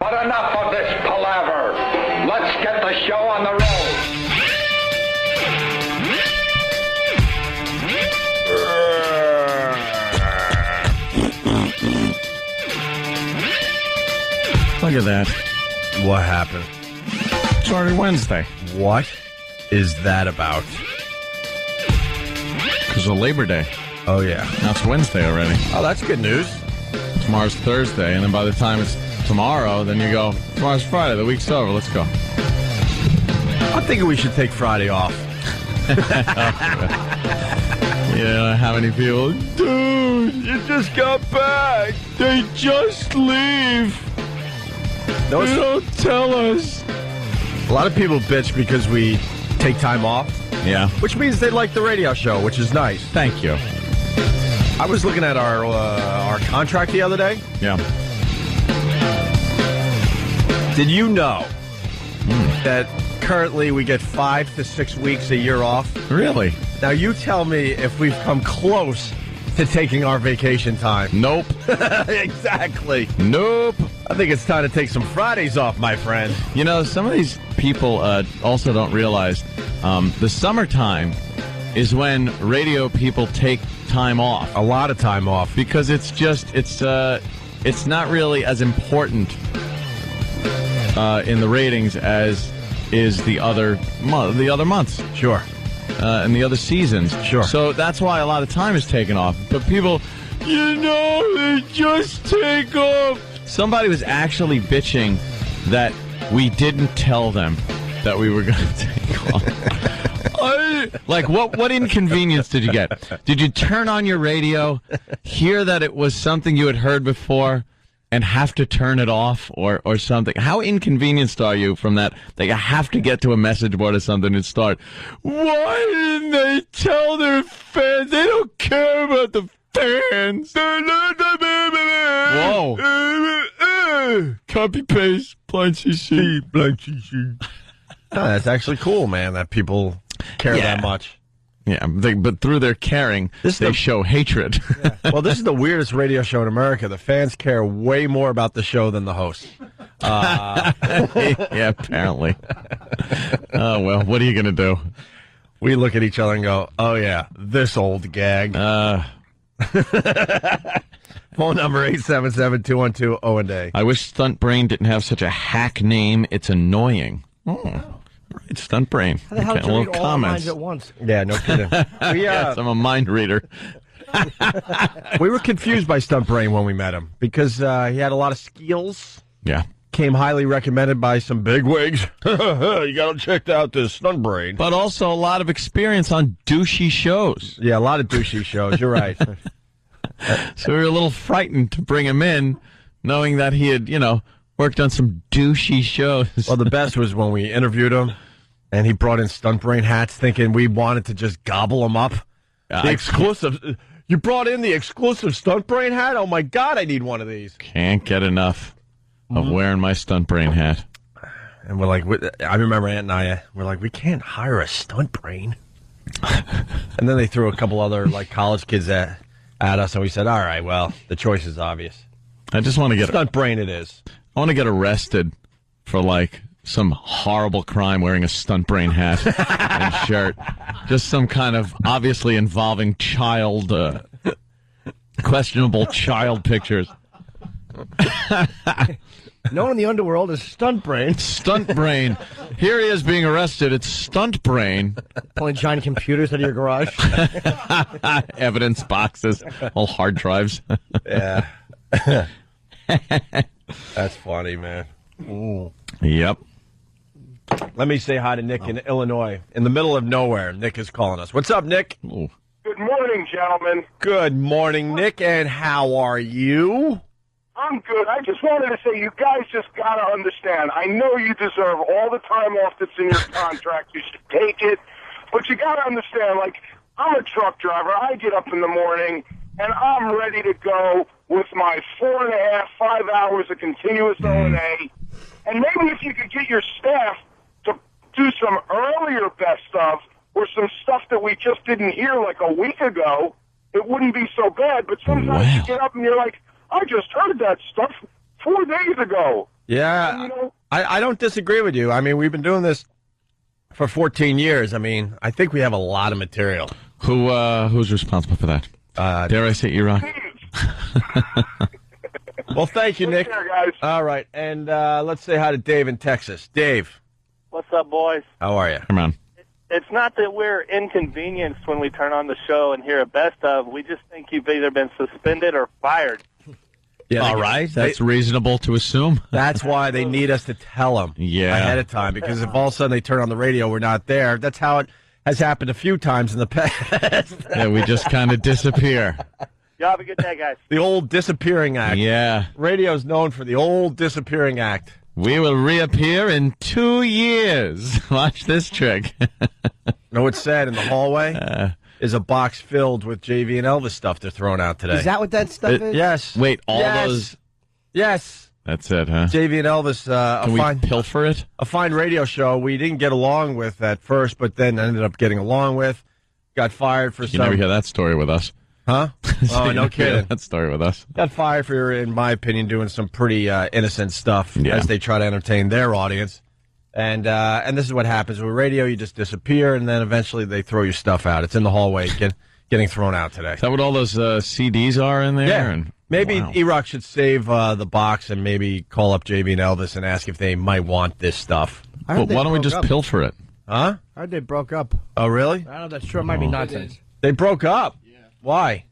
But enough of this palaver. Let's get the show on the road. Look at that. What happened? It's already Wednesday. What is that about? Because of Labor Day. Oh, yeah. Now it's Wednesday already. Oh, that's good news. Tomorrow's Thursday, and then by the time it's tomorrow, then you go, tomorrow's Friday, the week's over, let's go. I'm thinking we should take Friday off. Yeah, how many people? Dude, you just got back. They just leave. They don't tell us. A lot of people bitch because we take time off. Yeah. Which means they like the radio show, which is nice. Thank you. I was looking at our contract the other day. Yeah. Did you know that currently we get 5 to 6 weeks a year off? Really? Now you tell me if we've come close to taking our vacation time. Nope. Exactly. Nope. I think it's time to take some Fridays off, my friend. You know, some of these people also don't realize the summertime is when radio people take time off. A lot of time off. Because it's not really as important in the ratings as is the other months. Sure. And the other seasons. Sure. So that's why a lot of time is taken off. But people, they just take off. Somebody was actually bitching that we didn't tell them that we were going to take off. Like, what inconvenience did you get? Did you turn on your radio, hear that it was something you had heard before, and have to turn it off or something? How inconvenienced are you from that you have to get to a message board or something and start, why didn't they tell their fans? They don't care about the fans. Whoa. Copy paste, blind CC. That's actually cool, man, that people care that much. Yeah, but through their caring, they show hatred. Yeah. Well, this is the weirdest radio show in America. The fans care way more about the show than the host. Yeah, apparently. Oh, well, what are you going to do? We look at each other and go, oh, yeah, this old gag. Phone number 877-212-ONDAY. I wish Stunt Brain didn't have such a hack name. It's annoying. Right, Stunt Brain. How the hell did you read all our minds at once? Yeah, no kidding. Yes, I'm a mind reader. We were confused by Stunt Brain when we met him because he had a lot of skills. Yeah. Came highly recommended by some bigwigs. You got to check out this Stunt Brain. But also a lot of experience on douchey shows. Yeah, a lot of douchey shows. You're right. So we were a little frightened to bring him in, knowing that he had, worked on some douchey shows. Well, the best was when we interviewed him, and he brought in Stunt Brain hats, thinking we wanted to just gobble them up. The exclusive. You brought in the exclusive Stunt Brain hat? Oh, my God, I need one of these. Can't get enough of wearing my Stunt Brain hat. And we're like, I remember Aunt and I, we're like, we can't hire a Stunt Brain. And then they threw a couple other college kids at us, and we said, all right, well, the choice is obvious. I just want to get Stunt Brain it is. I want to get arrested for some horrible crime wearing a Stunt Brain hat and shirt. Just some kind of obviously involving questionable child pictures. Known in the underworld as Stunt Brain. Stunt Brain. Here he is being arrested. It's Stunt Brain. Pulling giant computers out of your garage. Evidence boxes. All hard drives. Yeah. That's funny, man. Ooh. Yep. Let me say hi to Nick in Illinois. In the middle of nowhere, Nick is calling us. What's up, Nick? Ooh. Good morning, gentlemen. Good morning, Nick, and how are you? I'm good. I just wanted to say you guys just got to understand. I know you deserve all the time off that's in your contract. You should take it. But you got to understand, I'm a truck driver. I get up in the morning, and I'm ready to go with my 4.5, 5 hours of continuous O&A. And maybe if you could get your staff to do some earlier best stuff or some stuff that we just didn't hear a week ago, it wouldn't be so bad. But sometimes you get up and you're like, I just heard that stuff 4 days ago. Yeah, You know, I don't disagree with you. I mean, we've been doing this for 14 years. I mean, I think we have a lot of material. Who's responsible for that? Dare I say Iraq? Well, thank you, Nick. Take care, guys. All right, and let's say hi to Dave in Texas. Dave, What's up, boys? how are you? Come on. It's not that we're inconvenienced when we turn on the show and hear a best of. We just think you've either been suspended or fired. Yeah, All right, that's reasonable to assume. That's why they need us to tell them ahead of time, because if all of a sudden they turn on the radio, we're not there. That's how it has happened a few times in the past. Yeah, we just kind of disappear. Y'all have a good day, guys. The old disappearing act. Yeah. Radio's known for the old disappearing act. We will reappear in 2 years. Watch this trick. Know what's said in the hallway? Is a box filled with JV and Elvis stuff they're throwing out today. Is that what that stuff is? Yes. Wait, all Yes. those... Yes. That's it, huh? JV and Elvis, Can we pilfer it? a fine radio show we didn't get along with at first, but then ended up getting along with. Got fired for You never hear that story with us. Huh? Oh, You no never hear kidding. that story with us. Got fired for, in my opinion, doing some pretty innocent stuff Yeah. as they try to entertain their audience. And this is what happens with radio. You just disappear, and then eventually they throw your stuff out. It's in the hallway getting thrown out today. Is that what all those CDs are in there? Yeah. And, Maybe wow. E-Rock should save the box and maybe call up JV and Elvis and ask if they might want this stuff. Well, why don't we just pilfer it? Huh? I heard they broke up. Oh, really? I don't know if that's true. It might be nonsense. They broke up? Yeah. Why?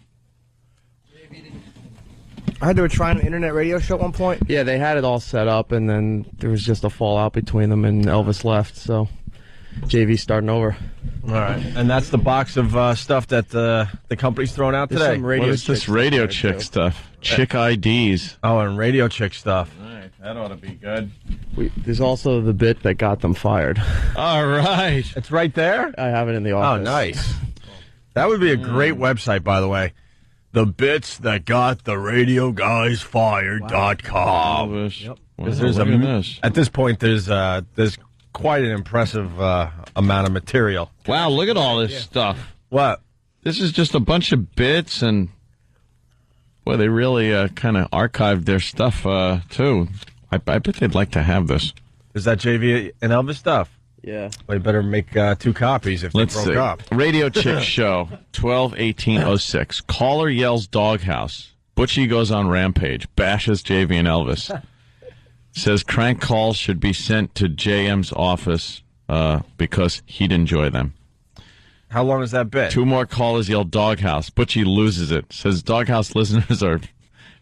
I heard they were trying an internet radio show at one point. Yeah, they had it all set up, and then there was just a fallout between them, and Elvis left, so JV's starting over. All right. And that's the box of stuff that the company's throwing out There's today. some radio What is this chick radio stuff chick too. stuff? Chick IDs. Oh, and radio chick stuff. All right, that ought to be good. There's also the bit that got them fired. All right. It's right there? I have it in the Oh, office. nice. That would be a great website, by the way. The bits that got the radio guys fired.com. Elvis. Well, There's look at this. At this point, there's quite an impressive amount of material. Wow, look at all this stuff. What? This is just a bunch of bits, and boy, they really kind of archived their stuff too. I bet they'd like to have this. Is that JV and Elvis stuff? Yeah. We better make 2 copies if Let's they broke see. up. Radio Chick Show, 12-1806. Caller yells doghouse. Butchie goes on rampage. Bashes JV and Elvis. Says crank calls should be sent to JM's office because he'd enjoy them. How long is that bit? 2 more callers yell doghouse. Butchie loses it. Says doghouse listeners are...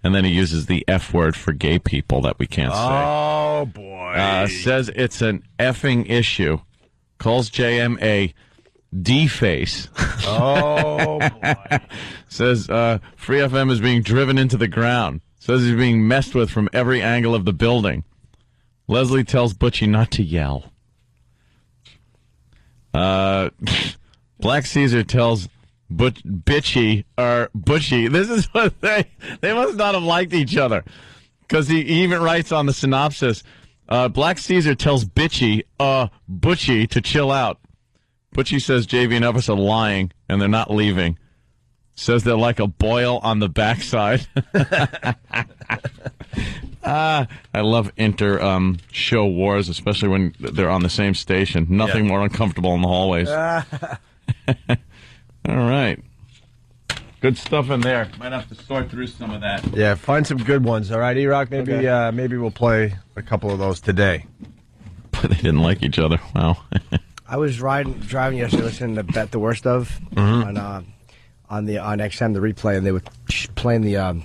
And then he uses the F word for gay people that we can't say. Oh, boy. Says it's an effing issue. Calls JM a D-face. Oh, boy. Says Free FM is being driven into the ground. Says he's being messed with from every angle of the building. Leslie tells Butchie not to yell. Black Caesar tells Butchie, this is what they must not have liked each other. Because he even writes on the synopsis, Black Caesar tells Butchie to chill out. Butchie says JV and Elvis are lying, and they're not leaving. Says they're like a boil on the backside. I love show wars, especially when they're on the same station. Nothing more uncomfortable in the hallways. All right. Good stuff in there. Might have to sort through some of that. Yeah, find some good ones. All right, E-Rock? Maybe, Okay. maybe we'll play a couple of those today. But they didn't like each other. Wow. I was driving yesterday listening to Bet the Worst of on XM, the replay, and they were playing the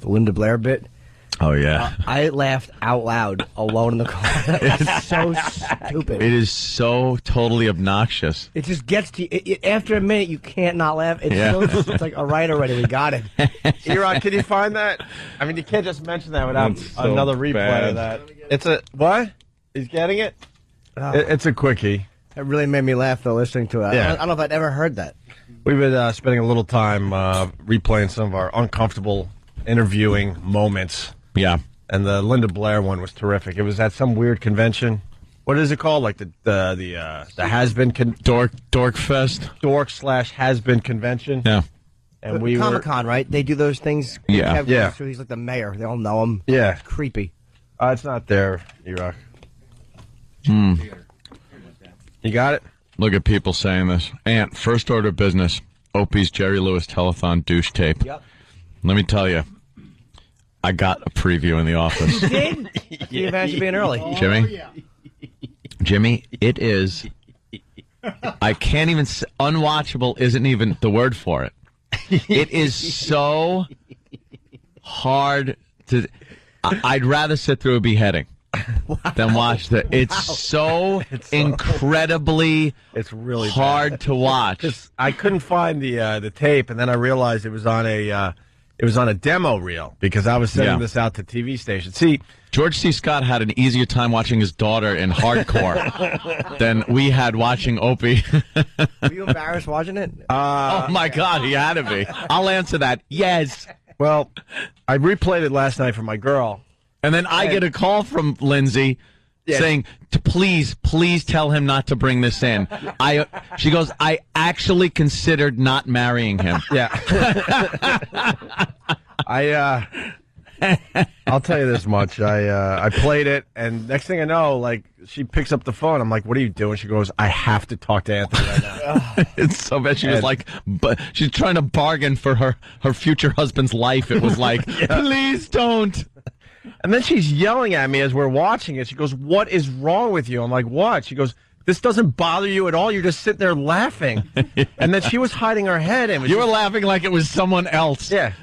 Linda Blair bit. Oh, yeah. I laughed out loud alone in the car. It's so stupid. It is so totally obnoxious. It just gets to you. After a minute, you can't not laugh. It's Yeah. it's like, all right, already, we got it. E-Rock, can you find that? I mean, you can't just mention that without That's so another replay bad. of that. It's a... What? He's getting it? It's a quickie. It really made me laugh, though, listening to it. Yeah. I don't know if I'd ever heard that. We've been spending a little time replaying some of our uncomfortable interviewing moments. Yeah. And the Linda Blair one was terrific. It was at some weird convention. What is it called? Like the has-been... Dork Fest. Dork/has-been convention. Yeah. And we Comic-Con, right? They do those things. Yeah. Kevin Yeah. So he's like the mayor. They all know him. Yeah. It's creepy. It's not there, E-Rock. You got it? Look at people saying this. Ant, first order of business. Opie's Jerry Lewis telethon douche tape. Yep. Let me tell you, I got a preview in the office. You did? You advantage of being early. Jimmy? Jimmy, it is... I can't even... Unwatchable isn't even the word for it. It is so hard to... I'd rather sit through a beheading than watch the... It's so incredibly it's really hard to watch. 'Cause I couldn't find the tape, and then I realized it was on a demo reel because I was sending this out to TV stations. See, George C. Scott had an easier time watching his daughter in hardcore than we had watching Opie. Were you embarrassed watching it? Oh, my God, he had to be. I'll answer that. Yes. well, I replayed it last night for my girl. And then I get a call from Lindsay saying, please tell him not to bring this in. She goes, I actually considered not marrying him. Yeah. I'll tell you this much. I played it, and next thing I know, like, she picks up the phone. I'm like, what are you doing? She goes, I have to talk to Anthony right now. It's so bad. She was like, she's trying to bargain for her future husband's life. It was like, please don't. And then she's yelling at me as we're watching it. She goes, what is wrong with you? I'm like, what? She goes, this doesn't bother you at all. You're just sitting there laughing. And then she was hiding her head. And you were laughing like it was someone else. Yeah.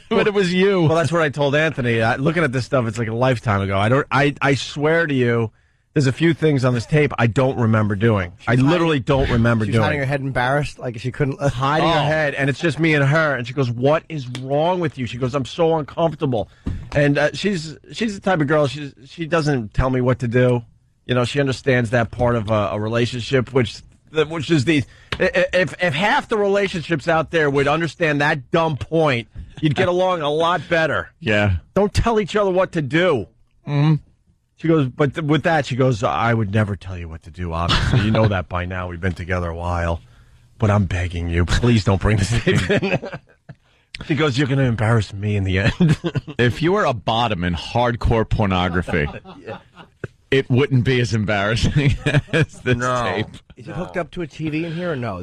But it was you. Well, that's what I told Anthony. Looking at this stuff, it's like a lifetime ago. I swear to you, there's a few things on this tape I don't remember doing. I literally don't remember doing. She's hiding her head embarrassed, like she couldn't... hiding her head, and it's just me and her. And she goes, what is wrong with you? She goes, I'm so uncomfortable. And she's the type of girl, she doesn't tell me what to do. You know, she understands that part of a relationship, which is if half the relationships out there would understand that dumb point, you'd get along a lot better. Yeah. Don't tell each other what to do. Mm-hmm. She goes, but with that, she goes, I would never tell you what to do, obviously. You know that by now. We've been together a while. But I'm begging you, please don't bring this tape in. She goes, you're going to embarrass me in the end. If you were a bottom in hardcore pornography, it wouldn't be as embarrassing as this tape. Is it hooked up to a TV in here or no?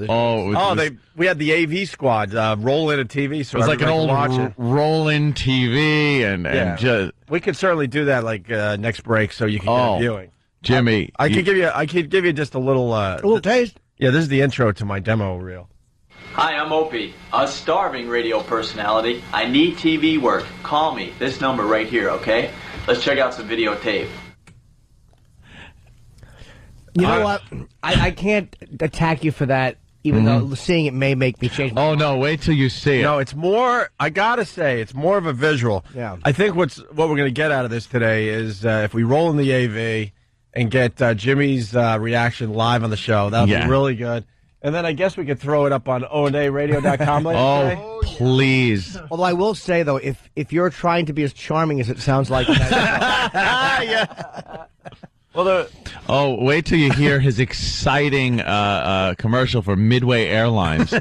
We had the AV squad roll in a TV, so it was like an old roll-in TV, and just we could certainly do that like next break, so you can get a viewing. Jimmy, I could give you just a little taste. Yeah, this is the intro to my demo reel. Hi, I'm Opie, a starving radio personality. I need TV work. Call me. This number right here, okay? Let's check out some videotape. You know what? I can't attack you for that, even though seeing it may make me change my mind. no, wait till you see it. No, it's more, I gotta say, it's more of a visual. Yeah. I think what we're going to get out of this today is if we roll in the AV and get Jimmy's reaction live on the show, that would be really good. And then I guess we could throw it up on onaradio.com later today. Please. Although I will say, though, if you're trying to be as charming as it sounds like... Yeah. Well, wait till you hear his exciting commercial for Midway Airlines.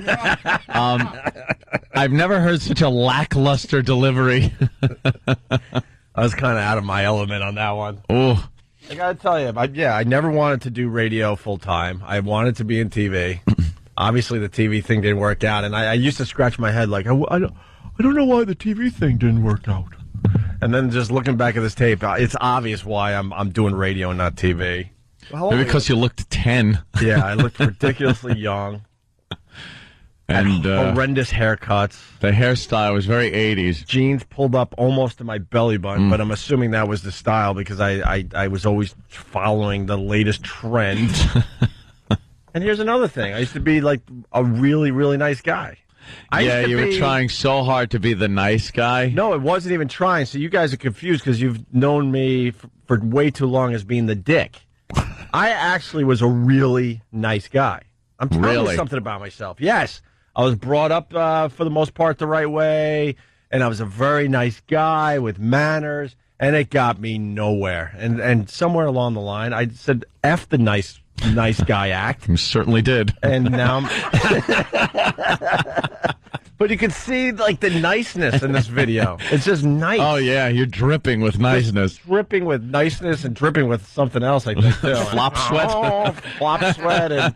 I've never heard such a lackluster delivery. I was kind of out of my element on that one. Oh, I got to tell you, I never wanted to do radio full time. I wanted to be in TV. Obviously, the TV thing didn't work out, and I used to scratch my head like, I don't know why the TV thing didn't work out. And then just looking back at this tape, it's obvious why I'm doing radio and not TV. Maybe because you looked 10. Yeah, I looked ridiculously young. And horrendous haircuts. The hairstyle was very 80s. Jeans pulled up almost to my belly button, but I'm assuming that was the style because I was always following the latest trend. And here's another thing. I used to be like a really, really nice guy. You were trying so hard to be the nice guy. No, it wasn't even trying. So you guys are confused because you've known me for way too long as being the dick. I actually was a really nice guy. I'm telling you something about myself. Yes, I was brought up for the most part the right way, and I was a very nice guy with manners, and it got me nowhere. And somewhere along the line, I said, F the nice guy act. You certainly did. And now But you can see like the niceness in this video. It's just nice. Oh yeah, you're dripping with niceness. Dripping with niceness and dripping with something else, I think, too. Flop sweat. Oh, flop sweat and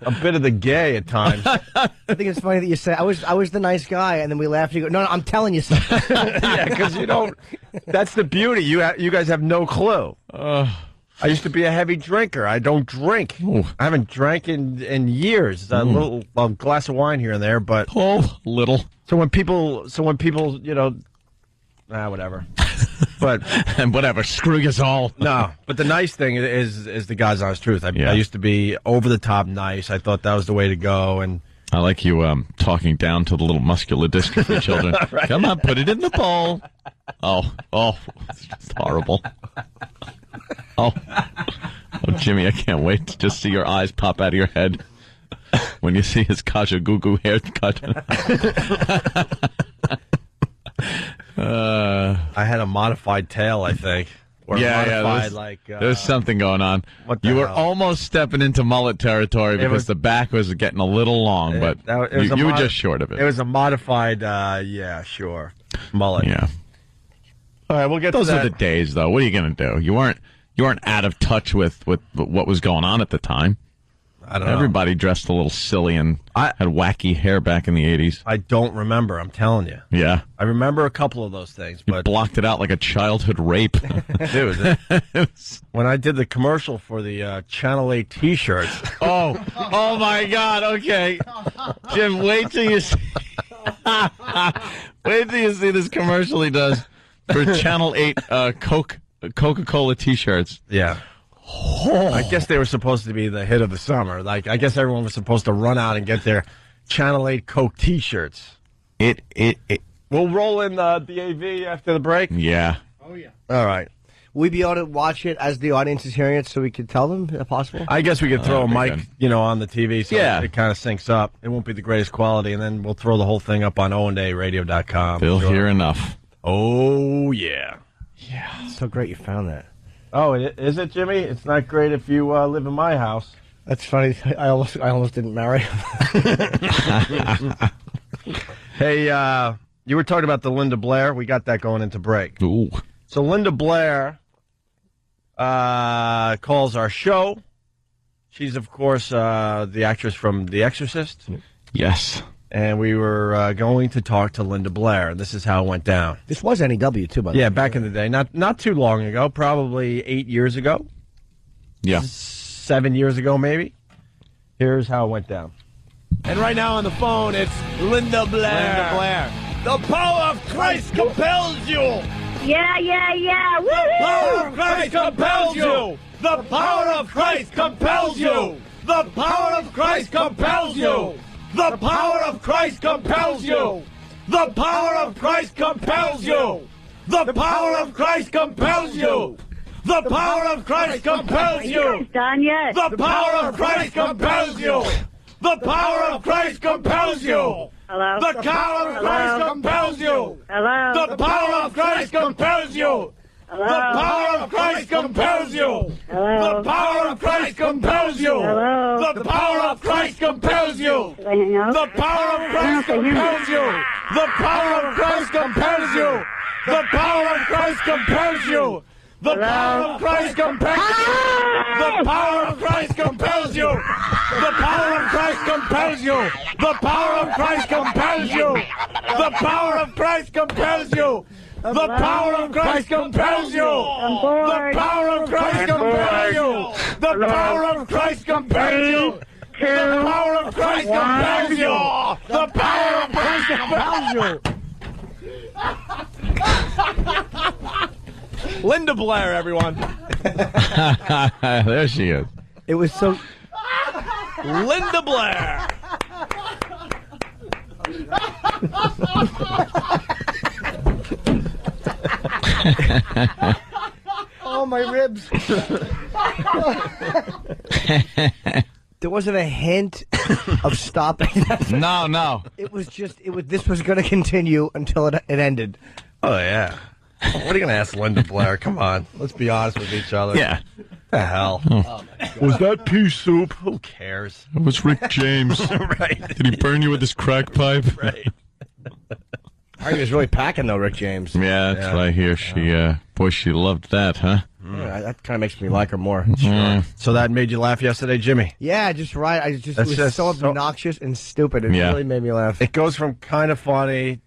a bit of the gay at times. I think it's funny that you say I was the nice guy, and then we laugh and you go, no, I'm telling you something. Yeah, because you don't. That's the beauty. You guys have no clue. I used to be a heavy drinker. I don't drink. Ooh. I haven't drank in years. A little glass of wine here and there, but little. So when people, whatever. But and whatever, screw you all. No, but the nice thing is the God's honest truth. I used to be over the top nice. I thought that was the way to go, and I like you talking down to the little muscular dystrophy children. Right. Come on, put it in the bowl. Oh, it's just horrible. Oh, Jimmy, I can't wait to just see your eyes pop out of your head when you see his Kaja Goo Goo haircut. I had a modified tail, I think. Or there's something going on. You were almost stepping into mullet territory because the back was getting a little long, but you were just short of it. It was a modified, mullet. Yeah. All right, we'll get those to that. are the days, though. What are you going to do? You weren't out of touch with what was going on at the time. I don't know. Everybody dressed a little silly and had wacky hair back in the 80s. I don't remember, I'm telling you. Yeah. I remember a couple of those things, but you blocked it out like a childhood rape. Dude, when I did the commercial for the Channel 8 T-shirts. Oh my God, okay. Jim, wait till you see this commercial he does for Channel 8 Coca-Cola T-shirts. Yeah. I guess they were supposed to be the hit of the summer. Like, I guess everyone was supposed to run out and get their Channel 8 Coke T-shirts. We'll roll in the AV after the break. Yeah. Oh, yeah. All right. Will we be able to watch it as the audience is hearing it so we could tell them, if possible? I guess we could throw a mic, on the TV so it kind of syncs up. It won't be the greatest quality, and then we'll throw the whole thing up on OandARadio.com. They'll hear enough. Oh, yeah. Yeah. It's so great you found that. Oh, is it, Jimmy? It's not great if you live in my house. That's funny. I almost didn't marry him. Hey, you were talking about the Linda Blair. We got that going into break. Ooh. So Linda Blair calls our show. She's, of course, the actress from The Exorcist. Yes. And we were going to talk to Linda Blair, and this is how it went down. This was NEW, too, by the way. Yeah, back in the day. Not too long ago, probably 8 years ago. Yeah. 7 years ago, maybe. Here's how it went down. And right now on the phone, it's Linda Blair. Linda Blair. The power of Christ compels you. Yeah. Woo! The power of Christ compels you. The power of Christ compels you. The power of Christ compels you. The power of Christ compels you. The power of Christ compels you. The power of Christ compels you. The power of Christ compels you. Done yet? The power of Christ compels you. The power of Christ compels you. Hello? The power of Christ compels you. Hello? The power of Christ compels you. Hello? The power of Christ compels you. Hello? The power of Christ compels you. Hello? The power of Christ compels you. Did I hang up? The power of Christ compels you. The power of Christ compels you. The power of Christ compels you. The power of Christ compels you. The power of Christ compels you. The power of Christ compels you. The power of Christ compels you. The power of Christ compels you. The power of Christ compels you. The power of Christ compels you. The power of Christ compels you. The power of Christ compels you. The power of Christ compels you. Linda Blair, everyone. There she is. It was so... Linda Blair. Oh, my ribs. There wasn't a hint of stopping. No. It was just, this was going to continue until it ended. Oh, yeah. What are you going to ask Linda Blair? Come on. Let's be honest with each other. Yeah. What the hell? Oh, was that pea soup? Who cares? It was Rick James. Right. Did he burn you with his crack pipe? Right. I think he was really packing, though, Rick James. Yeah, that's what I hear. She loved that, huh? Yeah, that kind of makes me like her more. Sure. So that made you laugh yesterday, Jimmy? Yeah, just right. It was so obnoxious and stupid. It really made me laugh. It goes from kind of funny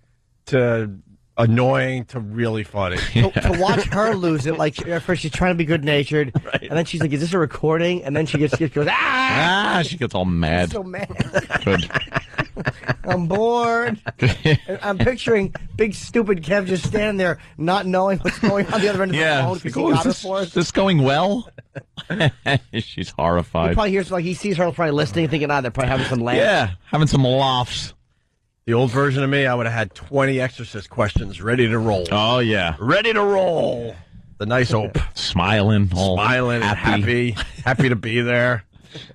to annoying to really funny. To watch her lose it, like at first she's trying to be good natured, and then she's like, "Is this a recording?" And then she goes, "Ah!" She gets all mad. So mad. Good. I'm bored. And I'm picturing big stupid Kev just standing there, not knowing what's going on the other end of the phone because he got her for us. Is this going well? She's horrified. He probably hears he sees her probably listening, thinking, they're probably having some laughs. Yeah, having some laughs. The old version of me, I would have had 20 Exorcist questions ready to roll. Oh, yeah. Ready to roll. The nice Ope. Smiling, and happy to be there.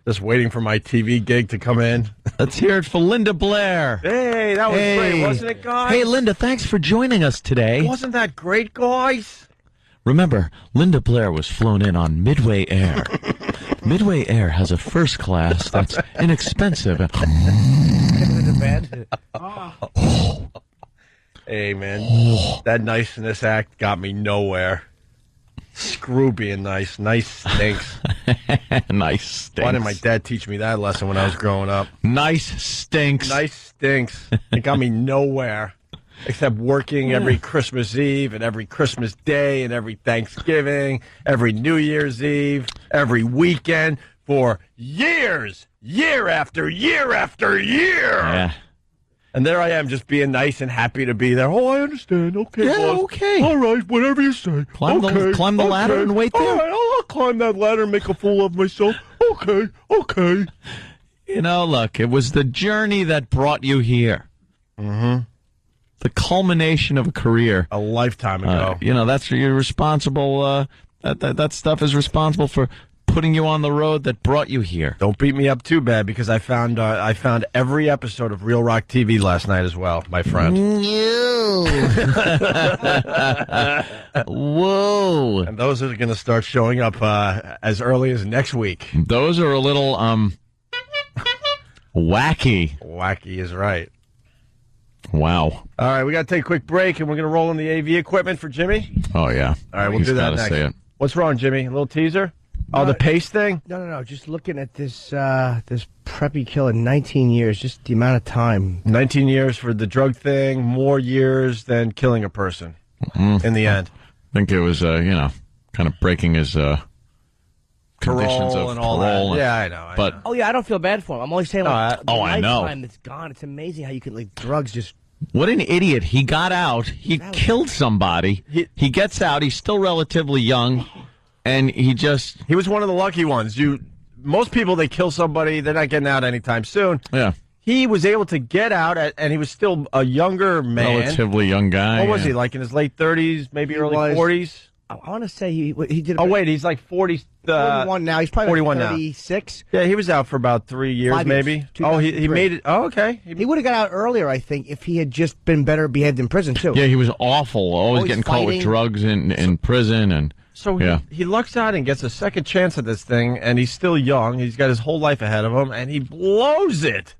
Just waiting for my TV gig to come in. Let's hear it for Linda Blair. Hey, that was great, wasn't it, guys? Hey, Linda, thanks for joining us today. Wasn't that great, guys? Remember, Linda Blair was flown in on Midway Air. Midway Air has a first class that's inexpensive. Hey, man, that niceness act got me nowhere. Screw being nice. Nice stinks. Nice stinks. Why didn't my dad teach me that lesson when I was growing up? Nice stinks. Nice stinks. It got me nowhere. Except working every Christmas Eve and every Christmas Day and every Thanksgiving, every New Year's Eve, every weekend for years. Year after year after year. Yeah. And there I am, just being nice and happy to be there. Oh, I understand. Okay, yeah, boss. okay. All right, whatever you say. Climb the ladder and wait there. All right, I'll climb that ladder and make a fool of myself. Okay. You know, look, it was the journey that brought you here. Mm-hmm. The culmination of a career. A lifetime ago. That's you're responsible. That stuff is responsible for putting you on the road that brought you here. Don't beat me up too bad because I found every episode of Real Rock TV last night as well, my friend. Whoa. And those are going to start showing up as early as next week. Those are a little wacky. Wacky is right. Wow. All right, we got to take a quick break, and we're going to roll in the AV equipment for Jimmy. Oh, yeah. All right, we'll do that next. Say it. What's wrong, Jimmy? A little teaser? Oh, the pace thing? No. Just looking at this preppy killer, 19 years, just the amount of time. 19 years for the drug thing, more years than killing a person in the end. I think it was, kind of breaking his conditions of and all parole. that. Yeah, I know. Oh, yeah, I don't feel bad for him. I'm only saying, I know. Lifetime that's gone. It's amazing how you could, drugs just... What an idiot. He got out. He killed somebody. He gets out. He's still relatively young. And he was one of the lucky ones. Most people, they kill somebody, they're not getting out anytime soon. Yeah. He was able to get out, and he was still a younger man. Relatively young guy. What was he, like in his late 30s, maybe early 40s? I want to say he did... Oh, wait, he's like 40... 41 now. He's probably 41 36. Now. Yeah, he was out for about 3 years, 5 maybe. years. Oh, he made it. Oh, okay. He would have got out earlier, I think, if he had just been better behaved in prison, too. Yeah, he was awful. Always getting caught with drugs in prison. And So he lucks out and gets a second chance at this thing, and he's still young. He's got his whole life ahead of him, and he blows it.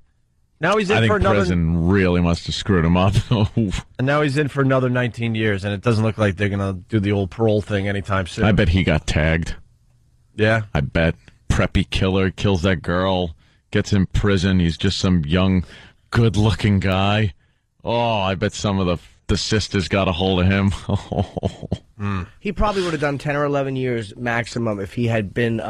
Now he's in for another... prison really must have screwed him up. And now he's in for another 19 years, and it doesn't look like they're going to do the old parole thing anytime soon. I bet he got tagged. Yeah? I bet. Preppy killer, kills that girl, gets in prison. He's just some young, good-looking guy. Oh, I bet some of the sisters got a hold of him. He probably would have done 10 or 11 years maximum if he had been...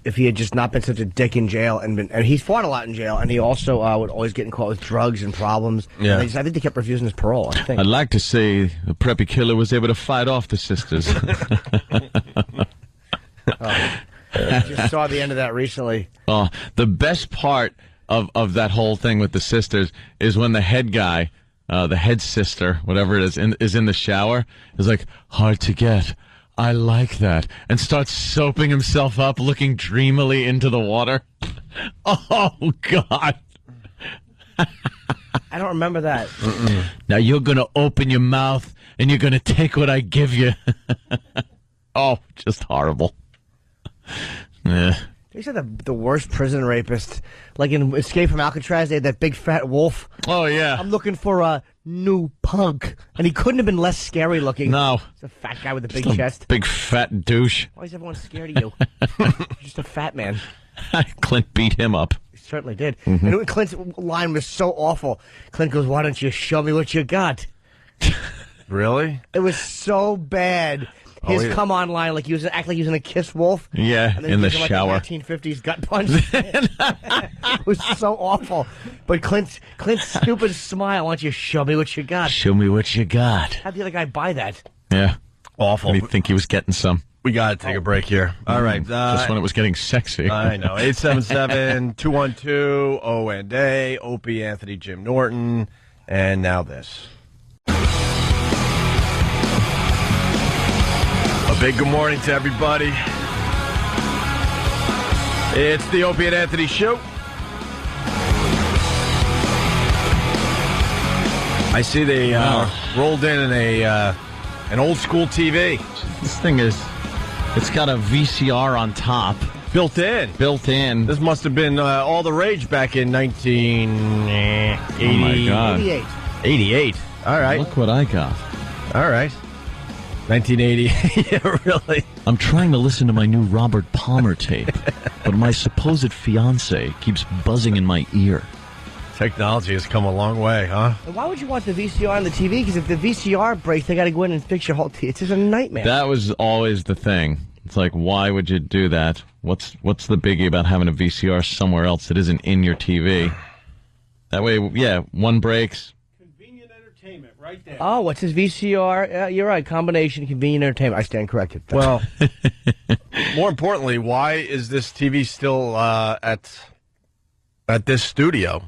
if he had just not been such a dick in jail and he fought a lot in jail, and he also would always get caught with drugs and problems. Yeah. And I think they kept refusing his parole, I think. I'd like to say the preppy killer was able to fight off the sisters. I just saw the end of that recently. The best part of that whole thing with the sisters is when the head guy, the head sister, whatever it is in the shower, is like, hard to get. I like that. And starts soaping himself up, looking dreamily into the water. Oh, God. I don't remember that. Now you're going to open your mouth and you're going to take what I give you. Oh, just horrible. Yeah. They said the worst prison rapist. Like in Escape from Alcatraz, they had that big fat wolf. Oh, yeah. I'm looking for a new punk. And he couldn't have been less scary looking. No. He's a fat guy with a big chest. Big fat douche. Why is everyone scared of you? You're just a fat man. Clint beat him up. He certainly did. And Clint's line was so awful. Clint goes, "Why don't you show me what you got?" Really? It was so bad. His come on line, like he was acting like he was in a Kiss Wolf. Yeah, and then in the like shower. A 1950s gut punch. It was so awful. But Clint's stupid smile. "Why don't you show me what you got?" Show me what you got. How'd the other guy buy that? Yeah. Awful. I think he was getting some. We got to take a break here. All right. Just when it was getting sexy. I know. 877-212, O&A, Opie, Anthony, Jim Norton, and now this. A big good morning to everybody. It's the Opie and Anthony Show. I see they rolled in an old school TV. This thing it's got a VCR on top. Built in. This must have been all the rage back in 1980. Oh, my God. 88. 88. All right. Look what I got. All right. 1980. Yeah, really. I'm trying to listen to my new Robert Palmer tape, but my supposed fiance keeps buzzing in my ear. Technology has come a long way, huh? And why would you want the VCR on the TV? Because if the VCR breaks, they got to go in and fix your whole TV. It's just a nightmare. That was always the thing. It's like, why would you do that? What's the biggie about having a VCR somewhere else that isn't in your TV? That way, yeah, one breaks. Convenient entertainment, right there. Oh, what's his VCR? You're right. Combination, convenient entertainment. I stand corrected. Well, more importantly, why is this TV still at this studio?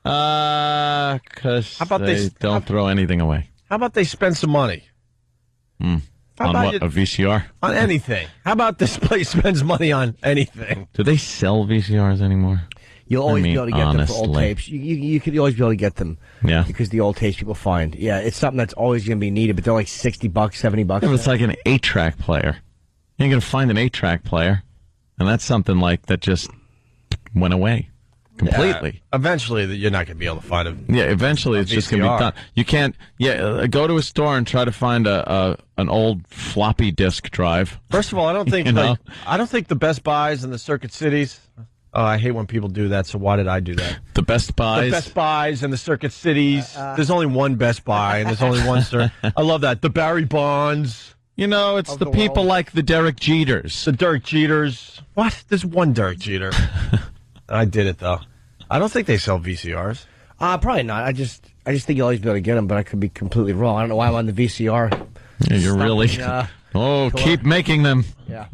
Because they don't throw anything away. How about they spend some money? On what, a VCR? On anything. How about this place spends money on anything? Do they sell VCRs anymore? You'll always be able to get them for old honestly. tapes. You could always be able to get them. Yeah. Because the old tapes people find. Yeah, it's something that's always going to be needed, but they're like $60, $70. Yeah, but it's like an 8-track player. You ain't going to find an 8-track player. And that's something like that just went away completely. Eventually, you're not going to be able to find them. Yeah, eventually it's just going to be done. You can't, go to a store and try to find an old floppy disk drive. First of all, I don't think You know? I don't think the Best Buys and the Circuit Cities. Oh, I hate when people do that. So why did I do that? The Best Buys. The Best Buys and the Circuit Cities. There's only one Best Buy and there's only one I love that. The Barry Bonds. You know, it's the people like the Derek Jeters. The Dirk Jeters. What? There's one Dirk Jeter. I did it though. I don't think they sell VCRs. Probably not. I just think you'll always be able to get them, but I could be completely wrong. I don't know why I'm on the VCR. Yeah, you're really. Keep making them. Yeah.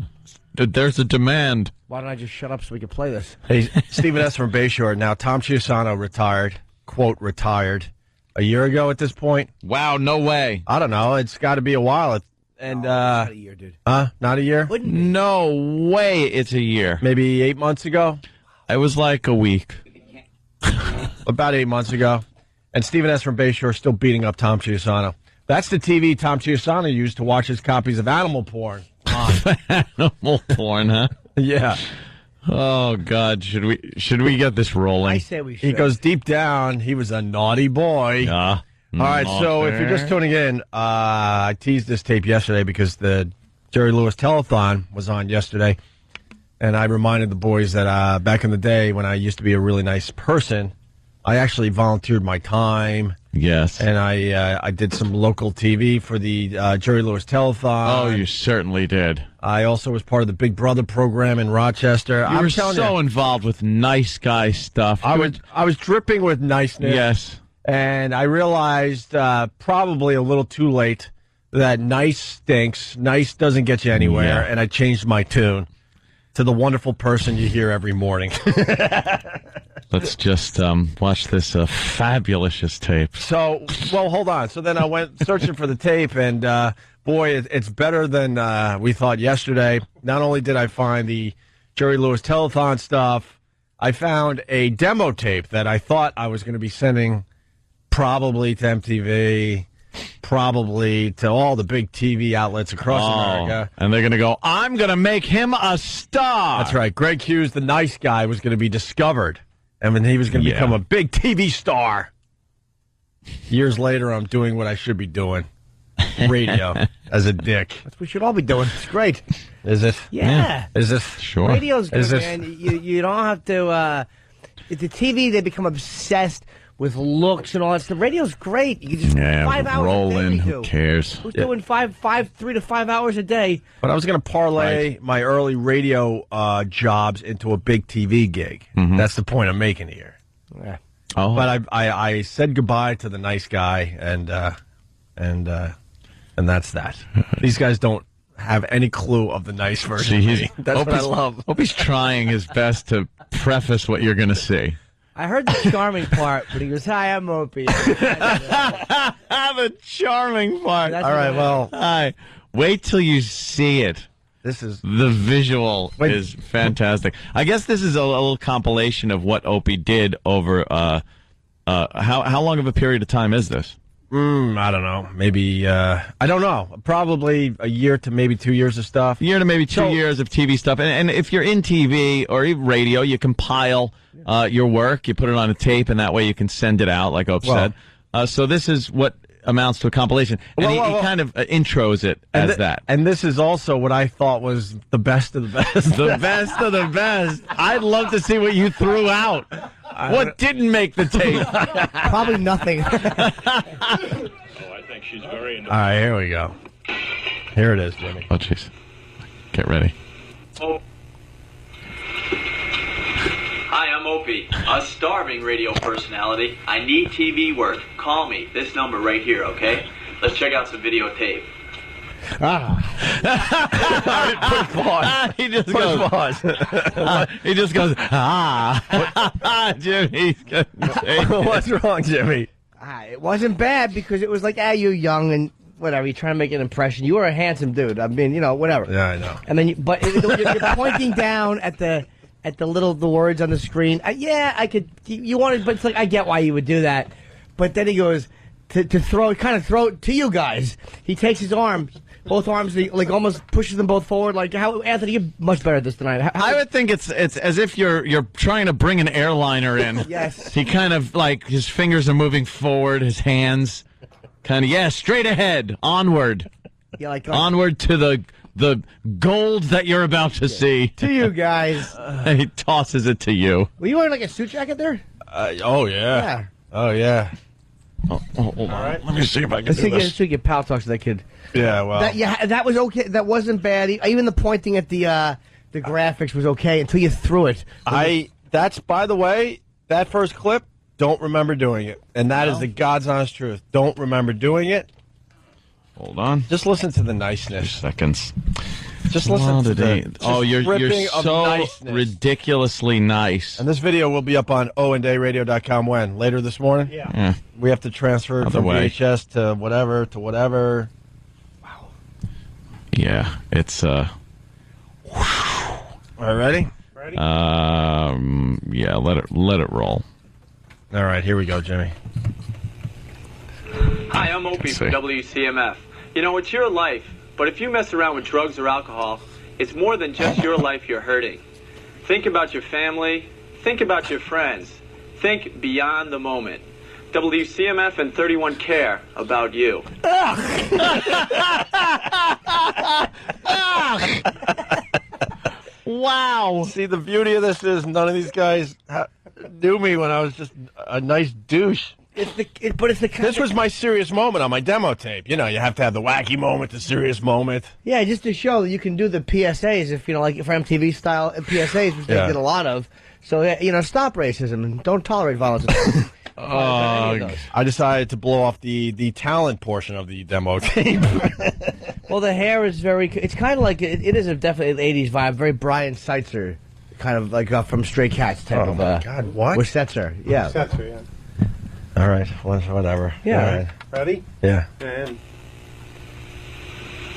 There's a demand. Why don't I just shut up so we can play this? Hey, Stephen S. from Bayshore. Now, Tom Chiusano retired. Quote, retired. A year ago at this point. Wow, no way. I don't know. It's got to be a while. Not a year, dude. Not a year? No way it's a year. Maybe 8 months ago? It was like a week. About 8 months ago. And Stephen S. from Bayshore still beating up Tom Chiusano. That's the TV Tom Chiusano used to watch his copies of animal porn. Animal porn, huh? Yeah. Oh God, should we get this rolling? I say we should. He goes deep down. He was a naughty boy. Yeah. All right, so if you're just tuning in, I teased this tape yesterday because the Jerry Lewis Telethon was on yesterday, and I reminded the boys that back in the day when I used to be a really nice person, I actually volunteered my time. Yes. And I did some local TV for the Jerry Lewis Telethon. Oh, you certainly did. I also was part of the Big Brother program in Rochester. You were so involved with nice guy stuff. I was dripping with niceness. Yes. And I realized probably a little too late that nice stinks. Nice doesn't get you anywhere. Yeah. And I changed my tune to the wonderful person you hear every morning. Let's just watch this fabulous tape. So, well, hold on. So then I went searching for the tape, and boy, it's better than we thought yesterday. Not only did I find the Jerry Lewis Telethon stuff, I found a demo tape that I thought I was going to be sending probably to MTV, probably to all the big TV outlets across America. And they're going to go, I'm going to make him a star. That's right. Greg Hughes, the nice guy, was going to be discovered. And then he was going to become a big TV star. Years later, I'm doing what I should be doing. Radio as a dick. That's what we should all be doing. It's great. Is it? Yeah. Is it? Sure. Radio's good, Is it? man. You don't have to... the TV, they become obsessed with looks and all that stuff. Radio's great. You can just 5 hours roll a day. in. Who cares? Who's doing 3 to 5 hours a day? But I was going to parlay my early radio jobs into a big TV gig. Mm-hmm. That's the point I'm making here. Yeah. Oh. But I said goodbye to the nice guy, and that's that. These guys don't have any clue of the nice version. See, of me. That's what I love. Hope he's trying his best to preface what you're going to see. I heard the charming part, but he goes, "Hi, I'm Opie." The charming part. That's All right, well, Hi. Wait till you see it. this is The visual is fantastic. I guess this is a little compilation of what Opie did over how long of a period of time is this? I don't know. Maybe I don't know. Probably a year to maybe 2 years of stuff. A year to maybe 2 years of TV stuff. And if you're in TV or even radio, you compile your work, you put it on a tape, and that way you can send it out, like Ope said. So this is what amounts to a compilation. And he kind of intros it as that. And this is also what I thought was the best of the best. The best of the best. I'd love to see what you threw out. What didn't make the tape? Probably nothing. I think she's very... All right, here we go. Here it is, Jimmy. Oh, jeez. Get ready. Hi, I'm Opie, a starving radio personality. I need TV work. Call me. This number right here, okay? Let's check out some videotape. He just goes. He just goes. Jimmy. What's wrong, Jimmy? It wasn't bad because it was like, you're young and whatever. You're trying to make an impression. You were a handsome dude. I mean, whatever. Yeah, I know. And then, you're pointing down at the words on the screen. I could. You wanted, but it's like I get why you would do that. But then he goes to throw it to you guys. He takes his arm. Both arms, he, like almost pushes them both forward. Like how, Anthony, you're much better at this tonight. I would think it's as if you're trying to bring an airliner in. Yes. He kind of like his fingers are moving forward, his hands kind of straight ahead, onward. Yeah, like onward to the gold that you're about to see. To you guys. He tosses it to you. Were you wearing like a suit jacket there? Oh yeah. Oh yeah. Oh, hold on. Right. Let me see if I can Let's do this. see your pal talks to that kid. Yeah, well. That was okay. That wasn't bad. Even the pointing at the graphics was okay until you threw it. That's, by the way, that first clip, don't remember doing it. And that is the God's honest truth. Don't remember doing it. Hold on. Just listen to the niceness. 2 seconds. Just listen to the you're so niceness. Ridiculously nice. And this video will be up on oandayradio.com when? Later this morning? Yeah. We have to transfer it from VHS to whatever. Wow. Yeah, it's All right, ready? yeah, let it roll. All right, here we go, Jimmy. Hi, I'm Opie from WCMF. It's your life, but if you mess around with drugs or alcohol, it's more than just your life you're hurting. Think about your family. Think about your friends. Think beyond the moment. WCMF and 31 care about you. Wow. See, the beauty of this is none of these guys knew me when I was just a nice douche. This was my serious moment on my demo tape. You have to have the wacky moment, the serious moment. Yeah, just to show that you can do the PSAs if like for MTV style PSAs, which they did a lot of. So stop racism and don't tolerate violence. I decided to blow off the talent portion of the demo tape. Well, the hair is very. It's kind of like it is a definitely an '80s vibe, very Brian Setzer, kind of like from Stray Cats type of. My God, what? With Setzer, yeah. Setzer, yeah. All right, whatever. Yeah. All right. Ready? Yeah. And...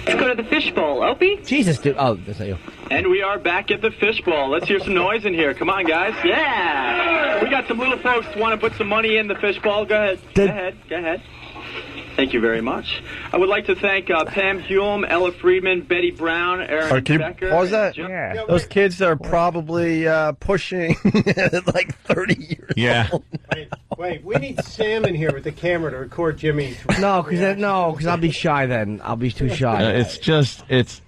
Let's go to the fishbowl, Opie. Jesus, dude. Oh, that's not you. And we are back at the fishbowl. Let's hear some noise in here. Come on, guys. Yeah! We got some little folks who want to put some money in the fishbowl. Go ahead. Go ahead. Thank you very much. I would like to thank Pam Hume, Ella Friedman, Betty Brown, Aaron Can you Becker. pause that? Yeah. Those kids are probably pushing like 30 years old. Wait, we need Sam in here with the camera to record Jimmy's. No, because I'll be shy then. I'll be too shy. It's.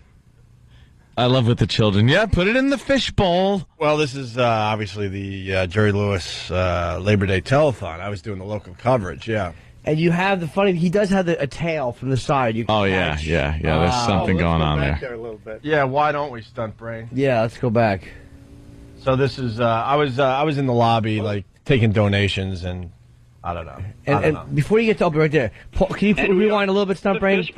I love with the children. Yeah, put it in the fishbowl. Well, this is obviously the Jerry Lewis Labor Day telethon. I was doing the local coverage, yeah. And you have he does have a tail from the side. You can catch. yeah. There's something going on there. A little bit. Yeah, why don't we, Stunt Brain? Yeah, let's go back. So this is, I was in the lobby, like, taking donations, and I don't know. And before you get to Opie right there, can you rewind a little bit, Stunt Brain?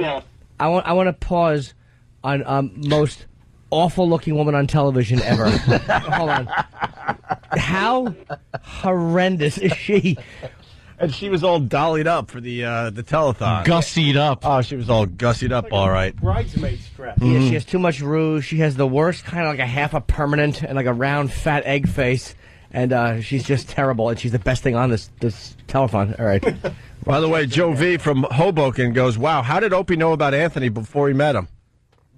I want to pause on most awful-looking woman on television ever. Hold on. How horrendous is she? And she was all dollied up for the telethon. Gussied up. Oh, she was all gussied up, all right. Bridesmaid's dress. Yeah, she has too much rouge. She has the worst kind of like a half a permanent and like a round fat egg face. And she's just terrible. And she's the best thing on this telethon. All right. By the way, Joe V from Hoboken goes, wow, how did Opie know about Anthony before he met him?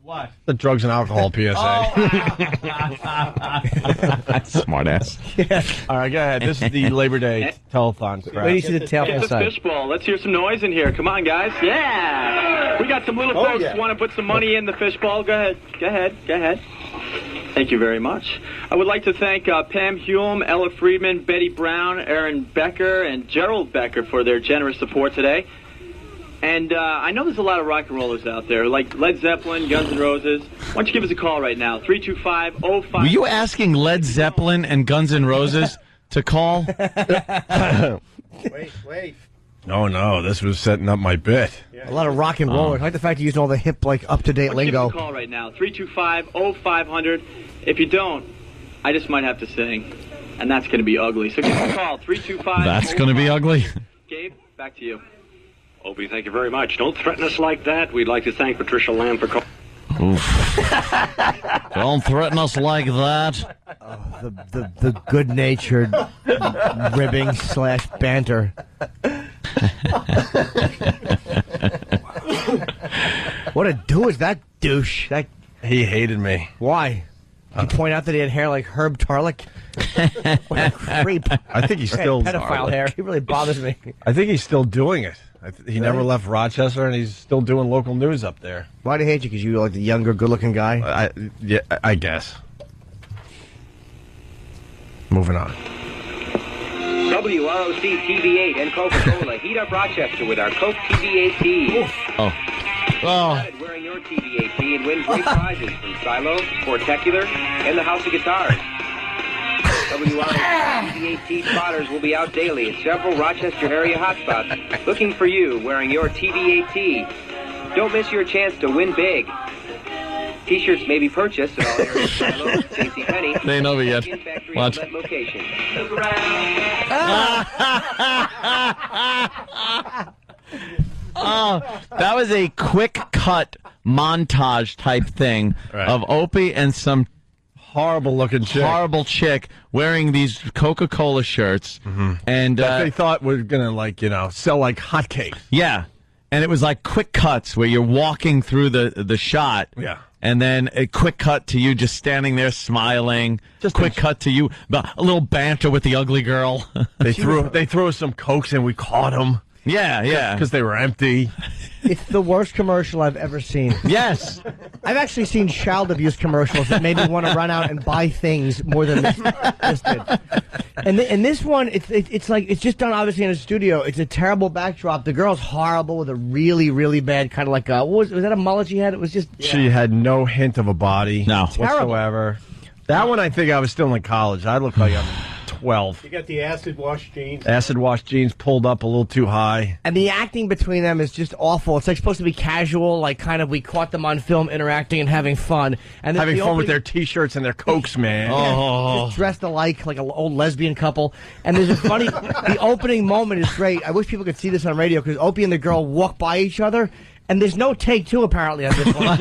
What? The drugs and alcohol PSA. Smart ass. Yeah. All right, go ahead. This is the Labor Day telethon. Where do you see the tail from Get the the side? fishbowl. Let's hear some noise in here. Come on, guys. Yeah! We got some little folks who want to put some money in the fishbowl. Go ahead. Thank you very much. I would like to thank Pam Hume, Ella Friedman, Betty Brown, Aaron Becker, and Gerald Becker for their generous support today. And I know there's a lot of rock and rollers out there, like Led Zeppelin, Guns N' Roses. Why don't you give us a call right now, 325-05... Were you asking Led Zeppelin and Guns N' Roses to call? Wait. No, this was setting up my bit. A lot of rock and rollers. I like the fact you're using all the hip, like, up-to-date lingo. Give us a call right now, 325-0500. If you don't, I just might have to sing, and that's going to be ugly. So give us a call, 325... That's going to be ugly. Gabe, back to you. Opie, thank you very much. Don't threaten us like that. We'd like to thank Patricia Lamb for calling. Don't threaten us like that. The good-natured ribbing / banter. What a douche, that douche. He hated me. Why? Did you point out that he had hair like Herb Tarlick? What a creep. I think he's still... pedophile hair. He really bothers me. I think he's still doing it. He never left Rochester, and he's still doing local news up there. Why do he hate you? Because you're like the younger, good-looking guy? I guess. Moving on. WROC TV8 and Coca-Cola heat up Rochester with our Coke TV8 tea. Wearing your TV8 tea and win great prizes from Silo, Sportacular, and the House of Guitars. WROC TV8 tea spotters will be out daily at several Rochester area hotspots looking for you wearing your TV8 tea. Don't miss your chance to win big. T-shirts may be purchased at all areas Silo, JCPenney, They ain't over yet. Factory Watch. outlet location. That was a quick cut montage type thing of Opie and some horrible chick wearing these Coca-Cola shirts, and that they thought were gonna sell like hotcakes. Yeah, and it was like quick cuts where you're walking through the shot. Yeah. And then a quick cut to you just standing there smiling. Just quick cut to you, a little banter with the ugly girl. They threw us some Cokes and we caught them. Yeah. Because they were empty. It's the worst commercial I've ever seen. Yes. I've actually seen child abuse commercials that made me want to run out and buy things more than this did. And this one, it's like, it's just done obviously in a studio. It's a terrible backdrop. The girl's horrible with a really, really bad kind of like was that a mullet she had? It was just... She had no hint of a body Terrible. whatsoever. That one, I think I was still in college. I looked like I'm 12. You got the acid wash jeans. Acid wash jeans pulled up a little too high. And the acting between them is just awful. It's like supposed to be casual, like kind of we caught them on film interacting and having fun. And having fun with their T-shirts and their Cokes, man. Just dressed alike, like an old lesbian couple. And there's a funny, the opening moment is great. I wish people could see this on radio because Opie and the girl walk by each other. And there's no take two apparently on this one.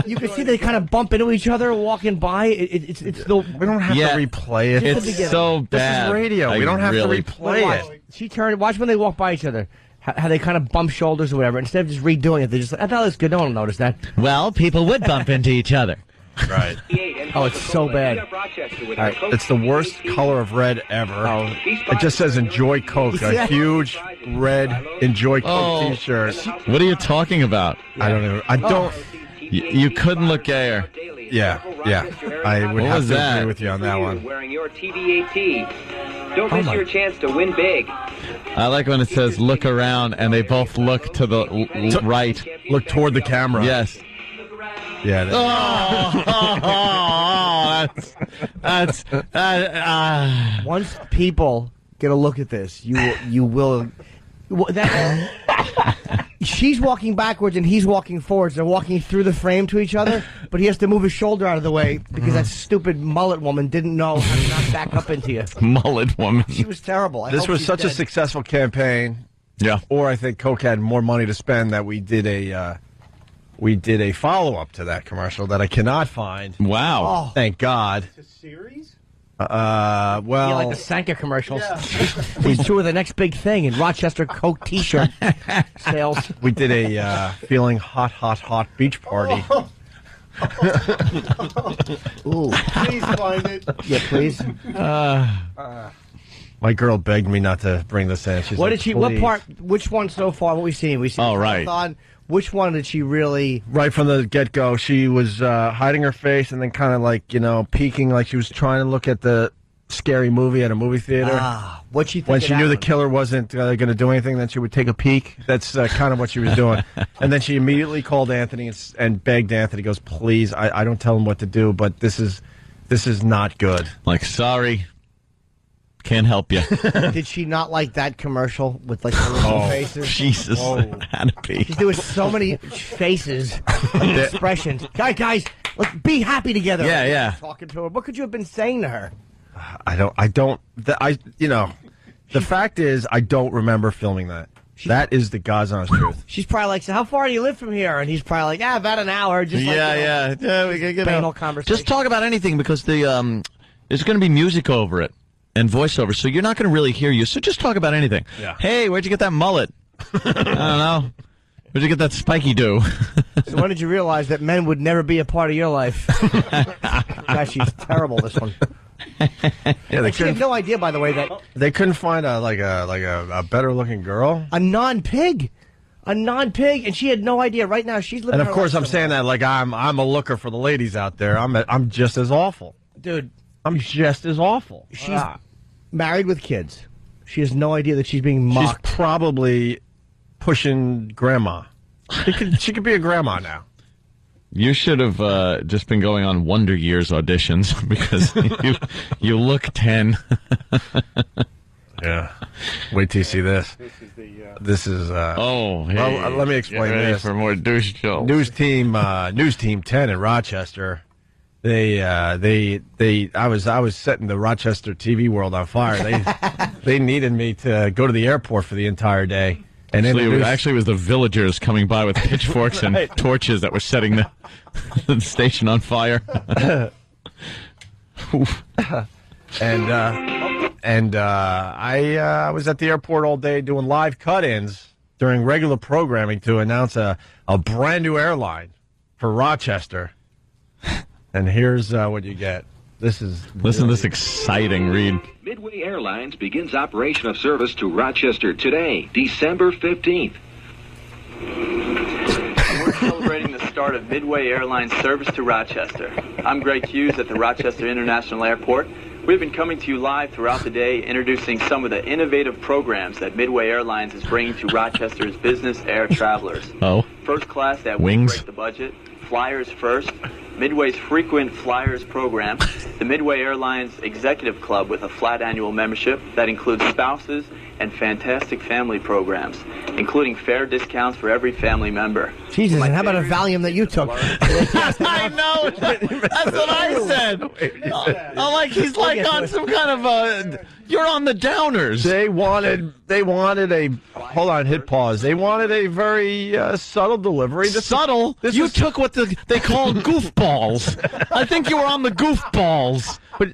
You can see they kind of bump into each other walking by. It's the we don't have to replay it. It's so bad. This is radio. We don't have to replay it. She turned. Watch when they walk by each other. How they kind of bump shoulders or whatever. Instead of just redoing it, they just like, I thought it was good. No one will notice that. Well, people would bump into each other. Right. Oh, it's so bad. Right. It's the worst color of red ever. Oh. It just says "Enjoy Coke," a huge red "Enjoy Coke" T-shirt. What are you talking about? I don't know. I don't. You couldn't look gayer. Yeah. I would have to agree with you on that one. Wearing your TVAP. Don't miss your chance to win big. I like when it says "look around" and they both look to the right. Look toward the camera. Yes. Yeah. That's Once people get a look at this, you will. She's walking backwards and he's walking forwards. They're walking through the frame to each other, but he has to move his shoulder out of the way because that stupid mullet woman didn't know how to not back up into you. Mullet woman. She was terrible. This was such a successful campaign. Yeah. Or I think Coke had more money to spend that we did a follow-up to that commercial that I cannot find. Wow. Oh. Thank God. It's a series? Well... Yeah, like the Sanka commercials. Yeah. These two are the next big thing in Rochester Coke T-shirt sales. We did a feeling hot beach party. Ooh. Please find it. Yeah, please. My girl begged me not to bring this in. She's like, Please. What part? Which one so far? What we seen? We seen. Oh, right. Marathon. Which one did she really? Right from the get-go, she was hiding her face and then kind of like, peeking like she was trying to look at the scary movie at a movie theater. What she when she knew the killer wasn't going to do anything, then she would take a peek. That's kind of what she was doing. And then she immediately called Anthony and begged Anthony. Goes, please, I don't tell him what to do, but this is not good. Like, sorry. Can't help you. Did she not like that commercial with like the little faces? Jesus. Had to be. She's doing so many faces and expressions. Guys, let's be happy together. Yeah. Talking to her. What could you have been saying to her? The fact is, I don't remember filming that. That is the God's honest truth. She's probably like, so how far do you live from here? And he's probably like, about an hour. Just yeah, we can get banal conversation. Just talk about anything because there's going to be music over it. And voiceover, so you're not going to really hear you. So just talk about anything. Yeah. Hey, where'd you get that mullet? I don't know. Where'd you get that spiky do? So when did you realize that men would never be a part of your life? Gosh, she's terrible, this one. Yeah, she had no idea, by the way, that they couldn't find a better looking girl. A non-pig, and she had no idea. Right now, she's living. And of course, I'm saying that like I'm a looker for the ladies out there. I'm just as awful, dude. I'm just as awful. She's married with kids. She has no idea that she's being mocked. She's probably pushing grandma. She could be a grandma now. You should have just been going on Wonder Years auditions because you look 10. Yeah. Wait till you see this. This is hey, well, let me explain get ready this. for more douche jokes. News team 10 in Rochester. I was setting the Rochester TV world on fire. They needed me to go to the airport for the entire day. And actually, it was the villagers coming by with pitchforks and torches that were setting the station on fire. I was at the airport all day doing live cut-ins during regular programming to announce a brand new airline for Rochester. And here's what you get. Listen to this exciting read. Midway Airlines begins operation of service to Rochester today, December 15th. We're celebrating the start of Midway Airlines service to Rochester. I'm Greg Hughes at the Rochester International Airport. We've been coming to you live throughout the day, introducing some of the innovative programs that Midway Airlines is bringing to Rochester's business air travelers. First class that will break the budget, Flyers First, Midway's frequent Flyers program, the Midway Airlines Executive Club with a flat annual membership that includes spouses and fantastic family programs, including fair discounts for every family member. Jesus, and how about a Valium that you took? I know. That's what I said. sad. Like he's like on some kind of you're on the downers. They wanted a hold on, hit pause. They wanted a very subtle delivery. Subtle? You took what they call goofballs. I think you were on the goofballs. But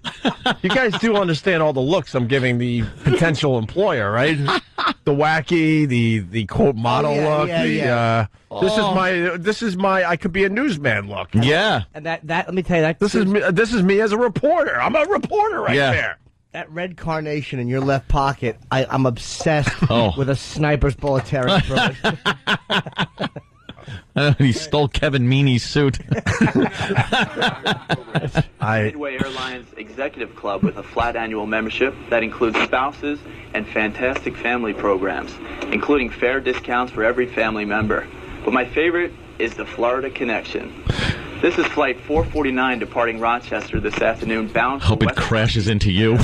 you guys do understand all the looks I'm giving the potential employer, right? The wacky, the quote model look. This is my I could be a newsman look. Yeah. And that let me tell you that this is me as a reporter. I'm a reporter right there. That red carnation in your left pocket, I'm obsessed with a sniper's bullet tearing through it. He stole Kevin Meaney's suit. Midway Airlines Executive Club with a flat annual membership that includes spouses and fantastic family programs, including fair discounts for every family member. But my favorite is the Florida Connection. This is Flight 449 departing Rochester this afternoon, bound for Hope it crashes into you.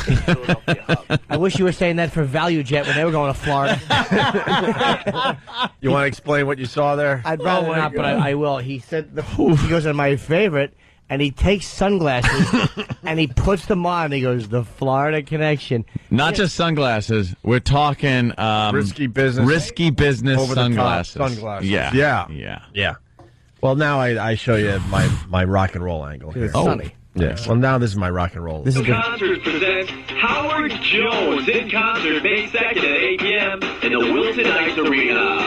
I wish you were saying that for ValueJet when they were going to Florida. You want to explain what you saw there? I'd rather not, but I will. He said he goes on my favorite, and he takes sunglasses and he puts them on. And he goes, the Florida Connection. Not just sunglasses. We're talking risky business over sunglasses. The top sunglasses. Yeah. Well, now I show you my rock and roll angle here. It's sunny. Yes. Well, now this is my rock and roll. This is good. Concert presents Howard Jones in concert May 2nd at 8 p.m. in the Wilton Ice Arena.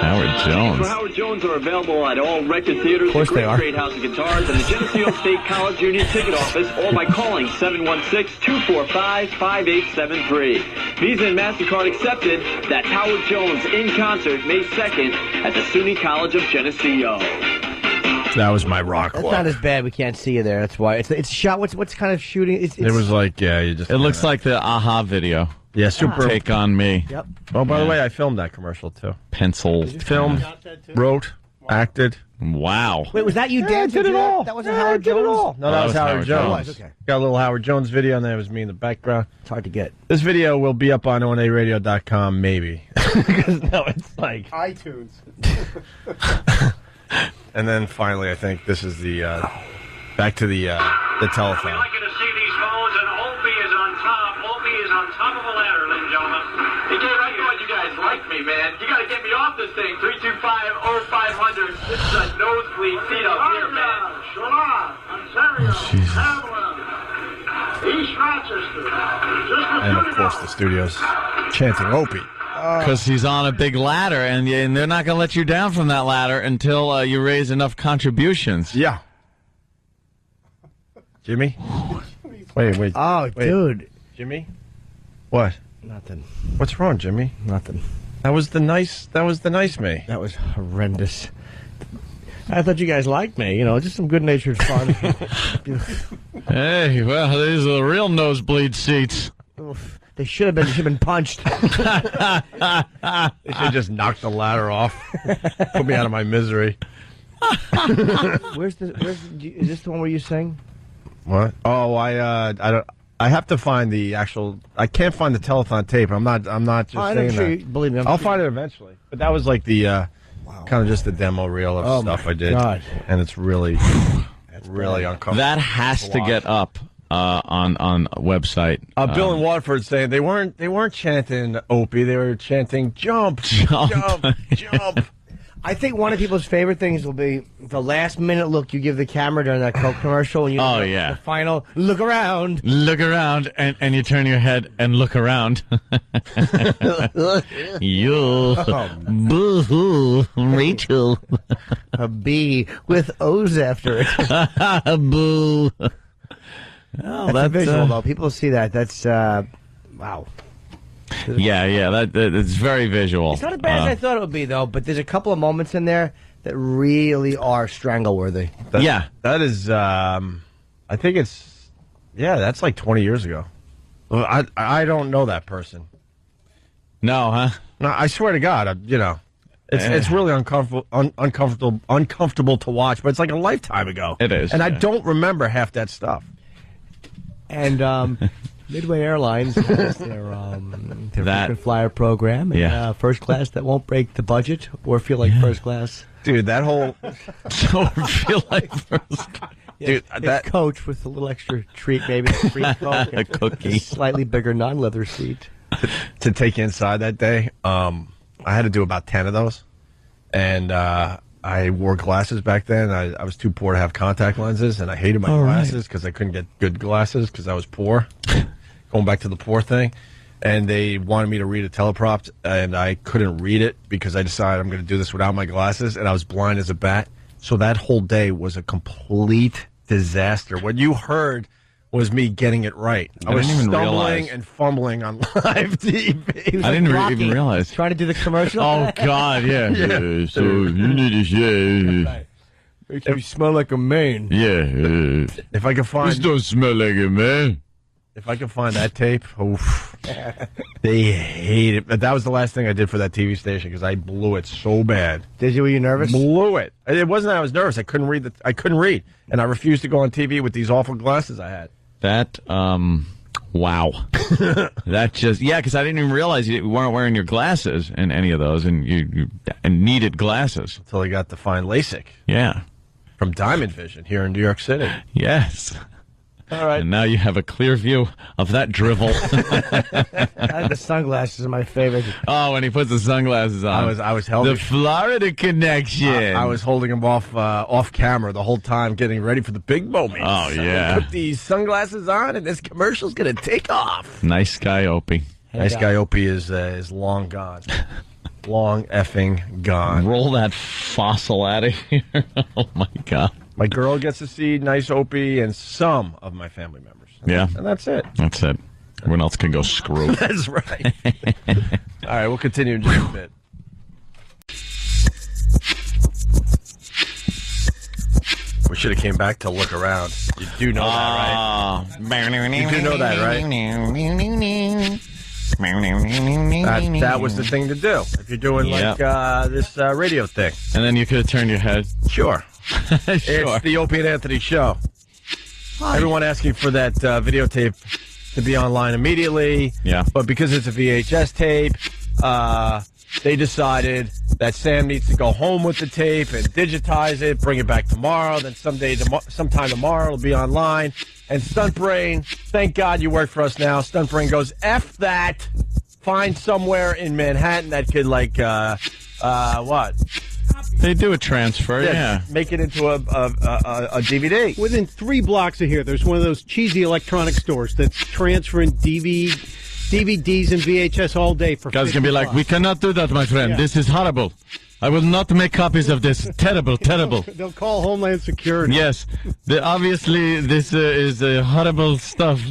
Howard Jones. For Howard Jones are available at all record theaters, the Great House of Guitars, and the Geneseo State College Union Ticket Office, or by calling 716-245-5873. Visa and MasterCard accepted. That's Howard Jones in concert May 2nd at the SUNY College of Geneseo. That was my rock. That's not as bad. We can't see you there. That's why it's shot. What's kind of shooting? It was like you just. It looks like the Aha video. Yeah, super. Take on me. Yep. Oh, by the way, I filmed that commercial too. Pencil. Filmed, wrote, acted. Wow. Wait, was that you dancing? Did it all. That wasn't Howard Jones. No, that was Howard Jones. Okay. Got a little Howard Jones video, and then it was me in the background. It's hard to get. This video will be up on onaradio.com, maybe. Because now it's like iTunes. And then finally, I think this is the back to the telethon. We'd like you to see these phones, and Opie is on top. Opie is on top of a ladder, ladies and gentlemen. Hey, Dave, I know you guys like me, man. You got to get me off this thing. 325-0500. This is a nosebleed seat up here, man. Ontario, Hamlin, East Rochester. And of course, the studio's chanting Opie. Because he's on a big ladder, and they're not going to let you down from that ladder until you raise enough contributions. Yeah. Jimmy? Wait. Oh, dude. Jimmy? What? Nothing. What's wrong, Jimmy? Nothing. That was the nice me. That was horrendous. I thought you guys liked me. Just some good-natured fun. Hey, well, these are the real nosebleed seats. Oof. They should have been punched. They should have just knocked the ladder off. Put me out of my misery. Is this the one where you sing? What? Oh, I don't. I have to find the actual. I can't find the telethon tape. I'm not just saying that. Believe me, I'll find it eventually. But that was like the kind of just the demo reel of stuff I did. God. And it's really uncomfortable. That has to get up. On a website. Bill in Waterford saying they weren't chanting Opie, they were chanting jump. I think one of people's favorite things will be the last minute look you give the camera during that Coke commercial. When you the final look around, and you turn your head and look around. You boo-hoo, Rachel, a B with O's after it. Boo. Oh, that's visual though. People see that. That's wow. Yeah. It's very visual. It's not as bad as I thought it would be though. But there's a couple of moments in there that really are strangle-worthy. That is. I think it's. Yeah, that's like 20 years ago. Well, I don't know that person. No, huh? No, I swear to God, it's really uncomfortable to watch. But it's like a lifetime ago. It is, and I don't remember half that stuff. And Midway Airlines has their frequent flyer program. And, first class that won't break the budget or feel like first class. Dude, that whole... So I feel like... Dude, that coach with a little extra treat, maybe a free Coke, a cookie, slightly bigger non-leather seat to take inside that day. I had to do about 10 of those, and I wore glasses back then. I was too poor to have contact lenses, and I hated my glasses because I couldn't get good glasses because I was poor. Going back to the poor thing, and they wanted me to read a teleprompt, and I couldn't read it because I decided I'm going to do this without my glasses, and I was blind as a bat. So that whole day was a complete disaster. What you heard was me getting it right. I was stumbling and fumbling on live TV. I didn't even realize. Trying to do the commercial. Oh, God, yeah. So you need to shave. Makes you smell like a man. Yeah. If I could find... This don't smell like a man. If I could find that tape, oof. They hate it. But that was the last thing I did for that TV station because I blew it so bad. Did you? Were you nervous? Blew it. It wasn't that I was nervous. I couldn't read. I couldn't read, and I refused to go on TV with these awful glasses I had. That, wow. That just, yeah, because I didn't even realize you weren't wearing your glasses in any of those, and you needed glasses. Until I got to find LASIK. Yeah. From Diamond Vision here in New York City. Yes. All right. And now you have a clear view of that drivel. The sunglasses are my favorite. Oh, when he puts the sunglasses on. I was holding the Florida connection. I was holding him off camera the whole time, getting ready for the big moment. Oh, yeah. Put these sunglasses on, and this commercial's gonna take off. Nice guy, Opie. Nice guy, Opie is long gone. Long effing gone. Roll that fossil out of here. Oh, my God. My girl gets to see nice Opie and some of my family members. Yeah. And that's it. That's it. Everyone else can go screw. That's right. All right, we'll continue in just a bit. We should have came back to look around. You do know that, right? You do know that, right? That was the thing to do if you're doing like this radio thing. And then you could have turned your head. Sure. Sure. It's the Opie and Anthony show. Everyone asking for that videotape to be online immediately. Yeah. But because it's a VHS tape, they decided that Sam needs to go home with the tape and digitize it, bring it back tomorrow. Then sometime tomorrow it'll be online. And Stuntbrain, thank God you work for us now. Stuntbrain goes, F that. Find somewhere in Manhattan that could what? They do a transfer, yeah. Make it into a DVD. Within 3 blocks of here, there's one of those cheesy electronic stores that's transferring DVDs and VHS all day for Guys can be like, $50. we cannot do that, my friend. Yeah. This is horrible. I will not make copies of this. Terrible, terrible. They'll call Homeland Security. Yes. Obviously, this is horrible stuff.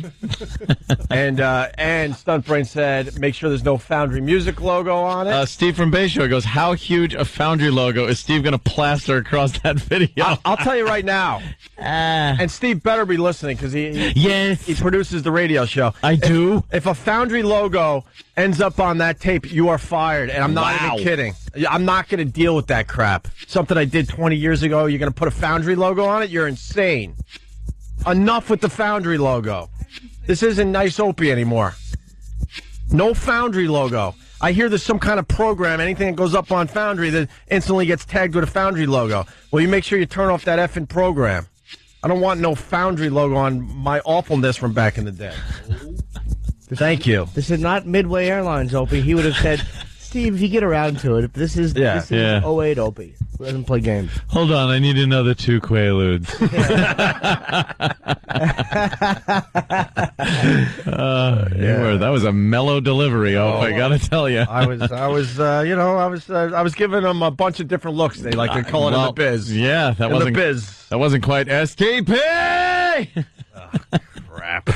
And Stuntbrain said, make sure there's no Foundry Music logo on it. Steve from Bayshore goes, how huge a Foundry logo is Steve going to plaster across that video? I'll tell you right now. And Steve better be listening because he produces the radio show. I do. If a Foundry logo ends up on that tape, you are fired. And I'm not even kidding. I'm not going to deal with that crap. Something I did 20 years ago, you're going to put a Foundry logo on it? You're insane. Enough with the Foundry logo. This isn't Nice Opie anymore. No Foundry logo. I hear there's some kind of program, anything that goes up on Foundry that instantly gets tagged with a Foundry logo. Well, you make sure you turn off that effing program. I don't want no Foundry logo on my awfulness from back in the day. Thank you. This is not Midway Airlines, Opie. He would have said, Steve, if you get around to it, this is 08 Opie. Who doesn't play games. Hold on, I need another 2 Quaaludes. That was a mellow delivery, I gotta tell you. I was giving them a bunch of different looks. They like to call it in the biz. Yeah, that wasn't quite STP. Crap.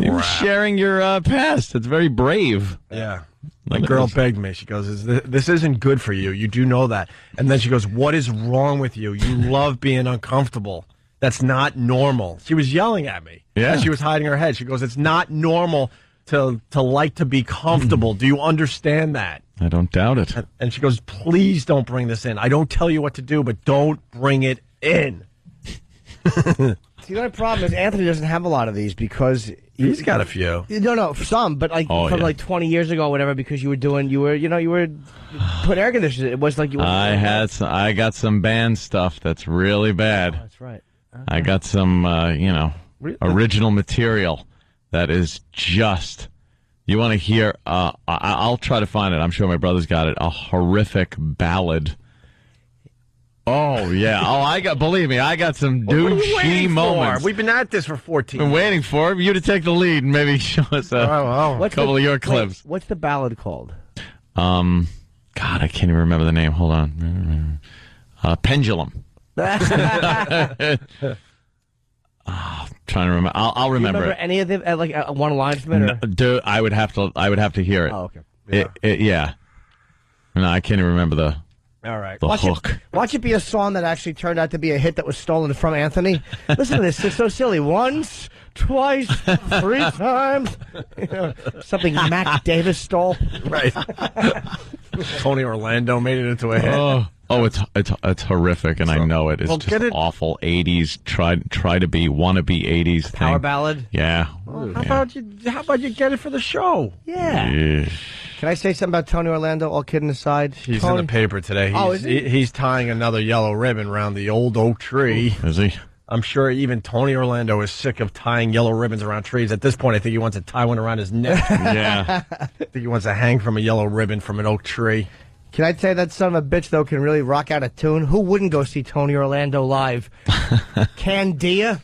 You're sharing your past. It's very brave. Yeah. My girl begged me. She goes, this isn't good for you. You do know that. And then she goes, what is wrong with you? You love being uncomfortable. That's not normal. She was yelling at me. Yeah. As she was hiding her head. She goes, it's not normal to like to be comfortable. Do you understand that? I don't doubt it. And she goes, please don't bring this in. I don't tell you what to do, but don't bring it in. See, the only problem is Anthony doesn't have a lot of these because he's got a few. No, some, but like from like 20 years ago, or whatever. Because you were put air conditioners. It was like you. I got some band stuff that's really bad. Oh, that's right. Okay. I got some, original material that is just. You want to hear? I'll try to find it. I'm sure my brother's got it. A horrific ballad. Oh yeah. Believe me, I got some douchey moments. We've been at this for 14 Been waiting for you to take the lead and maybe show us a couple of your clips. What's the ballad called? God, I can't even remember the name. Hold on. Pendulum. Trying to remember. I'll remember. Do you remember any of them? Like one line from it? Dude, I would have to hear it. Oh, okay. Yeah. No, I can't even remember the. All right. The hook. Watch it be a song that actually turned out to be a hit that was stolen from Anthony. Listen to this. It's so silly. Once, twice, 3 times. Something Mac Davis stole. Right. Tony Orlando made it into a hit. Oh, it's horrific, and I know it. It's just awful. 80s. Try to be wannabe 80s power thing. ballad. Yeah. Well, how about you get it for the show? Yeah. Can I say something about Tony Orlando? All kidding aside, he's in the paper today. He's tying another yellow ribbon around the old oak tree. Is he? I'm sure even Tony Orlando is sick of tying yellow ribbons around trees. At this point, I think he wants to tie one around his neck. Yeah. I think he wants to hang from a yellow ribbon from an oak tree. Can I say that son of a bitch, though, can really rock out a tune? Who wouldn't go see Tony Orlando live? Candia?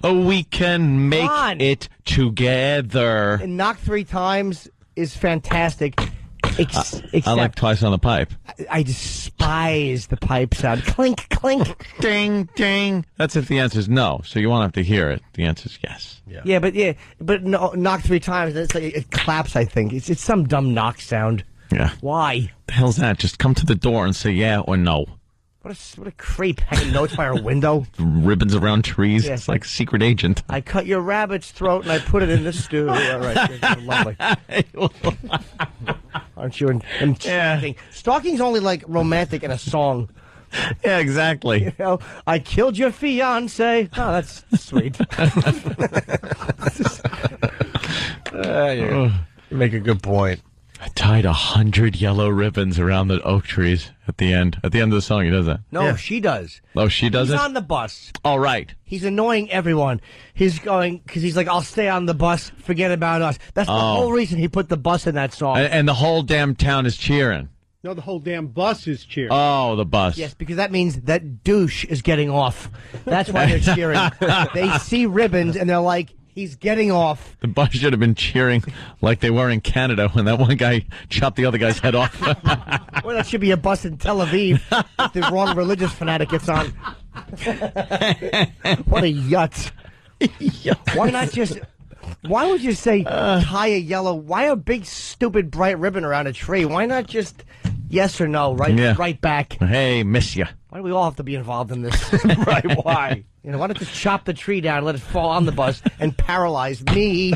Oh, we can make it together. And Knock 3 Times is fantastic. I like Twice on the Pipe. I despise the pipe sound. Clink, clink. Ding, ding. That's if the answer is no, so you won't have to hear it. The answer is yes. Yeah, but no, Knock 3 Times, it's like, it claps, I think. It's some dumb knock sound. Yeah. Why? The hell's that? Just come to the door and say yeah or no. What a creep hanging notes by our window. Ribbons around trees. Yeah. It's like secret agent. I cut your rabbit's throat and I put it in the stew. All right. Lovely. Aren't you? Stalking. Stalking's only like romantic in a song. Yeah, exactly. You know, I killed your fiance. Oh, that's sweet. You make a good point. I tied 100 yellow ribbons around the oak trees at the end. At the end of the song, he does that. No, she does. Oh, she does it? He's on the bus. Oh, right. He's annoying everyone. He's going, because he's like, I'll stay on the bus, forget about us. That's the whole reason he put the bus in that song. And the whole damn town is cheering. No, the whole damn bus is cheering. Oh, the bus. Yes, because that means that douche is getting off. That's why they're cheering. They see ribbons and they're like, he's getting off. The bus should have been cheering like they were in Canada when that one guy chopped the other guy's head off. Well, that should be a bus in Tel Aviv if the wrong religious fanatic gets on. What a yut. Why not just... Why would you say tie a yellow... Why a big, stupid, bright ribbon around a tree? Why not just yes or no, right back? Hey, miss ya. Why do we all have to be involved in this? Right, why? You know, why don't you chop the tree down and let it fall on the bus and paralyze me?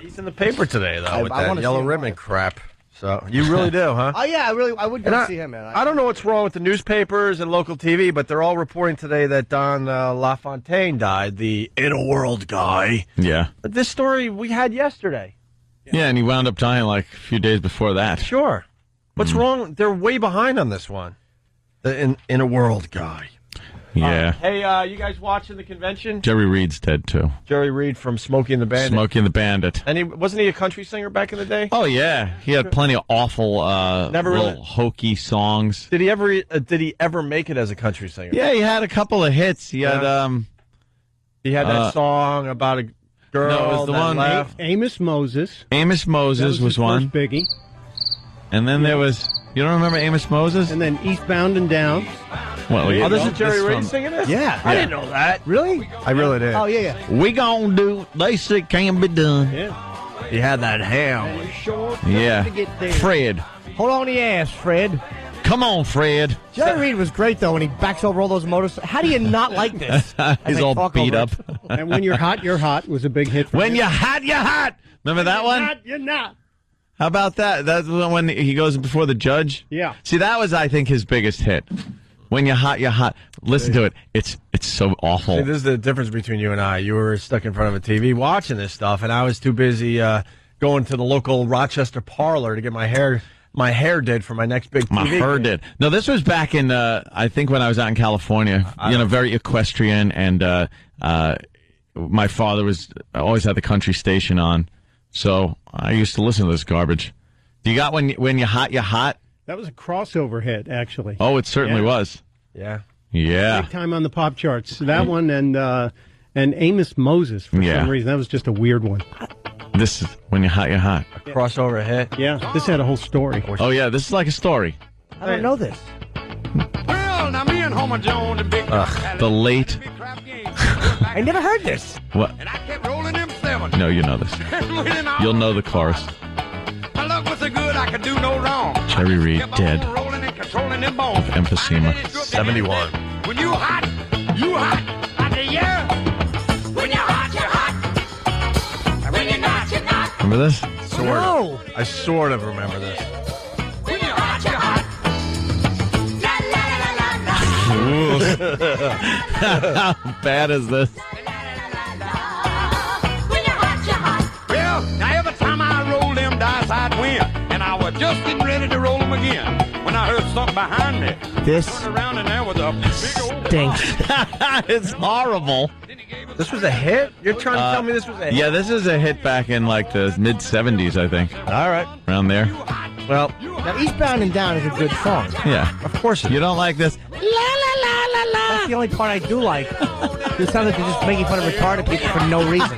He's in the paper today, though, with that yellow ribbon crap. So you really do, huh? Oh, yeah, I would go see him, man. I don't know what's wrong with the newspapers and local TV, but they're all reporting today that Don LaFontaine died, the In a World guy. Yeah. But this story we had yesterday. Yeah, and he wound up dying like a few days before that. Sure. What's wrong? They're way behind on this one. The In a World guy. Yeah. Hey, you guys watching the convention? Jerry Reed's dead, too. Jerry Reed from Smokey and the Bandit. Smokey and the Bandit. And wasn't he a country singer back in the day? Oh, yeah. He had plenty of awful, little hokey songs. Did he ever make it as a country singer? Yeah, he had a couple of hits. He had that song about a girl. No, it was the one. Left. Amos Moses. Amos Moses was one. Biggie. And then there was... You don't remember Amos Moses? And then Eastbound and Down. Well, this is Jerry Reed singing this? Yeah. I didn't know that. Really? I really did. Oh, yeah. We gonna do they say can be done. Yeah. He had that ham. Yeah. Fred. Hold on to your ass, Fred. Come on, Fred. Jerry Reed was great, though, when he backs over all those motorcycles. How do you not like this? He's all beat up. And When You're Hot, You're Hot was a big hit for When him. You're hot, you're hot. Remember that one? Not, you're not. How about that? That's when he goes before the judge? Yeah. See, that was, I think, his biggest hit. When you're hot, you're hot. Listen to it. It's so awful. See, this is the difference between you and I. You were stuck in front of a TV watching this stuff, and I was too busy going to the local Rochester parlor to get my hair did for my next big TV. My hair did. No, this was back in, I think when I was out in California, very equestrian, and my father always had the country station on, so I used to listen to this garbage. Do you got when you're hot, you're hot? That was a crossover hit, actually. Oh, it certainly was. Yeah. Yeah. Big time on the pop charts. That one and Amos Moses, for some reason. That was just a weird one. This is when you're hot, you're hot. A crossover hit. Yeah, this had a whole story. Oh, yeah, this is like a story. I don't know this. Well, now me and Homer Jones and Big The late... I never heard this. What? and I kept rolling them sevens. No, you know this. You'll know the chorus. My luck was so good I could do no wrong. Jerry Reed, dead. Rolling and controlling them bones. Emphysema. 71. When you hot, you hot. I say yeah. When you're hot, you're hot. And when you're not, you're not. Remember this? Sort of. I sort of remember this. When you're hot, you're hot. How bad is this? Well, now every time I roll them dice, I'd win. And I was just getting ready to roll them again when I heard something behind me. This Turned around and there was a big old stinks. It's horrible. This was a hit? You're trying to tell me this was a hit? Yeah, this is a hit back in like the mid-'70s, I think. All right. Around there. Well, now Eastbound and Down is a good song. Yeah. Of course it You don't like this? That's the only part I do like. It sounds like they're just making fun of retarded people for no reason.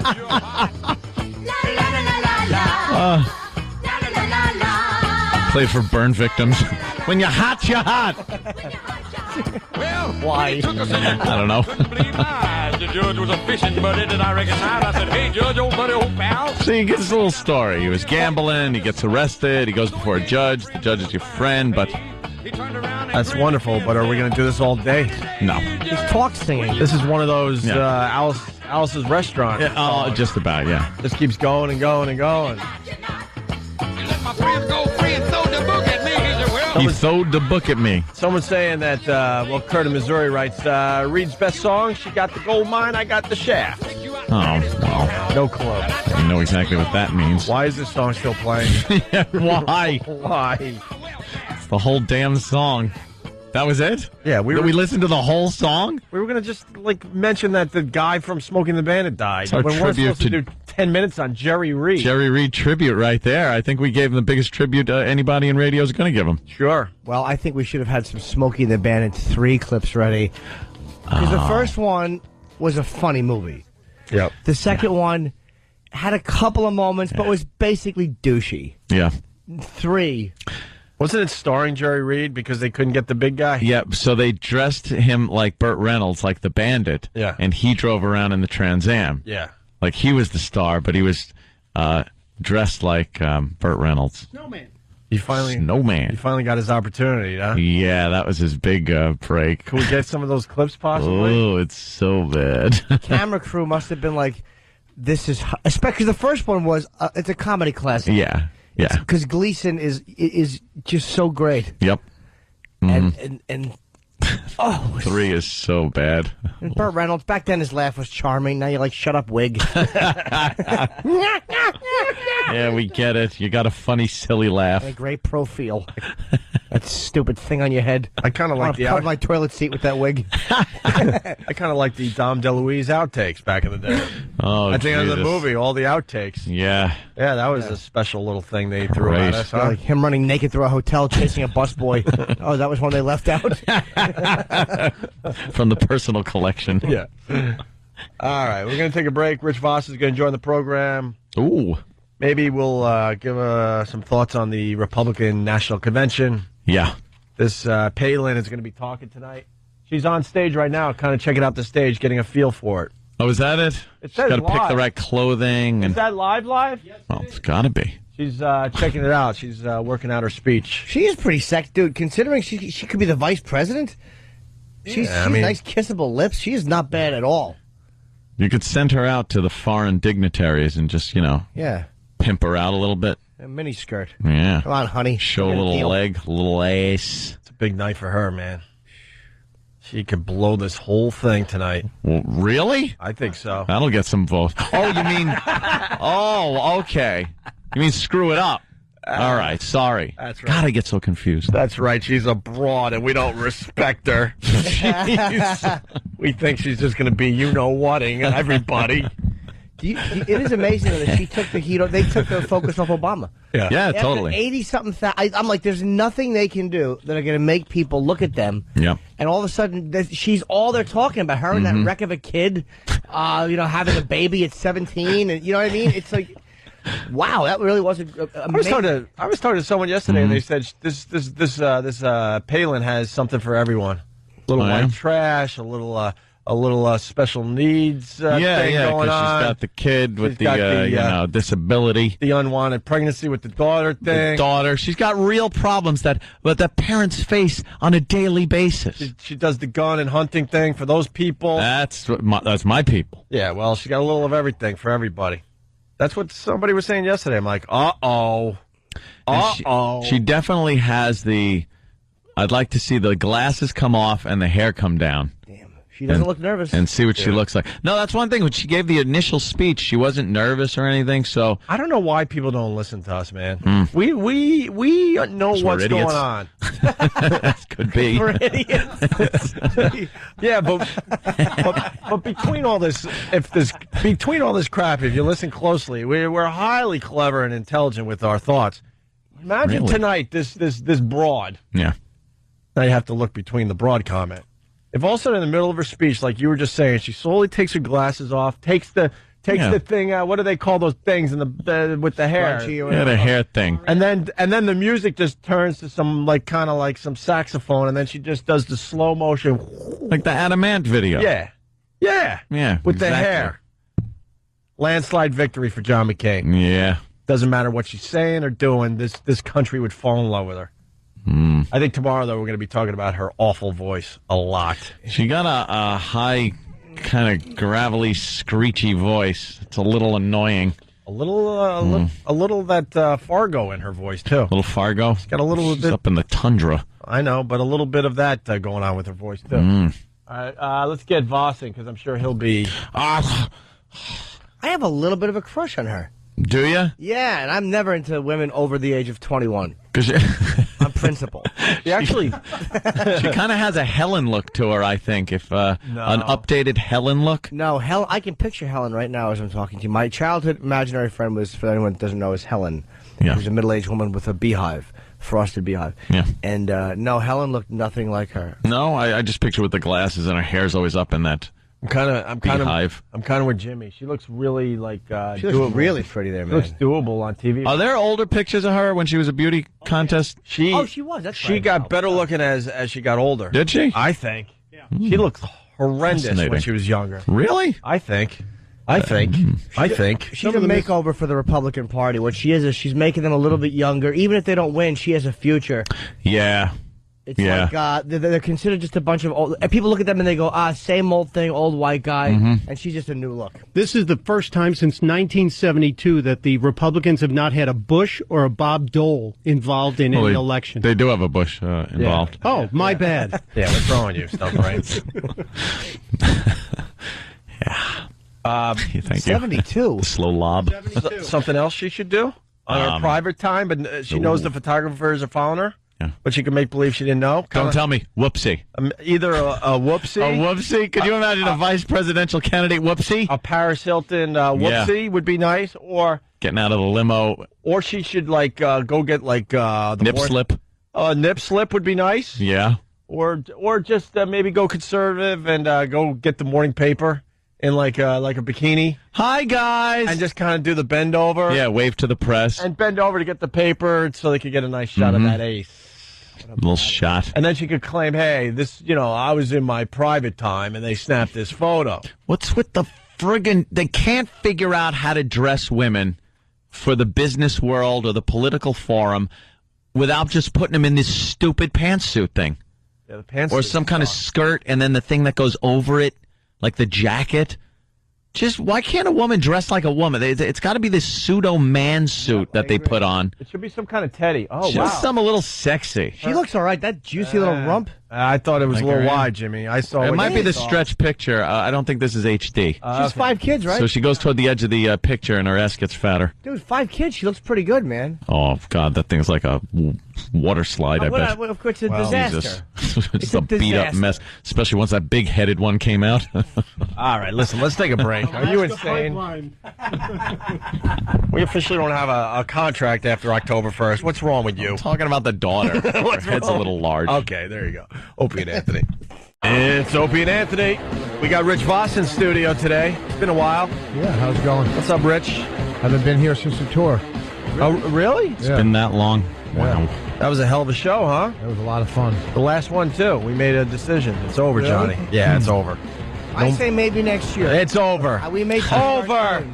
Play for burn victims. When you're hot, you're hot. Well, why? Took us in I don't know. the judge was a fishing buddy that I recognized. I said, hey, Judge, old buddy, old pal. So he gets a little story. He was gambling. He gets arrested. He goes before a judge. The judge is your friend, but... That's wonderful, but are we going to do this all day? No. He's talk singing. This is one of those Alice's restaurant. Yeah, just about, yeah. Just keeps going and going and going. My friends go free and throw the book at me. He said, well, He throwed the book at me. Someone's saying that, Kurt in Missouri writes, Reed's best song, she got the gold mine, I got the shaft. Oh, well. No clue. I know exactly what that means. Why is this song still playing? Yeah, why? Why? It's the whole damn song. That was it? Yeah, we listened to the whole song? We were going to just, mention that the guy from Smoking the Bandit died. It's our When we're tribute supposed to do 10 minutes on Jerry Reed. Jerry Reed tribute right there. I think we gave him the biggest tribute anybody in radio is going to give him. Sure. Well, I think we should have had some Smokey and the Bandit 3 clips ready. Because the first one was a funny movie. Yep. The second one had a couple of moments, but was basically douchey. Yeah. 3. Wasn't it starring Jerry Reed because they couldn't get the big guy? Yeah, so they dressed him like Burt Reynolds, like the Bandit. Yeah. And he drove around in the Trans Am. Yeah. Like he was the star, but he was dressed like Burt Reynolds. Snowman. He finally got his opportunity, huh? Yeah, that was his big break. Can we get some of those clips possibly? Oh, it's so bad. Camera crew must have been like, this is... Especially the first one was, it's a comedy classic. Yeah, yeah. Because Gleason is just so great. Yep. And 3 is so bad. And Burt Reynolds, back then his laugh was charming. Now you're like, shut up, wig. Yeah, we get it. You got a funny, silly laugh. And a great profile. That stupid thing on your head. I kind of like the cover my toilet seat with that wig. I kind of like the Dom DeLuise outtakes back in the day. Oh, I think of the Jesus. movie, all the outtakes. Yeah. Yeah, that was a special little thing they threw Great. at us. Huh? Like him running naked through a hotel chasing a busboy. Oh, that was one they left out? From the personal collection. Yeah. All right, we're going to take a break. Rich Voss is going to join the program. Ooh. Maybe we'll give some thoughts on the Republican National Convention. Yeah. This Palin is going to be talking tonight. She's on stage right now, kind of checking out the stage, getting a feel for it. Oh, is that it? It says got to pick live. the right clothing. Is And that live? well, it's got to be. She's checking it out. She's working out her speech. She is pretty sexy, dude. Considering she could be the vice president. She's nice, kissable lips. She is not bad at all. You could send her out to the foreign dignitaries and just, Yeah. pimp her out a little bit. A mini skirt. Yeah. Come on, honey. Show a Get little deal. leg, a little ace. It's a big night for her, man. She could blow this whole thing tonight. Well, really? I think so. That'll get some votes. Oh, you mean? Oh, okay. You mean screw it up? All right, sorry. That's right. God, I get so confused. That's right. She's a broad, and we don't respect her. We think she's just going to be you-know-whating everybody. It is amazing that she took the heat. They took the focus off Obama. Yeah, totally. 80-something. I'm like, there's nothing they can do that are going to make people look at them. Yeah. And all of a sudden, she's all they're talking about. Her and that wreck of a kid, having a baby at 17, and you know what I mean? It's like, wow, that really was amazing. I was talking to someone yesterday, and they said this Palin has something for everyone. A little white trash, a little special needs thing going on. Yeah, because she's got the kid with the disability. The unwanted pregnancy with the daughter thing. She's got real problems that the parents face on a daily basis. She does the gun and hunting thing for those people. That's my people. Yeah, well, she got a little of everything for everybody. That's what somebody was saying yesterday. I'm like, uh-oh. She definitely has I'd like to see the glasses come off and the hair come down. She doesn't look nervous. And see what she looks like. No, that's one thing. When she gave the initial speech, she wasn't nervous or anything. So I don't know why people don't listen to us, man. We know what's going on. That could be. We're idiots. Yeah, but between all this crap, if you listen closely, we're highly clever and intelligent with our thoughts. Imagine tonight this broad. Yeah. Now you have to look between the broad comment. If all of a sudden in the middle of her speech, like you were just saying, she slowly takes her glasses off, takes the thing out. What do they call those things with the hair? Yeah, the hair thing. And then the music just turns to some kind of some saxophone, and then she just does the slow motion, like the Adamant video. Yeah. With the hair. Landslide victory for John McCain. Yeah. Doesn't matter what she's saying or doing. This country would fall in love with her. I think tomorrow, though, we're going to be talking about her awful voice a lot. She got a high, kind of gravelly, screechy voice. It's a little annoying. A little that Fargo in her voice, too. A little Fargo? She's got a little She's bit up in the tundra. I know, but a little bit of that going on with her voice, too. All right, let's get Voss in, because I'm sure he'll be... I have a little bit of a crush on her. Do you? Yeah, and I'm never into women over the age of 21. On principle. She actually... she kind of has a Helen look to her, I think. If an updated Helen look. No, I can picture Helen right now as I'm talking to you. My childhood imaginary friend was, for anyone that doesn't know, is Helen. Yeah. She was a middle-aged woman with a beehive, frosted beehive. Yeah. And no, Helen looked nothing like her. No, I just picture with the glasses and her hair's always up in that. I'm kind of with Jimmy. She looks really she looks really pretty there, man. Looks doable on TV. Are there older pictures of her when she was a beauty contest? She was. That's she got better looking as she got older. Did she? I think. Yeah. She looked horrendous when she was younger. Really? I think. She's a makeover for the Republican Party. What she is she's making them a little bit younger. Even if they don't win, she has a future. Yeah. It's like they're considered just a bunch of old... And people look at them and they go, same old thing, old white guy, and she's just a new look. This is the first time since 1972 that the Republicans have not had a Bush or a Bob Dole involved in an election. They do have a Bush involved. Yeah. Oh, my bad. Yeah, what's wrong with you, Stump Brains? Thank 72. You. The slow lob. Something else she should do on her private time, but she knows the photographers are following her? Yeah. But she can make believe she didn't know. Don't tell me. Whoopsie. Either a whoopsie. A whoopsie? Could you imagine a vice presidential candidate whoopsie? A Paris Hilton whoopsie would be nice. Or getting out of the limo. Or she should go get the nip slip. Nip slip would be nice. Yeah. Or just maybe go conservative and go get the morning paper in like a bikini. Hi, guys. And just kind of do the bend over. Yeah, wave to the press. And bend over to get the paper so they could get a nice shot of that ace. A little shot. And then she could claim, hey, this, I was in my private time and they snapped this photo. What's with the friggin'... They can't figure out how to dress women for the business world or the political forum without just putting them in this stupid pantsuit thing. Yeah, the pantsuit. Or some kind of skirt and then the thing that goes over it, like the jacket. Just why can't a woman dress like a woman? It's got to be this pseudo man suit that they put on. It should be some kind of teddy. Oh, Just some a little sexy. She looks all right. That juicy little rump. I thought it was Like a little her, wide, Jimmy. I saw It what might you be the saw. stretch picture. I don't think this is HD. She has 5 kids, right? So she goes toward the edge of the picture and her ass gets fatter. Dude, 5 kids. She looks pretty good, man. Oh, God, that thing's like a water slide, I bet. Of course, it's a disaster. Jesus. It's a beat up disaster. mess, especially once that big headed one came out. All right, listen, let's take a break. Are you insane? We officially don't have a contract after October 1st. What's wrong with you? I'm talking about the daughter. Her head's a little large. Okay, there you go. Opie and Anthony. It's Opie and Anthony. We got Rich Voss in studio today. It's been a while. Yeah, how's it going? What's up, Rich? Haven't been here since the tour. Oh, really? It's been that long. Wow. That was a hell of a show, huh? It was a lot of fun. The last one, too. We made a decision. It's over, Really? Johnny. Yeah, it's over. I say maybe next year. It's over. We made Over.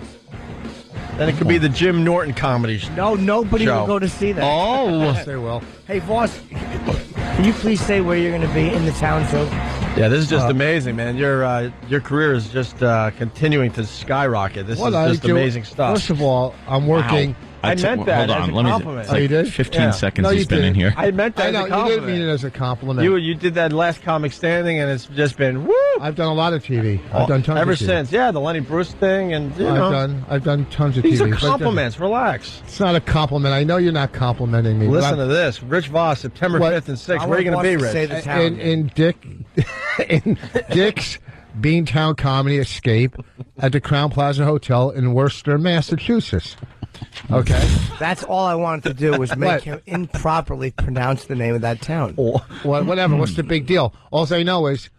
Then it could be the Jim Norton comedy No, nobody show. will go to see that. Oh. Yes, they will. Hey, Voss, can you please say where you're going to be in the town, too? Yeah, this is just amazing, man. Your career is just continuing to skyrocket. This What is I just do- amazing stuff. First of all, I'm working. I meant that Hold on, as a let me. compliment. It's Oh, like you did? 15 Yeah. seconds No, he's you been in didn't. here. I meant that I know, as a compliment. you didn't mean it as a compliment. You did that last comic standing, and it's just been woo. I've done a lot of TV. I've done tons ever of TV. since. Yeah, the Lenny Bruce thing, and you know. I've done tons of These TV. are but compliments. Relax. It's not a compliment. I know you're not complimenting me. but Listen I'm- to this. Rich Voss, September What? 5th and 6th. I Where are you want going to be, Voss to say Rich? the town. in Dick's Beantown Comedy Escape at the Crown Plaza Hotel in Worcester, Massachusetts. Okay? That's all I wanted to do was make him improperly pronounce the name of that town. Whatever. What's the big deal? All I know is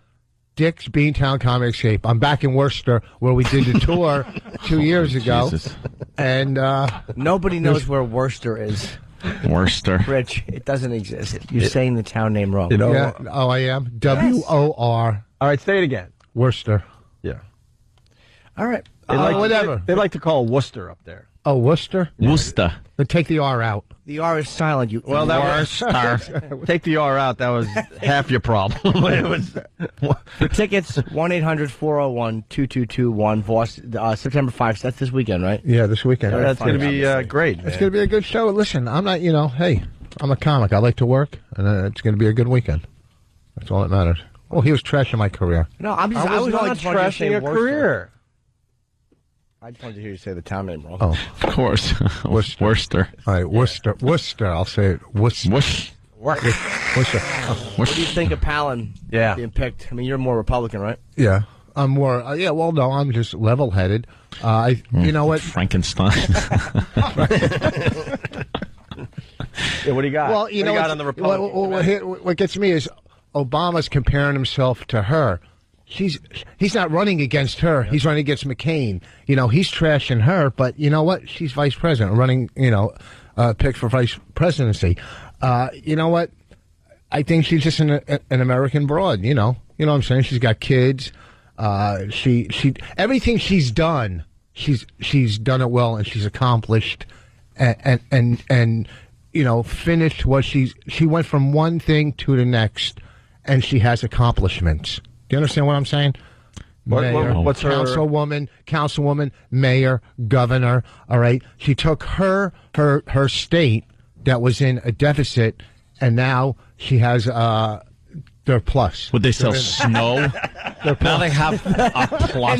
Dick's Beantown Comedy Escape. I'm back in Worcester where we did the tour 2 years ago. Jesus. And Nobody knows where Worcester is. Worcester. Rich, it doesn't exist. You're saying the town name wrong. You know. yeah, oh, I am. W-O-R. All right, say it again. Worcester. Yeah. All right. Whatever. They like to call Worcester up there. Oh, Worcester? Worcester. Then take the R out. The R is silent. You. Well, that was take the R out. That was half your problem. It was For tickets, 1-800-401-2221. Voss, September 5th. That's this weekend, right? Yeah, this weekend. that's going to be great. It's going to be a good show. Listen, I'm not, hey, I'm a comic. I like to work, and it's going to be a good weekend. That's all that matters. Oh, he was trashing my career. No, I was not only just wanted to trashing say your Worcester. career. I just wanted to hear you say the town name wrong. Oh, Of course. Worcester. Worcester. all right, Worcester. Worcester, I'll say it. Worcester. Whoosh. Worcester. What do you think of Palin Yeah. being picked? I mean, you're more Republican, right? Yeah, I'm more, well, no, I'm just level-headed. You know what? Frankenstein. Yeah, what do you got? Well, what do you got on the Republican? what gets me is Obama's comparing himself to her. He's not running against her. He's running against McCain. He's trashing her, but you know what? She's vice president, running, picked for vice presidency. You know what? I think she's just an American broad, You know what I'm saying? She's got kids. She everything she's done, she's done it well, and she's accomplished and finished what she went from one thing to the next, and she has accomplishments. Do you understand what I'm saying? What's her councilwoman, mayor, governor? All right, she took her state that was in a deficit, and now she has their plus. Would they sell snow? Now they have a plus.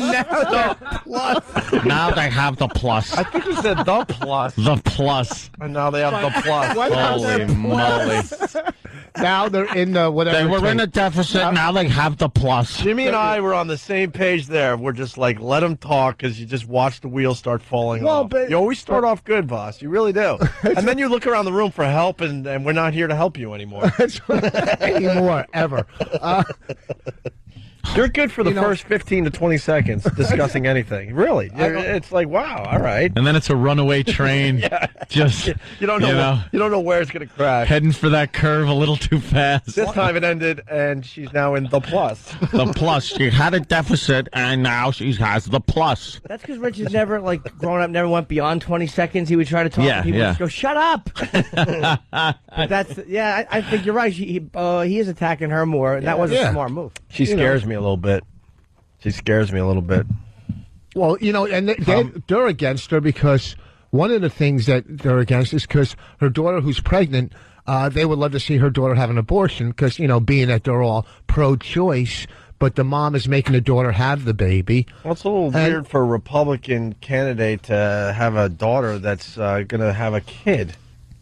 Now they have the plus. I think he said the plus. The plus. And now they have the plus. Holy moly. Now they're in the whatever. They were in a deficit. Now they have the plus. Jimmy and I were on the same page there. We're just like, let him talk, because you just watch the wheels start falling off. But you always start off good, boss. You really do. And then you look around the room for help, and we're not here to help you anymore. anymore ever. You're good for the first 15 to 20 seconds discussing anything. Really. It's like, wow, all right. And then it's a runaway train. Just You don't know where it's going to crash. heading for that curve a little too fast. This time it ended, and she's now in the plus. The plus. She had a deficit, and now she has the plus. That's because Rich has never, growing up, never went beyond 20 seconds. He would try to talk to people and just go, shut up. But I think you're right. He is attacking her more, and that was a smart move. She scares me a little bit. She scares me a little bit. Well, and they're against her because one of the things that they're against is because her daughter, who's pregnant, they would love to see her daughter have an abortion because, being that they're all pro-choice, but the mom is making the daughter have the baby. Well, it's a little weird for a Republican candidate to have a daughter that's going to have a kid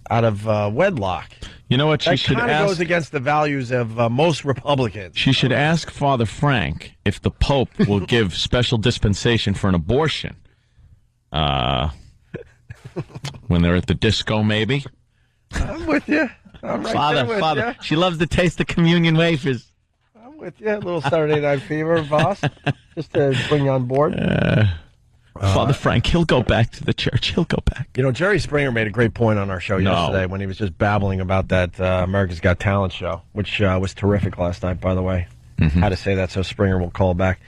out of wedlock. You know what? She should ask. That kind of goes against the values of most Republicans. She should ask Father Frank if the Pope will give special dispensation for an abortion. When they're at the disco, maybe. I'm with you. I'm right Father, there with Father. you. She loves the taste of communion wafers. I'm with you. A little Saturday Night Fever, Voss, just to bring you on board. Father Frank, he'll go back to the church. He'll go back. Jerry Springer made a great point on our show yesterday when he was just babbling about that America's Got Talent show, which was terrific last night, by the way. Had to say that so Springer will call back.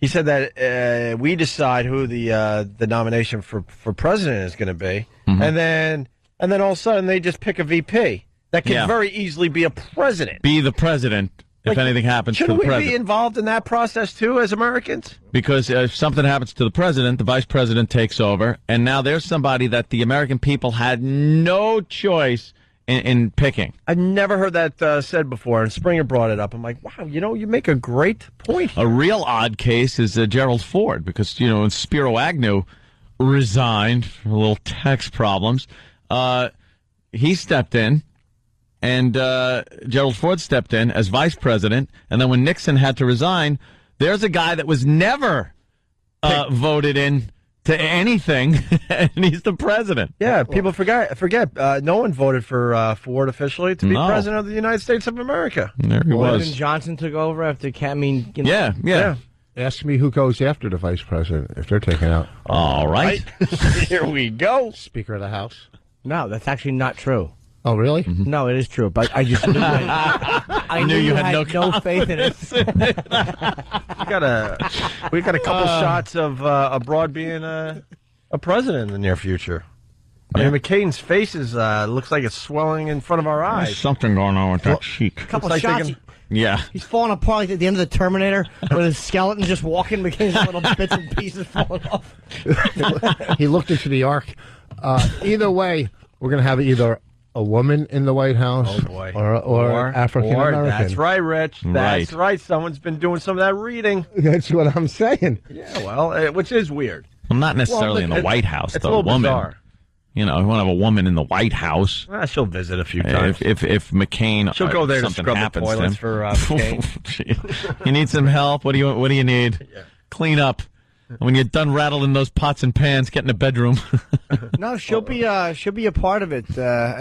He said that we decide who the nomination for president is going to be, and then all of a sudden they just pick a VP that can very easily be a president. Be the president if anything happens to the president. Shouldn't we be involved in that process too as Americans? Because if something happens to the president, the vice president takes over, and now there's somebody that the American people had no choice in picking. I've never heard that said before, and Springer brought it up. I'm like, wow, you make a great point. A real odd case is Gerald Ford, because, when Spiro Agnew resigned for little tax problems, he stepped in, and Gerald Ford stepped in as vice president, and then when Nixon had to resign, there's a guy that was never voted in to anything, and he's the president. Yeah, people forget. No one voted for Ford officially to be president of the United States of America. There he was. Lyndon Johnson took over after Yeah. Ask me who goes after the vice president if they're taken out. All right. Here we go. Speaker of the House. No, that's actually not true. Oh, really? No, it is true, but I just knew I knew you had no faith in it. we got a couple shots of abroad being a president in the near future. I mean, McCain's face looks like it's swelling in front of our eyes. There's something going on with that cheek. A couple shots. Yeah. He's falling apart like at the end of the Terminator with his skeleton just walking, McCain's little bits and pieces falling off. He looked into the ark. Either way, we're going to have either a woman in the White House or African American. That's right, Rich. That's right. Someone's been doing some of that reading. That's what I'm saying. Yeah, well, which is weird. Well, not necessarily in the White House, it's though. a little bizarre. You want to have a woman in the White House. She'll visit a few times. If McCain, she'll go there to something scrub happens the toilets for McCain. You need some help? What do you need? Yeah. Clean up. When you're done rattling those pots and pans, get in the bedroom. No, she'll be a part of it.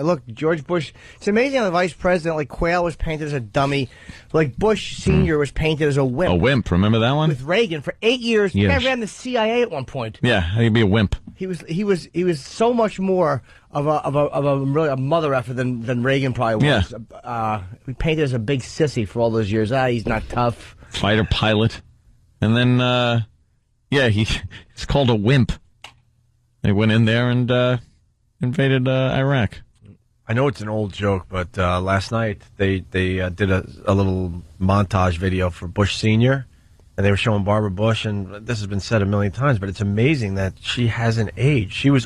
Look, George Bush. It's amazing how the vice president, like Quayle, was painted as a dummy. Like Bush Sr. was painted as a wimp. A wimp. Remember that one? With Reagan for 8 years. Yes. The guy ran the CIA at one point. Yeah, he'd be a wimp. He was so much more of a mother effer than Reagan probably was. Yeah. We painted as a big sissy for all those years. He's not tough. Fighter pilot, and then. It's called a wimp. They went in there and invaded Iraq. I know it's an old joke, but last night they did a little montage video for Bush Sr., and they were showing Barbara Bush, and this has been said a million times, but it's amazing that she hasn't aged. She was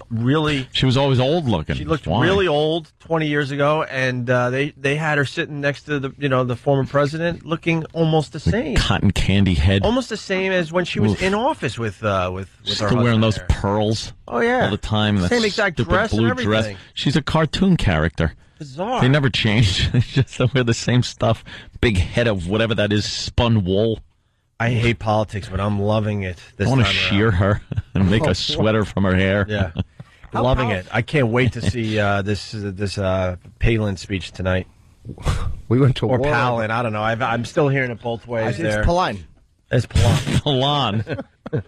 always old looking. She looked really old 20 years ago, and they had her sitting next to the former president, looking almost the same. Cotton candy head. Almost the same as when she was in office with her still wearing those pearls. Oh, yeah. All the time. Same exact dress blue and everything. dress. She's a cartoon character. Bizarre. They never change. They just wear the same stuff. Big head of whatever that is, spun wool. I hate politics, but I'm loving it. I want to shear her and make a sweater from her hair. Yeah, loving it. I can't wait to see this Palin speech tonight. We went to or war. Palin. I don't know. I'm still hearing it both ways. It's Palin. It's Palin. Palin.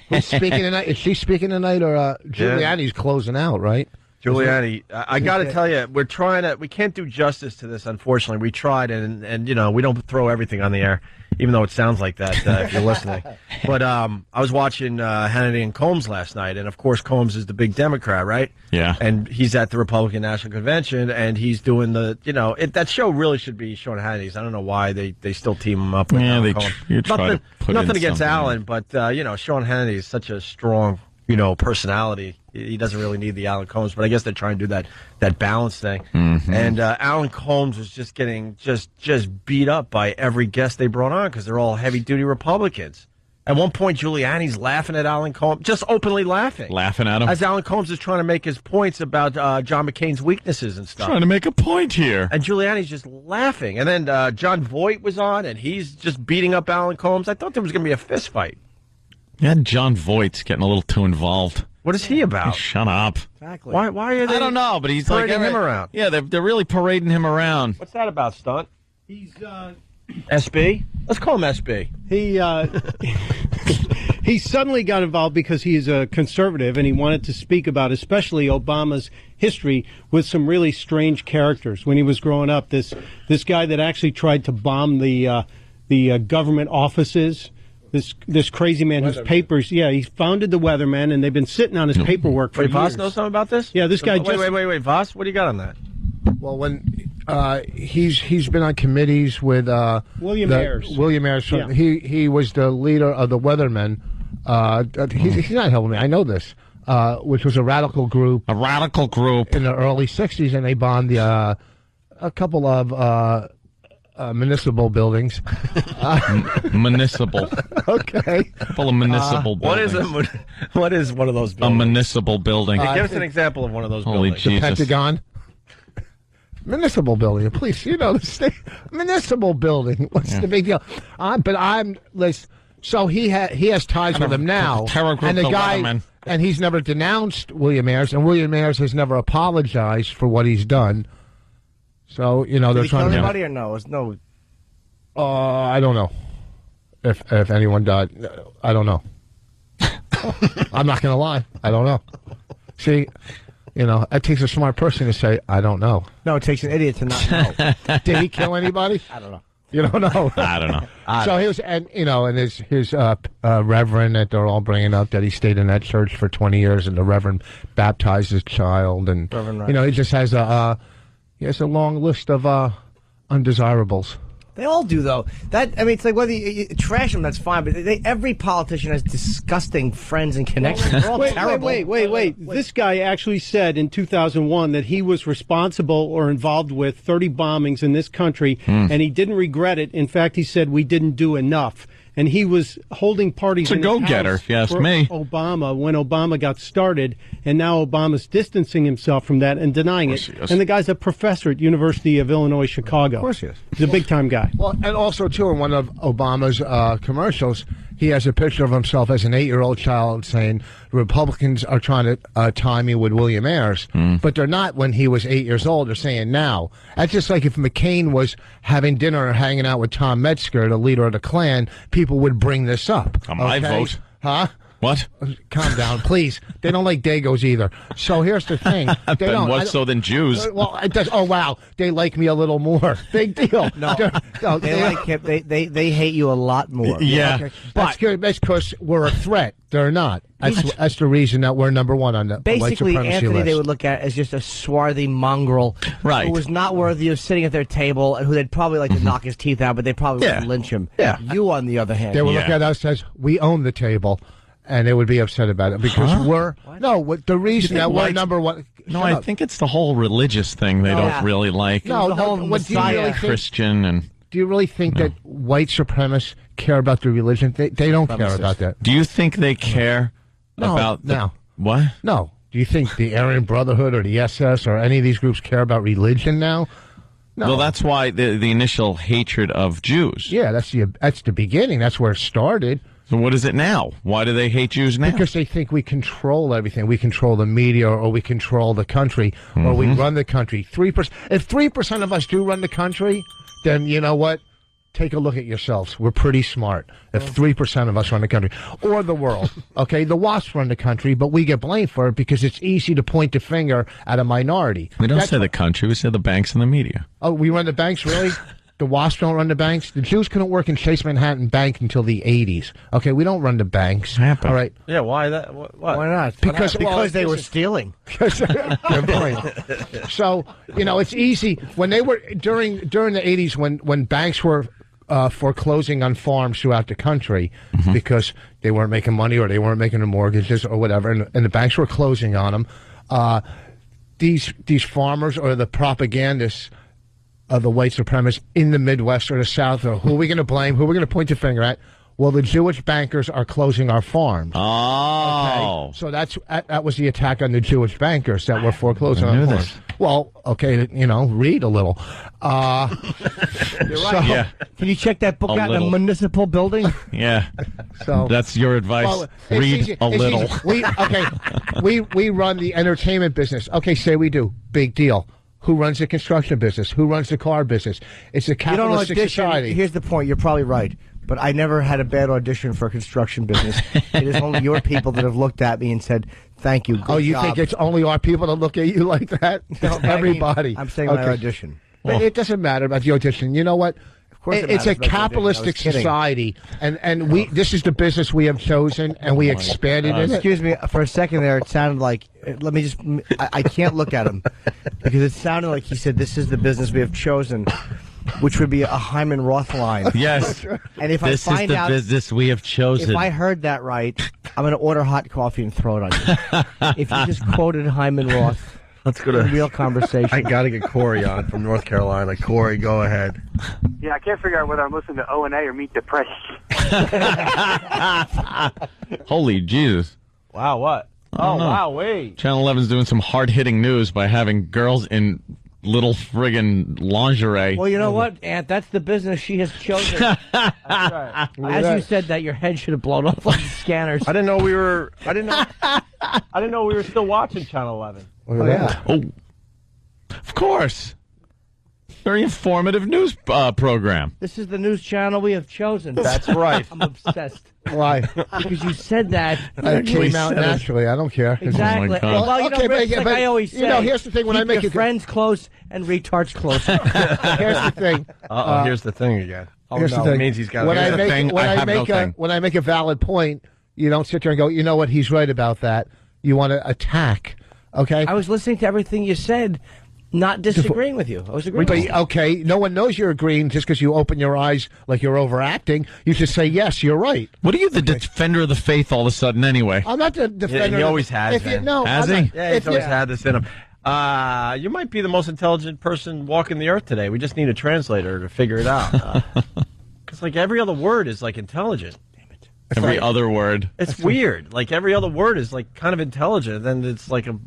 Who's speaking tonight? Is she speaking tonight, or Giuliani's closing out, right? Giuliani, I got to tell you, we can't do justice to this, unfortunately. We tried, and we don't throw everything on the air, even though it sounds like that if you're listening. But I was watching Hannity and Combs last night, and of course Combs is the big Democrat, right? Yeah. And he's at the Republican National Convention, and he's doing that show really should be Sean Hannity's. I don't know why they still team him up with Alan Combs. Nothing against Alan, but Sean Hannity is such a strong personality. He doesn't really need the Alan Combs, but I guess they're trying to do that balance thing. Mm-hmm. And Alan Combs was just getting just beat up by every guest they brought on because they're all heavy-duty Republicans. At one point, Giuliani's laughing at Alan Combs, just openly laughing. Laughing at him? As Alan Combs is trying to make his points about John McCain's weaknesses and stuff. Trying to make a point here. And Giuliani's just laughing. And then John Voight was on, and he's just beating up Alan Combs. I thought there was going to be a fist fight. Yeah, John Voight's getting a little too involved. What is he about? Shut up. Exactly. Why are they? I don't know, but he's parading him around. Yeah, they're really parading him around. What's that about, Stunt? He's SB? Let's call him SB. He suddenly got involved because he's a conservative and he wanted to speak about especially Obama's history with some really strange characters. When he was growing up, this guy that actually tried to bomb the government offices. This crazy man whose papers, he founded the Weathermen, and they've been sitting on his paperwork for years. Voss knows something about this? Yeah, this guy Wait, Voss, what do you got on that? Well, when he's been on committees with William Ayers. William Ayers. Yeah. He was the leader of the Weathermen. He's not helping me. I know this. Which was a radical group. A radical group in the early '60s, and they bombed a couple of municipal buildings. Municipal. Okay. A couple of municipal buildings. What is one of those buildings? A municipal building. Give us an example of one of those Holy buildings. Jesus. The Pentagon. Municipal building, please. The state municipal building. What's the big deal? So he has ties with him now, and the guy, and he's never denounced William Ayers, and William Ayers has never apologized for what he's done. So they're Did he trying kill to. Anybody or no? It's no. I don't know if anyone died. I don't know. I'm not going to lie. I don't know. See. It takes a smart person to say, I don't know. No, it takes an idiot to not know. Did he kill anybody? I don't know. You don't know? I don't know. So he was, and his reverend that they're all bringing up that he stayed in that church for 20 years, and the reverend baptized his child, and he just has a long list of undesirables. They all do, though. It's like whether you trash them, that's fine. But every politician has disgusting friends and connections. They're all terrible. Wait. This guy actually said in 2001 that he was responsible or involved with 30 bombings in this country, and he didn't regret it. In fact, he said we didn't do enough. And he was holding parties in his go-getter, house if you ask for me. Obama when Obama got started, and now Obama's distancing himself from that and denying it. And the guy's a professor at University of Illinois, Chicago. Of course he is. He's a big-time guy. Well, and also, too, in one of Obama's commercials, he has a picture of himself as an 8-year-old child saying, Republicans are trying to tie me with William Ayers. But they're not when he was 8 years old. They're saying now. That's just like if McCain was having dinner or hanging out with Tom Metzger, the leader of the Klan, people would bring this up. My vote. Huh? What? Calm down, please. They don't like Dagos either. So here's the thing. They then don't. what so than Jews? Well, it does. Oh wow, they like me a little more. Big deal. No, they like him. They hate you a lot more. Yeah, okay. That's good. That's because we're a threat. They're not. That's the reason that we're number one on the basically white supremacy Anthony list. They would look at as just a swarthy mongrel, right? Who was not worthy of sitting at their table, and who they'd probably like to knock his teeth out, but they probably would lynch him. Yeah. You, on the other hand, they would look at us as we own the table. And they would be upset about it because the reason that we're number one. No, I think it's the whole religious thing they don't really like. No, what do you really think? Christian and. Do you really think that white supremacists care about their religion? They don't care about that. Do you think they care about what? No. Do you think the Aryan Brotherhood or the SS or any of these groups care about religion now? No. Well, that's why the initial hatred of Jews. Yeah, that's the beginning. That's where it started. So what is it now? Why do they hate Jews now? Because they think we control everything. We control the media, or we control the country, or we run the country. 3%. If 3% of us do run the country, then you know what? take a look at yourselves. We're pretty smart. If 3% of us run the country, or the world, okay, the WASPs run the country, but we get blamed for it because it's easy to point the finger at a minority. We don't say the country, we say the banks and the media. Oh, we run the banks, really? The WASPs don't run the banks? The Jews couldn't work in Chase Manhattan Bank until the 80s. Okay, we don't run the banks. Happened. All right. Yeah, What? Why not? Because they were stealing. Good point. So, it's easy. When they were, during the 80s, when banks were foreclosing on farms throughout the country because they weren't making money or they weren't making the mortgages or whatever, and the banks were closing on them, these farmers or the propagandists of the white supremacists in the Midwest or the South, or who are we going to blame? Who are we going to point the finger at? Well, the Jewish bankers are closing our farms. Oh. Okay. So that was the attack on the Jewish bankers that were foreclosing on farms. Well, okay, read a little. You're right. So, yeah. Can you check that book out in a municipal building? Yeah. So that's your advice. Well, read a little. We run the entertainment business. Okay, say we do. Big deal. Who runs the construction business? Who runs the car business? It's a capitalistic society. Here's the point. You're probably right. But I never had a bad audition for a construction business. It is only your people that have looked at me and said, thank you, good you job. think it's only our people that look at you like that? No, everybody. I'm saying my audition. But it doesn't matter about the audition. You know what? Of course it's a capitalistic society, and this is the business we have chosen, and we expanded in it. Excuse me, for a second there, it sounded like, let me just, I can't look at him, because it sounded like he said, this is the business we have chosen, which would be a Hyman Roth line. Yes. And if this I find is the out, business we have chosen. If I heard that right, I'm going to order hot coffee and throw it on you. If you just quoted Hyman Roth. Let's go to real conversation. I got to get Corey on from North Carolina. Corey, go ahead. Yeah, I can't figure out whether I'm listening to O&A or Meet the Press. Holy Jesus. Wow, what? Oh, wow, wait. Channel 11's doing some hard-hitting news by having girls in little friggin' lingerie. Well, you know what, Aunt? That's the business she has chosen. That's right. As you said that, your head should have blown off like the scanners. I didn't know we were still watching Channel 11. Oh, yeah. Oh, of course. Very informative news program. This is the news channel we have chosen. That's right. I'm obsessed. Why? Because you said that. It came out naturally. I don't care. Exactly. Oh, my God. Well, Okay, Rich, like I always say, here's the thing. When keep I make your friends close and retards closer. Here's the thing. Here's the thing again. Here's the thing. It means he's got when to I make when I make a valid point, you don't sit there and go, you know what, he's right about that. You want to attack. Okay? I was listening to everything you said, not disagreeing with you. I was agreeing with you. Okay, no one knows you're agreeing just because you open your eyes like you're overacting. You just say, yes, you're right. What are you, the defender of the faith all of a sudden anyway? I'm not the defender. Yeah, he always has been. Has he? Yeah, he's always had this in him. You might be the most intelligent person walking the earth today. We just need a translator to figure it out. Because like every other word is like intelligent. Every other word. It's weird. Like every other word is like kind of intelligent, and it's like a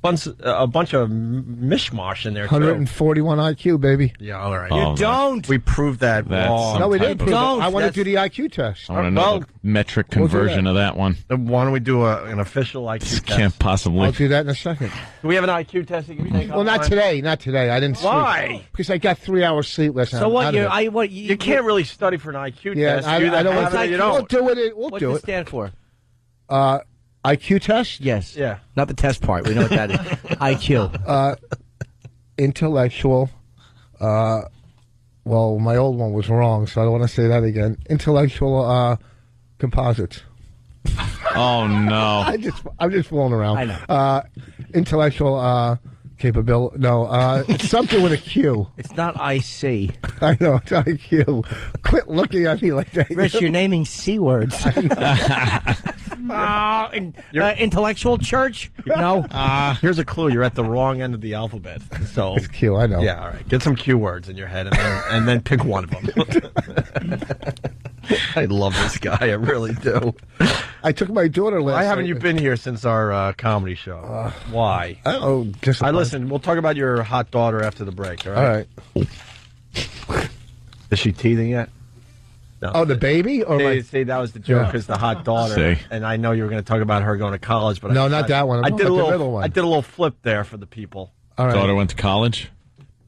bunch of mishmash in there. 141 IQ, baby. Yeah, all right. You don't. We proved that wrong. No, we didn't prove it. Don't. I want to do the IQ test. I want to know the metric conversion of that one. Then why don't we do an official IQ test? Can't possibly. I'll do that in a second. Do we have an IQ test that you can take? Well, not today. Not today. I didn't sleep. Why? Because I got 3 hours sleep last night. So what? You can't really study for an IQ test. I don't want to. You don't. We'll do it. We'll What's do it it. stand for? IQ test? Yes. Yeah. Not the test part. We know what that is. IQ. Intellectual. Well, my old one was wrong, so I don't want to say that again. Intellectual composites. Oh no! I'm just fooling around. I know. Intellectual capability. No, it's something with a Q. It's not IC. I know it's IQ. Quit looking at me like that. Rich, you're naming C words. Intellectual church? No. Here's a clue. You're at the wrong end of the alphabet. So it's Q. I know. Yeah. All right. Get some Q words in your head, and then pick one of them. I love this guy. I really do. I took my daughter last. Why haven't you been here since our comedy show? Why? Just listen. We'll talk about your hot daughter after the break. All right. All right. Is she teething yet? No. Oh, the baby? Or see, that was the joke, because the hot daughter. And I know you were going to talk about her going to college, but no, not that one. I did a middle one. I did a little flip there for the people. All right. Daughter went to college.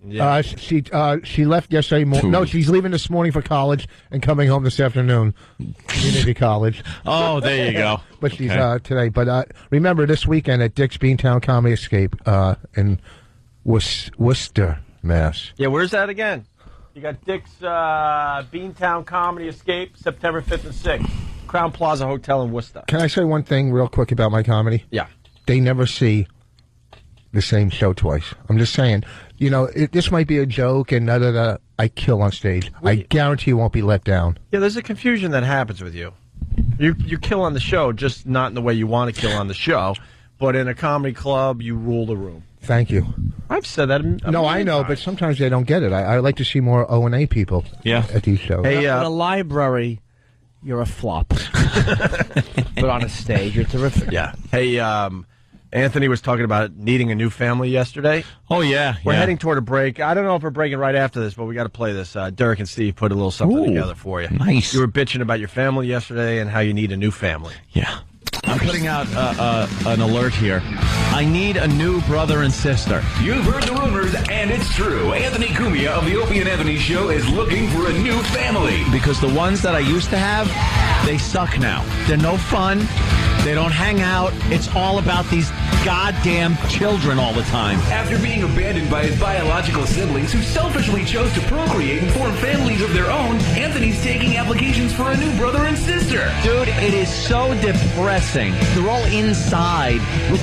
Yeah. She left yesterday morning. No, she's leaving this morning for college and coming home this afternoon. Community college. Oh, there you go. But she's today. But remember this weekend at Dick's Beantown Comedy Escape in Worcester, Mass. Yeah, where's that again? You got Dick's Beantown Comedy Escape, September 5th and 6th. Crown Plaza Hotel in Worcester. Can I say one thing real quick about my comedy? Yeah. They never see the same show twice. I'm just saying, this might be a joke and I kill on stage. I guarantee you won't be let down. Yeah, there's a confusion that happens with you. You kill on the show, just not in the way you want to kill on the show, but in a comedy club, you rule the room. Thank you. I've said that. No, I know, but sometimes they don't get it. I like to see more O&A people at these shows. Hey, in a library, you're a flop. But on a stage, you're terrific. Yeah. Hey, Anthony was talking about needing a new family yesterday. Oh, yeah. We're heading toward a break. I don't know if we're breaking right after this, but we got to play this. Derek and Steve put a little something together for you. Nice. You were bitching about your family yesterday and how you need a new family. Yeah. I'm putting out an alert here. I need a new brother and sister. You've heard the rumors, and it's true. Anthony Cumia of the Opie and Anthony Show is looking for a new family. Because the ones that I used to have, they suck now. They're no fun. They don't hang out. It's all about these goddamn children all the time. After being abandoned by his biological siblings who selfishly chose to procreate and form families of their own, Anthony's taking applications for a new brother and sister. Dude, it is so depressing. They're all inside with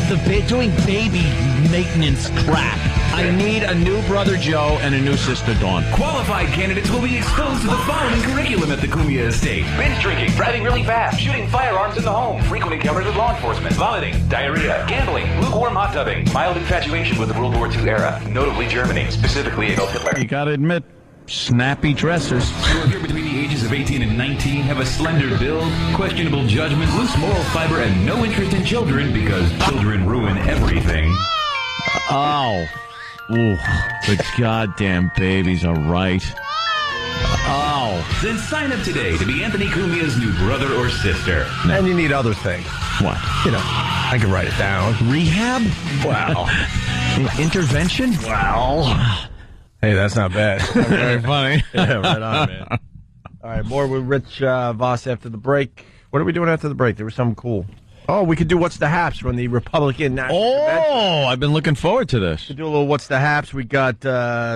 doing baby maintenance crap. I need a new brother Joe and a new sister Dawn. Qualified candidates will be exposed to the following curriculum at the Cumia estate: binge drinking, driving really fast, shooting firearms in the home, frequent encounters with law enforcement, vomiting, diarrhea, gambling, lukewarm hot tubbing, mild infatuation with the World War II era, notably Germany, specifically Adolf Hitler. You gotta admit, snappy dressers. Who appear between the ages of 18 and 19, have a slender build, questionable judgment, loose moral fiber, and no interest in children because children ruin everything. Oh. Ooh, the goddamn babies are right. Oh. Then sign up today to be Anthony Cumia's new brother or sister. And you need other things. What? I can write it down. Rehab? Wow. Intervention? Wow. Hey, that's not bad. Very funny. Yeah, right on, man. All right, more with Rich Voss after the break. What are we doing after the break? There was something cool. Oh, we could do What's the Haps from the Republican National Convention. I've been looking forward to this. To do a little What's the Haps. We got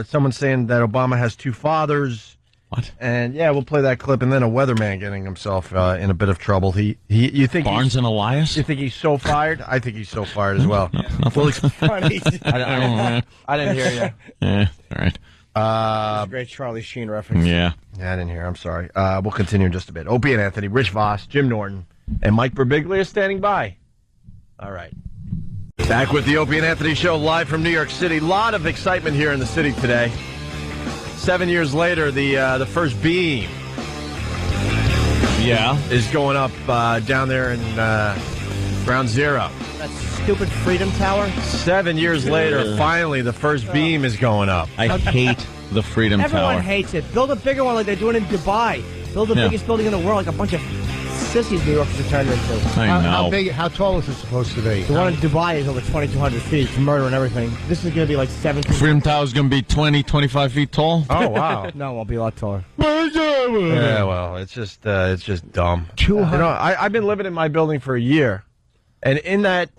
someone saying that Obama has two fathers. What? And yeah, we'll play that clip, and then a weatherman getting himself in a bit of trouble. You think Barnes and Elias? You think he's so fired? I think he's so fired as well. Well, Funny. I didn't hear you. Yeah, all right. That's a great Charlie Sheen reference. Yeah. Yeah, I didn't hear. I'm sorry. We'll continue in just a bit. Opie and Anthony, Rich Voss, Jim Norton, and Mike Birbiglia standing by. All right. Back with the Opie and Anthony Show live from New York City. A lot of excitement here in the city today. 7 years later, the first beam is going up down there in Ground Zero. That stupid Freedom Tower? 7 years later, finally, the first beam is going up. I hate the Freedom Everyone Tower. hates it. Build a bigger one like they're doing in Dubai. Build the biggest building in the world, like a bunch of sissies New Yorkers are turned into. I know. How tall is it supposed to be? The one in Dubai is over 2,200 feet. It's murder and everything. This is going to be like 17. Freedom Tower is going to be 20, 25 feet tall. Oh, wow. No, it won't be a lot taller. Yeah, well, it's just dumb. I've been living in my building for a year, and in that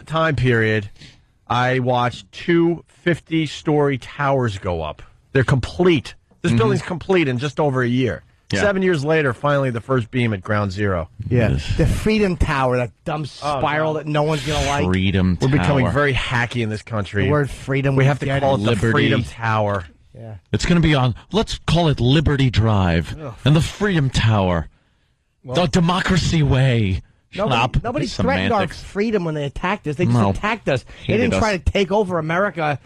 time period, I watched two 50-story towers go up. They're complete. This building's complete in just over a year. Yeah. 7 years later, finally, the first beam at Ground Zero. Yeah. The Freedom Tower, that dumb spiral that no one's going to like. Freedom Tower. We're becoming very hacky in this country. The word freedom. We have to call it Liberty. the Freedom Tower. Yeah. It's going to be on, let's call it Liberty Drive and the Freedom Tower. The Democracy Way. Nobody threatened our freedom when they attacked us. They just attacked us. They didn't try to take over America.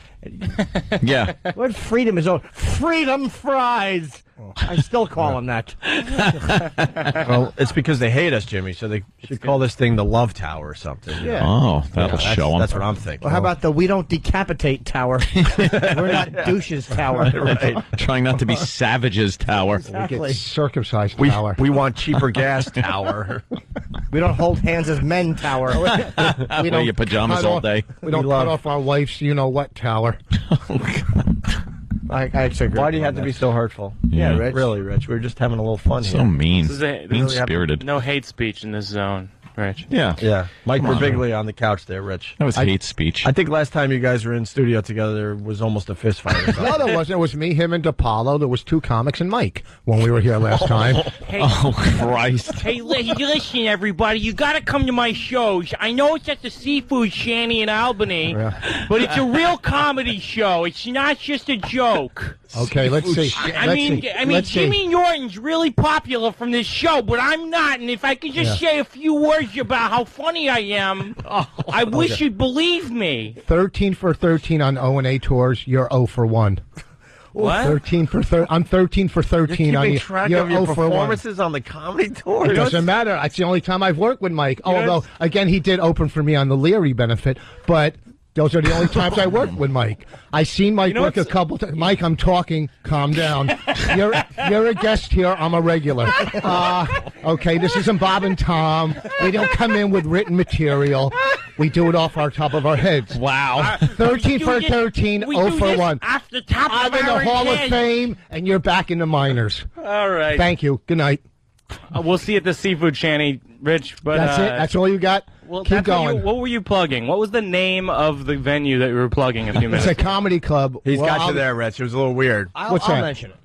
Yeah. What freedom is over? Freedom fries. I still call them that. Well, it's because they hate us, Jimmy, so they should call this thing the Love Tower or something. Yeah. Oh, that'll show them. That's what I'm thinking. Well, how about the We Don't Decapitate Tower? We're not douches tower. Right. Trying not to be savages tower. Exactly. We get circumcised We tower. want cheaper gas tower. We don't hold hands as men tower. Wear your pajamas all day. We don't cut off our wife's you-know-what tower. Oh, God. I actually agree. Why do you have to be so hurtful? Yeah, Rich. Really, Rich. We're just having a little fun So here. mean. This is Mean-spirited. No hate speech in this zone, Rich. Yeah. Yeah. Mike Birbiglia on the couch there, Rich. That was hate speech. I think last time you guys were in studio together, there was almost a fist fight. Or something. No, there wasn't. It was me, him, and DePaulo. There was 2 comics and Mike when we were here last time. Hey, Oh, Christ. hey, listen, everybody. You got to come to my shows. I know it's at the Seafood Shanty in Albany, but it's a real comedy show. It's not just a joke. Okay, let's see. I mean, Jimmy Norton's really popular from this show, but I'm not. And if I could just say a few words about how funny I am, I wish you'd believe me. 13 for 13 on O&A tours. You're 0 for 1. What? 13 for 13. I'm 13 for 13 You're on keeping you. track You're of your 0 for 1. performances on the comedy tour. It doesn't matter. It's the only time I've worked with Mike. Although, again, he did open for me on the Leary benefit, but those are the only times I worked with Mike. I seen Mike work a couple times. Mike, I'm talking. Calm down. You're a guest here. I'm a regular. Okay, this isn't Bob and Tom. We don't come in with written material. We do it off our top of our heads. Wow. 13 for 13, 0 for 1. Off the top I'm of in the our Hall of heads. Fame, and you're back in the minors. All right. Thank you. Good night. We'll see you at the Seafood Shanty, Rich. But That's it. That's all you got. Well, Keep going. What were you plugging? What was the name of the venue that you were plugging a few minutes It's a ago? comedy club. He's Well, got you I'll- there, Rich. It was a little weird. What's that? mention it.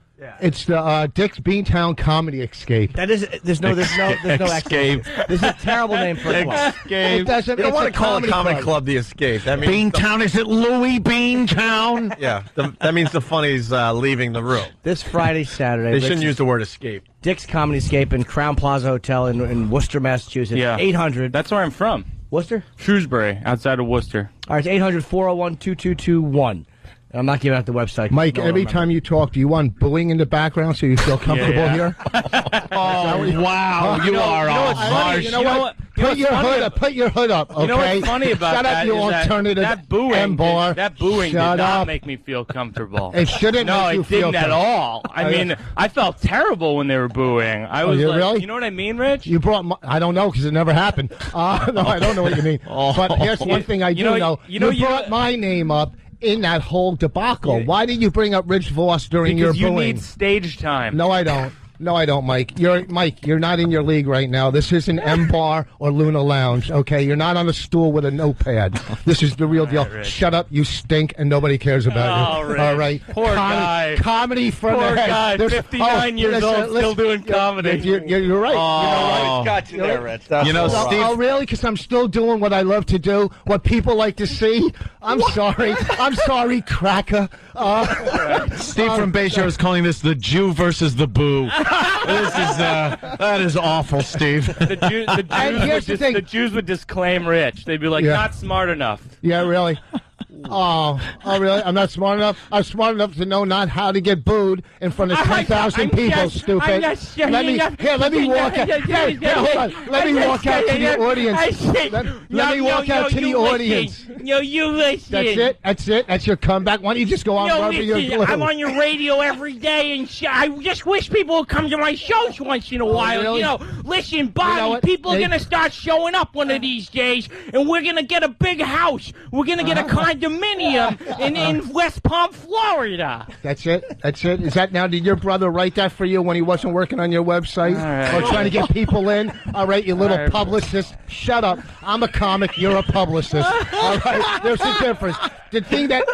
It's the Dick's Beantown Comedy Escape. That is. There's no Escape. explanation. This is a terrible name for a club. It doesn't. You don't it's want a to call a comedy comedy club the Escape. That means Beantown, is it Louis Beantown? Yeah, that means the funny's leaving the room. This Friday, Saturday. They shouldn't Rick's- use the word escape. Dick's Comedy Escape in Crown Plaza Hotel in Worcester, Massachusetts. Yeah. 800. That's where I'm from. Worcester? Shrewsbury, outside of Worcester. All right, it's 800-401-2221. I'm not giving out the website. Mike, No one every remembers. time you talk, do you want booing in the background so you feel comfortable yeah. here? Oh, wow. You are what's a funny? harsh. You know what? Put your hood up. Put your hood up. Okay. You know what's funny about Shut that up, you is alternative that booing. M-bar. That booing Shut did not up. make me feel comfortable. It shouldn't No, make you it feel didn't at all. I mean, I felt terrible when they were booing. I was you like, really? you know what I mean, Rich? You brought. I don't know because it never happened. No, I don't know what you mean. But here's one thing I do know. You brought my name up in that whole debacle. Why did you bring up Rich Voss during Because your you booing? need stage time. No, I don't. No, I don't, Mike. You're not in your league right now. This isn't M Bar or Luna Lounge. Okay, you're not on a stool with a notepad. This is the real deal. Rich. Shut up, you stink, and nobody cares about you. Rich. All right, Poor guy. Comedy for Poor the head. guy, There's- 59 years old, still doing comedy. You're right. Oh, got you there, Rich. You know, Oh, Steve. oh, really? Because I'm still doing what I love to do, what people like to see. I'm sorry. I'm sorry, cracker. Steve from Bay Shore is calling this the Jew versus the boo. That is awful, Steve. The Jews would disclaim Rich. They'd be like, Yeah. not smart enough. Yeah, really. Oh, really? I'm not smart enough. I'm smart enough to know not how to get booed in front of 10,000 people. Stupid. Let me walk out. Hold on. Let me walk out to the audience. Let me walk out to the audience. No, you listen. That's it. That's it. That's your comeback. Why don't you just go on No, wherever you're listen, blue? I'm on your radio every day, and I just wish people would come to my shows once in a while. really? You know, listen, Bobby, what? people are Hey. going to start showing up one of these days, and we're going to get a big house. We're going to get a condominium in West Palm, Florida. That's it. That's it. Is that now? Did your brother write that for you when he wasn't working on your website or trying to get people in? All right, you little publicist. Shut up. I'm a comic. You're a publicist. All right. There's a difference. The thing that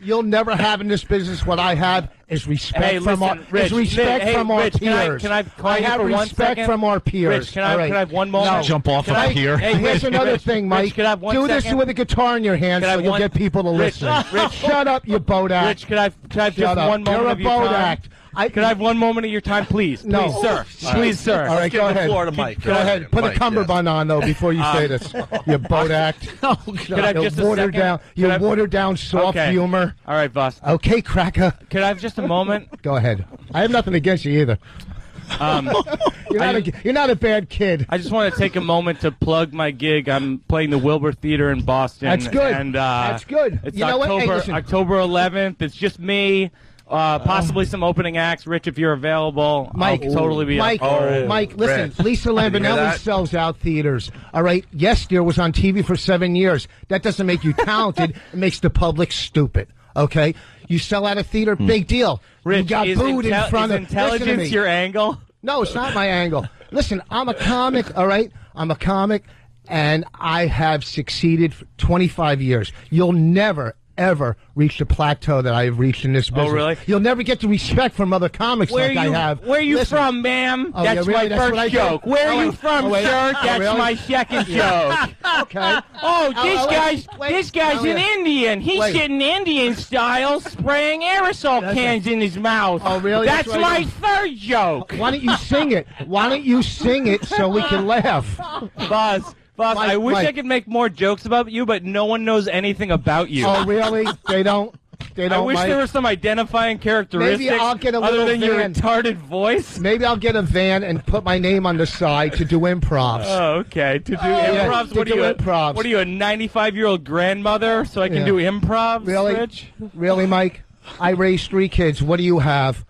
you'll never have in this business, what I have, is respect Hey, from listen, our Rich, from our Rich, peers. Can I I have for 1 respect second? from our peers. Rich, can I All right. have one moment? No. Jump off Can a I- pier. Hey, Here's Rich, another Rich, thing, Mike. Rich, can I have 1 Do this second? with a guitar in your hand Can I so have you'll one- get people to Rich, listen. Rich. Shut up, you boat act. Rich, can I have Shut just up. one moment You're a of your boat time? act. Can I have 1 moment of your time, please? No. Please, sir. Please, sir. All right, go ahead. Floor to Mike. Go ahead. Put a Mike, cummerbund on though before you say this. You boat act. Can I have just a watered second? down. You Can I- watered down soft Okay. humor. All right, Voss. Okay, cracker. Can I have just a moment? Go ahead. I have nothing against you either. You're not a bad kid. I just want to take a moment to plug my gig. I'm playing the Wilbur Theater in Boston. That's good. And, That's good. It's You know what? Hey, listen. October 11th. It's just me. Possibly some opening acts. Rich, if you're available, Mike, I'll totally be Mike, up for it. Mike, listen. Rich. Lisa Did you hear Lambanelli that? sells out theaters. All right. Yes, dear was on TV for 7 years. That doesn't make you talented. It makes the public stupid. Okay, you sell out a theater, big deal. Rich, you got booed in front is of. intelligence your angle? No, it's not my angle. Listen, I'm a comic. All right, I'm a comic, and I have succeeded for 25 years. You'll never, ever reach the plateau that I have reached in this business. Oh, really? You'll never get the respect from other comics I have. Where are you from, ma'am? Oh, that's yeah, really? my first joke. Where are you from, sir? That's really? my second joke. Okay. This guy's an Indian. He's sitting Indian style, spraying aerosol cans in his mouth. Oh, really? That's my third joke. Why don't you sing it? Why don't you sing it so we can laugh? Boss, I wish I could make more jokes about you, but no one knows anything about you. Oh, really? They don't? I wish there was some identifying characteristics Maybe I'll get a other little than your van. retarded voice. Maybe I'll get a van and put my name on the side to do improvs. Oh, okay. To do improvs? What are you, a 95-year-old grandmother so I can do improvs, Really? Rich? Really, Mike? I raised 3 kids. What do you have?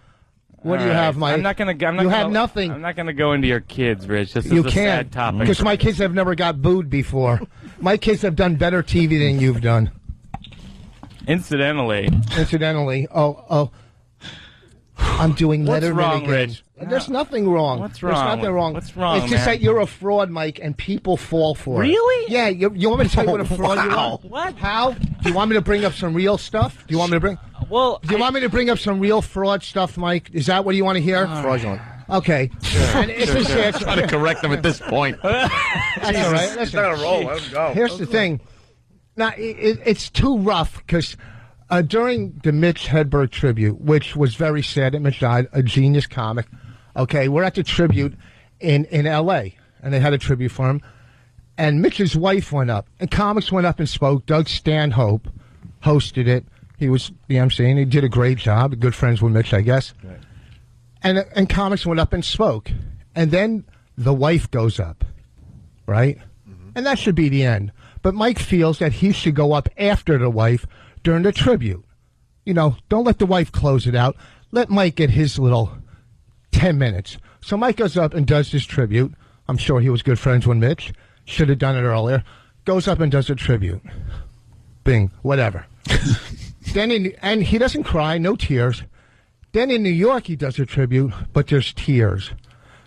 What do you have, Mike? I'm not gonna. You have nothing. I'm not gonna go into your kids, Rich. This You is a can't, sad topic. because my kids have never got booed before. My kids have done better TV than you've done. Incidentally, I'm doing what's Letterman wrong, again. Rich? There's nothing wrong. What's There's wrong? nothing wrong. What's wrong, It's just man? that you're a fraud, Mike, and people fall for it. Really? Yeah. You want me to tell you what a fraud you Wow. are? What? How? Do you want me to bring up some real stuff? Do you want me to bring? Well, do you want me to bring up some real fraud stuff, Mike? Is that what you want to hear? Fraudulent. Okay. And it's just it's- Trying to correct them at this point. That's all right. He's Listen, not gonna roll. Let him go. here's the thing. Now, it's too rough because during the Mitch Hedberg tribute, which was very sad that Mitch died, a genius comic, okay, we're at the tribute in L.A., and they had a tribute for him, and Mitch's wife went up, and comics went up and spoke. Doug Stanhope hosted it. He was the MC, and he did a great job. Good friends with Mitch, I guess. Right. And comics went up and spoke. And then the wife goes up, right? Mm-hmm. And that should be the end. But Mike feels that he should go up after the wife during the tribute. You know, don't let the wife close it out. Let Mike get his little 10 minutes. So Mike goes up and does his tribute. I'm sure he was good friends with Mitch. Should have done it earlier. Goes up and does a tribute. Bing, whatever. And he doesn't cry, no tears. Then in New York, he does a tribute, but there's tears.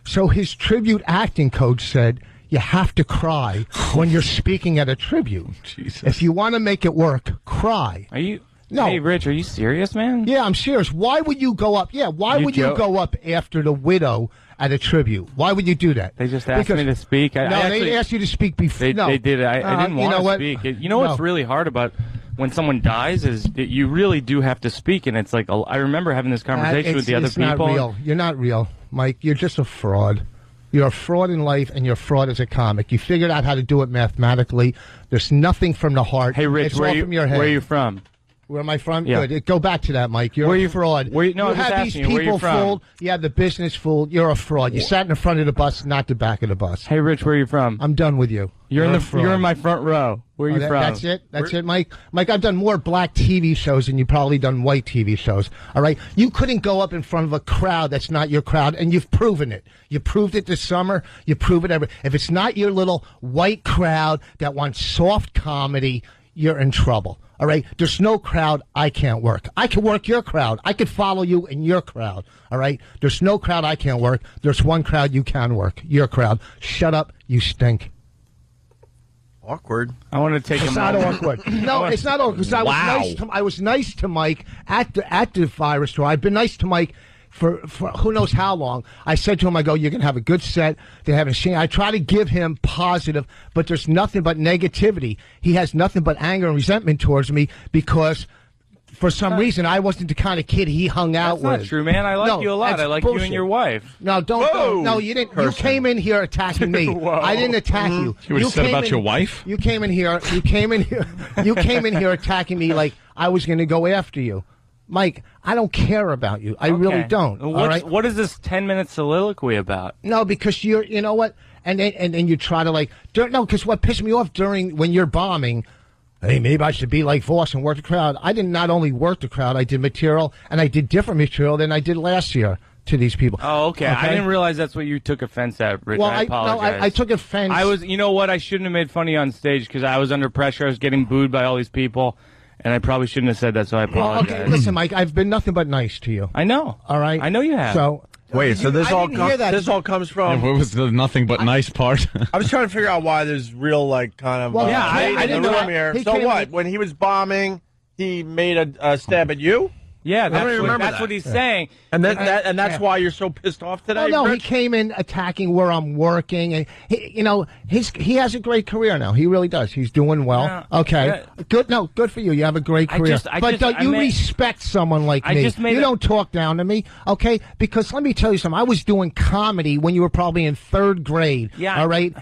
So his tribute acting coach said, you have to cry when you're speaking at a tribute. Jesus. If you want to make it work, cry. Are you? No. Hey, Rich, are you serious, man? Yeah, I'm serious. Why would you go up? Yeah, why would you go up after the widow at a tribute? Why would you do that? They just asked me to speak. They asked you to speak before. They did. I didn't want to speak. You know what's really hard about when someone dies is that you really do have to speak, and it's like I remember having this conversation with the other people. It's not real. You're not real, Mike. You're just a fraud. You're a fraud in life, and you're a fraud as a comic. You figured out how to do it mathematically. There's nothing from the heart. Hey, Rich, it's all from your head. Where are you from? Where am I from? Yeah. Good. Go back to that, Mike. You're a fraud. No, you I'm just have these asking you, where you people from? fooled. You have the business fooled. You're a fraud. You sat in the front of the bus, not the back of the bus. Hey, Rich, where are you from? I'm done with you. You're in my front row. Where are you from? That's it. That's it, Mike. Mike, I've done more black TV shows than you've probably done white TV shows. All right, you couldn't go up in front of a crowd that's not your crowd, and you've proven it. You proved it this summer. You prove it if it's not your little white crowd that wants soft comedy, you're in trouble. All right, there's no crowd I can't work. I can work your crowd. I could follow you in your crowd. All right, there's no crowd I can't work. There's one crowd you can work. Your crowd. Shut up, you stink. Awkward. I want to take It's not awkward. No, it's not awkward. Because I was nice to Mike at the virus tour. I've been nice to Mike for who knows how long. I said to him, I go, you're going to have a good set. They haven't seen. I try to give him positive, but there's nothing but negativity. He has nothing but anger and resentment towards me because for some reason I wasn't the kind of kid he hung out with. That's not true, man. I like you a lot. I like you and your wife. No, don't. No, you didn't. You came in here attacking me. I didn't attack you. You were said about your wife? You came in here. You came in here attacking me like I was going to go after you. Mike, I don't care about you. I really don't. All right? What is this 10-minute soliloquy about? No, because you know what? And then you try to because what pissed me off when you're bombing, hey, maybe I should be like Voss and work the crowd. I did not only work the crowd, I did material, and I did different material than I did last year to these people. Oh, okay. I didn't realize that's what you took offense at, Rich. Well, I apologize. I took offense. You know what? I shouldn't have made fun of you on stage because I was under pressure. I was getting booed by all these people. And I probably shouldn't have said that, so I Well, apologize. okay, listen, Mike, I've been nothing but nice to you. I know. All right? I know you have. So, wait, so this all comes from. What was the nothing but nice part? I was trying to figure out why there's real kind of. Well, I didn't know here. So what? When he was bombing, he made a stab at you. Yeah, that's what he's saying. And that's why you're so pissed off today. Well, no, Rich? he came in attacking where I'm working, and he has a great career now. He really does. He's doing well. Yeah. Okay, Yeah. good. No, good for you. You have a great career. Don't you respect someone like me? You don't talk down to me, okay? Because let me tell you something. I was doing comedy when you were probably in 3rd grade. Yeah. All right.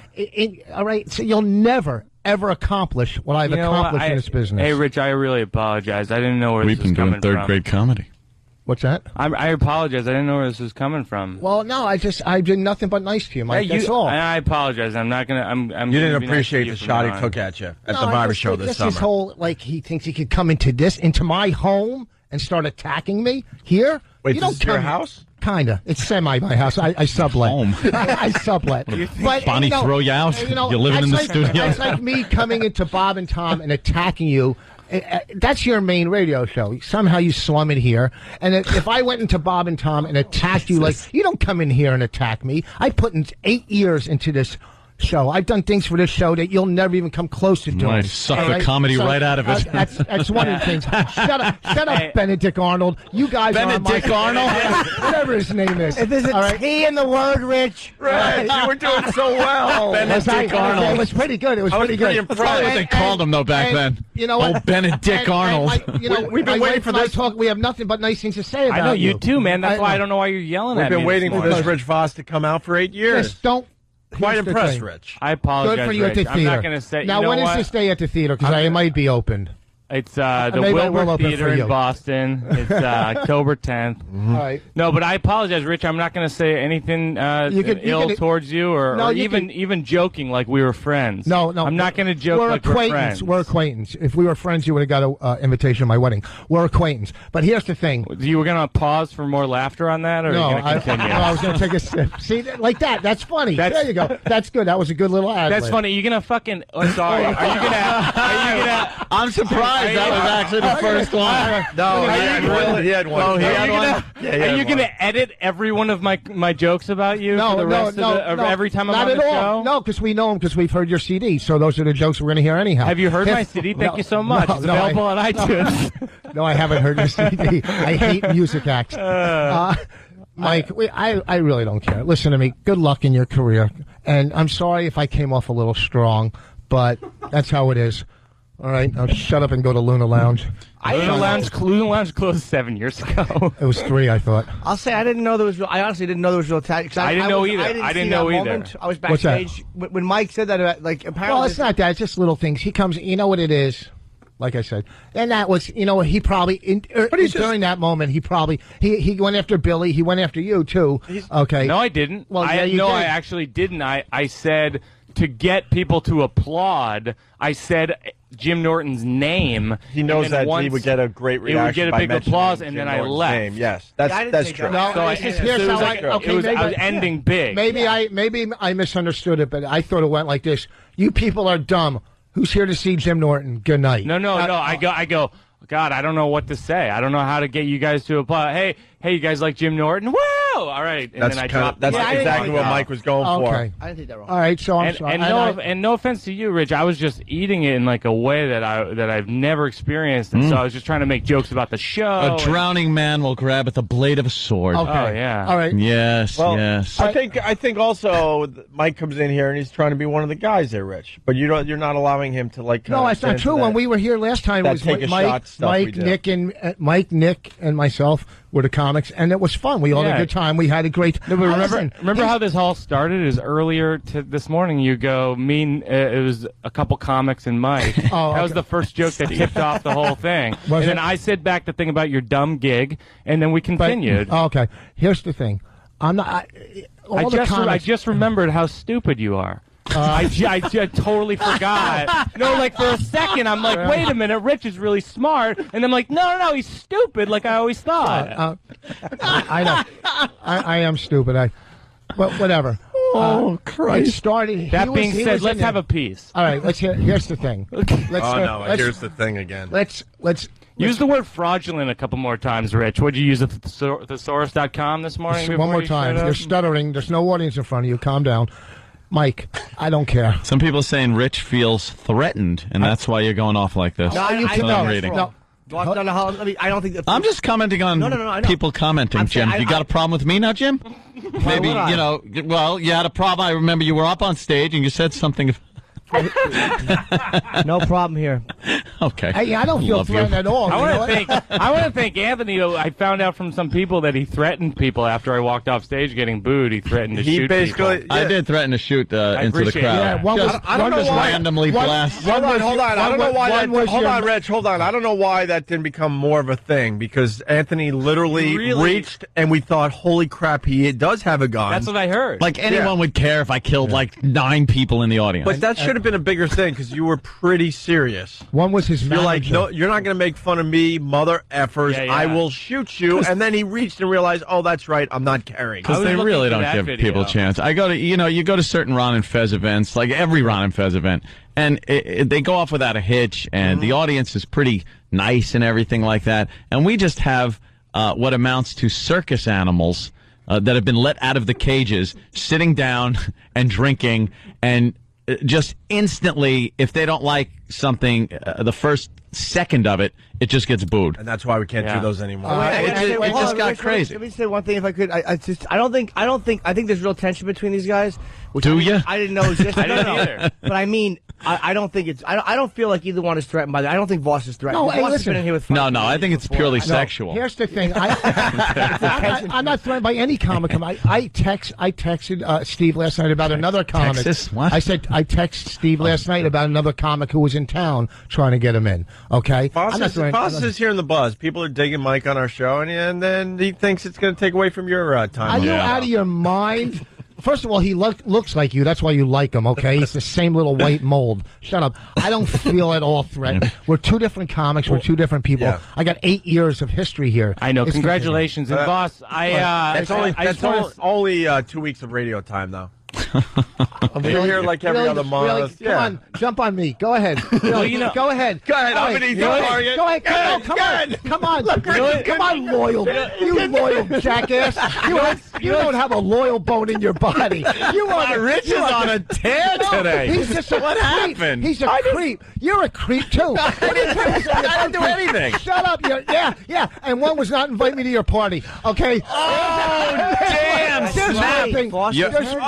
All right. So you'll never ever accomplish what I've accomplished in this business. Hey, Rich, I really apologize. I didn't know where this was coming from. We've been doing 3rd grade comedy. What's that? I apologize. I didn't know where this was coming from. Well, no, I did nothing but nice to you, Mike. That's all. I apologize. I'm not gonna. You didn't appreciate the shot he took at you at the barber show this summer. His whole he thinks he could come into my home and start attacking me here. Wait, you this don't is your house? Kinda. It's semi my house. I sublet. Home. I sublet. But Bonnie throw you out? You're living in the studio. That's like me coming into Bob and Tom and attacking you. That's your main radio show. Somehow you slum it here. And if I went into Bob and Tom and attacked you, you don't come in here and attack me. I put in 8 years into this show. I've done things for this show that you'll never even come close to doing. I suck the comedy right out of it. That's one of the things. Shut up, Benedict Arnold. You guys Benedict Arnold? Whatever his name is. If there's a T in the word, Rich. Right. You were doing so well. Benedict Arnold. It was pretty good. It was pretty good. That's what they called him, though, back then. You know what? Oh, Benedict Arnold. We've been waiting for this talk. We have nothing but nice things to say about I know you too, man. That's why I don't know why you're yelling at me. We've been waiting for this Rich Voss to come out for 8 years. Just don't. Quite impressed, Rich. I apologize. Good for you Rich. at the theater. I'm not going to say. Now, when is this day at the theater? Because I might be opened. It's the Wilbur Theater in Boston. It's October 10th. All right. No, but I apologize, Rich. I'm not going to say anything ill towards you, or even joking like we were friends. No. I'm not going to joke like we're friends. We're acquaintance. If we were friends, you would have got an invitation to my wedding. We're acquaintance. But here's the thing. You were going to pause for more laughter on that, or no, are you going to continue? I was going to take a sip. See, like that. That's funny. There you go. That's good. That was a good little ad. That's funny. You're going to fucking... Oh, sorry. Are you going to... I'm surprised that was actually the first one. No, he had one. Oh, he had one? Are you going to edit every one of my jokes about you for the rest of every time I'm on the show? No, because we know him because we've heard your CD, so those are the jokes we're going to hear anyhow. Have you heard my CD? Thank you so much. It's available on iTunes. No, I haven't heard your CD. I hate music acts. Mike, I really don't care. Listen to me. Good luck in your career. And I'm sorry if I came off a little strong, but that's how it is. All right, now shut up and go to Luna Lounge. Luna Lounge closed 7 years ago. It was 3, I thought. I'll say I didn't know there was real. I honestly didn't know there was real tactics. I didn't know either. I didn't know either. Moment. I was backstage when Mike said that. Apparently, well, it's not that. It's just little things. He comes. You know what it is. Like I said, and that was, he probably during that moment he went after Billy. He went after you too. Okay. No, I didn't. Well, I did. actually didn't. I said to get people to applaud. I said Jim Norton's name. He knows that he would get a great reaction. He would get a big applause, and then I left. Name. Yes, that's true. No, so I was ending big. Maybe I misunderstood it, but I thought it went like this: "You people are dumb. Who's here to see Jim Norton? Good night." No. I go. God, I don't know what to say. I don't know how to get you guys to applaud. Hey, you guys like Jim Norton? Woo! All right, and then I dropped. That's exactly what Mike was going for. Okay. I didn't think that wrong. All right, so I'm sorry. And no offense to you, Rich. I was just eating it in like a way that I've never experienced, and so I was just trying to make jokes about the show. A drowning man will grab at the blade of a sword. Okay. Oh yeah. All right. Yes. Well, yes. I think also Mike comes in here and he's trying to be one of the guys there, Rich. But you're not allowing him to like. No, that's not true. When we were here last time, it was Mike, Nick, and myself were the comics, and it was fun. We all had a good time. We had a great. No, but remember how this all started? Is earlier this morning. You go it was a couple comics and Mike. That was the first joke that tipped off the whole thing. Then I said back the thing about your dumb gig, and then we continued. Okay, here's the thing. I'm not. I just remembered how stupid you are. I totally forgot. No, like for a second, I'm like, wait a minute, Rich is really smart, and I'm like, no, he's stupid, like I always thought. I know. I am stupid. Well, whatever. Oh, Christ. It started. That being said, let's have a piece. All right, here's the thing. Here's the thing again. Let's use the word fraudulent a couple more times, Rich. Would you use a thesaurus.com this morning? One more time. You're stuttering. There's no audience in front of you. Calm down. Mike, I don't care. Some people are saying Rich feels threatened, and that's why you're going off like this. No, I'm reading. No, I don't think that. I'm just commenting on people commenting, Jim. You got a problem with me now, Jim? Maybe, well, you had a problem. I remember you were up on stage and you said something. No problem here. Okay. Hey, I don't feel threatened at all. I want to thank Anthony. I found out from some people that he threatened people after I walked off stage getting booed. He threatened to shoot people. I did threaten to shoot into the crowd. Yeah, I don't know why randomly blast. Hold on. I don't know why that. Hold on, Rich. Hold on. I don't know why that didn't become more of a thing because Anthony literally reached and we thought, holy crap, he does have a gun. That's what I heard. Like anyone would care if I killed like 9 people in the audience. But that should have been a bigger thing because you were pretty serious. One was his manager. You're like, no, you're not going to make fun of me, mother effers. Yeah. I will shoot you. And then he reached and realized, oh, that's right, I'm not carrying. Because they really don't give people a chance. I go to, you go to certain Ron and Fez events, like every Ron and Fez event, and they go off without a hitch, and the audience is pretty nice and everything like that. And we just have what amounts to circus animals that have been let out of the cages, sitting down and drinking, and just instantly, if they don't like something, the first second of it, it just gets booed. And that's why we can't do those anymore. It just got crazy. Let me say one thing, if I could. I think there's real tension between these guys. Do you? I didn't know it was just. I didn't either. But I mean, I don't think it's. I don't feel like either one is threatened by that. I don't think Voss is threatened. No, hey, Voss has listen. been in here with. No, I think it's purely sexual. Here's the thing. I'm not threatened by any comic. I texted Steve last night about another comic. Texas? What? I texted Steve last night about another comic who was in town trying to get him in. Okay. Voss is hearing the buzz. People are digging Mike on our show, and then he thinks it's going to take away from your time. Are you out of your mind? First of all, he looks like you. That's why you like him, okay? He's the same little white mold. Shut up. I don't feel at all threatened. We're two different comics. We're two different people. Yeah. I got 8 years of history here. I know. Congratulations. And, Voss, that's only 2 weeks of radio time, though. You're here like every other month. Come on, jump on me. Go ahead. Go ahead. I'm an easy target. Go ahead. Come on. Come on, loyal. You loyal jackass. You don't have a loyal bone in your body. Rich is on a tear today. He's just what happened? He's a creep. You're a creep too. I didn't do anything. Shut up. Yeah. And one was not inviting me to your party. Okay. Oh, damn.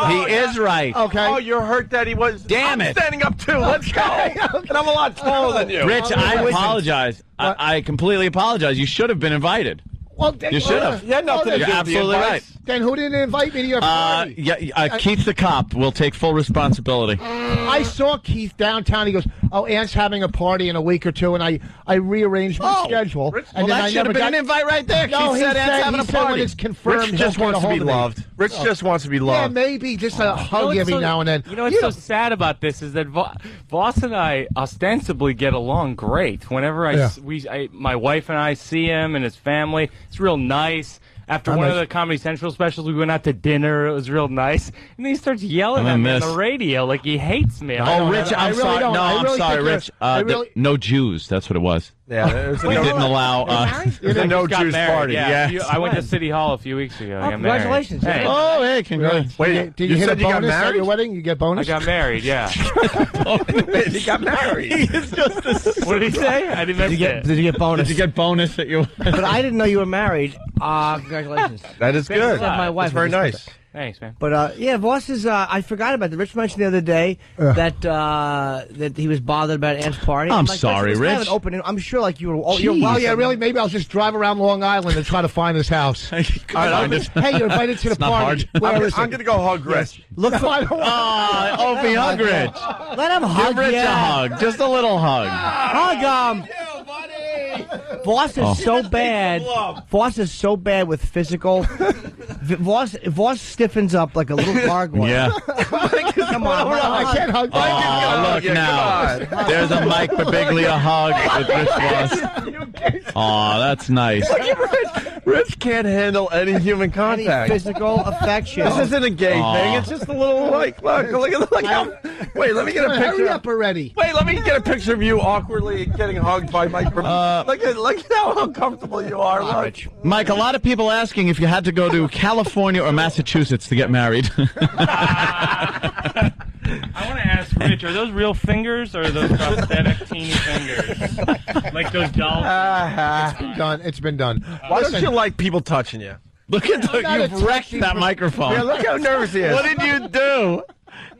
He is right. Okay. Oh, you're hurt that he was. Damn it. I'm standing up too. Let's go. And I'm a lot taller than you. Rich, I apologize. I completely apologize. You should have been invited. Well, you should have. You had nothing to do with You're absolutely right. Then who didn't invite me to your party? Keith the cop will take full responsibility. I saw Keith downtown. He goes, "Oh, Ant's having a party in a week or two," and I rearranged my schedule. And then that should have been an invite right there. No, Keith said Ant's having a party. When it's confirmed, Rich just wants to be loved. Rich just wants to be loved. Yeah, maybe just a hug every now and then. You know what's so sad about this is that Voss and I ostensibly get along great. Whenever my wife and I see him and his family, it's real nice. After one of the Comedy Central specials, we went out to dinner. It was real nice. And then he starts yelling at me on the radio like he hates me. Rich, I'm sorry. No, I'm sorry, Rich. No Jews. That's what it was. Yeah, we didn't allow the no Jews party. Yeah, I went to City Hall a few weeks ago. I got congratulations! Married. Oh, hey, congratulations! Wait, did you hit a bonus at your wedding? You get bonus? I got married. Yeah. He got married. What did he say? I didn't. Did you get bonus? Did you get bonus at your? But I didn't know you were married. Congratulations! That is good. My wife. That's very nice. Thanks, man. But Voss is. I forgot about that. Rich mentioned the other day that he was bothered about Ant's party. I'm sorry, Rich. Rich. Kind of I'm sure, like you were. Really? Maybe I'll just drive around Long Island and try to find his house. Hey, you're invited to the party. I'm going to go hug Rich. Look for Opie, hug Rich. Let him hug. Give Rich a hug, just a little hug. Hug him. Voss is so bad. Voss is so bad with physical. Voss stiffens up like a little gargoyle. Yeah. Come on. I can't hug. Look now. There's a Mike Biglia hug with Rich Voss. Oh, that's nice. Look at Rich. Rich can't handle any human contact. Any physical affection. This isn't a gay thing. It's just a little like, look how. Wait, let me get a picture. Hurry up already. Wait, let me get a picture of you awkwardly getting hugged by Mike. Look at how uncomfortable you are. Look. Mike, a lot of people asking if you had to go to California or Massachusetts to get married. I want to ask Rich, are those real fingers or are those prosthetic teeny fingers? Like those dolls? It's been done. Why don't you like people touching you? Look at you've wrecked that microphone. Yeah, look how nervous he is. What did you do?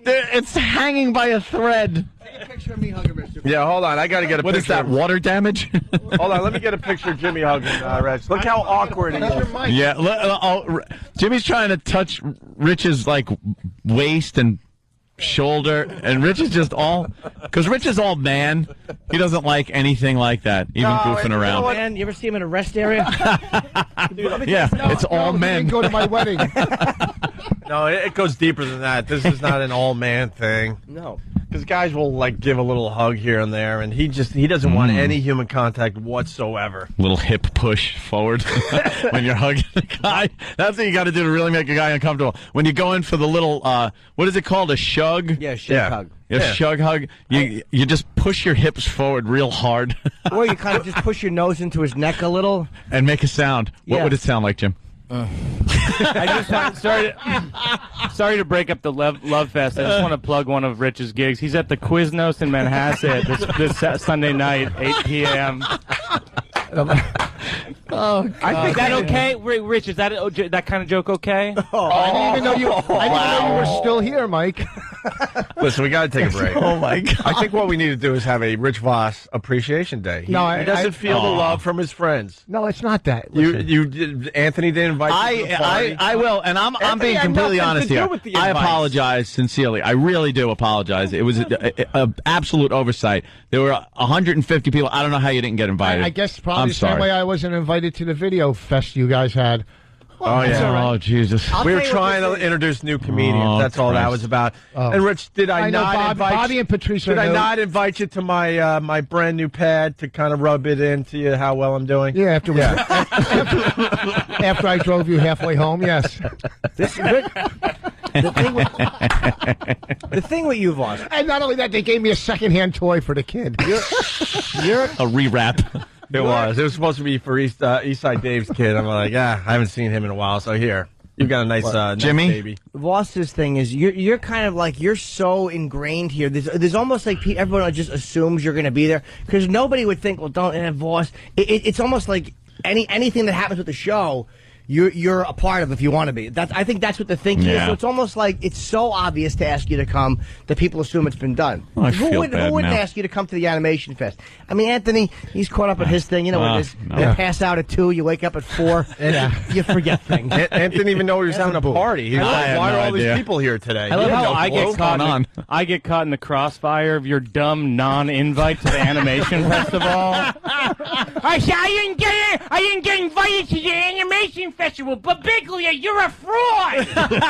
It's hanging by a thread. Take a picture of me hugging Mr. Yeah, hold on. I got to get a What picture. is that, water damage? Hold on. Let me get a picture of Jimmy hugging Rich. Look how awkward he is. Yeah, Jimmy's trying to touch Rich's, like, waist and shoulder, and Rich is just because Rich is all man. He doesn't like anything like that, even goofing around. Man, you ever see him in a rest area? Yeah, it's all men. Go to my wedding. No, it goes deeper than that. This is not an all man thing. No. Because guys will like give a little hug here and there, and he doesn't want any human contact whatsoever. Little hip push forward when you're hugging a guy. That's what you got to do to really make a guy uncomfortable. When you go in for the little, what is it called, a shug? Yeah, shug hug. Yeah, shug hug. You just push your hips forward real hard. Or you kind of just push your nose into his neck a little. And make a sound. What would it sound like, Jim? I just want, sorry to break up the love fest. I just want to plug one of Rich's gigs. He's at the Quiznos in Manhasset this Sunday night, 8 p.m. Oh, is that okay, Rich? Is that kind of joke okay? I didn't even know you were still here, Mike. Listen, we got to take a break. Oh my God! I think what we need to do is have a Rich Voss appreciation day. He doesn't feel the love from his friends. No, it's not that. Anthony didn't invite you to the party. I will, and I'm being completely honest here. I apologize sincerely. I really do apologize. It was an absolute oversight. There were 150 people. I don't know how you didn't get invited. I guess probably the same way I wasn't invited to the video fest you guys had. Oh, yeah. Right. Oh, Jesus. We were trying to introduce new comedians. That's all that was about. And, Rich, did I not invite Bobby and Patricia. Did I not invite you to my my brand new pad to kind of rub it into you how well I'm doing? Yeah, after I drove you halfway home, yes. The thing with you, Voss. And not only that, they gave me a secondhand toy for the kid. You're a rewrap. It was supposed to be for East Side Dave's kid. I'm like, I haven't seen him in a while, so here. You've got a nice, Jimmy? Nice baby. Voss's thing is you're kind of like, you're so ingrained here. There's almost like everyone just assumes you're going to be there, because nobody would think, well, don't have Voss. It's almost like anything that happens with the show, you're a part of if you want to be. I think that's what the thinking is. So it's almost like it's so obvious to ask you to come that people assume it's been done. Oh, who wouldn't ask you to come to the Animation Fest? I mean, Anthony, he's caught up with his thing. You know, when they pass out at 2, you wake up at 4, you forget things. Anthony didn't even know he was having a party. He's like, why are all these people here today? I love how I get caught in the crossfire of your dumb non-invite to the Animation Festival. I didn't get invited to the Animation Festival, but Biglia, you're a fraud!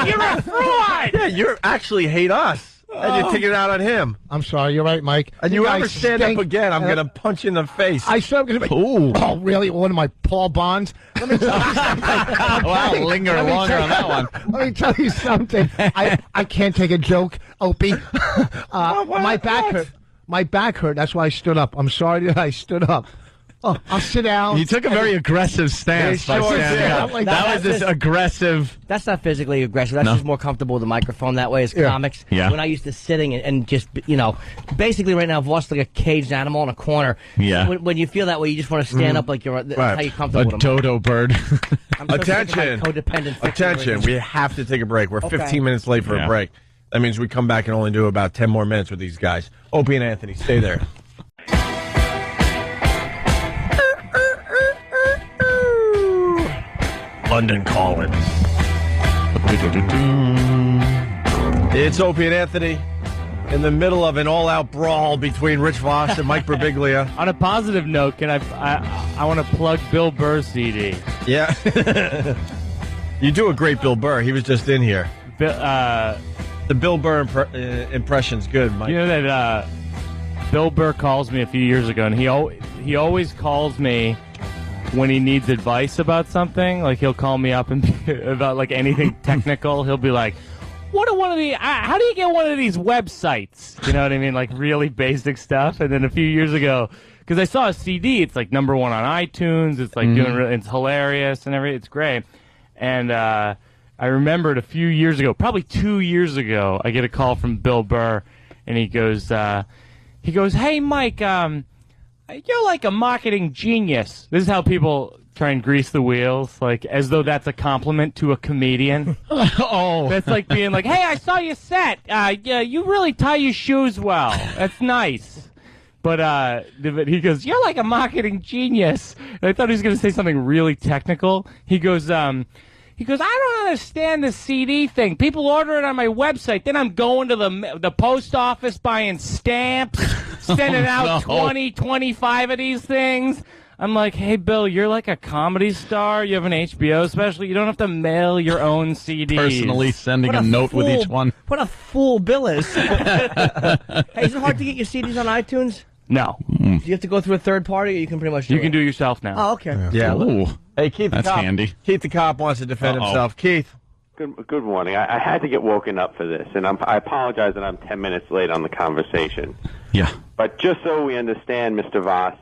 You're a fraud! Yeah, you actually hate us. And you're taking it out on him. I'm sorry, you're right, Mike. And you ever stand up again, I'm going to punch you in the face. I said I'm going to Oh, really? One of my Paul Bonds? Let me tell you something. Wow, linger longer on that one. Let me tell you something. I can't take a joke, Opie. My back hurt. My back hurt. That's why I stood up. I'm sorry that I stood up. Oh, I'll sit down. You took a very aggressive stance by standing up. That was this aggressive. That's not physically aggressive. That's just more comfortable with the microphone that way as comics. Yeah. When I used to sitting and just, basically right now, I've lost like a caged animal in a corner. Yeah. When you feel that way, you just want to stand up like that's how you're comfortable with them. A dodo bird. Attention. Attention. We have to take a break. We're 15 minutes late for a break. That means we come back and only do about 10 more minutes with these guys. Opie and Anthony, stay there. London Calling. It's Opie and Anthony in the middle of an all-out brawl between Rich Voss and Mike Birbiglia. On a positive note, can I want to plug Bill Burr's CD. Yeah. You do a great Bill Burr. He was just in here. The Bill Burr impression's good, Mike. You know that Bill Burr calls me a few years ago, and he always calls me when he needs advice about something, like he'll call me up and about like anything technical. He'll be like, how do you get one of these websites? You know what I mean? Like really basic stuff. And then a few years ago, because I saw a CD, it's like #1 on iTunes. It's like it's hilarious and everything. It's great. And I remembered a few years ago, probably 2 years ago, I get a call from Bill Burr, and he goes, "Hey Mike, you're like a marketing genius." This is how people try and grease the wheels, like as though that's a compliment to a comedian. That's like being like, "Hey, I saw your set. Yeah, you really tie your shoes well. That's nice." But he goes, "You're like a marketing genius." And I thought he was going to say something really technical. He goes, "I don't understand this CD thing. People order it on my website. Then I'm going to the post office buying stamps, sending out 20, 25 of these things." I'm like, "Hey, Bill, you're like a comedy star. You have an HBO special. You don't have to mail your own CDs. Personally sending a note with each one." What a fool Bill is. Hey, is it hard to get your CDs on iTunes? No. Do you have to go through a third party, or you can pretty much do You can do it yourself now. Oh, okay. Yeah. Ooh. Hey, Keith, That's handy. Keith the cop wants to defend himself. Keith. Good morning. I had to get woken up for this, and I apologize that I'm 10 minutes late on the conversation. Yeah. But just so we understand, Mr. Voss,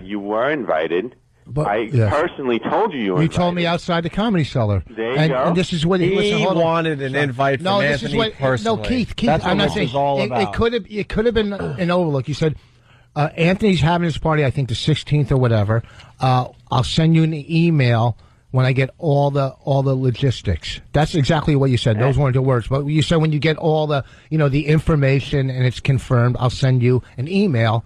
you were invited. But, I personally told you were You invited. told me outside the Comedy Cellar. There you go. And this is what He wanted an invite from Anthony personally. No, Keith, That's I'm what not this saying is all about. It could have been an overlook. You said Anthony's having his party, I think the 16th or whatever. I'll send you an email when I get all the logistics. That's exactly what you said. Those weren't the words, but you said when you get all the the information and it's confirmed, I'll send you an email.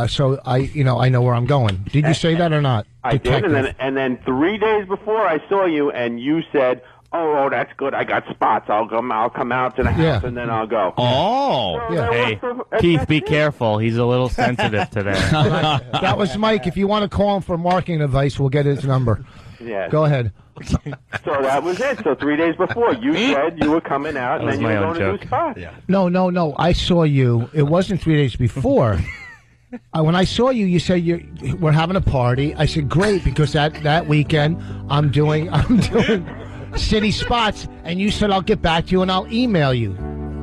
So I know where I'm going. Did you say that or not? I did, and then 3 days before I saw you, and you said, "Oh, that's good. I got spots. I'll come out to the house, and then I'll go." Oh, hey, Keith, be careful. He's a little sensitive today. That was Mike. If you want to call him for marketing advice, we'll get his number. Yeah. Go ahead. So that was it. So 3 days before, you said you were coming out, and then you were going to do spots. Yeah. No. I saw you. It wasn't 3 days before. When I saw you, you said we're having a party. I said great, because that weekend I'm doing city spots, and you said I'll get back to you and I'll email you.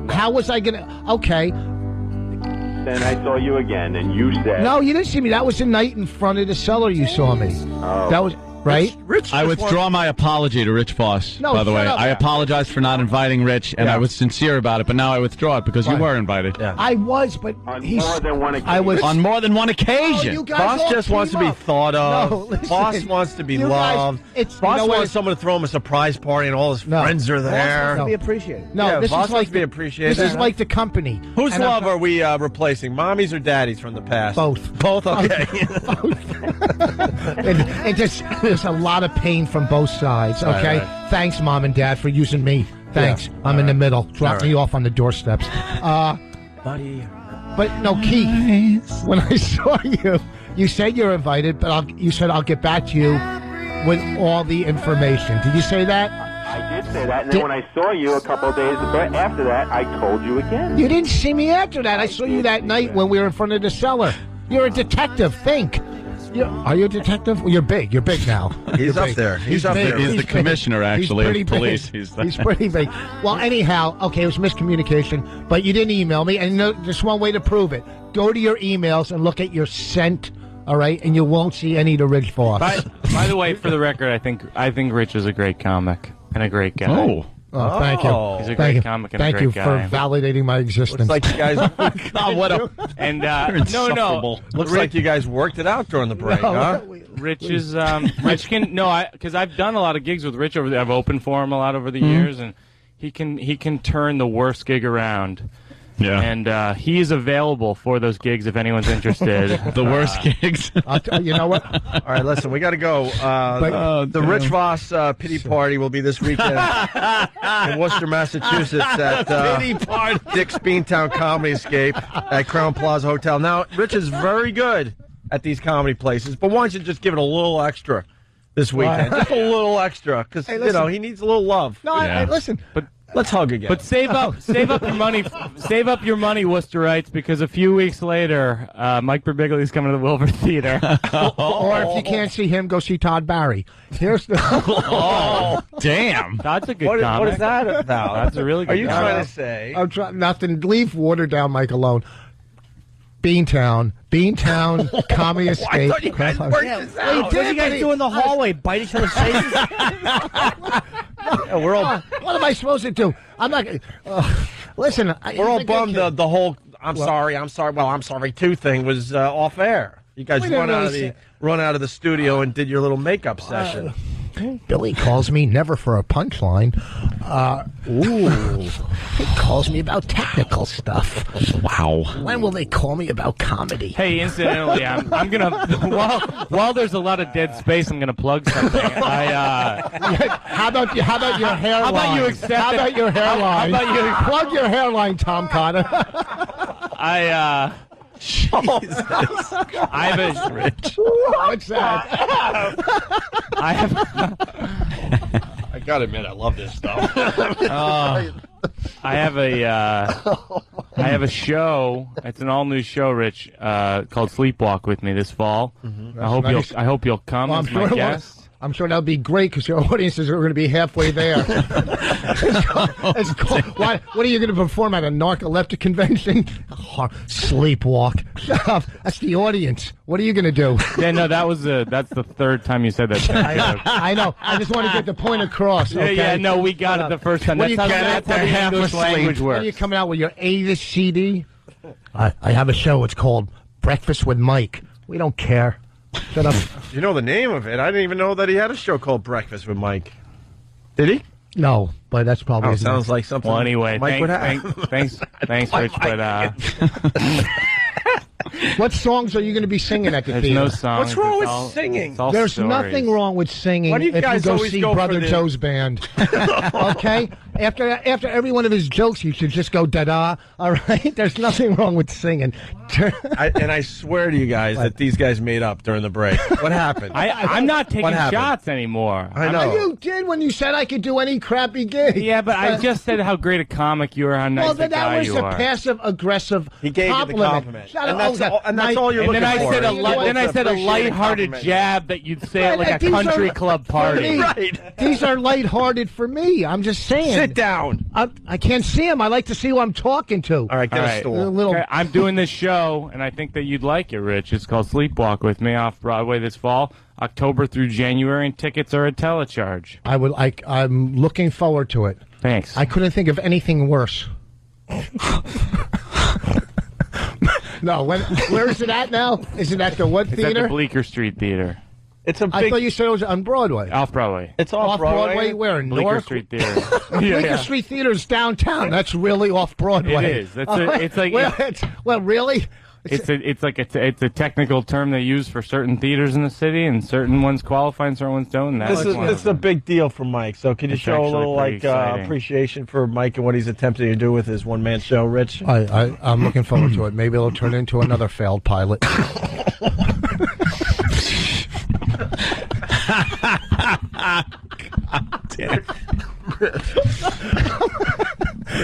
How was I gonna? Okay. Then I saw you again, and you said no. You didn't see me. That was the night in front of the cellar. You saw me. Oh. That was right. Rich I withdraw my apology to Rich Voss. No, by the way, shut up. I apologize for not inviting Rich, and I was sincere about it. But now I withdraw it because you were invited. Yeah. I was, but on more than one occasion. I was on more than one occasion. you guys Voss all just wants to came be up. thought of. No, listen. Voss wants to be You guys- loved. it's- Voss you know what? wants someone to throw him a surprise party, and all his friends are Voss there. wants to be appreciated. No, Yeah, this Voss is wants like to be appreciated. This is like the company. Whose And love are we replacing? Mommy's or daddy's from the past? Both. Both? Okay. There's a lot of pain from both sides, okay? Right. Thanks, Mom and Dad, for using me. Thanks. Yeah. I'm in the middle. Drop All me off on the doorsteps. Buddy. But no, Keith, when I saw you, you said you're invited, but you said I'll get back to you with all the information. Did you say that? I did say that, and then when I saw you a couple of days after that, I told you again. You didn't see me after that. I saw you that night when we were in front of the cellar. You're a detective. Think. Are you a detective? Well, you're big. You're big now. He's You're up big. there. He's up big. there. He's the big. commissioner, actually, He's pretty of police. Big. He's pretty big. Well, anyhow, okay, it was miscommunication, but you didn't email me, and there's one way to prove it. Go to your emails and look at your sent, all right, and you won't see any of the Rich Voss. By the way, for the record, I think Rich is a great comic and a great guy. Oh, thank you. He's a Thank great comic and a Thank great you guy. for validating my existence. Looks like you guys. God, what a. And no. Looks like you guys worked it out during the break, huh? Rich is Rich can because I've done a lot of gigs with Rich over there. I've opened for him a lot over the years, and he can turn the worst gig around. Yeah. And he is available for those gigs if anyone's interested. The worst gigs. You know what? All right, listen, we got to go. The Rich Voss pity party will be this weekend in Worcester, Massachusetts at Dick's Beantown Comedy Escape at Crown Plaza Hotel. Now, Rich is very good at these comedy places, but why don't you just give it a little extra this weekend? Just a little extra, because, he needs a little love. No, listen. But Let's hug again. But save up your money. Save up your money, Worcesterites, because a few weeks later, Mike Birbiglia is coming to the Wilbur Theater. Or if you can't see him, go see Todd Barry. Here's the. Oh, damn! That's a good comic. What is that about? That's a really good. Are you comic. trying to say? I'm trying nothing. Leave Waterdown Mike alone. Beantown, Commie Estate. I thought you guys worked this out. What did you guys do in the hallway? Bite each other's faces? Yeah, we're all. What am I supposed to do? I'm not. Listen, We're all bummed. The whole I'm sorry. Well, I'm sorry too thing was off air. You guys run out of the studio and did your little makeup session. Billy calls me never for a punchline. He calls me about technical stuff. Wow. When will they call me about comedy? Hey, incidentally, I'm gonna while there's a lot of dead space, I'm gonna plug something. How about your hairline? How about you accept How about your hairline? How about you plug your hairline, Tom Cotter? Jesus. I have a Rich. What's that? I gotta admit, I love this stuff. I have a show. It's an all new show, Rich, called Sleepwalk with Me this fall. Mm-hmm. I hope you'll come as my guest. I'm sure that'll be great because your audiences are going to be halfway there. It's cool. What are you going to perform at a narcoleptic convention? Sleepwalk. Shut up. That's the audience. What are you going to do? Yeah, no, that's the third time you said that. I know. I just want to get the point across. Okay? Yeah, no, we got it the first time. That's how the English language works. When are you coming out with your A-list CD? I have a show. It's called Breakfast with Mike. We don't care. Shut up. You know the name of it. I didn't even know that he had a show called Breakfast with Mike. Did he? No, but that's probably. It sounds like something. Well, anyway, Mike would have. thanks, Rich. But what songs are you going to be singing at the there's theater? no songs. What's wrong with singing? There's stories. nothing wrong with singing. Why do you if guys you go always see go for Brother the- Joe's band? Okay. After every one of his jokes, you should just go da-da. All right. There's nothing wrong with singing. I swear to you guys that these guys made up during the break. What happened? I'm not taking What happened? shots anymore. I know. You did when you said I could do any crappy gig. Yeah, but I just said how great a comic you are, how nice Well, a then guy that was you a are. passive-aggressive He gave you the compliment. Shut And up. that's all you're And looking then I for. said Then I said a lighthearted jab that you'd say at like a country club party. Right. These are lighthearted for me. I'm just saying. Sit down. I can't see him. I like to see who I'm talking to. All right, get a stool. Okay, I'm doing this show, and I think that you'd like it, Rich. It's called Sleepwalk with Me off Broadway this fall, October through January, and tickets are a telecharge. I'm looking forward to it. Thanks. I couldn't think of anything worse. No, where is it at now? Is it at the what It's theater? at the Bleecker Street Theater. It's a big. I thought you said it was on Broadway. Off Broadway. It's off Broadway. Where in Bleecker Newark? Street Theater. Bleecker Street Theater is downtown. That's really off Broadway. It is. It's like well, really. It's a technical term they use for certain theaters in the city, and certain ones qualify and certain ones don't. This is a big deal for Mike. So can you It's show a actually little pretty exciting. appreciation for Mike and what he's attempting to do with his one-man show, Rich? I'm looking forward to it. Maybe it'll turn into another failed pilot.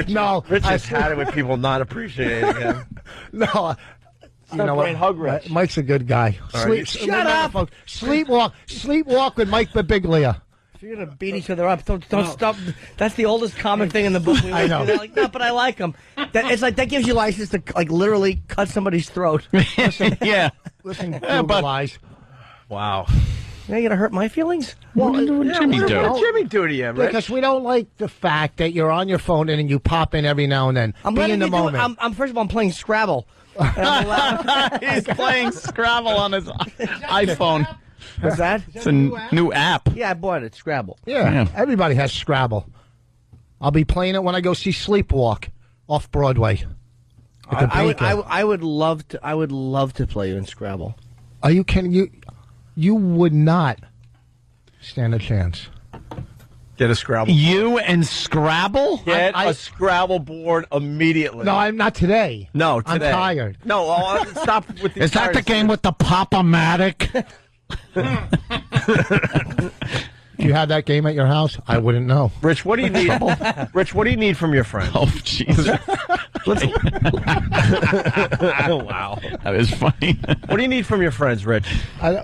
No, Rich has had it with people not appreciating him. No. You know what? Hug Rich. Mike's a good guy. Shut up! Folks. Sleepwalk with Mike Birbiglia. If you're gonna beat each other up, don't stop. That's the oldest common thing in the book. I know. They're like, no, but I like them. It's like that gives you license to like literally cut somebody's throat. Yeah. Listen, Google eyes. Wow. Now you're gonna hurt my feelings? What did Jimmy do? What did Jimmy do to you, Rich? Because we don't like the fact that you're on your phone and then you pop in every now and then. I'm Be letting in the you do it. moment. I'm first of all, I'm playing Scrabble. He's playing Scrabble on his iPhone. What's that? It's a new app. Yeah, I bought it. Scrabble. Yeah, everybody has Scrabble. I'll be playing it when I go see Sleepwalk off Broadway. At the I would love to. I would love to play you in Scrabble. Are you kidding? You would not stand a chance. Get a Scrabble. You and Scrabble? Get a Scrabble board immediately. No, I'm not today. No, today. I'm tired. No, stop with the. Is that the game with the Pop-O-Matic? Do you have that game at your house? I wouldn't know. Rich, what do you need? Rich, what do you need from your friends? Oh, Jesus. Wow. That is funny. What do you need from your friends, Rich?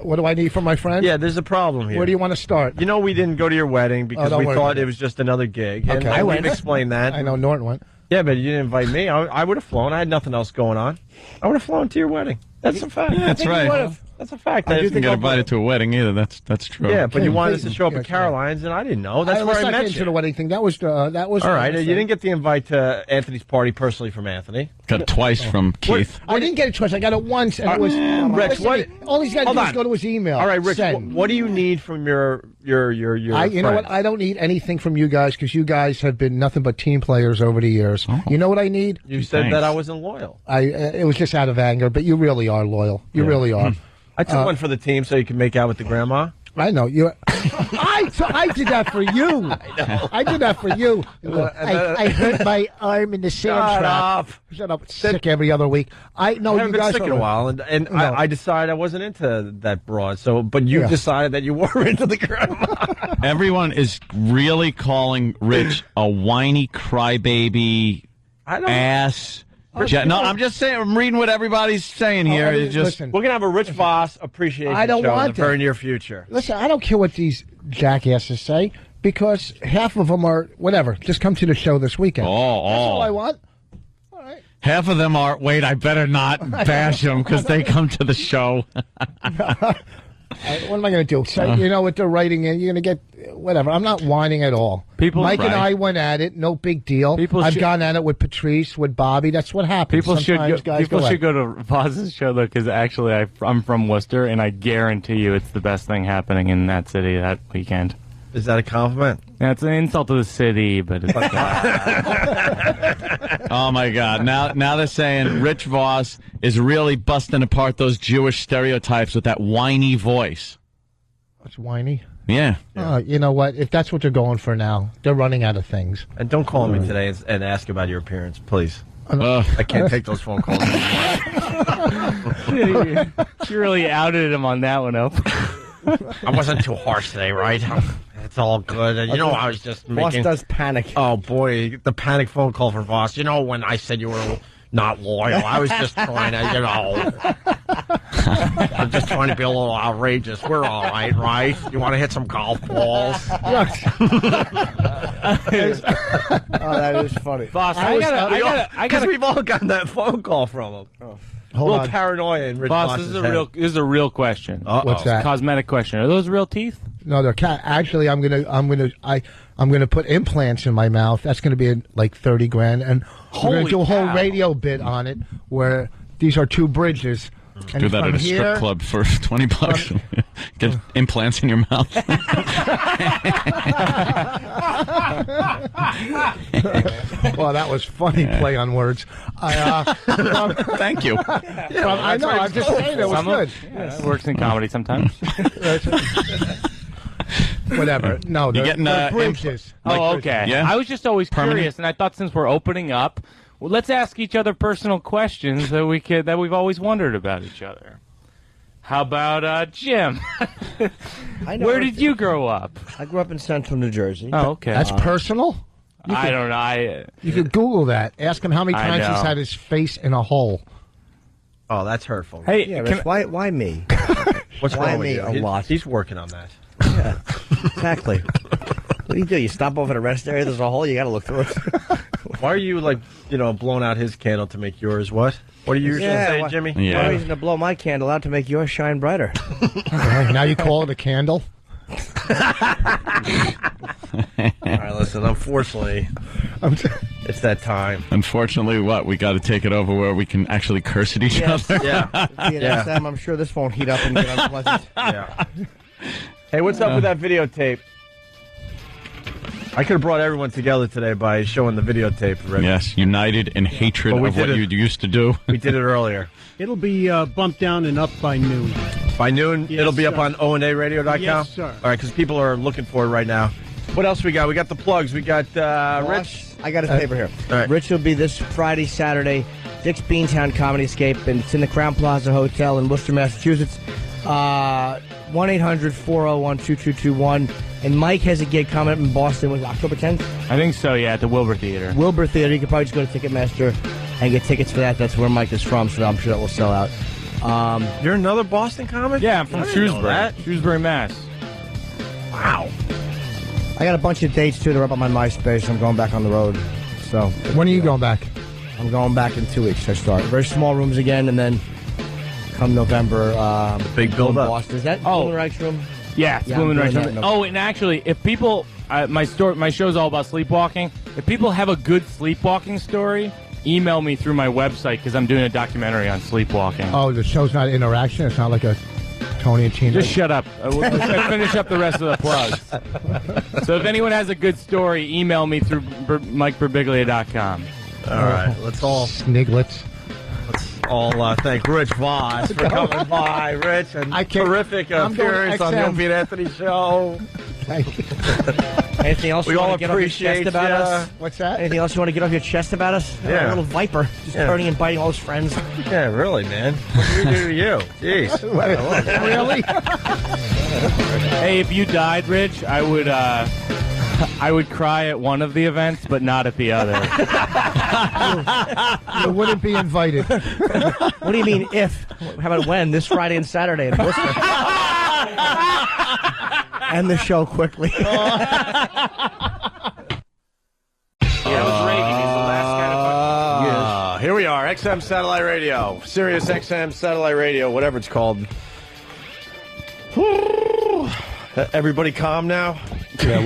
What do I need from my friends? Yeah, there's a problem here. Where do you want to start? You know, we didn't go to your wedding because we thought it was just another gig. Okay. And we've explained that. I know Norton went. Yeah, but you didn't invite me. I would have flown. I had nothing else going on. I would have flown to your wedding. That's a fact. Yeah, that's right. That's a fact. I didn't get invited to a wedding either. That's true. Yeah, but you wanted us to show up at Caroline's, and I didn't know. That's where I met you. To the wedding thing. That was all right. You didn't get the invite to Anthony's party personally from Anthony. Got it twice from Keith. I didn't get it twice. I got it once, and it was Rich. All he's got to do is go to his email. All right, Rich. What do you need from your You know what? I don't need anything from you guys because you guys have been nothing but team players over the years. Oh. You know what I need? You said that I wasn't loyal. It was just out of anger, but you really are loyal. You really are. I took one for the team so you can make out with the grandma. I know you. I did that for you. I did that for you. I hurt my arm in the sand trap. Shut up. Sick every other week. I haven't been sick in a while, and I decided I wasn't into that broad. But you decided that you were into the grandma. Everyone is really calling Rich a whiny crybaby ass. No, I'm just saying. I'm reading what everybody's saying here. Listen, we're gonna have a Rich Voss appreciation show in the very near future. Listen, I don't care what these jackasses say because half of them are whatever. Just come to the show this weekend. That's all I want. All right. Half of them are. Wait, I better not bash them because they come to the show. What am I going to do? So, you know what they're writing in? You're going to get whatever. I'm not whining at all. Mike and I went at it. No big deal. I've gone at it with Patrice, with Bobby. That's what happens. People should go to Voss's show, though, because actually I'm from Worcester, and I guarantee you it's the best thing happening in that city that weekend. Is that a compliment? Yeah, it's an insult to the city, but it's Oh, my God. Now they're saying Rich Voss is really busting apart those Jewish stereotypes with that whiny voice. That's whiny? Yeah. You know what? If that's what they're going for now, they're running out of things. And don't call me today and ask about your appearance, please. I can't take those phone calls anymore. You really outed him on that one, Opie. I wasn't too harsh today, right? It's all good. And, I was just making... Voss does panic. Oh, boy, the panic phone call for Voss. When I said you were not loyal, I was just trying to, I'm just trying to be a little outrageous. We're all right? You want to hit some golf balls? That is funny. Voss, because we've all gotten that phone call from him. A little paranoia in Rich Voss, Voss's this is a real question. What's that? Cosmetic question. Are those real teeth? No, they're actually. I'm gonna put implants in my mouth. That's gonna be like $30,000, and we're gonna do a whole radio bit on it where these are two bridges. And do that at a strip club for $20. Get implants in your mouth. Well, that was funny play on words. Thank you. I know. I'm just saying it was good. It works in comedy sometimes. Whatever. No, they're bridges. Okay. Yeah? I was just always curious, and I thought since we're opening up, well, let's ask each other personal questions that we've always wondered about each other. How about Jim? Where did you grow up? I grew up in Central New Jersey. Oh, okay. That's personal? I don't know. You could Google that. Ask him how many times he's had his face in a hole. Oh, that's hurtful. Hey, yeah, Rich, why me? What's why wrong with me you? a lot? He's working on that. Yeah, exactly. What do? You stop over the rest area, there's a hole, you got to look through it. Why are you, blowing out his candle to make yours what? What are you usually saying, Jimmy? Yeah. No reason to blow my candle out to make yours shine brighter. Now you call it a candle? All right, listen, unfortunately, it's that time. Unfortunately, we got to take it over where we can actually curse at each other? Yeah. Sam, I'm sure this won't heat up and get unpleasant. Yeah. Hey, what's up with that videotape? I could have brought everyone together today by showing the videotape. Rick. Yes, united in hatred of what you used to do. We did it earlier. It'll be bumped down and up by noon. By noon? Yes, it'll be up on onaradio.com? Yes, sir. All right, because people are looking for it right now. What else we got? We got the plugs. We got Rich. I got his paper here. All right. Rich will be this Friday, Saturday, Dick's Beantown Comedy Escape, and it's in the Crown Plaza Hotel in Worcester, Massachusetts. 1-800-401-2221. And Mike has a gig coming up in Boston. Was it October 10th? I think so, yeah, at the Wilbur Theater. Wilbur Theater. You can probably just go to Ticketmaster and get tickets for that. That's where Mike is from, so I'm sure that will sell out. You're another Boston comic? Yeah, I'm from Shrewsbury. Shrewsbury, Mass. Wow. I got a bunch of dates, too. They're up on my MySpace. I'm going back on the road. So when are you going back? I'm going back in 2 weeks. I start. Very small rooms again, and then come November, the big build-up. Boston. Is that Blumenreich's room? Yeah, it's Blumenreich's room. Oh, and actually, if people... my show's all about sleepwalking. If people have a good sleepwalking story, email me through my website, because I'm doing a documentary on sleepwalking. Oh, the show's not interaction? It's not like a Tony and Tina? Just shut up. We'll finish up the rest of the plugs. So if anyone has a good story, email me through MikeBirbiglia.com. All right, let's all... Sniglets. Let's all thank Rich Voss for coming by. Rich, a terrific appearance on the Opie and Anthony show. Thank you. Anything else we you all want to get off your appreciate chest about us? What's that? Anything else you want to get off your chest about us? Yeah. A little viper. Just turning and biting all his friends. Yeah, really, man. What did we do to you? Jeez. Really? Hey, if you died, Rich, I would cry at one of the events, but not at the other. You wouldn't be invited. What do you mean if? How about when? This Friday and Saturday in Worcester. End the show quickly. Here we are, XM Satellite Radio, Sirius XM Satellite Radio, whatever it's called. Everybody calm now? Yeah,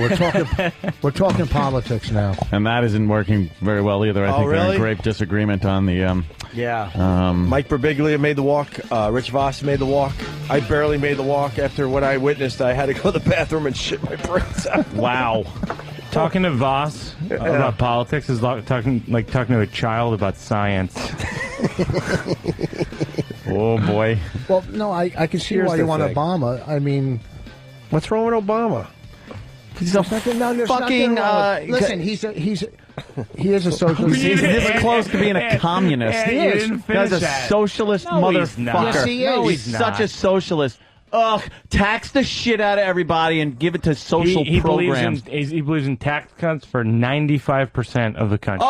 we're talking politics now. And that isn't working very well either. I think really? they're in great disagreement on the... Mike Birbiglia made the walk. Rich Voss made the walk. I barely made the walk. After what I witnessed, I had to go to the bathroom and shit my brains out. Wow. Talking to Voss about politics is like talking to a child about science. Oh, boy. Well, no, I can see why you want Obama. I mean... What's wrong with Obama? He's a fucking... listen, he is a socialist. He's this close to being a communist. He is. He's a socialist motherfucker. Yes, he is. He's such a socialist. Ugh, tax the shit out of everybody and give it to social programs. He believes in tax cuts for 95% of the country.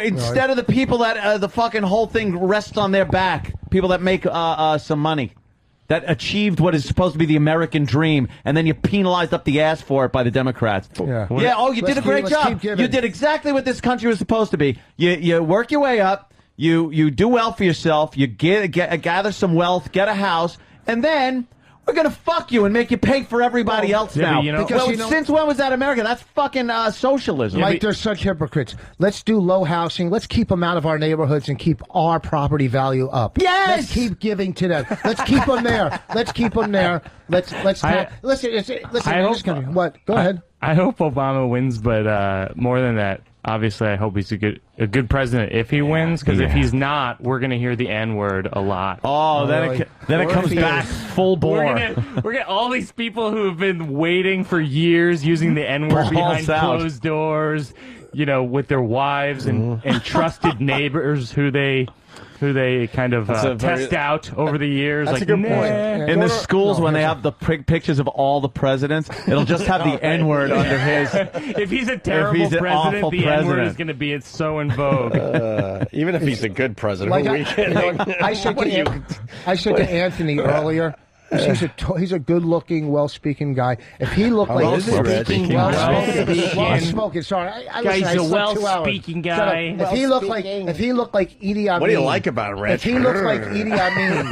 Instead of the people that the fucking whole thing rests on their back. People that make some money. That achieved what is supposed to be the American dream, and then you penalized up the ass for it by the Democrats. Yeah. You did a great job. You did exactly what this country was supposed to be. You work your way up. You do well for yourself. You gather some wealth, get a house, and then we're going to fuck you and make you pay for everybody else now. Since when was that America? That's fucking socialism. Mike, they're such hypocrites. Let's do low housing. Let's keep them out of our neighborhoods and keep our property value up. Yes! Let's keep giving to them. Let's keep them there. Let's keep them there. Listen. What? Go ahead. I hope Obama wins, but more than that, obviously, I hope he's a good president if he wins, because if he's not, we're going to hear the N-word a lot. Oh, then it comes back full bore. We're gonna all these people who have been waiting for years using the N-word behind closed doors, with their wives and trusted neighbors who they kind of test out over the years. That's a good point. In the schools, when they have the pictures of all the presidents, it'll just have the N-word under his. If he's a terrible president, the N-word is going to be so in vogue. Even if he's a good president. I said to Anthony earlier, he's a good-looking, well-speaking guy. If he looked like well-spoken, sorry, he's a well-speaking guy. If he looked like Idi Amin, what do you like about him, Rich? If he looked like Idi Amin,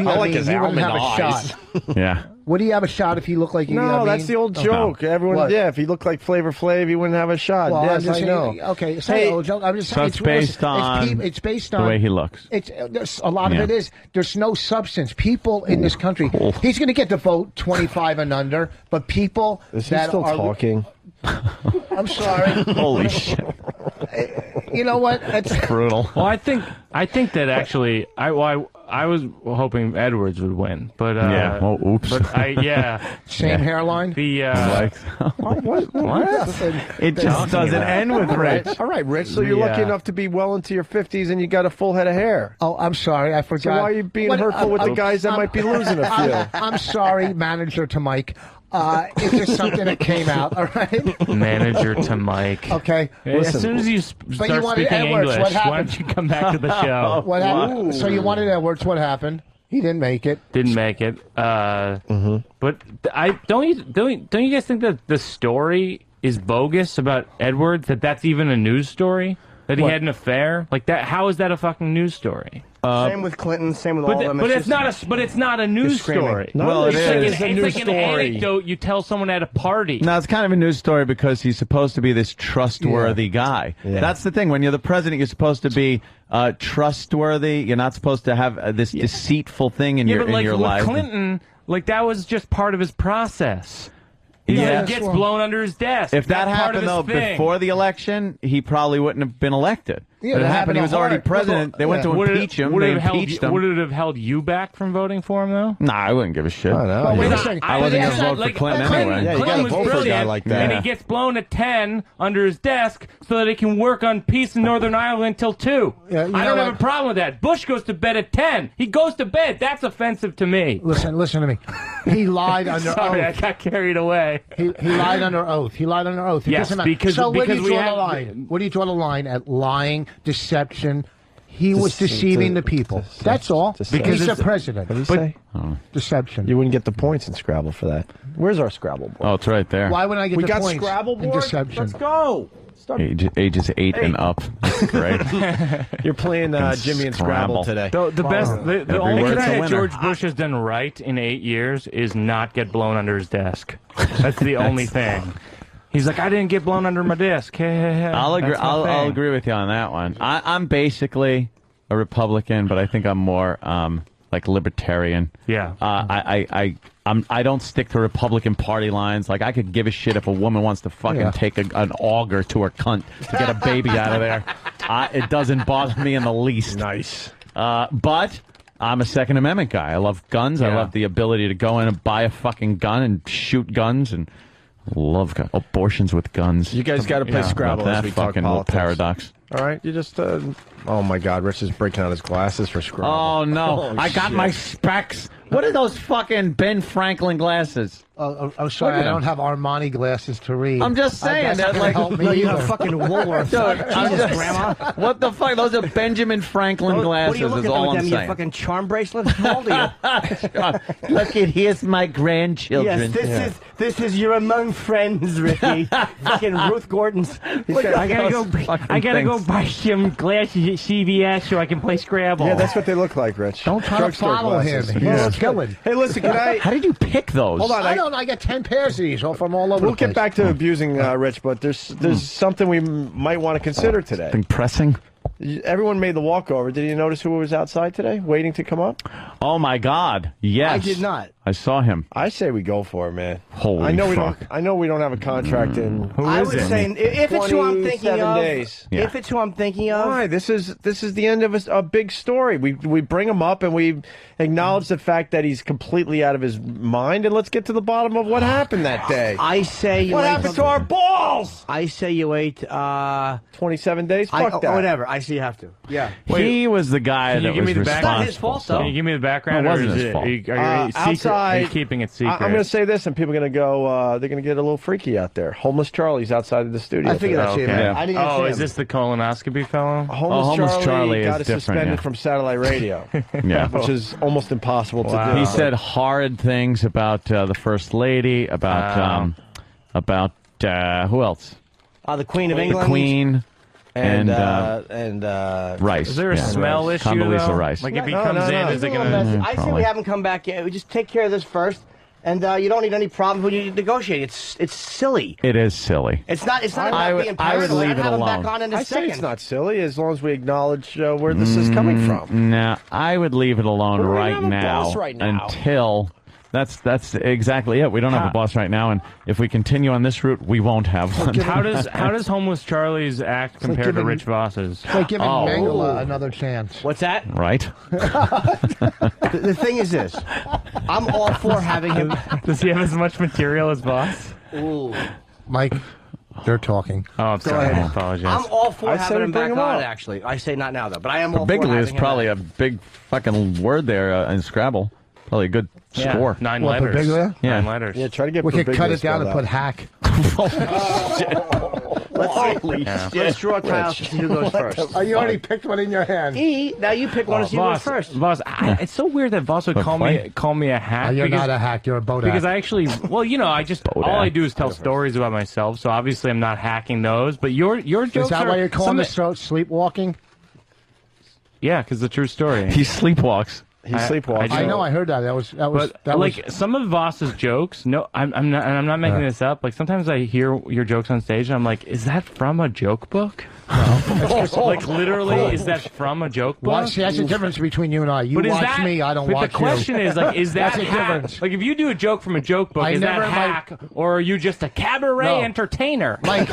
I like his he wouldn't have almond a eyes. shot. Yeah. Would he have a shot if he looked like Idi Amin? No, that's the old joke. Everyone, if he looked like Flavor Flav, he wouldn't have a shot. Well, yes, I know. Okay, it's not an old joke. I'm just saying. So it's based on the way he looks. A lot of it is. There's no substance. People in this country. He's going to get the vote 25 and under, but people is he still talking? I'm sorry. Holy shit. You know what? That's brutal. Well, I think that actually, I was hoping Edwards would win, but Well, oops. But Same hairline. The What? It just doesn't end with Rich. All right, Rich. So you're lucky enough to be well into your 50s and you got a full head of hair. Oh, I'm sorry, I forgot. So why are you being hurtful with the guys that might be losing a few? I'm sorry, manager to Mike. It's just something that came out, all right? Manager to Mike. Okay. Listen, as soon as you start speaking English, why don't you come back to the show? What happened? So you wanted Edwards. What happened? He didn't make it. Didn't make it. But don't you guys think that the story is bogus about Edwards? That's even a news story? That he had an affair? Like that? How is that a fucking news story? Same with Clinton. Same with all of them. But it's not a news story. Well, it is. It's like an anecdote you tell someone at a party. No, it's kind of a news story because he's supposed to be this trustworthy guy. Yeah. That's the thing. When you're the president, you're supposed to be trustworthy. You're not supposed to have this deceitful thing in your life. Clinton, that was just part of his process. He gets blown under his desk. If that happened, though, before the election, he probably wouldn't have been elected. Yeah, but it happened. He was already president. They went to impeach him. They impeached him. Would it have held you back from voting for him, though? Nah, I wouldn't give a shit. Oh, wait a second. I wasn't going to vote for Clinton anyway. Yeah, you got to vote for a guy like that. And he gets blown at 10 under his desk so that he can work on peace in Northern Ireland until 2. Yeah, I don't have a problem with that. Bush goes to bed at 10. He goes to bed. That's offensive to me. Listen to me. He lied under Sorry, oath. I got carried away. He lied under oath. He lied under oath. Yes, because where do you we draw have the line? Where do you draw the line at lying, deception? He was deceiving the people. That's all. Because he's the president. What did he say? Deception. You wouldn't get the points in Scrabble for that. Where's our Scrabble board? Oh, it's right there. Why wouldn't I get the points? We got Scrabble board? Deception. Let's go. Ages 8 and up. Great. You're playing Jimmy and Scrabble today. The only thing that George Bush has done right in 8 years is not get blown under his desk. That's the only thing. He's like, I didn't get blown under my desk. I'll agree with you on that one. I'm basically a Republican, but I think I'm more libertarian. Yeah. I don't stick to Republican Party lines. Like, I could give a shit if a woman wants to fucking take an auger to her cunt to get a baby out of there. It doesn't bother me in the least. Nice. But I'm a Second Amendment guy. I love guns. I love the ability to go in and buy a fucking gun and shoot guns and love abortions with guns. You guys got to play Scrabble as we talk fucking politics. paradox. All right, you just. Oh my God, Rich is breaking out his glasses for Scrabble. Oh no, I got my specs. What are those fucking Ben Franklin glasses? Oh, sorry, I don't have Armani glasses to read. I'm just saying that, like, you have fucking Woolworth. Jesus, Grandma. What the fuck? Those are Benjamin Franklin glasses. What are you is all looking at I'm them, saying. You fucking charm bracelets? How old are you? Look at here's my grandchildren. Yes, this is your among friends, Ricky. Fucking Ruth Gordon's. I gotta go buy some glasses at CVS so I can play Scrabble. Yeah, that's what they look like, Rich. Don't try to follow him. He's killing. Hey, listen, can I? How did you pick those? Hold on, I got 10 pairs of these from all over. We'll get back to abusing Rich, but there's something we might want to consider today. Something pressing. Everyone made the walkover. Did you notice who was outside today, waiting to come up? Oh my God! Yes, I did not. I saw him. I say we go for it, man. Holy fuck! I know we don't have a contract in. Who is it? Saying, if it's who I'm thinking of. Days. Yeah. If it's who I'm thinking of. Why? This is the end of a big story. We bring him up and we acknowledge the fact that he's completely out of his mind, and let's get to the bottom of what happened that day. I say you. What happened to our balls? I say you wait 27 days. Fuck that. Whatever. I say you have to. Yeah. He was the guy that was responsible. Not his fault, though. Can you give me the background? It wasn't or is his fault. Outside, are you keeping it secret? I'm going to say this, and people are going to go. They're going to get a little freaky out there. Homeless Charlie's outside of the studio. I figured I'd see him. Yeah. I didn't see him. Is this the colonoscopy fellow? Homeless Charlie got is different, suspended from satellite radio. Yeah, which is almost impossible to do. He said horrid things about the First Lady, about who else? The Queen of England. The Queen. And Rice. Is there a smell issue, Condoleezza though? Rice. Like, if he comes in, is it going to... I say we haven't come back yet. We just take care of this first, and you don't need any problems when you negotiate. It's silly. It is silly. It's not about being paranoid. I would leave it alone. Back on in a I second. say it's not silly as long as we acknowledge where this is coming from. No, I would leave it alone right now, right now until That's exactly it. We don't have a boss right now, and if we continue on this route, we won't have one. How does Homeless Charlie's act compare to Rich Voss's? It's like giving Mangala another chance. What's that? Right. The thing is this. I'm all for having him. Does he have as much material as Voss? Ooh. Mike, they're talking. Oh, I'm sorry. I apologize. I'm all for I having say him bring back him on, up. actually. I say not now, though. But I am all for Biglia having is him probably back. a big fucking word there in Scrabble. Probably a good score. 9 What, letters. Biglia? Yeah. 9 letters. Yeah, try to get We could Biglia cut it down spelled and put out. hack. Let's draw a tile to see who goes first. Oh, you already picked one in your hand. Now you pick one to see who goes first. Voss, it's so weird that Voss would call me a hack. You're because, not a hack. You're a boat Because hack. I actually, all I do is tell stories about myself. So obviously I'm not hacking those. But your jokes Is that are why you're calling some- this show sleepwalking? Yeah, because the true story. He sleepwalks. He sleepwalks. I know. I heard that. That was like some of Voss's jokes. No, I'm not making this up. Like sometimes I hear your jokes on stage, and I'm like, is that from a joke book? No. Like literally, is that from a joke book? Well, see, that's the difference between you and I. You But is watch that, me, I don't but watch the question you. is, like, is that That's the hack? difference. Like, if you do a joke from a joke book, I is never, that hack, or are you just a cabaret entertainer? Mike,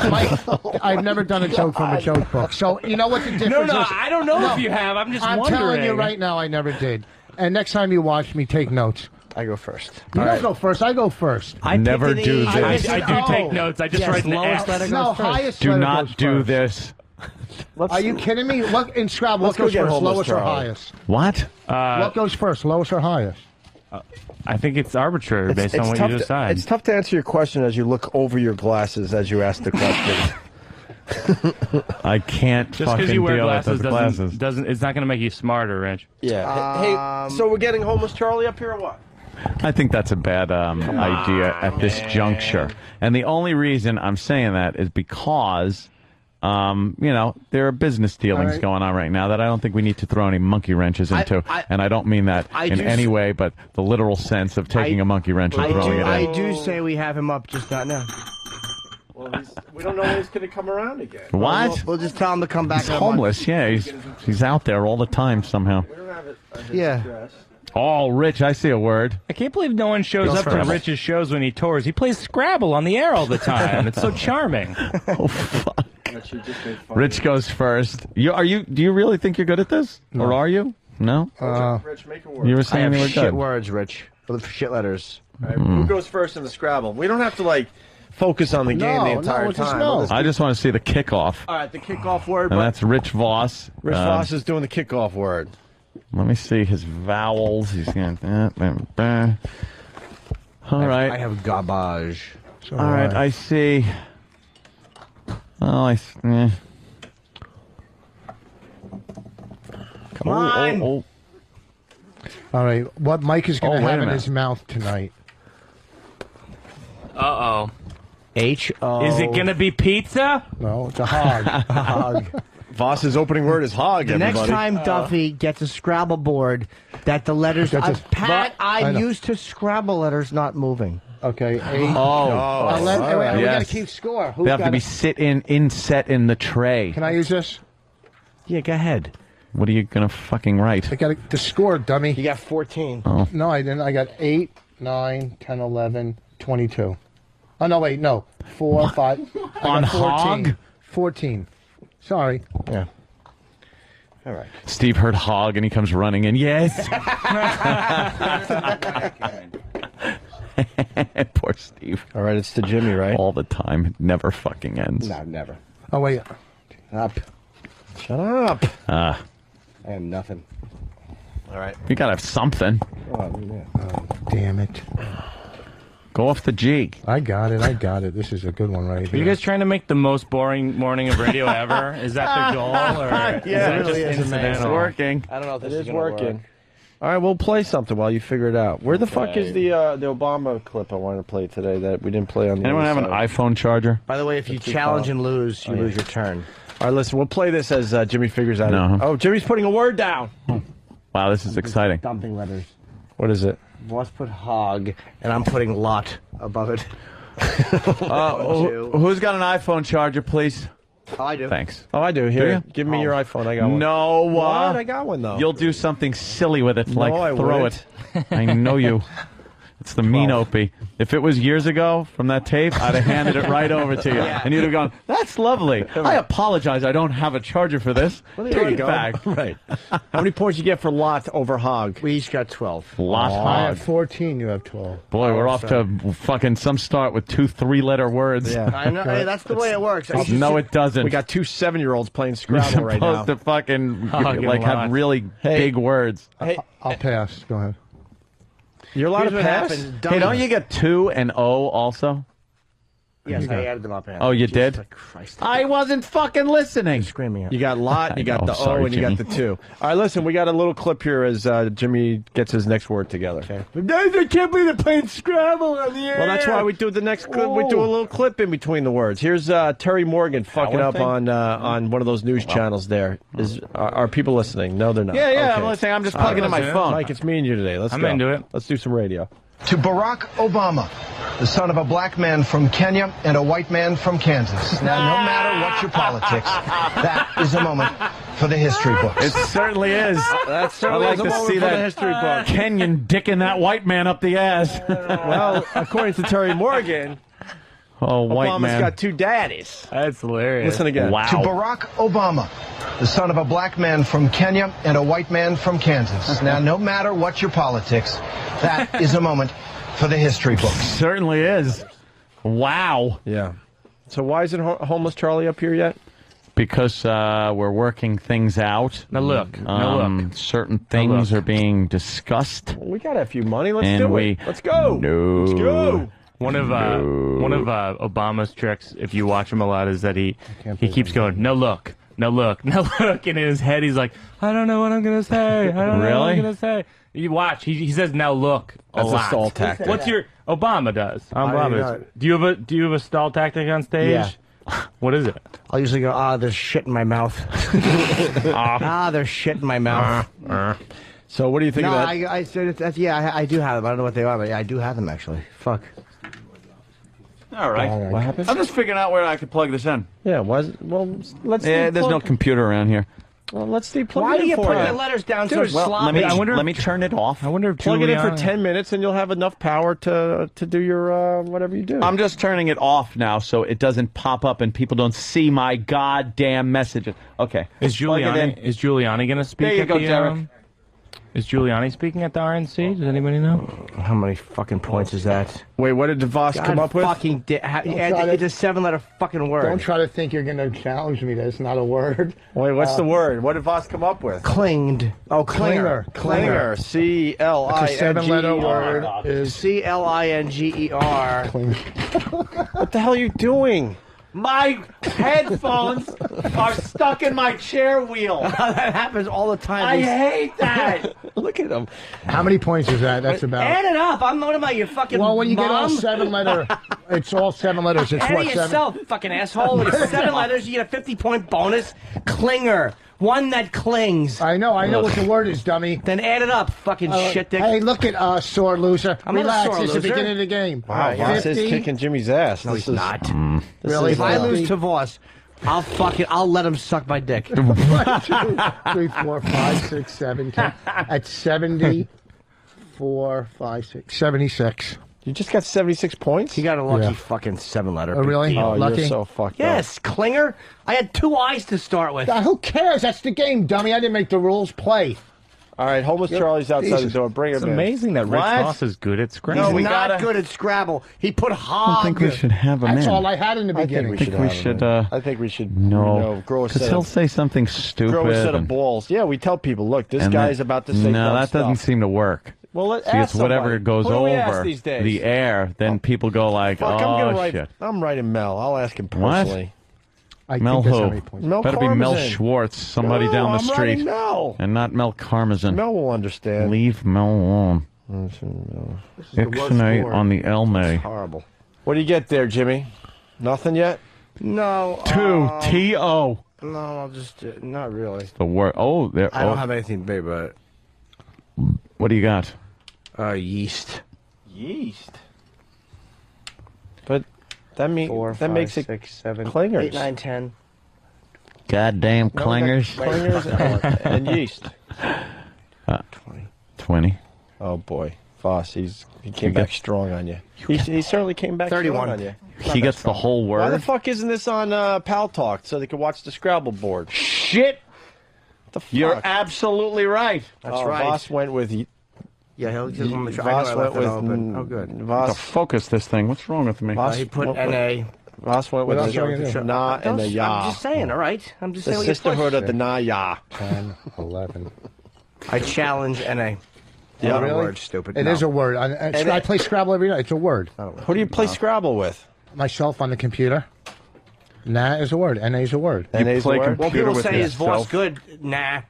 I've never done a joke from a joke book. So, you know what the difference No, is? I don't know if you have. I'm just I'm wondering. telling you right now, I never did. And next time you watch me, take notes. I go first. You don't go first. I go first. I never do this. I do take notes. I just write the lowest X. letter No, goes first. highest Do letter not goes do first. this. Are you kidding me? Look in Scrabble. Let's What goes go get first, homeless lowest or Charlie. highest? What? What goes first, lowest or highest? I think it's arbitrary based on what tough you decide. It's tough to answer your question as you look over your glasses as you ask the question. I can't Just fucking because you wear deal glasses with the glasses. doesn't it's not going to make you smarter, Rich. Yeah. Hey, so we're getting homeless Charlie up here or what? I think that's a bad idea at this juncture. And the only reason I'm saying that is because, there are business dealings going on right now that I don't think we need to throw any monkey wrenches into. And I don't mean that in any way, but the literal sense of taking a monkey wrench and throwing it in. I do say we have him up, just not now. Well, we don't know when he's going to come around again. What? We'll just tell him to come back. He's homeless. Yeah, he's out there all the time somehow. We don't have it. Yeah. Oh, Rich, I see a word. I can't believe no one shows up to Rich's shows when he tours. He plays Scrabble on the air all the time. It's so charming. Oh, fuck. Rich goes first. Do you really think you're good at this? No. Or are you? No? Rich, make a word. You were I saying have you were shit good. words, Rich. With shit letters. All right, who goes first in the Scrabble? We don't have to, focus on the game the entire time. I just want to see the kickoff. All right, the kickoff word. And that's Rich Voss. Rich Voss is doing the kickoff word. Let me see his vowels. He's got that. All right. I have garbage. All right, I see. Oh, Come on. Oh. All right, what Mike is going to wait have a in minute. his mouth tonight? Uh-oh. H-O. Is it going to be pizza? No, it's a hog. A hog. Voss's opening word is hog, The everybody. next time Duffy gets a Scrabble board, that the letters... Pat, I I'm know. used to Scrabble letters not moving. Okay, eight. Oh. We got to Yes. keep score. They have to be set in the tray. Can I use this? Yeah, go ahead. What are you going to fucking write? I got the score, dummy. You got 14. Oh. No, I didn't. I got 8, 9, 10, 11, 22. Oh, no, wait, no. 4, 5. I On got 14. hog? 14. Sorry. Yeah. All right. Steve heard hog and he comes running in. Yes. Poor Steve. All right, it's to Jimmy, right? All the time. It never fucking ends. No, never. Oh, wait. Up. Shut up. I have nothing. All right. You got to have something. Oh, yeah. Oh, damn it. Go off the G. I got it. This is a good one right Are here. you guys trying to make the most boring morning of radio ever? Is that the goal? Or Yeah, is it just incidental? It's working. I don't know if this It is is gonna working. work. All right, we'll play something while you figure it out. Where the fuck is the Obama clip I wanted to play today that we didn't play on the Anyone other have an side? iPhone charger? By the way, if you challenge and lose, you lose your turn. All right, listen, we'll play this as Jimmy figures out. No. Oh, Jimmy's putting a word down. Wow, this is exciting. Dumping letters. What is it? Voss put hog, and I'm putting lot above it. Who's got an iPhone charger, please? Oh, I do. Thanks. Oh, I do. Here, you? give me your iPhone. I got one. No, What? I got one, though. You'll do something silly with it, like I throw wouldn't. it. I know you. It's the mean Opie. If it was years ago from that tape, I'd have handed it right over to you. And you'd have gone, that's lovely. I apologize. I don't have a charger for this. Well, Take there you it go. back. Right. How many points you get for lot over hog? We each got 12. Lot I hog. have 14. You have 12. Boy, we're off to fucking some start with 2 3-letter words. Yeah. I know. Hey, that's the way it works. No, it doesn't. We got 2 7-year-olds playing You're Scrabble right now. supposed to fucking Hog like and have lot. really big words. Hey, I'll pass. Go ahead. you're allowed Here's to what pass? happens. Hey, don't you get 2 and O also? Yes, I added them up. Oh, you did? Jesus Christ. I wasn't fucking listening. Screaming at You got lot, you got know, the sorry, O, and you got the Jimmy. 2. All right, listen, we got a little clip here as Jimmy gets his next word together. Okay. I can't believe they're playing Scrabble on the air. Well, that's why we do the next clip. We do a little clip in between the words. Here's Terry Morgan fucking up on one of those news channels there. Are people listening? No, they're not. Yeah, Okay. I'm listening. I'm just plugging in my phone. Mike, it's me and you today. Let's I'm go. into it. Let's do some radio. To Barack Obama, the son of a black man from Kenya and a white man from Kansas. Now, no matter what your politics, that is a moment for the history books. It certainly is. That's certainly I'd like to see that history book. Kenyan dicking that white man up the ass. Well, according to Terry Morgan, Oh, white Obama's man. got 2 daddies. That's hilarious. Listen again. Wow. To Barack Obama, the son of a black man from Kenya and a white man from Kansas. Now, no matter what your politics, that is a moment for the history books. Certainly is. Wow. Yeah. So why isn't Homeless Charlie up here yet? Because we're working things out. Now look. Certain things are being discussed. Well, we got a few money. Let's And do we- it. Let's go. No. Let's go. One of Obama's tricks, if you watch him a lot, is that he keeps going, no look, no look, no look, and in his head he's like, I don't know what I'm gonna say. I don't know what I'm gonna say. You watch, he says now look a That's a lot. stall tactic. What's your Obama does? do not. Obama. Do you have a stall tactic on stage? Yeah. What is it? I'll usually go, there's shit in my mouth. There's shit in my mouth. So what do you think No, of that? I said I do have them. I don't know what they are, but yeah, I do have them actually. Fuck. All right. What happened? I'm just figuring out where I could plug this in. Yeah, let's Yeah, there's no computer around here. Well, let's see. Plug Why it do in you for put you. the letters down so Dude, well, sloppy? Let me turn it off. I wonder if Plug it in for Giuliani- 10 minutes, and you'll have enough power to do your whatever you do. I'm just turning it off now so it doesn't pop up and people don't see my goddamn messages. Okay. Is Plug it in. Giuliani going to speak There you at go, the Derek. Is Giuliani speaking at the RNC? Does anybody know? How many fucking points is that? Wait, what did Voss come up with? Fucking it's a 7-letter fucking word. Don't try to think you're going to challenge me. That's not a word. Wait, what's the word? What did Voss come up with? Clinged. Oh, clinger. Clinger. It's C-L-I-N-G-E-R. a 7-letter word. Is CLINGER. What the hell are you doing? My headphones are stuck in my chair wheel. That happens all the time. I hate that. Look at him. How many points is that? That's about. Add it up. I'm not about your fucking Well, when you get all mom. 7-letter, it's all 7 letters. It's Add what, it 7? yourself, fucking asshole. It's 7 letters. You get a 50-point bonus. Clinger. One that clings. I know what the word is, dummy. Then add it up, fucking shit dick. Hey, look at sore loser. I'm not a Relax. sore It's the loser. beginning of the game. Wow, Voss is 50. kicking Jimmy's ass. No, This he's is not. Really? If I lose to Voss, I'll let him suck my dick. 1, 2, 3, 4, 5, 6, 7, 10. At 74, 5, 6, 76. You just got 76 points? He got a lucky fucking 7-letter. Oh, really? Oh, Lucky? you're so fucked up. Yes, clinger. I had 2 eyes to start with. Who cares? That's the game, dummy. I didn't make the rules. Play. All right, Homeless Charlie's outside the door. Bring him It's in. amazing that Rick What? Voss is good at Scrabble. He's we not gotta- good at Scrabble. He put I hog. think we should have him That's in. all I had in the I think beginning. we should. we have him should, in. I think we should. No, grow a because set he'll of say something stupid. grow a set of and- balls. Yeah, we tell people, look, this and guy's then- about to say No, dumb that doesn't stuff. seem to work. Well, let's See, ask it's whatever somebody. goes What do we ask over these days? the air, then people go like, Fuck, I'm gonna oh, write. shit. I'm writing Mel. I'll ask him What? personally. I Mel think that's how who? many points. Mel Better be Mel Karmazin. Schwartz, somebody No, down the I'm street. writing Mel. And not Mel Karmazin. Mel will understand. Leave Mel alone. Ixnay on the Elme. Horrible. What do you get there, Jimmy? Nothing yet? No. 2 T-O. No, I'll just not really. The word. Oh, there. I don't have anything big, but What do you got? yeast. Yeast. But that means 4, that 5, makes it 6, 7, clingers. 8, 9, 10. Goddamn No, we got clangers. Clingers and yeast. 20. Oh boy. Voss. He came back strong on you. He certainly came back 31. strong on you. He gets the whole word. Why the fuck isn't this on Pal Talk so they can watch the Scrabble board? Shit! The fuck? You're absolutely right. That's right. Voss went with... Yeah, he'll just want to make sure. Voss I went left it with... open. Oh, good. To focus this thing. What's wrong with me? He put N.A. Voss went with the Na and the Ya. I'm just saying, all right? I'm just saying the sisterhood of the Na Ya. 10, 11. I challenge N.A. Yeah, Not really? a word, stupid. It is a word. I play Scrabble every night. It's a word. Who do you play Scrabble with? Myself on the computer. Nah is a word. N.A. is a word. You play computer Well, people with say, is Voss yourself? good? Nah.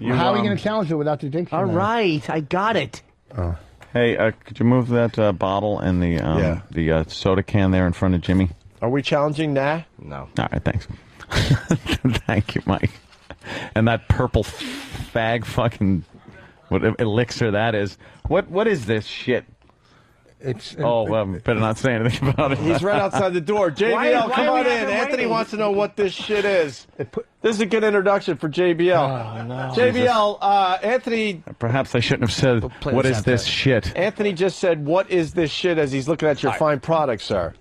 How are we going to challenge it without the dictionary? All right, I got it. Oh. Hey, could you move that bottle and the soda can there in front of Jimmy? Are we challenging Na? No. All right, thanks. Thank you, Mike. And that purple fag fucking what elixir that is. What is this shit? It's better not say anything about it. He's right outside the door. JBL, come on in. Anthony wants to know what this shit is. This is a good introduction for JBL. Oh, no. JBL, Anthony... Perhaps I shouldn't have said, what is this shit? Anthony just said, what is this shit, as he's looking at your fine product, sir.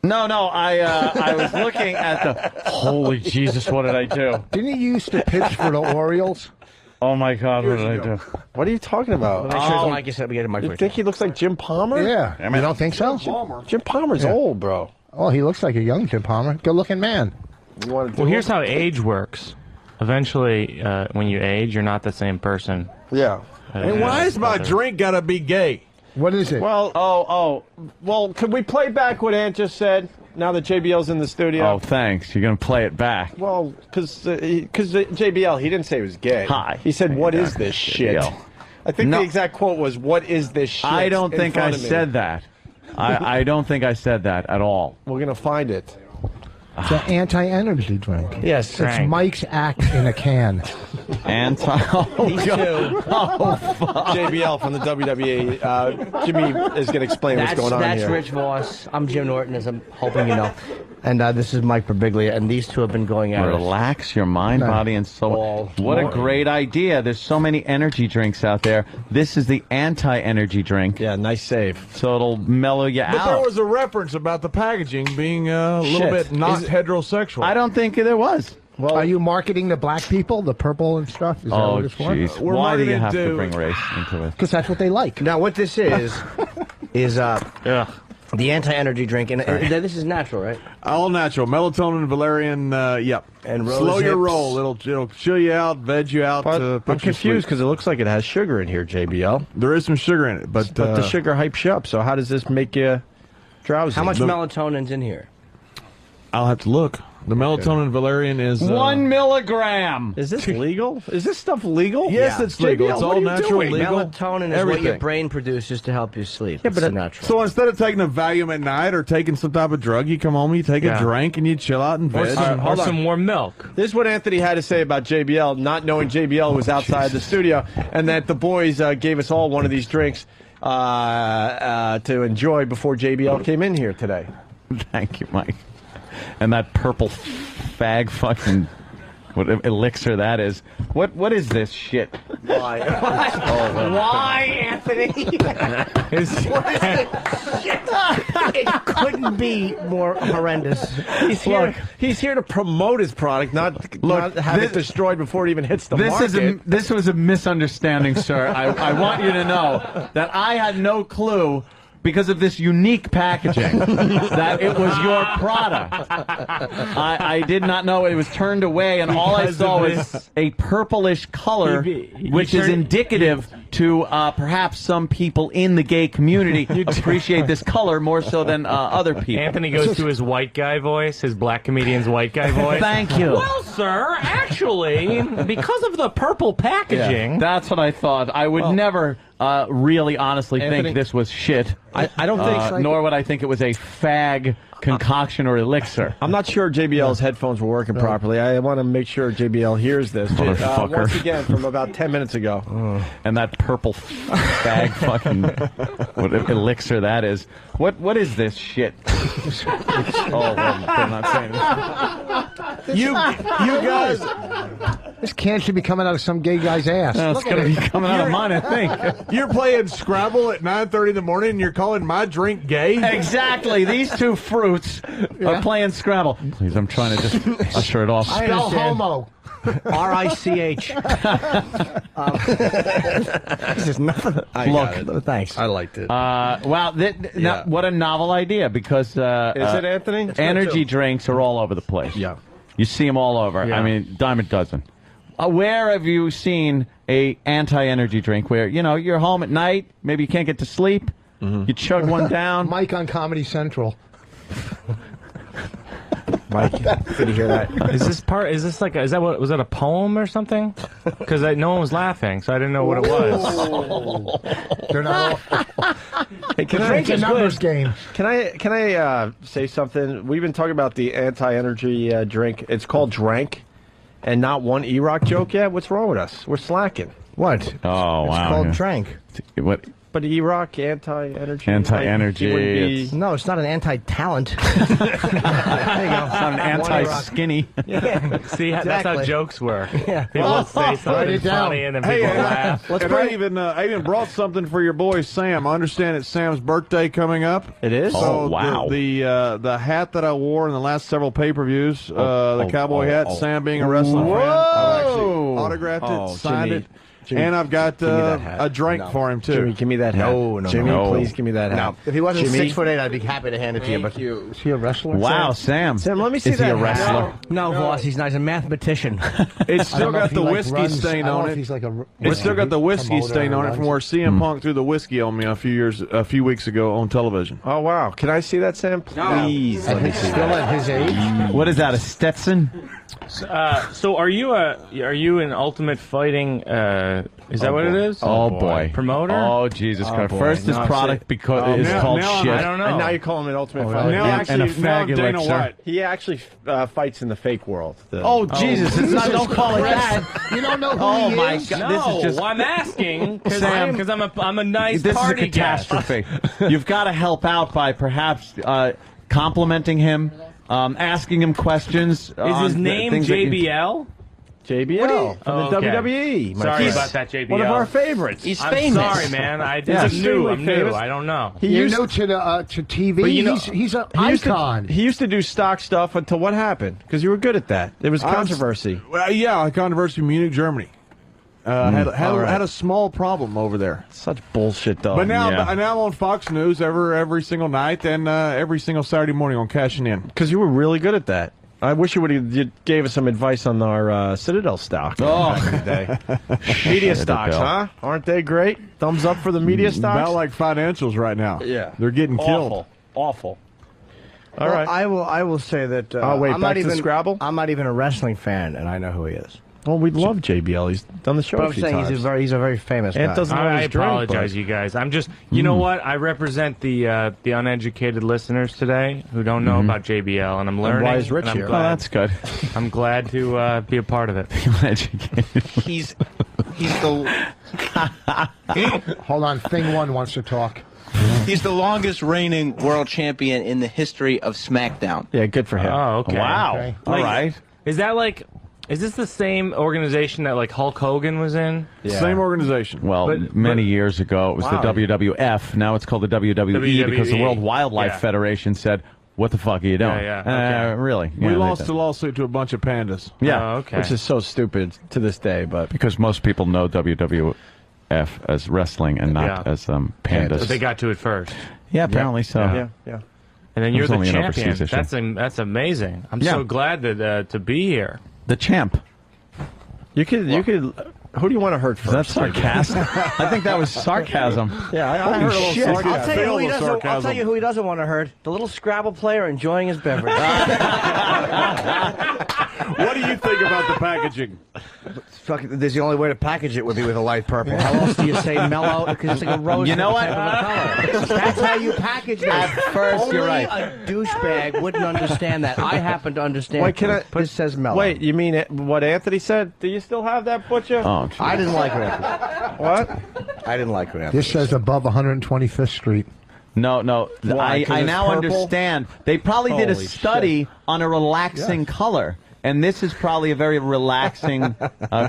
No, I was looking at the... Holy Jesus, what did I do? Didn't he used to pitch for the Orioles? Oh, my God, what did I do? What are you talking about? Make sure the mic is set. We get a mic. You think he looks like Jim Palmer? Yeah. You don't think so? Jim Palmer's old, bro. Oh, he looks like a young Jim Palmer. Good-looking man. Well, here's how age works. Eventually, when you age, you're not the same person. Yeah. And why is my drink got to be gay? What is it? Well, well, could we play back what Ant just said? Now that JBL's in the studio. Oh, thanks. You're going to play it back. Well, because JBL, he didn't say he was gay. Hi. He said, "What is this shit?" JBL. I think the exact quote was, "What is this shit?" I don't think I said that. I don't think I said that at all. We're going to find it. It's an anti-energy drink. Yes. It's Mike's act in a can. Me too. Oh, fuck. JBL from the WWE. Jimmy is going to explain what's going on That's here. Rich Voss. I'm Jim Norton, as I'm hoping you know. And this is Mike Biglia, and these two have been going at it. Relax your mind, body, and soul. What a great idea. There's so many energy drinks out there. This is the anti-energy drink. Yeah, nice save. So it'll mellow you But out. there was a reference about the packaging being a little bit not heterosexual. I don't think there was. Well, are you marketing the black people, the purple and stuff? Is that what it's for? Jeez. Why do you have to bring race into it? Because that's what they like. Now, what this is the anti-energy drink, and this is natural, right? All natural. Melatonin, valerian, yep. And rose slow your hips. roll. It'll chill you out, veg you out. But put I'm you to confused sleep. because it looks like it has sugar in here, JBL. There is some sugar in it, but the sugar hypes you up. So how does this make you drowsy? How much melatonin's in here? I'll have to look. The melatonin valerian is 1 milligram. Is this legal? Is this stuff legal? Yes, it's legal. JBL, It's what all are you natural, doing? legal. Melatonin is what your brain produces to help you sleep. Yeah, but it's natural. So instead of taking a Valium at night or taking some type of drug, you come home, you take a drink, and you chill out and veg. Or some warm milk. This is what Anthony had to say about JBL, not knowing JBL was outside the studio, and that the boys gave us all one of these drinks to enjoy before JBL came in here today. Thank you, Mike. And that purple fag fucking what elixir that is. What is this shit? Why? Why, Anthony? What is this shit? It couldn't be more horrendous. He's here to promote his product, not have it destroyed before it even hits the market. This was a misunderstanding, sir. I want you to know that I had no clue, because of this unique packaging, that it was your product. I did not know it was turned away, and all I saw was a purplish color, which is indicative to perhaps some people in the gay community appreciate this color more so than other people. Anthony goes to his white guy voice, his black comedian's white guy voice. Thank you. Well, sir, actually, because of the purple packaging... Yeah, that's what I thought. I would never really honestly Anthony, think this was shit. I don't think. Nor would I think it was a fag concoction or elixir. I'm not sure JBL's headphones were working properly. I want to make sure JBL hears this. Motherfucker. Once again, from about 10 minutes ago. And that purple fag fucking what elixir that is. What is this shit? I'm not saying this. You guys, this can should be coming out of some gay guy's ass. It's going to be coming out of mine, I think. You're playing Scrabble at 9:30 in the morning, and you're calling my drink gay? Exactly. These two fruits are playing Scrabble. Please, I'm trying to just usher it off. Spell homo. R-I-C-H. This is nothing. Look, thanks. I liked it. Wow, what a novel idea, because is it, Anthony? Energy drinks are all over the place. Yeah. You see them all over. Yeah. I mean, dime a dozen. Where have you seen a anti-energy drink where, you're home at night, maybe you can't get to sleep, you chug one down? Mike on Comedy Central. Mike, did you hear that? Was that a poem or something? Because no one was laughing, so I didn't know what it was. They're not. Hey, It's a numbers game. Can I say something? We've been talking about the anti-energy drink. It's called Drank, and not one E-Rock joke yet. What's wrong with us? We're slacking. What? Oh, wow. It's called Drank. What? But E-Rock, anti-energy. Anti-energy. No, it's not an anti-talent. There you go. It's not an anti-skinny. Yeah. See, that's how jokes work. Yeah. People say something funny and then people laugh. I even brought something for your boy Sam. I understand it's Sam's birthday coming up. It is? So wow. The hat that I wore in the last several pay-per-views, the cowboy hat, Sam being a wrestling fan, I've actually autographed it, signed it. Jimmy, and I've got a drink for him, too. Jimmy, give me that hat. No, Jimmy, no. please give me that hat. No. If he wasn't Jimmy? 6'8", I'd be happy to hand it to you. But Is he a wrestler? Wow, Sam. Sam, let me see Is that he a wrestler? No, Voss, he's not. He's a mathematician. It's still got the whiskey stain on it. He's like It's still got the whiskey stain on it from where CM Hmm. Punk threw the whiskey on me a few weeks ago on television. Oh, wow. Can I see that, Sam? Please let me see Still that. at his age? What is that, a Stetson? So are you an Ultimate Fighting? Is that what it is? Oh, boy. Promoter? Oh, Jesus Christ. boy. First, his No, product is called shit. I don't know. And now you're calling it Ultimate Fighter. Now, and a actually, now fag Dana elixir. White. He actually fights in the fake world. Jesus, it's not. Don't call it that. You don't know who Oh he my is? God! No, This is just. I'm asking Sam, because I'm a nice This is a party guest. catastrophe. You've got to help out by perhaps complimenting him, asking him questions. Is his name JBL? JBL from the okay. WWE. Sorry about that, JBL. One of our favorites. He's I'm famous. sorry, man. I'm new. I don't know. You're new to TV. But you know- he's an He used icon. he used to do stock stuff until what happened? Because you were good at that. There was controversy. Well, yeah, controversy in Munich, Germany. Had a small problem over there. Such bullshit, though. But now, I'm on Fox News every single night and every single Saturday morning on Cashing In. Because you were really good at that. I wish you would have gave us some advice on our Citadel stock. Oh, media stocks, huh? Aren't they great? Thumbs up for the media stocks. About like financials right now. Yeah, they're getting killed. Awful. All right. I will say that. Oh wait, I'm back not to even Scrabble. I'm not even a wrestling fan, and I know who he is. Well, we love JBL. He's done the show But a I'm few saying times. he's a very famous guy. I apologize, you guys. I'm just, you know what? I represent the uneducated listeners today who don't know about JBL, and I'm learning. why is Rich and I'm here? glad- Oh, that's good. I'm glad to be a part of it. Uneducated. He's the. Hold on, Thing One wants to talk. He's the longest reigning world champion in the history of SmackDown. Yeah, good for him. Oh, okay. Wow. Okay. All right. Is that like? Is this the same organization that like Hulk Hogan was in? Yeah. Same organization. Well, many years ago, it was the WWF. Now it's called the WWE because the World Wildlife Federation said, "What the fuck are you doing?" Really? We lost a lawsuit to a bunch of pandas. Yeah, which is so stupid to this day. But because most people know WWF as wrestling and not as pandas. But they got to it first. Yeah, apparently so. Yeah. And then It you're was the only an champion. overseas issue. That's amazing. I'm Yeah. so glad that to be here. The champ. You could. Who do you want to hurt first? Is that sarcasm? I think that was sarcasm. Yeah, I heard a little sarcasm. I'll tell you who he doesn't want to hurt. The little Scrabble player enjoying his beverage. What do you think about the packaging? There's the only way to package it would be with a light purple. How else do you say mellow? Because it's like a rose. You know what? Type of a color. That's how you package it. At first, Only you're right. a douchebag wouldn't understand that. I happen to understand. Wait, can I? This says mellow. Wait, you mean what Anthony said? Do you still have that, Butcher? Oh, I didn't like it, Anthony. What? I didn't like it, Anthony. This says above 125th Street. No. Why? 'Cause I it's now purple? understand. They probably did a Holy study on a relaxing color, and this is probably a very relaxing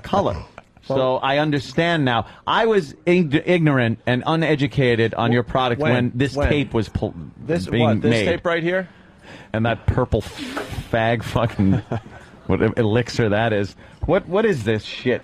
color. So I understand now. I was ignorant and uneducated on your product when this tape was being made. This tape right here? And that purple fag fucking what elixir that is. What is this shit?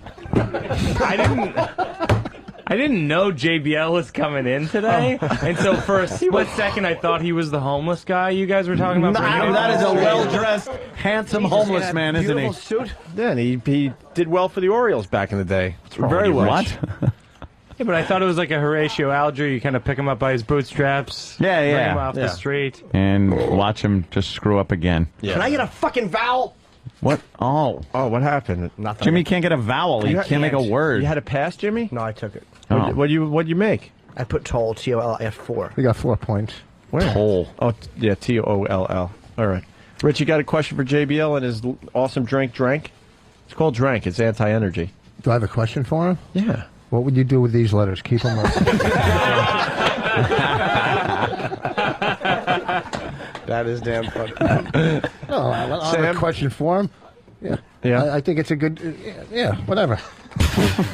I didn't know JBL was coming in today, and so for a split second I thought he was the homeless guy you guys were talking about. That is a well-dressed, handsome homeless man, isn't he? Suit. Yeah, and he did well for the Orioles back in the day. Very well. What? Yeah, but I thought it was like a Horatio Alger. You kind of pick him up by his bootstraps, bring him off the street, and watch him just screw up again. Can I get a fucking vowel? What? Oh, what happened? Nothing. Jimmy can't get a vowel. He can't make a word. You had a pass, Jimmy? No, I took it. What'd you make? I put toll, T-O-L. I have 4. We got 4 points. Where? Toll. Oh, yeah, T-O-L-L. All right. Rich, you got a question for JBL and his awesome drink? It's called Drank. It's anti-energy. Do I have a question for him? Yeah. What would you do with these letters? Keep them up. That is damn funny. No, I have a question for him. Yeah. I think it's a good. Yeah, whatever.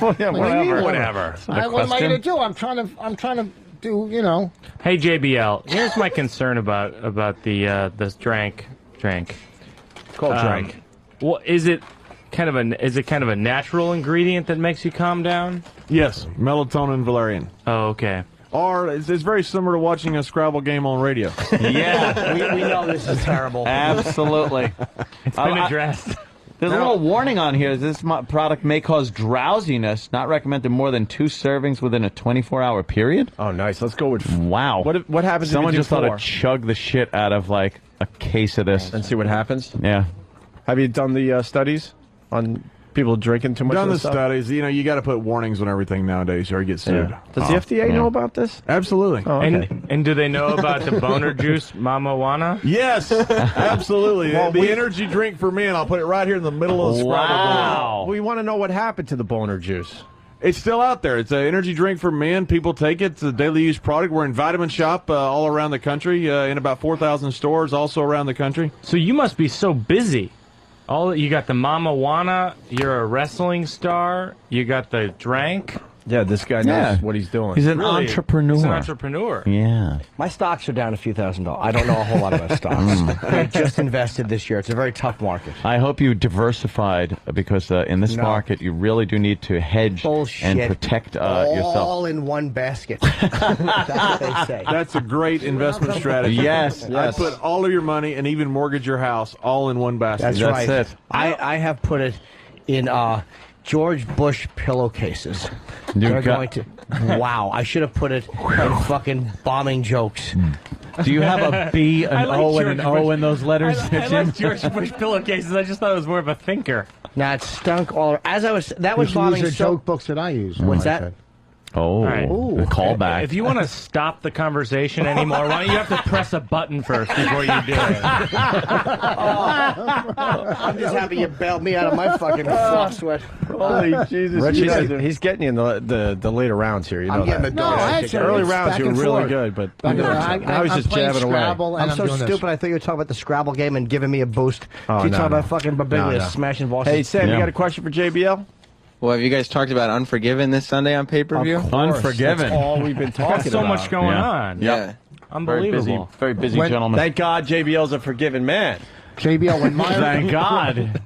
whatever. What am I going to do? I'm trying to do. Hey JBL, here's my concern about the this drink. It's called Drank. Well, is it kind of a natural ingredient that makes you calm down? Yes, melatonin and valerian. Oh, okay. Or it's very similar to watching a Scrabble game on radio. Yeah, we know this is terrible. Absolutely. It's been addressed. There's a little warning on here. This product may cause drowsiness. Not recommended more than 2 servings within a 24-hour period. Oh, nice. Let's go with. Wow. What happens? Someone if you just do thought 4? to chug the shit out of like a case of this and see what happens. Yeah. Have you done the studies on people drinking too much? Done of the this stuff? studies. You got to put warnings on everything nowadays, or you get sued. Yeah. Does the FDA know about this? Absolutely. Oh, okay. And do they know about the boner juice, Mama Wana? Yes, absolutely. Well, the energy drink for men. I'll put it right here in the middle of the Scrabble board. We want to know what happened to the boner juice. It's still out there. It's an energy drink for men. People take it. It's a daily use product. We're in Vitamin Shop all around the country, in about 4,000 stores also around the country. So you must be so busy. You got the Mama Wana, you're a wrestling star, you got the Drank. Yeah, this guy knows what he's doing. He's an entrepreneur. He's an entrepreneur. Yeah. My stocks are down a few $1,000s. I don't know a whole lot about stocks. I just invested this year. It's a very tough market. I hope you diversified because in this market you really do need to hedge and protect yourself. All in one basket. That's what they say. That's a great investment strategy. Yes. I'd put all of your money and even mortgage your house all in one basket. That's right. It. I have put it in George Bush pillowcases. They're going to. Wow, I should have put it in fucking bombing jokes. Do you have a B, an O, and an O in those letters? I like George Bush pillowcases. I just thought it was more of a thinker. Nah, it stunk all. As I was, that was bombing. These are joke books that I use. What's that? Oh, right. The callback. If you want to stop the conversation anymore, why don't you have to press a button first before you do it? I'm just happy you bailed me out of my fucking flop sweat. Holy Jesus. Rich, he's getting you in the later rounds here. You know I'm getting that. the dog. Early rounds, you were really good, but now he's just jabbing away. I'm so stupid. I thought you were talking about the Scrabble game and giving me a boost. Oh, You talking about fucking Biglia smashing Voss. Hey, Sam, you got a question for JBL? Well, have you guys talked about Unforgiven this Sunday on pay-per-view? Unforgiven. That's all we've been talking about. So much going on. Yeah. Unbelievable. Very busy gentleman. Thank God JBL's a forgiven man. JBL, when Meyer... Thank God.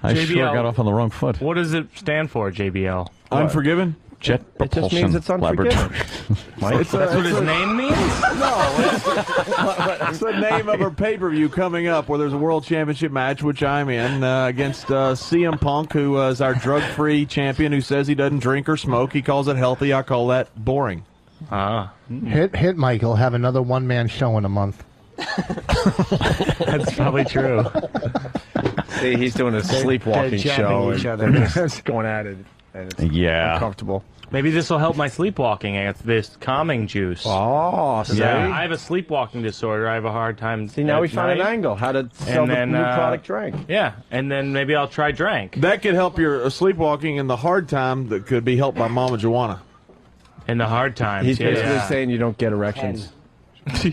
I JBL, sure got off on the wrong foot. What does it stand for, JBL? Unforgiven? Jet It just Propulsion means it's unforgiven. Laboratory. That's what his name means? It's the name of a pay-per-view coming up where there's a world championship match, which I'm in, against CM Punk, who is our drug-free champion, who says he doesn't drink or smoke. He calls it healthy. I call that boring. Hit Michael, have another one-man show in a month. That's probably true. See, he's doing a sleepwalking show. Each other. Just going at it. And it's uncomfortable. Maybe this will help my sleepwalking. It's this calming juice. Oh, see? I have a sleepwalking disorder. I have a hard time. See, now we found an angle. How to sell the new product, Drank. Yeah, and then maybe I'll try Drank. That could help your sleepwalking in the hard time that could be helped by Mama Joanna. In the hard times, He's basically saying you don't get erections.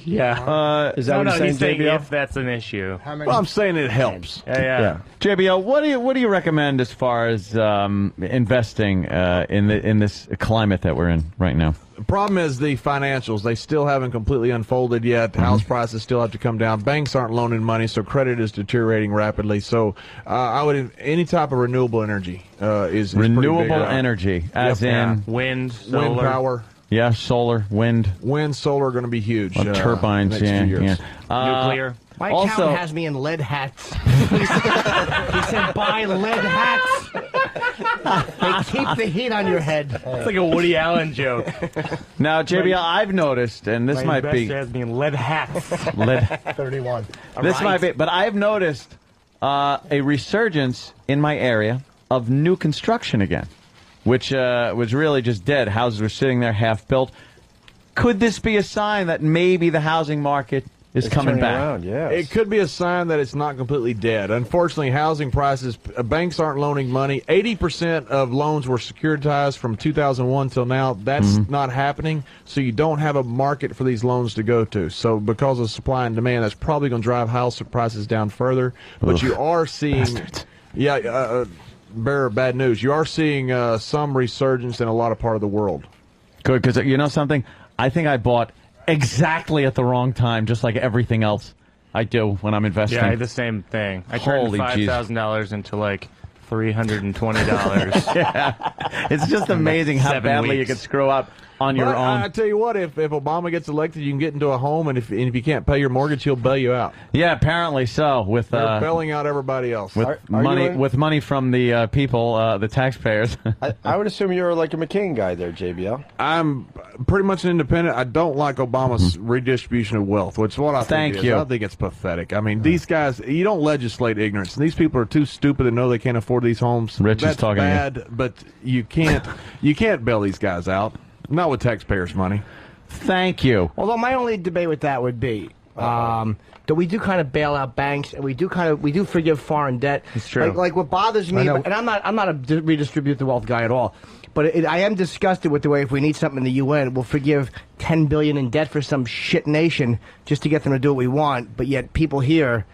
Yeah. Is that what you're he's saying, JBL? if that's an issue. Well, I'm saying it helps. Yeah. JBL, what do you recommend as far as investing in this climate that we're in right now? The problem is the financials. They still haven't completely unfolded yet. House prices still have to come down. Banks aren't loaning money, so credit is deteriorating rapidly. So I would any type of renewable energy is renewable pretty big energy, as in wind, solar. wind power. Yeah, solar, wind, solar are going to be huge. Turbines, next 2 years. Nuclear. My accountant has me in lead hats. He said, buy lead hats. They keep the heat on your head. It's like a Woody Allen joke. Now, JBL, I've noticed, and this might be has me in lead hats. 31. This might be, but I've noticed a resurgence in my area of new construction again, which was really just dead. Houses were sitting there half built. Could this be a sign that maybe the housing market is coming back? Around, yes. It could be a sign that it's not completely dead. Unfortunately, housing prices, banks aren't loaning money. 80% of loans were securitized from 2001 till now. That's not happening, so you don't have a market for these loans to go to. So because of supply and demand, that's probably going to drive house prices down further. But you are seeing... bearer of bad news. You are seeing some resurgence in a lot of part of the world. Good, because you know something? I think I bought exactly at the wrong time, just like everything else I do when I'm investing. Yeah, I had the same thing. I turned $5,000 into like $320. Yeah. It's just amazing how badly you can screw up on your own. I tell you what, if Obama gets elected, you can get into a home, and if you can't pay your mortgage, he'll bail you out. Yeah, apparently so. They're bailing out everybody else. With money from the people, the taxpayers. I would assume you're like a McCain guy there, JBL. I'm pretty much an independent. I don't like Obama's redistribution of wealth, which is what I think is. I think it's pathetic. I mean, these guys, you don't legislate ignorance. These people are too stupid to know they can't afford these homes. Rich That's is talking bad, to you. but you can't bail these guys out. Not with taxpayers' money. Thank you. Although my only debate with that would be that we do kind of bail out banks, and we do forgive foreign debt. It's true. Like what bothers me, and I'm not a redistribute the wealth guy at all, but I am disgusted with the way if we need something in the UN, we'll forgive $10 billion in debt for some shit nation just to get them to do what we want, but yet people here.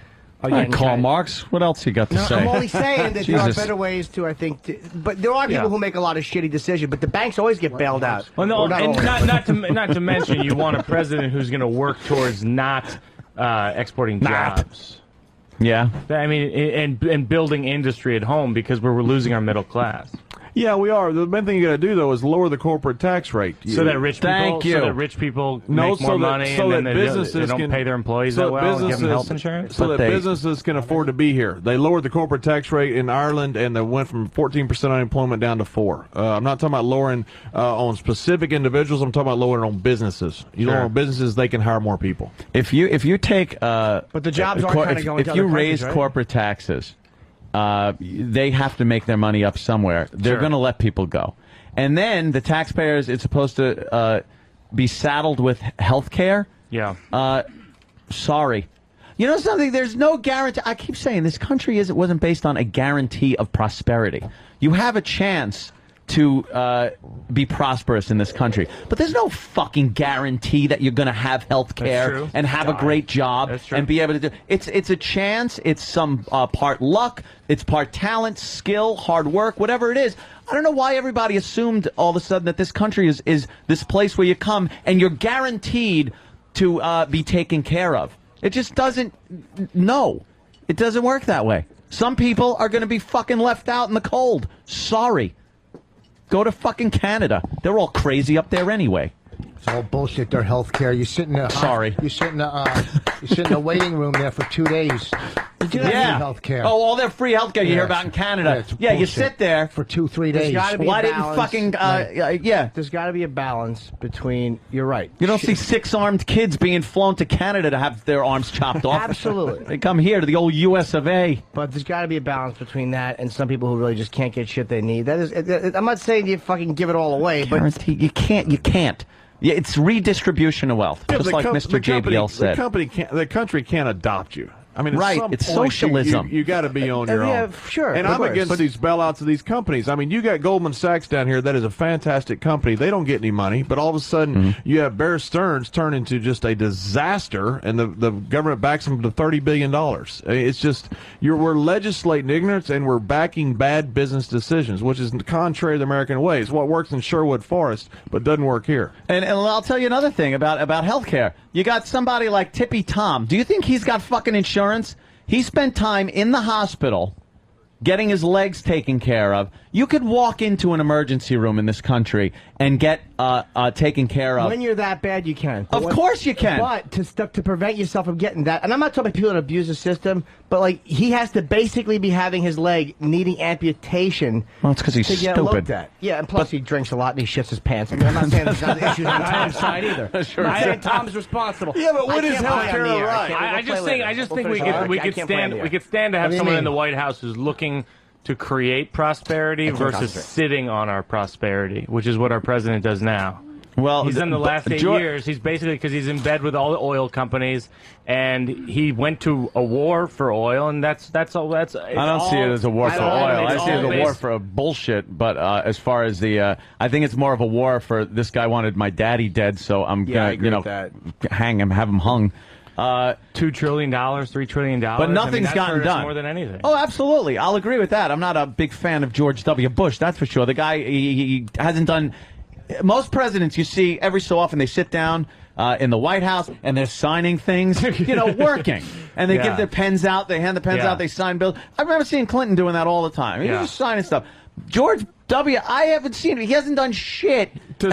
Karl Marx. What else you got to say? I'm only saying that there are better ways to, I think, but there are people who make a lot of shitty decisions, but the banks always get bailed out. Well, no, not to mention, you want a president who's going to work towards not exporting jobs. Yeah. I mean, and building industry at home because we're losing our middle class. Yeah, we are. The main thing you got to do though is lower the corporate tax rate, so that rich people make more money, and then they don't pay their employees that well and give them health insurance. So that businesses can afford to be here. They lowered the corporate tax rate in Ireland, and they went from 14% unemployment down to 4%. I'm not talking about lowering on specific individuals. I'm talking about lowering on businesses. You lower on businesses, they can hire more people. If you take but the jobs aren't kind of going to if you raise corporate taxes. They have to make their money up somewhere. They're going to let people go. And then the taxpayers, it's supposed to be saddled with health care. Yeah. Sorry. You know something? There's no guarantee. I keep saying this country wasn't based on a guarantee of prosperity. You have a chance to be prosperous in this country. But there's no fucking guarantee that you're going to have health care and have a great job and be able to do it's a chance. It's some part luck. It's part talent, skill, hard work, whatever it is. I don't know why everybody assumed all of a sudden that this country is this place where you come and you're guaranteed to be taken care of. It just doesn't. No, it doesn't work that way. Some people are going to be fucking left out in the cold. Sorry. Go to fucking Canada. They're all crazy up there anyway. It's all bullshit. Their health care. You sit in a You sit in a waiting room there for 2 days. Yeah. Health care. Oh, all that free health care you hear about in Canada. Yeah, you sit there for 2-3 days. Why didn't fucking There's got to be a balance between. You're right. You don't see 6-armed kids being flown to Canada to have their arms chopped off. Absolutely. They come here to the old U.S. of A. But there's got to be a balance between that and some people who really just can't get shit they need. That is, I'm not saying you fucking give it all away, but you can't. Yeah, it's redistribution of wealth, just like Mr. JBL said. The country can't adopt you. I mean, right, it's socialism. You got to be on your own. Sure. And I'm against these bailouts of these companies. I mean, you got Goldman Sachs down here. That is a fantastic company. They don't get any money, but all of a sudden you have Bear Stearns turn into just a disaster, and the government backs them to $30 billion. It's just we're legislating ignorance, and we're backing bad business decisions, which is contrary to the American way. It's what works in Sherwood Forest, but doesn't work here. And I'll tell you another thing about health care. You got somebody like Tippy Tom. Do you think he's got fucking insurance? He spent time in the hospital getting his legs taken care of. You could walk into an emergency room in this country and get taken care of. When you're that bad, you can. Of course you can. But to prevent yourself from getting that, and I'm not talking about people that abuse the system, but like he has to basically be having his leg needing amputation. Well, it's because he's to get stupid. Looked at. Yeah, and plus he drinks a lot and he shits his pants. I mean, I'm not saying there's not issues on Tom's side either. Sure. I'm saying Tom's responsible. Yeah, but what is health care right? I just think we could stand to have someone in the White House who's looking to create prosperity versus sitting on our prosperity, which is what our president does now. Well, he's done the last 8 years. He's basically, because he's in bed with all the oil companies, and he went to a war for oil, and that's all. I don't see it as a war for oil. I see it as a war for bullshit. But as far as I think it's more of a war for this guy wanted my daddy dead, so I'm gonna hang him, have him hung. $2 trillion, $3 trillion, but nothing's gotten done. More than anything. Oh, absolutely, I'll agree with that. I'm not a big fan of George W. Bush, that's for sure. The guy he hasn't done. Most presidents you see every so often they sit down in the White House and they're signing things, working, and they give their pens out, they hand the pens out, they sign bills. I remember seeing Clinton doing that all the time. He's just signing stuff. George W. I haven't seen him. He hasn't done shit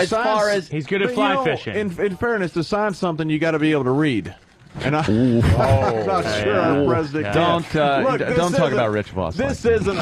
far as he's good at fly fishing. In fairness, to sign something, you got to be able to read. And I'm not sure our president. Don't talk about Rich Voss. This isn't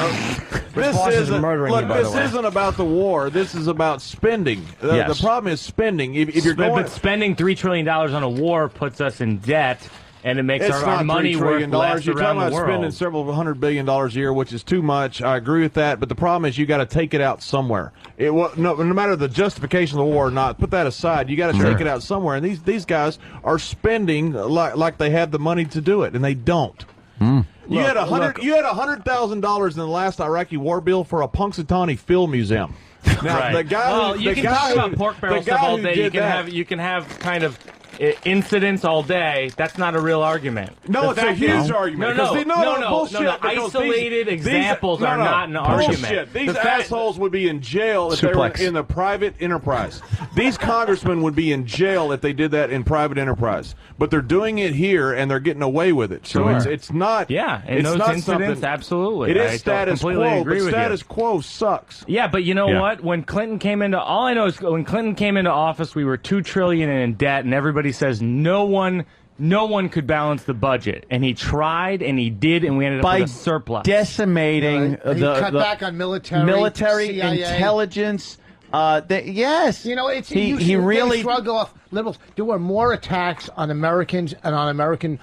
about the war. This is about spending. The problem is spending. If you're but spending $3 trillion on a war puts us in debt. And it makes our money worth less You're around talking the about spending several $100 billion a year, which is too much. I agree with that, but the problem is you got to take it out somewhere. No matter the justification of the war or not, put that aside. You got to take it out somewhere. And these guys are spending like they have the money to do it, and they don't. You had $100,000 in the last Iraqi war bill for a Punxsutawney Phil museum. Now the guy, you can talk about pork barrel stuff all day. You can have kind of incidents all day. That's not a real argument. No, it's a huge argument. No. Isolated examples are not an argument. These assholes would be in jail if they were in the private enterprise. These congressmen would be in jail if they did that in private enterprise. But they're doing it here, and they're getting away with it. So it's not. Yeah, in those incidents, absolutely. It is status quo, but status quo sucks. Yeah, but you know what? When Clinton came into, all I know is when Clinton came into office, we were $2 trillion in debt, and everybody says no one could balance the budget, and he tried, and he did, and we ended up with a surplus. Decimating he cut back on military CIA. Intelligence. Yes, he really shrug off liberals. There were more attacks on Americans and on American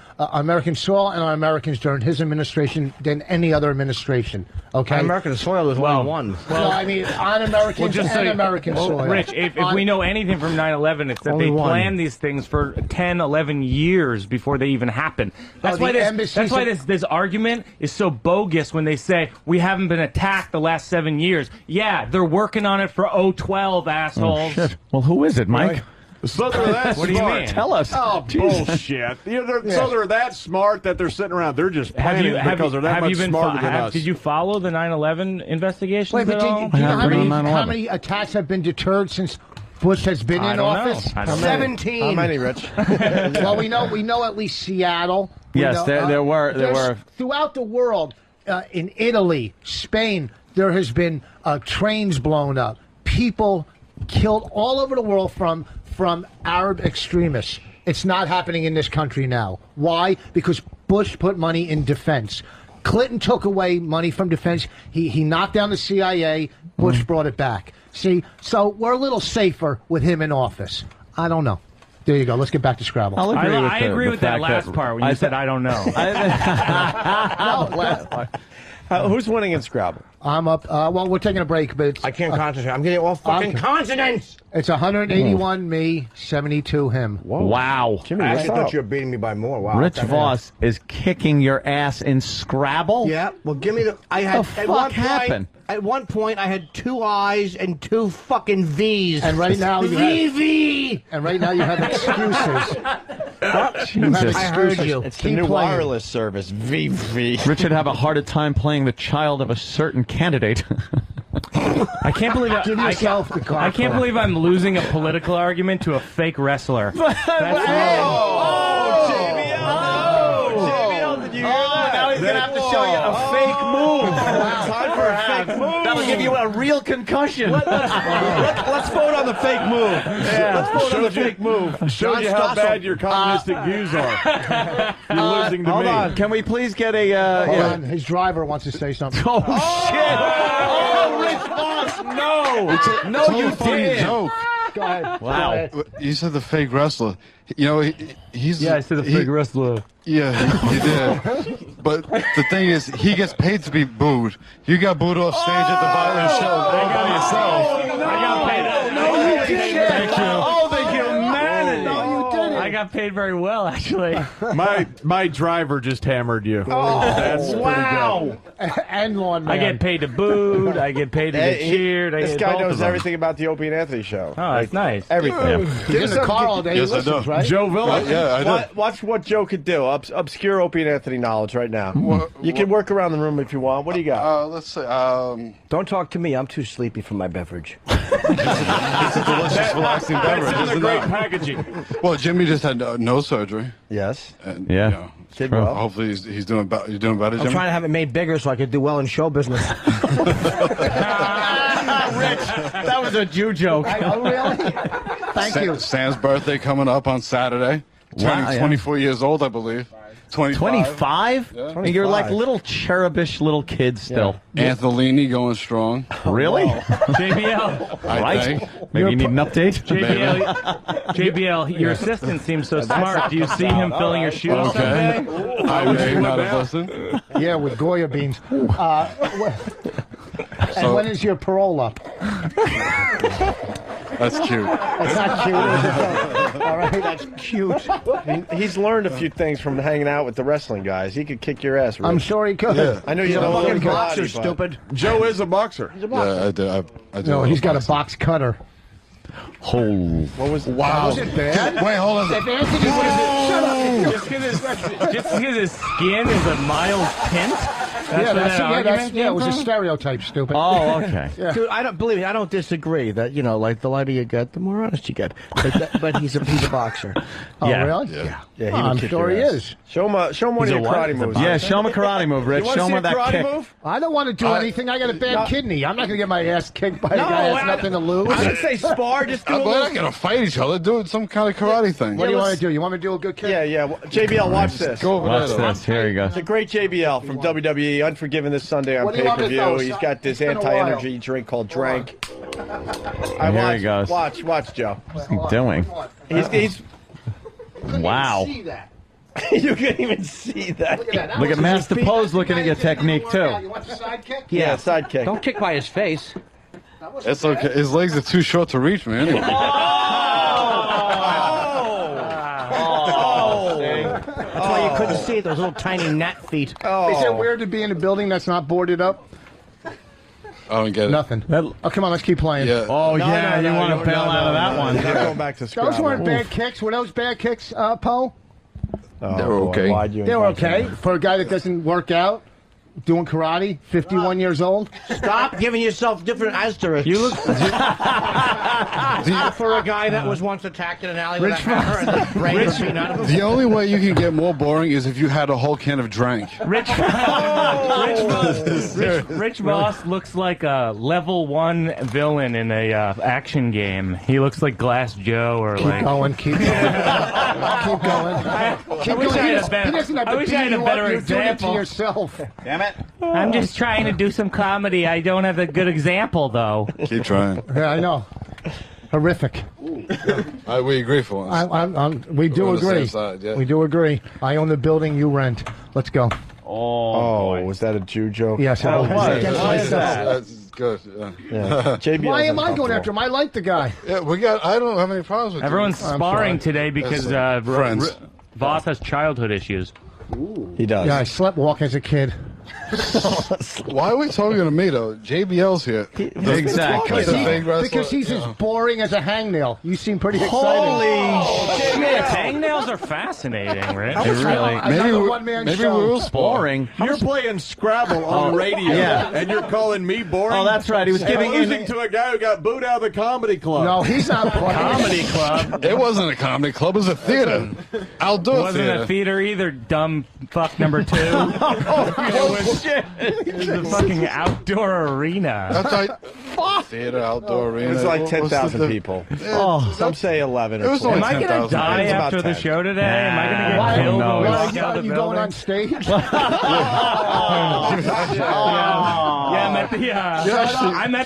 soil and on Americans during his administration than any other administration. Okay, on American soil was only one. Well, I mean, on Americans and American soil. Rich, if we know anything from 9/11, it's that they planned these things for 10, 11 years before they even happened. That's why this argument is so bogus when they say we haven't been attacked the last 7 years. Yeah, they're working on it for 2012, assholes. Oh, shit. Well, who is it, Mike? So they're that what smart. do you mean? Tell us. Oh, bullshit. So they're that smart that they're sitting around. They're just planning because they're that much smarter than us. Did you follow the 9/11 investigations? Wait, but do you know how many attacks have been deterred since Bush has been in office? 17. How many, Rich? Well, we know at least Seattle. Yes, there were. Throughout the world, in Italy, Spain, there has been trains blown up. People killed all over the world from from Arab extremists. It's not happening in this country now. Why? Because Bush put money in defense. Clinton took away money from defense. He knocked down the CIA. Bush brought it back. See, so we're a little safer with him in office. I don't know. There you go. Let's get back to Scrabble. I agree with that last part when you said I don't know. Last part. Who's winning in Scrabble? I'm up. Well, we're taking a break, but I can't concentrate. I'm getting all fucking consonants. It's 181 me, 72 him. Whoa. Wow. Jimmy, I actually thought you were beating me by more. Wow. Rich Voss is kicking your ass in Scrabble? Yeah. Well, give me the. I had. The fuck happened? At one point, I had 2 I's and 2 fucking V's. And right now you have VV. And right now you have excuses. I heard you. It's the new wireless service, VV. Rich would have a harder time playing the child of a certain candidate. I can't believe Give yourself the car. I can't believe I'm losing a political argument to a fake wrestler. JBL, did you hear that? Now he's going to have to show you a fake move. Time for a fake move. That'll give you a real concussion. Let's vote on the fake move. Yeah. Let's vote on the fake move. Showed you how bad your communistic views are. You're losing to Hold me. on. Can we please get a... Hold on. His driver wants to say something. Oh, shit. Oh, Rich Voss, no. No, you didn't. Joke. Go ahead. Wow. You said the fake wrestler. You know, he's... Yeah, I said the fake wrestler. Yeah, he did. But the thing is, he gets paid to be booed. You got booed off stage at the Violent Show all by yourself. I got paid. Thank you. Oh, the humanity. No, you didn't. I got paid very well, actually. My driver just hammered you. Oh, That's pretty wow. And lawn man. I get paid to booed. I get paid to get cheered. This guy knows everything about the Opie and Anthony show. Oh, that's nice. Everything. He's in the car all day. Yes, He I listens, know. right? Joe Villa. Yeah, I know. Watch what Joe could do. Obscure Opie and Anthony knowledge right now. You can work around the room if you want. What do you got? Let's say, Don't talk to me. I'm too sleepy for my beverage. it's a delicious, relaxing beverage. This is a isn't great it? packaging. Well, Jimmy just had no surgery. Yes. And, Yeah. you know, Did well. hopefully he's doing better. You're doing better, I'm Jimmy? trying to have it made bigger so I could do well in show business. Rich, that was a Jew joke. Oh, really? Thank you. Sam's birthday coming up on Saturday. Turning Wow, yeah. 24 years old, I believe. 25? Yeah. You're like little cherubish little kids still. Antholini going strong. Really? JBL. Right? think. Maybe you need an update? JBL, your assistant seems so smart. Do you see him filling your shoes Okay. someday? I may not have listened. Yeah, with Goya beans. And when is your parole up? That's cute. That's not cute. Is it? All right, that's cute. He's learned a few things from hanging out with the wrestling guys. He could kick your ass. Rich. I'm sure he could. Yeah. I know He's you a know fucking karate, boxer, but- stupid. Joe is a boxer. Yeah, I do. I do. No, he's got a boxing. box cutter. Oh. What was? Wow. Was it bad? Wait, hold on. If Anthony would have shut up. Just because his skin is a mild tint? That's where that argument it was a came from? stereotype, stupid. Oh, okay. Yeah. Dude, I don't believe me. I don't disagree that like the lighter you get, the more honest you get. But he's a boxer. Oh, Yeah. really? Yeah. Yeah, I'm kick sure he your ass. is. Show him one He's of a your what? karate moves. Yeah, show him a karate move, Rich. You want Show to see him a that karate kick. move? I don't want to do anything. I got a bad kidney. I'm not going to get my ass kicked by a guy that has nothing to lose. I didn't say spar. Just do a We're little. not gonna fight each other. Do some kind of karate thing. What do you want to do? You want me to do a good kick? Yeah, yeah. JBL, watch this. Go over Watch there. this. Here he goes. The great JBL from WWE, Unforgiven this Sunday on What do you want me to throw, pay-per-view. He's son? got this It's been a while. anti-energy drink called Drank. Here he goes. Watch, Joe. What's he doing? He's Wow. See that? you can't even see that. Look at Master Pose looking at your technique, You too. want the sidekick? Yeah, sidekick. Don't kick by his face. It's okay. His legs are too short to reach me anyway. That's why you couldn't see those little tiny gnat feet. Is it weird to be in a building that's not boarded up? I don't get it. Nothing. Oh, come on, let's keep playing. Yeah. Oh, yeah, you want to bail out of that one. We're not going back to Scrabble. Those weren't bad kicks. Were those bad kicks, Poe? Oh, They were boy, okay. why'd you They were invite okay him? for a guy that doesn't work out. Doing karate, 51 years old. Stop giving yourself different asterisks. You look for a guy that was once attacked in an alley with a hammer and the brain was beaten out of him. The only way you can get more boring is if you had a whole can of drink. Rich Voss looks like a level 1 villain in a action game. He looks like Glass Joe or Keep going. keep going. I wish I had a better example. To yourself. Damn it. I'm just trying to do some comedy. I don't have a good example, though. Keep trying. Yeah, I know. Horrific. We agree for once. We do We're on the agree. same side, yeah. We do agree. I own the building, you rent. Let's go. Oh, was that a Jew joke? Yes, it was. That's good. Yeah. Why am I going after him? I like the guy. Yeah, I don't have any problems with Everyone's you. sparring today because friends. Voss has childhood issues. He does. Yeah, I slept walk as a kid. Why are we talking to me though? JBL's here. Exactly. Because he's as boring as a hangnail. You seem pretty excited. Holy shit! Hangnails are fascinating, right? Maybe we're all boring. You're playing Scrabble on the radio, and you're calling me boring. Oh, that's right. He was giving losing to a guy who got booed out of the comedy club. No, he's not playing. Comedy club. It wasn't a comedy club. It was a theater. Outdoor Wasn't theater. a theater either. Dumb fuck number 2. Shit. It was a fucking outdoor arena. That's like theater, outdoor arena. It was like What's 10,000 the- people. Yeah, Some say 11. It was only Am I going to 10,000. die It's about after the 10. show today? Am I going to get killed? when we walk out Are of the you going on building? stage? Yeah, I'm at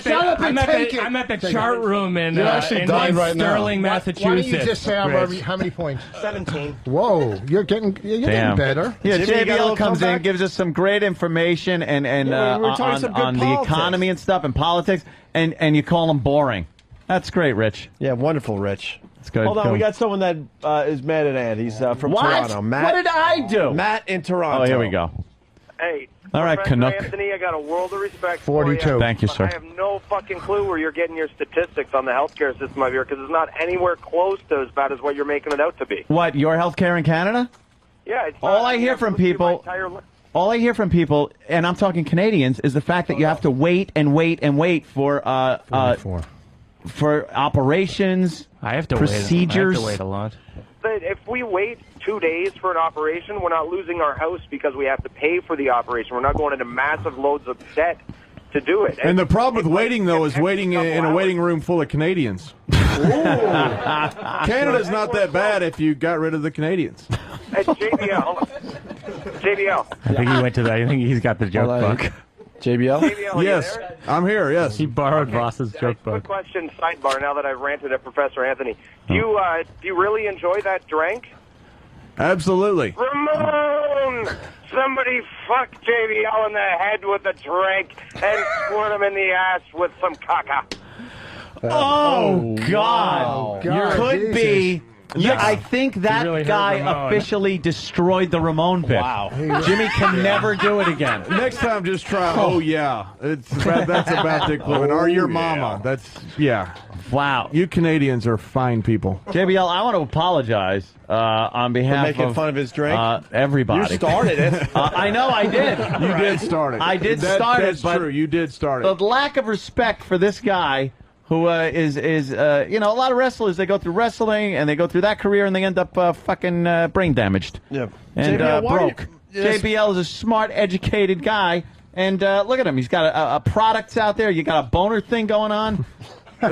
the. I'm at the chart room in Sterling, Massachusetts. Why don't you just say Rich. how many points? 17. Whoa, you're getting better. Yeah, Jimmy, you got a JBL little comes in, comeback? gives us some great information and Yeah, we were talking on some good the politics. economy and stuff and politics, and you call him boring. That's great, Rich. Yeah, wonderful, Rich. That's good. Hold on, Go. we got someone that is mad at Ant. He's from What? Toronto. Matt, What did I do? Matt in Toronto. Oh, here we go. Hey. All right, Professor Canuck. Anthony, I got a world of respect 42. for you. Thank you, but sir. I have no fucking clue where you're getting your statistics on the healthcare system of here because it's not anywhere close to as bad as what you're making it out to be. What, your health care in Canada? Yeah, it's All not- I hear from people, all I hear from people, and I'm talking Canadians, is the fact that you have to wait and wait and wait for operations. I have to procedures. wait a lot. But if we wait 2 days for an operation, we're not losing our house because we have to pay for the operation. We're not going into massive loads of debt to do it. And the problem with waiting, though, is waiting in a waiting room full of Canadians. Canada's not that bad if you got rid of the Canadians. Hey, JBL. I think he went to the. I think he's got the joke book. JBL? JBL, Yes, I'm here. Yes, he borrowed Voss's joke Quick book. question, sidebar. Now that I've ranted at Professor Anthony, do you really enjoy that drink? Absolutely. Ramon, somebody fuck JBL in the head with a drink and squirt him in the ass with some caca. Oh, God. Could be. Yeah, I think that really hurt guy Ramon. officially destroyed the Ramon bit. Wow. Jimmy can never do it again. Next time, just try. Oh yeah, that's about the equivalent. Or your mama. That's Wow. You Canadians are fine people. JBL, I want to apologize on behalf making fun of his drink? Everybody. You started it. I know I did. You did start it. I did start it, That's but true. You did start the it. lack of respect for this guy who is a lot of wrestlers, they go through wrestling and they go through that career and they end up fucking brain damaged. Yeah. And JBL, why are you- broke. Yes. JBL is a smart, educated guy. And look at him. He's got a products out there. You got a boner thing going on. Tell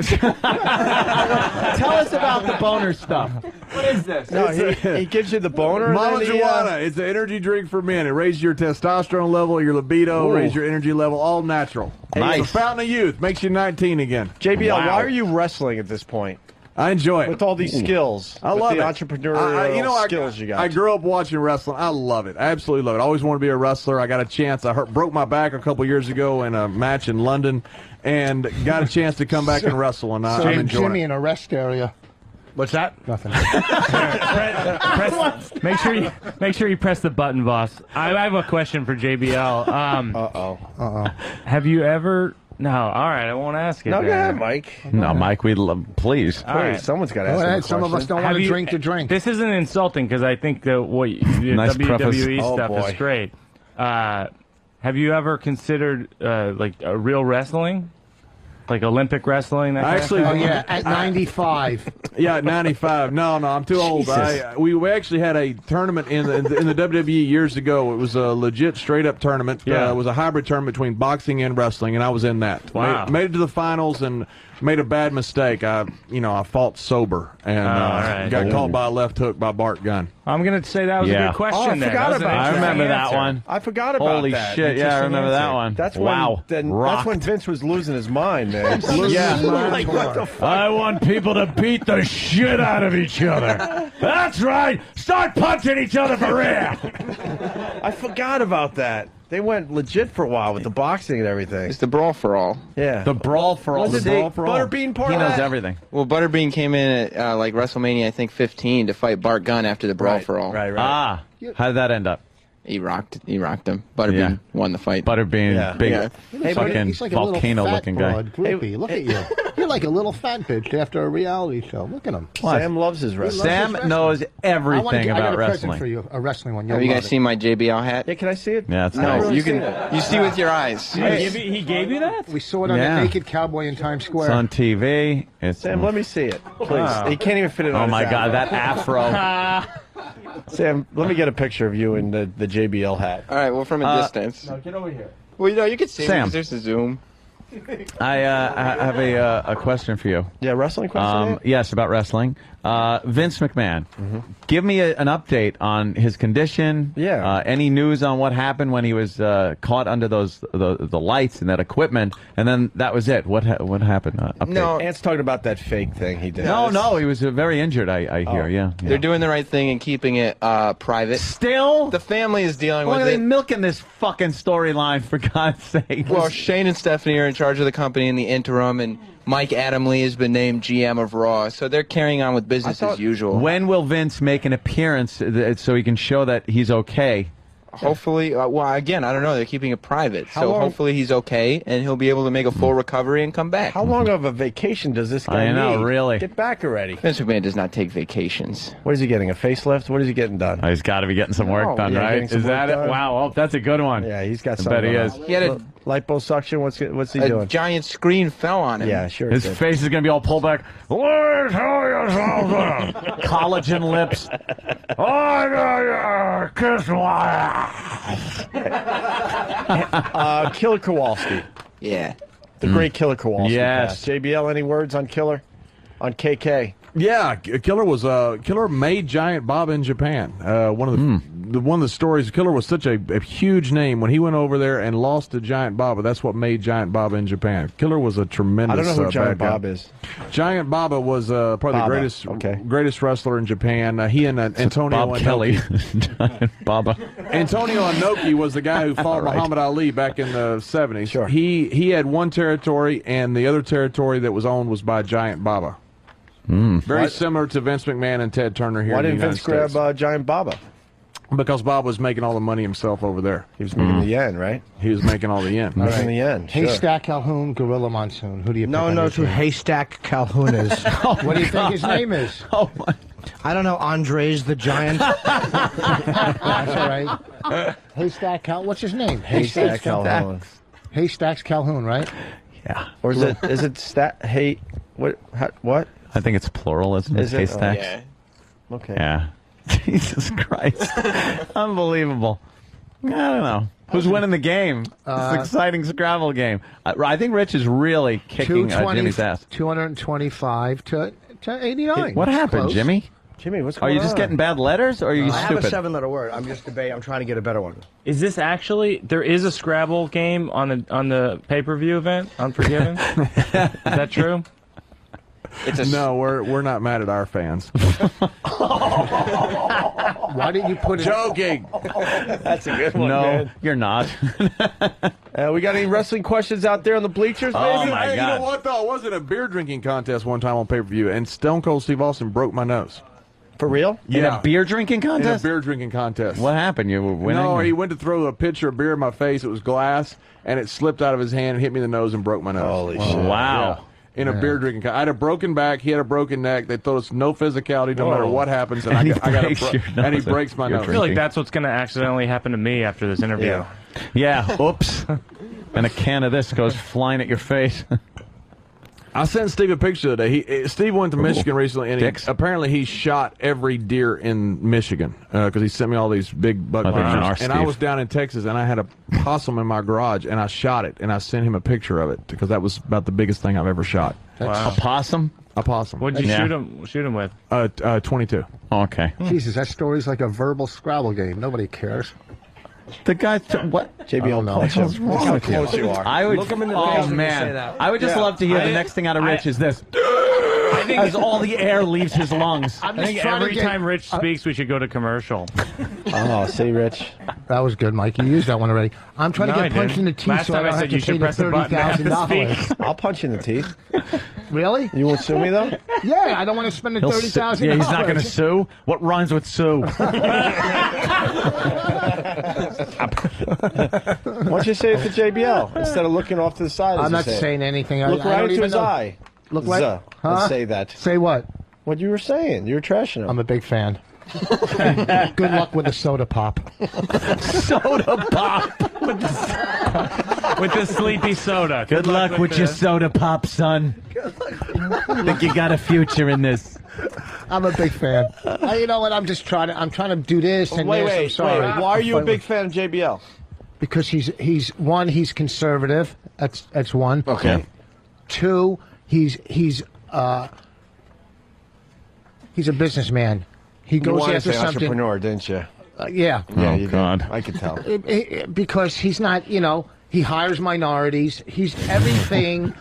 us about the boner stuff. What is this? No, he gives you the boner. and Mama then he, Juana, it's an energy drink for men. It raises your testosterone level, your libido, raises your energy level, all natural. Nice. It's a fountain of youth. Makes you 19 again. JBL, Wow. why are you wrestling at this point? I enjoy it. With all these skills. I with love the it. entrepreneurial skills you got. I grew up watching wrestling. I love it. I absolutely love it. I always wanted to be a wrestler. I got a chance. I broke my back a couple years ago in a match in London and got a chance to come back and wrestle, and I'm enjoying Jimmy it. in a rest area. What's that? Nothing. Make sure you press the button, Voss. I have a question for JBL. Have you ever? No. All right, I won't ask it. No, go then. ahead, Mike. No, Mike, we'd love, please. All right. Someone's got to ask him a Some of us question. don't want Have to you- drink the drink. This isn't insulting because I think that what the Nice WWE preface. stuff Oh, is boy. great. Have you ever considered like a real wrestling? Like Olympic wrestling? That Actually, at 95. Yeah, at 95. No, I'm too old. We actually had a tournament in the WWE years ago. It was a legit, straight-up tournament. Yeah. It was a hybrid tournament between boxing and wrestling, and I was in that. Wow. Made it to the finals and made a bad mistake. I fought sober and got caught by a left hook by Bart Gunn. I'm going to say that was a good question. I forgot about that. I remember that one. I forgot about Holy that. shit! Yeah, I remember that one. That's wow. That's when Vince was losing his mind, man. Like, what the fuck? I want people to beat the shit out of each other. That's right. Start punching each other for real. I forgot about that. They went legit for a while with the boxing and everything. It's the Brawl for All. Yeah. The Brawl for All. Was it Butterbean part He of knows that? everything. Well, Butterbean came in at like WrestleMania, I think 15, to fight Bart Gunn after the Brawl for All. Right. Ah, how did that end up? He rocked him. Butterbean won the fight. Butterbean, big fucking He's like a little volcano-looking guy. broad, groupie. Look at you. You're like a little fat bitch after a reality show. Look at him. What? Sam loves his wrestling. Sam knows everything I got about a present wrestling. for you, a wrestling one. Have you guys seen my JBL hat? Yeah, can I see it? Yeah, it's No, nice. you can. You see with your eyes. He gave you that? We saw it on Yeah. the Naked Cowboy in Times Square. It's on TV. It's Sam, let me see it, please. Wow. He can't even fit it on Oh his my God, afro. that afro. Sam, let me get a picture of you in the JBL hat. All right, well, from a distance. No, get over here. Well, you can see Sam. it 'cause there's a zoom. I have a question for you. Yeah, wrestling question? Yes, about wrestling. Vince McMahon. Give me an update on his condition. Yeah. Any news on what happened when he was caught under the lights and that equipment, and then that was it. What happened? Update. No, Ant's talking about that fake thing he did. No, he was very injured. I hear. Yeah, they're doing the right thing and keeping it private. Still, The family is dealing why with are they it. milking this fucking storyline for God's sake? Well, Shane and Stephanie are in charge of the company in the interim, and Mike Adamle has been named GM of Raw, so they're carrying on with business as usual. When will Vince make an appearance so he can show that he's okay? Hopefully, well, again, I don't know. They're keeping it private, How so long- hopefully he's okay, and he'll be able to make a full recovery and come back. How long of a vacation does this guy I know, need? really. Get back already. Vince McMahon does not take vacations. What is he getting, a facelift? What is he getting done? Oh, he's got to be getting some work Oh, done, yeah, right? getting some Is that work it? done. Wow, oh, that's a good one. Yeah, he's got I something bet he going is. on. He had a liposuction. What's he A doing? giant screen fell on him. Yeah, sure. His it did. face is going to be all pulled back. Let me tell you something. Collagen lips. I got kiss my ass. Killer Kowalski. Yeah. The great Killer Kowalski. Yes. passed. JBL, any words on Killer? On KK? Yeah, Killer made Giant Bob in Japan. One of the stories. Killer was such a huge name when he went over there and lost to Giant Baba. That's what made Giant Baba in Japan. Killer was a tremendous. I don't know who Giant bad guy. Bob is. Giant Baba was probably Baba, the greatest wrestler in Japan. He and Antonio Bob Inoki. Kelly. Giant Baba. Antonio Inoki was the guy who fought Muhammad Ali back in the 70s. Sure. He had one territory, and the other territory that was owned was by Giant Baba. Very similar to Vince McMahon and Ted Turner here Why in the didn't United Vince States. grab Giant Baba? Because Bob was making all the money himself over there. He was making the yen, right? He was making all the yen. Making the yen. Sure. Haystack Calhoun, Gorilla Monsoon. Who do you pick? No, on no, this to one? Haystack Calhoun is. What do you think his name is? Oh my! I don't know. Andres the Giant. That's all right. Haystack Calhoun. What's his name? Haystack Calhoun. Haystacks Calhoun, right? Yeah. Or is it stat? Hey, what? What? I think it's plural, isn't it? Is it? Haystacks. Yeah. Okay. Yeah. Jesus Christ. Unbelievable. I don't know. Who's winning the game? It's an exciting Scrabble game. I think Rich is really kicking Jimmy's ass. 225 to 89. What happened, Close. Jimmy? Jimmy, what's Are going on? you just getting bad letters, or are you I have a stupid? 7-letter word. I'm just debating. I'm trying to get a better one. Is this actually? There is a Scrabble game on the pay-per-view event. Unforgiven. Is that true? No, we're not mad at our fans. Why didn't you put it? Joking. That's a good one, No, man. you're not. We got any wrestling questions out there on the bleachers? Oh, maybe? my Hey, God. you know what though? I was in a beer drinking contest one time on pay-per-view, and Stone Cold Steve Austin broke my nose. For real? In a beer drinking In a contest? beer drinking contest. What happened? You were winning? No, he went to throw a pitcher of beer in my face. It was glass, and it slipped out of his hand and hit me in the nose and broke my nose. Holy shit. Wow. Yeah. In a beer drinking contest. I had a broken back. He had a broken neck. They told us no physicality no matter what happens. And, And he I got breaks your nose and he breaks my you're nose. I feel like that's what's going to accidentally happen to me after this interview. Yeah. Yeah, oops. And a can of this goes flying at your face. I sent Steve a picture today. Steve went to Michigan recently, and apparently he shot every deer in Michigan because he sent me all these big buck pictures. And I was down in Texas, and I had a possum in my garage, and I shot it, and I sent him a picture of it because that was about the biggest thing I've ever shot. Wow. A possum? A possum. What'd you shoot him with? 22. Okay. Jesus, that story's like a verbal Scrabble game. Nobody cares. The guy, what? JBL, no. What's wrong How with close you? you are. I would. Look him in the oh face when you man, say that. I would just love to hear the next thing out of Rich is this. I think as all the air leaves his lungs. I think every time Rich speaks, we should go to commercial. Oh, see, Rich. That was good, Mike. You used that one already. I'm trying to get punched in the teeth Last so I time don't I have said to you pay should the press the button $30,000. I'll punch you in the teeth. Really? You won't sue me, though? Yeah, I don't want to spend the $30,000. Yeah, he's not going to sue. What rhymes with sue? Why don't you say it to JBL instead of looking off to the side? I'm not saying anything. Look right into his eye. Look right. Huh? And say that. Say what? What you were saying. You were trashing him. I'm a big fan. Good luck with the soda pop. Soda pop. With the sleepy soda. Good luck with your soda pop, son. Think you got a future in this. I'm a big fan. You know what? I'm trying to do this and this. I'm sorry. Why are you a big fan of JBL? Because he's one, he's conservative. That's one. Okay. Two, he's a businessman. He goes wanted after to say something. Entrepreneur, didn't you? Yeah. Yeah, you God. did. I could tell. Because he's not, he hires minorities. He's everything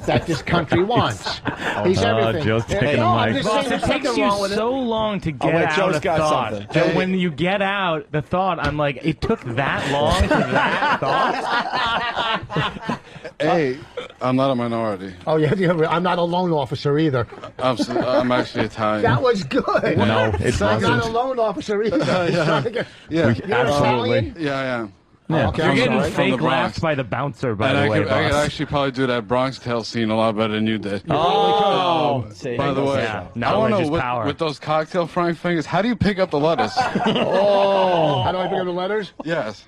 that this country wants. He's everything. Joe's taking the mic. Boss, it takes you so long to get out Joe's a got thought. something. And when you get out the thought, I'm like, it took that long for that thought? Hey, I'm not a minority. Oh, yeah, I'm not a loan officer either. I'm actually Italian. That was good. No, it's I'm not. not a loan officer either. Yeah. You're Absolutely. Italian? Yeah, I am. Yeah. Okay, You're I'm getting sorry. fake From the Bronx. laughs by the bouncer, by And the I way, could boss. actually probably do that Bronx Tale scene a lot better than you did. Oh. By the way, Yeah, I don't knowledge know, is power. with those cocktail frying fingers, how do you pick up the lettuce? Oh. How do I pick up the letters? Yes.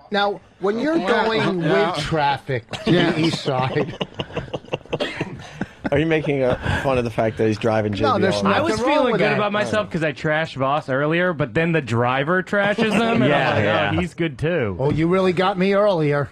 Now, when you're going with traffic to the east side, Are you making fun of the fact that he's driving JBL? No, there's I was Nothing wrong feeling with good that. about myself because I trashed Voss earlier, but then the driver trashes them, and I'm like, oh, he's good too. oh, you really got me earlier.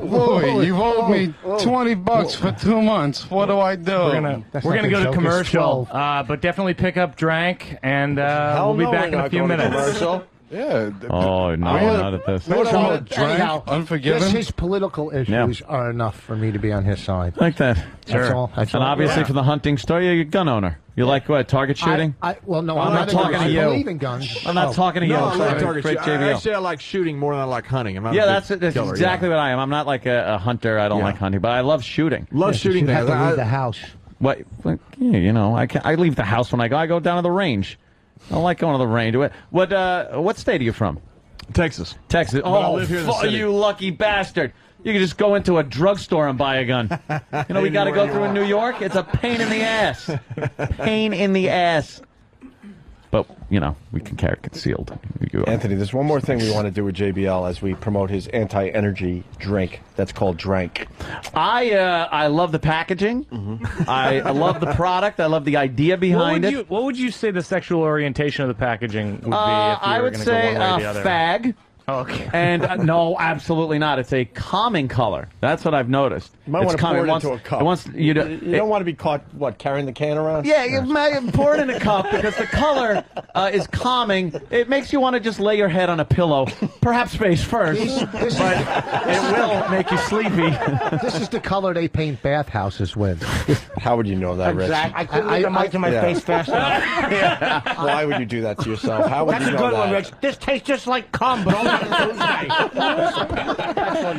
Boy, you owed me $20 for 2 months. What do I do? We're gonna That's go not the to joke, it's commercial, 12. but definitely pick up Drank, and we'll be back in a few minutes. Commercial. Yeah. Oh, no, not at this. Anyhow, Unforgiven? just his political issues are enough for me to be on his side. Like that. That's all. That's And all. obviously, from the hunting story, you're a gun owner. You like what? Target shooting? Well, no, I'm I'm not talking to you. I believe in guns. I'm not talking to you. No, I I'm like sorry. target Great shooting. JBL. Actually, I like shooting more than I like hunting. I'm not Yeah, a that's big killer, exactly what I am. I'm not like a hunter. I don't Yeah. like hunting, but I love shooting. Love shooting. You have things. to leave the house. What? Yeah, I leave the house when I go. I go down to the range. I don't like going to the range. What state are you from? Texas. Texas. I Oh, live here in the city. you lucky bastard. You can just go into a drugstore and buy a gun. You know, we got to go through in New York. It's a pain in the ass. Pain in the ass. But, we can carry it concealed. Anthony, there's one more thing we want to do with JBL as we promote his anti-energy drink that's called Drank. I love the packaging. I love the product. I love the idea behind it. What would you say the sexual orientation of the packaging would be if you I were would going to go say one way or the other? fag. Okay. And no, absolutely not. It's a calming color. That's what I've noticed. You might want to pour it into a cup. You don't want to be caught, carrying the can around? Yeah, you may pour it in a cup because the color is calming. It makes you want to just lay your head on a pillow, perhaps face first, but it will make you sleepy. This is the color they paint bathhouses with. How would you know that, Rich? Exactly. I couldn't get the mic to my face fast enough. Why would you do that to yourself? How would That's you a know good that? one, Rich. This tastes just like cum, but only on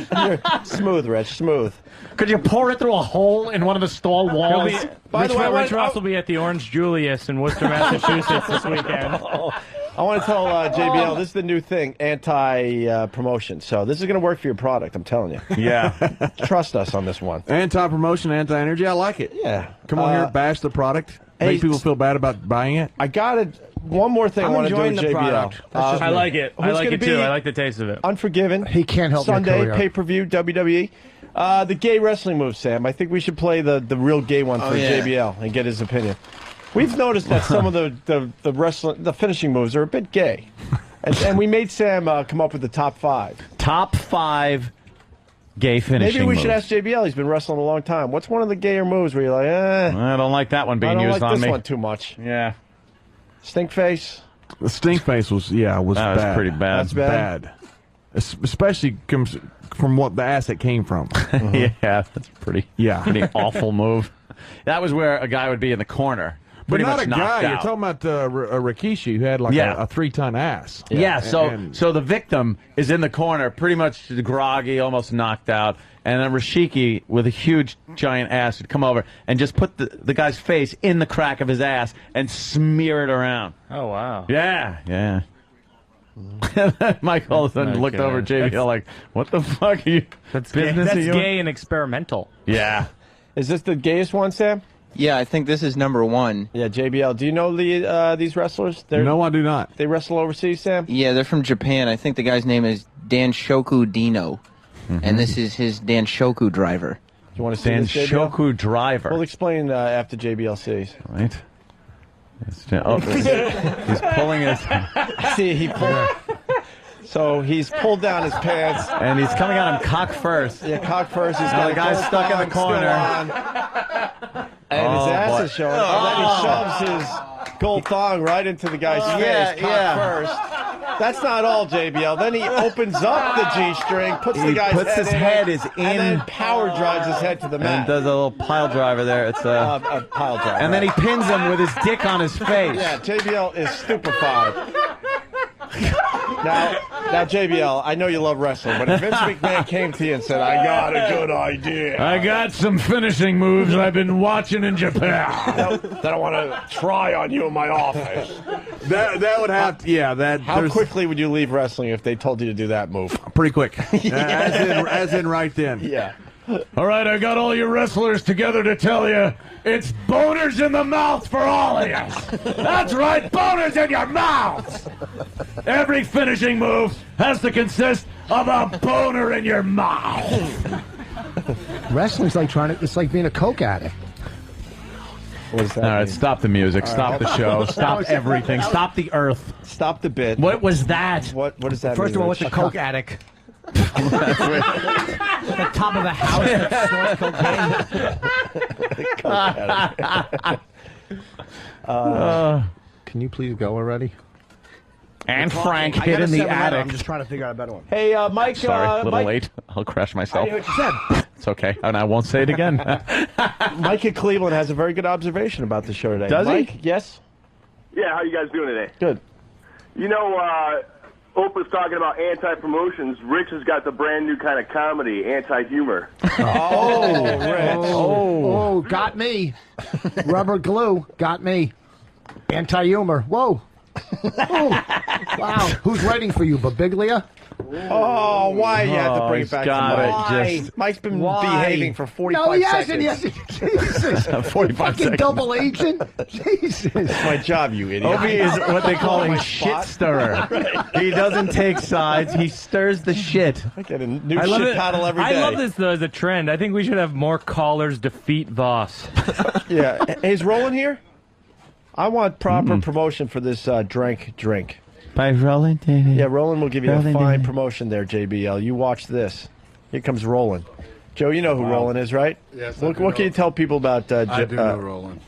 Tuesday. Smooth, Rich, smooth. Could you pour it through a hole in one of the stall walls? By the way, Rich Ross will be at the Orange Julius in Worcester, Massachusetts this weekend. I want to tell JBL, this is the new thing, anti-promotion. So this is going to work for your product, I'm telling you. Yeah. Trust us on this one. Anti-promotion, anti-energy. I like it. Yeah. Come on here, bash the product. Hey, Make people feel bad about buying it. I got it. one more thing I want to do with JBL. I like it. I like it too. I like the taste of it. Unforgiven. He can't help your Sunday, career. pay-per-view, WWE. The gay wrestling move, Sam. I think we should play the real gay one for JBL and get his opinion. We've noticed that some of the finishing moves are a bit gay. And we made Sam come up with the top 5. Top 5 gay finishing Maybe we moves. should ask JBL. He's been wrestling a long time. What's one of the gayer moves where you're like, I don't like that one being used on me. I don't like this one too much. Yeah. Stink face. The stink face was that was bad. pretty bad. That's bad. Especially comes from what the ass it came from. Yeah, that's pretty awful move. That was where a guy would be in the corner. But Pretty not much a knocked guy. out. You're talking about Rikishi, who had like a 3-ton ass. Yeah, so the victim is in the corner, pretty much groggy, almost knocked out, and then Rashiki, with a huge, giant ass, would come over and just put the guy's face in the crack of his ass and smear it around. Oh, wow. Yeah. Mike all of a sudden looked over at JBL like, what the fuck are you? That's business gay. are you? That's gay and experimental. Yeah. Is this the gayest one, Sam? Yeah, I think this is number 1. Yeah, JBL. Do you know these wrestlers? No, I do not. They wrestle overseas, Sam? Yeah, they're from Japan. I think the guy's name is Danshoku Dino. And this is his Danshoku driver. You want to see this, JBL? Danshoku driver. We'll explain after JBL sees. Right. He's pulling his... See, he pulled... So he's pulled down his pants. And he's coming at him cock first. Yeah, cock first. He's Now got the guy's stuck in the corner. And his ass boy. is showing. And then he shoves his gold thong right into the guy's face, cock first. That's not all, JBL. Then he opens up the G-string, puts the guy's puts head his in head it, is and then power drives his head to the And mat. does a little pile driver there. It's a pile driver. And then he pins him with his dick on his face. Yeah, JBL is stupefied. Now, JBL, I know you love wrestling, but if Vince McMahon came to you and said, I got a good idea. I got some finishing moves I've been watching in Japan. that I want to try on you in my office. That would have to, How quickly would you leave wrestling if they told you to do that move? Pretty quick. as in right then. Yeah. All right, I got all you wrestlers together to tell you it's boners in the mouth for all of you. That's right, boners in your mouth. Every finishing move has to consist of a boner in your mouth. Wrestling's like it's like being a coke addict. What does that All right, mean? stop the music. All Stop right. the show. Stop everything. Stop the earth. Stop the bit. What was that? What does that mean? First of all, what's a Rich? coke addict? The top of the house that stores cocaine. Can you please go already? And Frank I hid got a in the 7-Eleven. attic. I'm just trying to figure out a better one. Hey, Mike. Sorry, a little Mike, late. I'll crash myself. I hear what you said. It's okay, and I won't say it again. Mike in Cleveland has a very good observation about the show today. Does he? Mike, yes? Yeah, how you guys doing today? Good. You know, Opa's talking about anti-promotions. Rich has got the brand new kind of comedy, anti-humor. Oh, Rich. Oh, got me. Rubber glue, got me. Anti-humor. Whoa. Oh, wow. Who's writing for you, Biglia? Oh, why you have to bring it back to Mike? Why? Mike's been Why? behaving for 45 No, he seconds. hasn't. Jesus. 45 Fucking seconds. double agent. Jesus. It's my job, you idiot. Opie is what they call On my a shit spot. stirrer. He doesn't take sides. He stirs the shit. I get a new love shit it. paddle every day. I love this, though, as a trend. I think we should have more callers defeat Voss. Yeah. Hey, is Roland here? I want proper promotion for this drink. By Roland. Yeah, Roland will give you a Roland, fine promotion there, JBL. You watch this. Here comes Roland. Joe, you know who Roland is, right? Yes, What can you tell people about I do know Roland.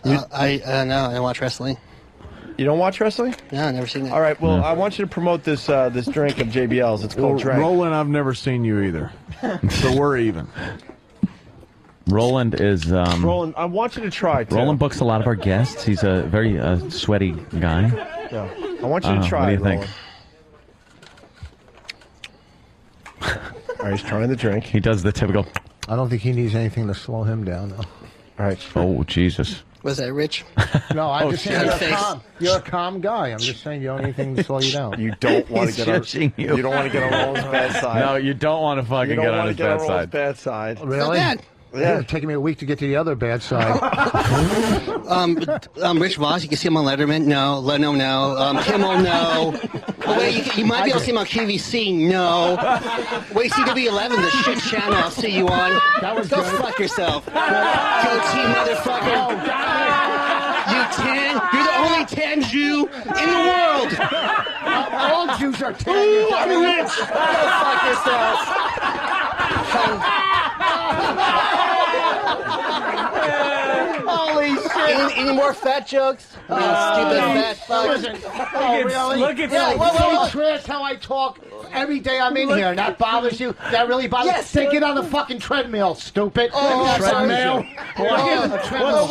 No, I don't watch wrestling. You don't watch wrestling? No, I've never seen it. All right, well, I want you to promote this this drink of JBL's. It's called Drink. Roland, I've never seen you either. So we're even. Roland is. Roland, I want you to try, too. Roland books a lot of our guests. He's a very sweaty guy. Yeah. I want you to try, What do you Roland. think? All right, he's trying the drink. He does the typical. I don't think he needs anything to slow him down, though. All right. Oh, Jesus. Was that Rich? No, I'm just saying shit. you're a calm guy. I'm just saying you don't need anything to slow you down. You don't want to He's get on. judging you. You don't want to get on Roland's bad side. No, you don't want to fucking you don't get on want his to get on bad Roland's side. bad side. Really? Not bad. Yeah. It's taking me a week to get to the other bad side. Rich Voss, you can see him on Letterman. No. Leno, no. Kimmel, no. Wait, you might be able to see him on QVC. No. Wait, CW11, the shit channel. I'll see you on. That was Go good. fuck yourself. Go team, motherfucker. You tan. You're the only tan Jew in the world. All Jews are tan. Ooh, I'm rich. Go fuck yourself. Holy shit! Any more fat jokes? Stupid fat fuck. Look at that. Trash how I talk every day I'm in here. That bothers you? That really bothers you? Yes. Then get on the fucking treadmill, stupid. Treadmill?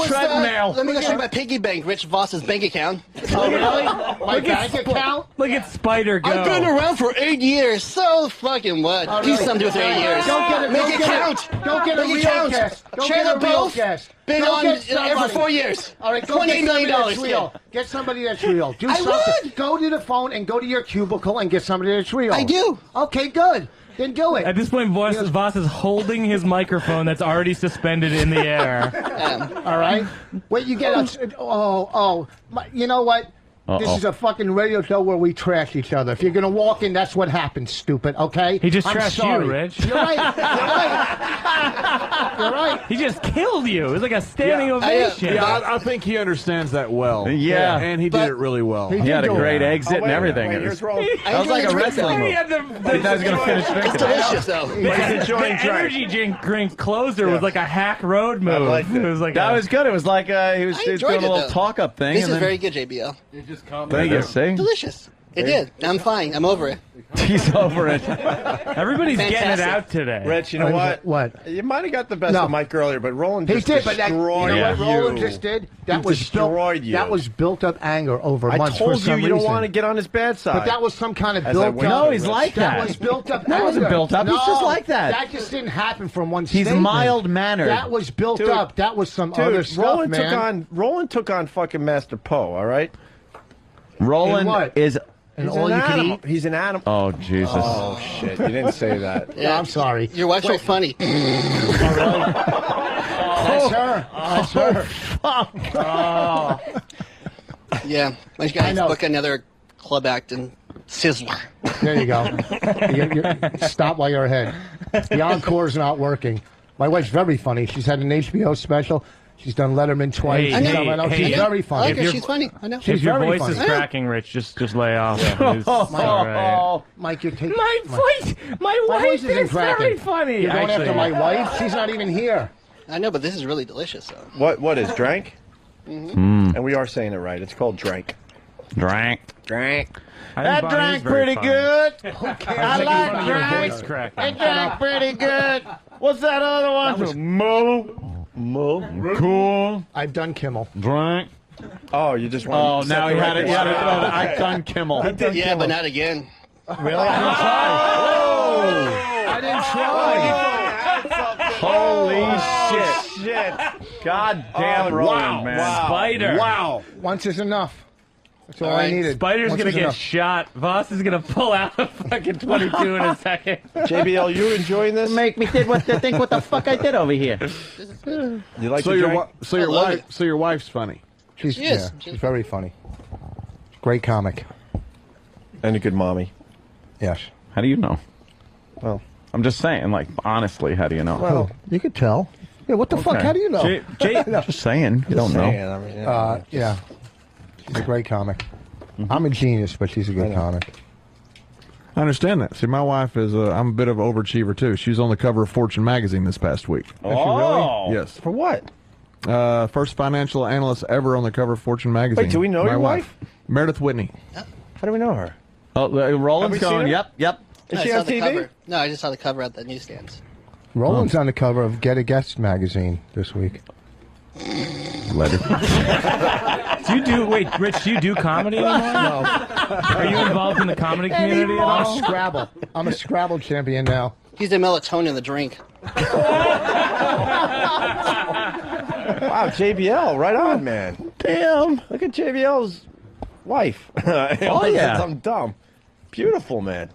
Treadmill. Let me go show you my piggy bank, Rich Voss's bank account. Oh, really? My bank account? Look at Spider go. I've been around for 8 years. So fucking what? Oh, Do really? something with 8 years. Make it count. Go get a Make it real count. guest. Go Share get a the real both. guest. Been Go on get every somebody. 4 years. All right, go $28 get somebody million. that's real. Get somebody that's real. Do I something. would. Go to the phone and go to your cubicle and get somebody that's real. I do. Okay, good. Then do it. At this point, Voss is holding his microphone that's already suspended in the air. All right. Wait, you get us. You know what? This is a fucking radio show where we trash each other. If you're gonna walk in, that's what happens, stupid. Okay? He just I'm trashed sorry. you, Rich. You're right. You're right. He just killed you. It was like a standing ovation. I think he understands that well. Yeah. And he did it really well. He had a great exit and everything. Wait, here's Roland. That was like a wrestling move. He thought he was going to finish drinking. It's delicious, though. The energy drink closer was like a hack road move. It was like that was good. It was like he was doing a little talk up thing. This is very good, JBL. Thank you. See? Delicious. It did. I'm fine. I'm over it. He's over it. Everybody's getting it out today. Rich, you know what? What? You might have got the best of Mike earlier, but Roland He just did, but that, you know destroyed what Roland you. just did? That He was destroyed you. That was built up anger over I months. told for some you don't reason. want to get on his bad side. But that was some kind of As I built up. went No, he's like that. That was built up. No, it wasn't anger. built up. He's just like that. That just didn't happen from one. He's statement. mild-mannered. That was built Dude, up. That was some other stuff, Roland man. Roland took on fucking Master Poe. All right. Roland is. And He's all an you can animal. eat. He's an animal. Oh, Jesus. Oh, shit. You didn't say that. Yeah, I'm sorry. Your wife's so funny. That's her. That's her. Oh. Yeah. Why don't you guys book another club act and Sizzler? There you go. Stop while you're ahead. The encore's not working. My wife's very funny. She's had an HBO special. She's done Letterman twice. She's very funny. I like her. She's funny. I know. If your voice funny. is cracking, Rich, just lay off. It's all right. Mike, you're taking My voice voice isn't is very cracking. funny. You're going Actually, after my wife? She's not even here. I know, but this is really delicious, though. What is drank? Mm-hmm. And we are saying it right. It's called drank. Drank. That drank pretty good. I like your drank. voice cracking. It drank pretty good. What's that other one? Mo. Cool. I've done Kimmel. Drank. Oh, you just Oh, want to now he had it. He had it. I've done Kimmel. Yeah, but not again. Really? I didn't try. Holy shit. God damn Roland, man. Spider. Wow. Once is enough. That's all All I right. needed. Spider's Once gonna is get enough. shot. Voss is gonna pull out a fucking 22 in a second. JBL, you enjoying this? Make me think what the fuck I did over here. You like So the your drink? your wife's funny. She's Yes. she's very funny. Great comic. And a good mommy. Yes. How do you know? Well, I'm just saying, like, honestly, how do you know? Well, you could tell. Yeah, what the fuck? Okay. How do you know? Just saying. You don't know. I mean, yeah. Yeah. She's a great comic. I'm a genius, but she's a good comic. I understand that. See, my wife is I'm a bit of an overachiever, too. She was on the cover of Fortune magazine this past week. Oh. Yes. For what? First financial analyst ever on the cover of Fortune magazine. Wait, do we know My your wife? Meredith Whitney. How do we know her? Oh, Roland's Have we going, seen her? yep. No, Is I she saw on the TV? cover. No, I just saw the cover at the newsstands. Roland's on the cover of Get a Guest magazine this week. Let it. Rich, do you do comedy anymore? No. Are you involved in the comedy community at I'm all? Scrabble. I'm a Scrabble champion now. He's the melatonin in the drink. Wow, JBL, right on, man. Damn. Look at JBL's wife. Oh, yeah. I'm dumb. Beautiful, man.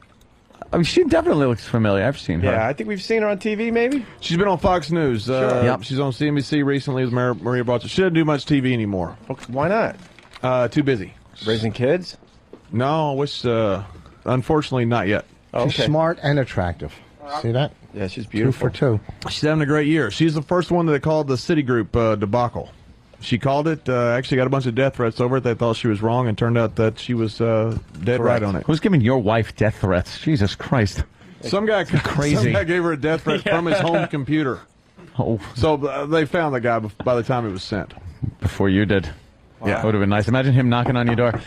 I mean, she definitely looks familiar. I've seen her. Yeah, I think we've seen her on TV, maybe. She's been on Fox News. Yep. She's on CNBC recently with Maria Bartiromo. She doesn't do much TV anymore. Why not? Too busy. Raising kids? No, I wish. Unfortunately, not yet. She's smart and attractive. See that? Yeah, she's beautiful. 2 for 2. She's having a great year. She's the first one that they called the Citigroup debacle. She called it. Actually, got a bunch of death threats over it. They thought she was wrong, and turned out that she was dead right on it. Who's giving your wife death threats? Jesus Christ! Some guy crazy. Some guy gave her a death threat from his home computer. Oh, so they found the guy by the time it was sent. Before you did. Yeah, it would have been nice. Imagine him knocking on your door.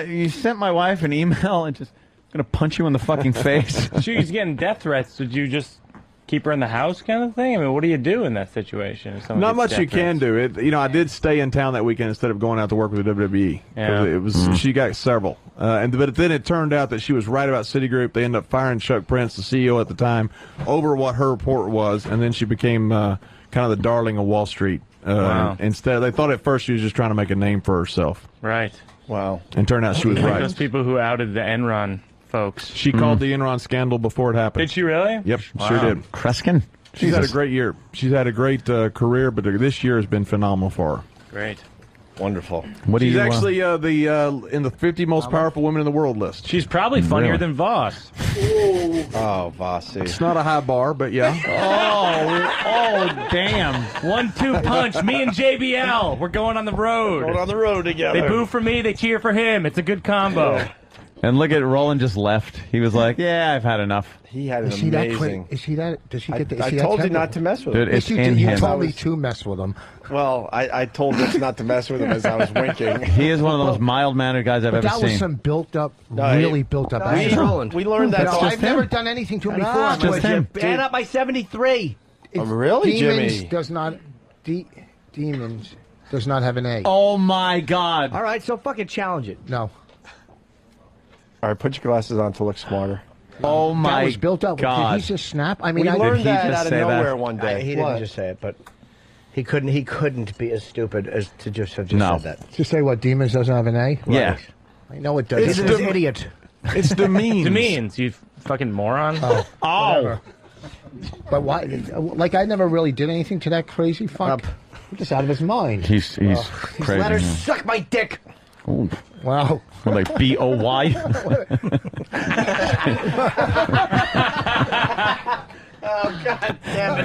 You sent my wife an email and just gonna punch you in the fucking face. She's getting death threats. Did you just keep her in the house, kind of thing? I mean, what do you do in that situation? If someone Not gets much death you can threats? do. I did stay in town that weekend instead of going out to work with the WWE. Yeah. It was she got several, but then it turned out that she was right about Citigroup. They ended up firing Chuck Prince, the CEO at the time, over what her report was, and then she became kind of the darling of Wall Street. Wow. Instead, they thought at first she was just trying to make a name for herself. Right. Wow. And turned out she was Like right. those people who outed the Enron folks. She called the Enron scandal before it happened. Did she really? Yep, Wow. sure did. Kreskin? She's had a great year. She's had a great career, but this year has been phenomenal for her. Great. Wonderful. She's actually in the 50 most powerful women in the world list. She's probably funnier Really? than Voss. Oh, Voss. It's not a high bar, but yeah. Oh, damn. 1-2 punch. Me and JBL. We're going on the road. Going on the road together. They boo for me, they cheer for him. It's a good combo. And look at Roland just left. He was like, "Yeah, I've had enough." He had an Is he that amazing. quick? Is he that? Does he get the? Is I he that told you technical? not to mess with Dude, him. it's Yes, you in did. You him. told me to mess with him. Well, I told Rich not to mess with him as I was winking. He is one of the most mild-mannered guys I've But ever that was seen. some built-up, No, really built-up. we, anger. we learned that. No, all- I've never done anything to him before. Ah, just would you him. ban up by 73? Oh, really, Demons Jimmy? does not. Demons does not have an A. Oh my God! All right, so fucking challenge it. No. All right, put your glasses on to look smarter. Oh my That was built up. God! Did he just snap? I mean, We I learned he that just out of say that? nowhere one day. He What? didn't just say it, but he couldn't be as stupid as to just have just No. said that. to say what demons doesn't have an A. Yeah. I know it does. He's an idiot. It's demeans. Demeans, you fucking moron. Oh. But why? Like I never really did anything to that crazy fuck. He's just out of his mind. He's His crazy. letters yeah. suck my dick. Ooh. Wow. Like B-O-Y. Oh, God damn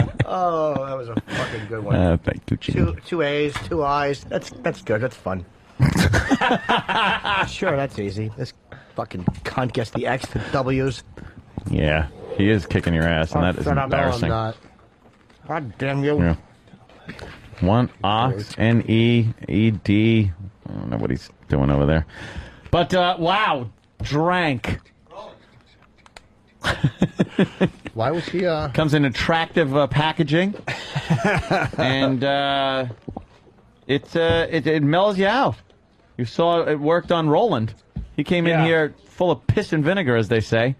it. Oh, that was a fucking good one. Thank you, Jimmy. Two A's, 2 I's. That's good. That's fun. Sure, that's easy. This fucking cunt gets the X, the W's. Yeah, he is kicking your ass, and that is No, I'm embarrassing. not. God damn you. Yeah. One ox, N-E-E-D. I don't know what he's doing over there. But, wow, drank. Why was he? Comes in attractive packaging. And it mellows you out. You saw it worked on Roland. He came in here full of piss and vinegar, as they say.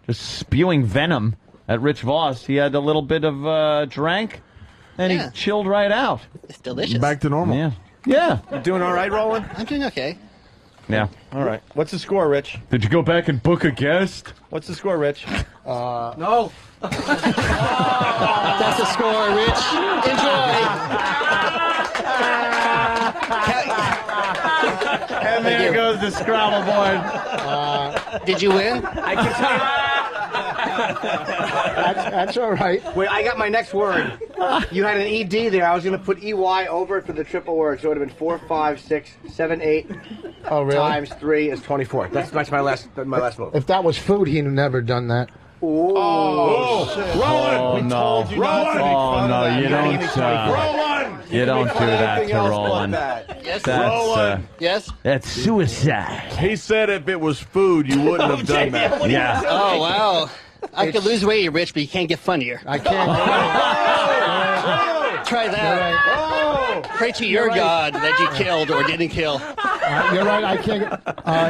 Just spewing venom at Rich Voss. He had a little bit of drank, and he chilled right out. It's delicious. Back to normal. Yeah. Yeah. You doing all right, Roland? I'm doing okay. Yeah. All right. What's the score, Rich? Did you go back and book a guest? What's the score, Rich? No. That's the score, Rich. And there goes the Scrabble board. Enjoy. Did you win? I can tell you. That's all right. Wait, I got my next word. You had an ED there. I was going to put EY over it for the triple word, so it would have been 4, 5, 6, 7, 8 Oh, really? times 3 is 24. That's my last move. If that was food, he'd have never done that. Oh, Roland! Oh, We no. told you not to make fun of no, that. you don't. Roland! You don't do that to Roland. Yes. That's, Yes. that's suicide. He said if it was food, you wouldn't have done that. Yeah. Oh, wow. I could lose weight, Rich, but you can't get funnier. I can't. Try that. Pray to your God that you killed or didn't kill. You're right. I can't.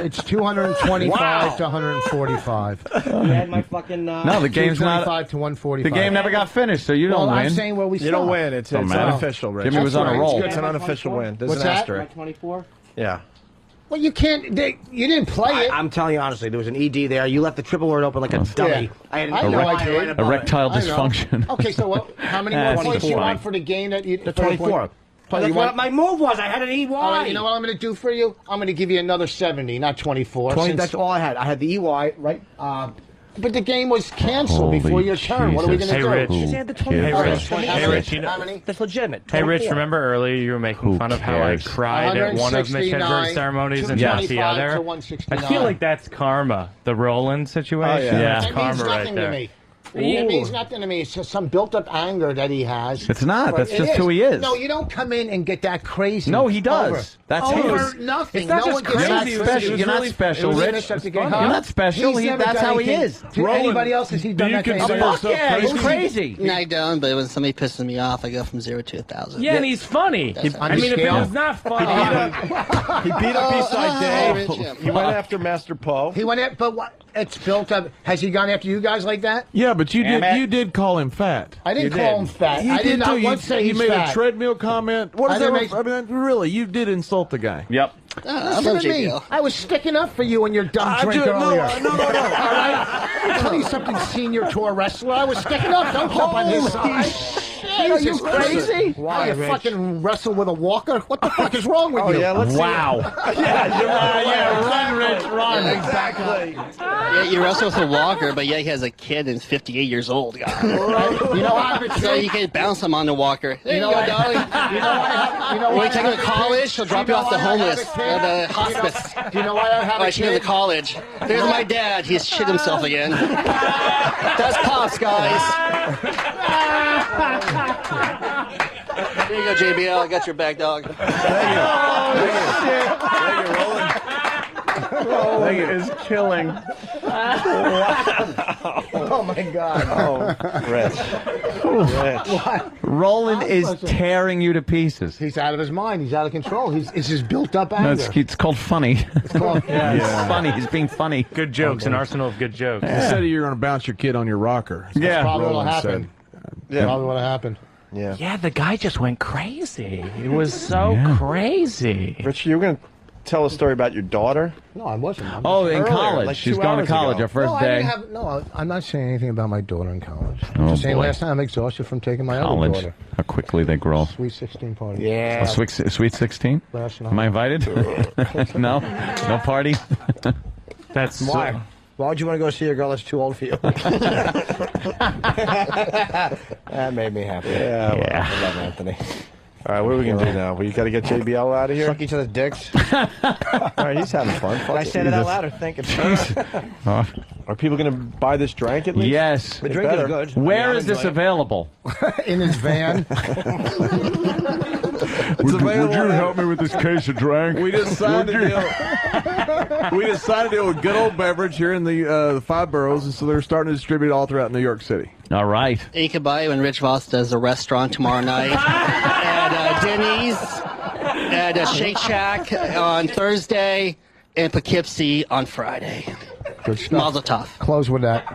It's 225 to 145. You had my fucking. No, the game's not. 225 to 145. The game never got finished, so you don't Well, win. I'm saying where we You don't stop. win. It's Don't matter. unofficial, Rich. Jimmy was on a roll. It's an unofficial win. There's What's an that? asterisk. 24? Yeah. Well, you can't. You didn't play it. I'm telling you honestly, there was an ED there. You left the triple word open like a dummy. Yeah. I had I know I did. right above it. Erectile I know. dysfunction. Okay, so how many more points you want for the game that you? The 24. That's what my move was. I had an EY. All right, you know what I'm going to do for you? I'm going to give you another 70, not 24. 20, that's all I had. I had the EY, right? But the game was canceled Holy before your turn. What are we going to Hey, do? Rich. Just add the 20. Hey, Rich. Hey, Rich. How many? That's legitimate. Hey, Rich, 24. remember earlier you were making fun of how I cares? cried at one of Mitch Hedberg's ceremonies and not the other? I feel like that's karma, the Roland situation. Oh, yeah. That's That means karma right nothing there. to me. It means nothing to me. It's just some built-up anger that he has. It's not. That's It just who he is. No, you don't come in and get that crazy. No, he does. Over. That's over his. nothing. It's not no just one gets crazy. You're not that special. You're not special, Rich. You're not special. He's never That's done how he anything is. To anybody else, has he done that? Oh, fuck yeah, he's crazy. No, I don't, but when somebody pisses me off, I go from 0 to 1,000. Yeah, and he's funny. I mean, if it was not funny, He beat up Eastside Dave. yeah. He went after Master Poe. He went at, but what? It's built up. Has he gone after you guys like that? Yeah, but you did call him fat. I didn't call him fat. You I did not too. once say you he's made fat. a treadmill comment. What I does that? didn't I mean, really, you did insult the guy. Yep. I Listen love to me. JBL. I was sticking up for you and your dumb drink earlier. No. All right? I'll tell you something, senior tour wrestler. I was sticking up. Don't jump on his side. Are you crazy? Why, you Rich? fucking wrestle with a walker? What the fuck is wrong with you? Yeah, let's Wow. run, Rich, run. Exactly. Yeah, you wrestle with a walker, but yeah, he has a kid and he's 58 years old. God. You know what? So you can bounce him on the walker. There You know go, what? darling. You know why? You know When why? you take him to college, he'll drop you off the homeless, the hospice. Do you know why I have Oh, a I should go to kid? college. There's my dad. He's shit himself again. That's Pops, guys. There you go, JBL. I got your back, dog. Roland is killing. Oh my God! Rich. Roland is tearing you to pieces. He's out of his mind. He's out of control. It's his built-up anger. No, it's called funny. It's called- He's funny. He's being funny. Good jokes, an arsenal of good jokes. You said you're going to bounce your kid on your rocker. Yeah. Probably what'll Roland happen. Yeah. Probably what'll happen. Yeah. Yeah, the guy just went crazy. It was so crazy. Rich, you were going to tell a story about your daughter? No, I wasn't. Oh, in Earlier, college. like She's 2 going to hours college ago. her first No, I day. didn't have. No, I'm not saying anything about my daughter in college. I'm Oh, just saying boy. last time I'm exhausted from taking my other College. daughter. How quickly they grow. Sweet 16 party. Yeah. A sweet 16? Last night. Am I invited? No? No party? That's Why? Why would you want to go see a girl that's too old for you? That made me happy. Yeah. Well, I love Anthony. All right, what are we going to do now? We got to get JBL out of here? Suck each other's dicks. All right, he's having fun. Did I say that out loud or thinking? Are people going to buy this drink at least? Yes. The drink is good. Where is this available? In his van. Would you help me with this case of drink? We just signed a deal. We just signed a deal with Good Old Beverage here in the 5 boroughs, and so they're starting to distribute all throughout New York City. All right. And you can buy it when Rich Voss does a restaurant tomorrow night at Denny's, at Shake Shack on Thursday, and Poughkeepsie on Friday. Good stuff. Mazel tov. Close with that.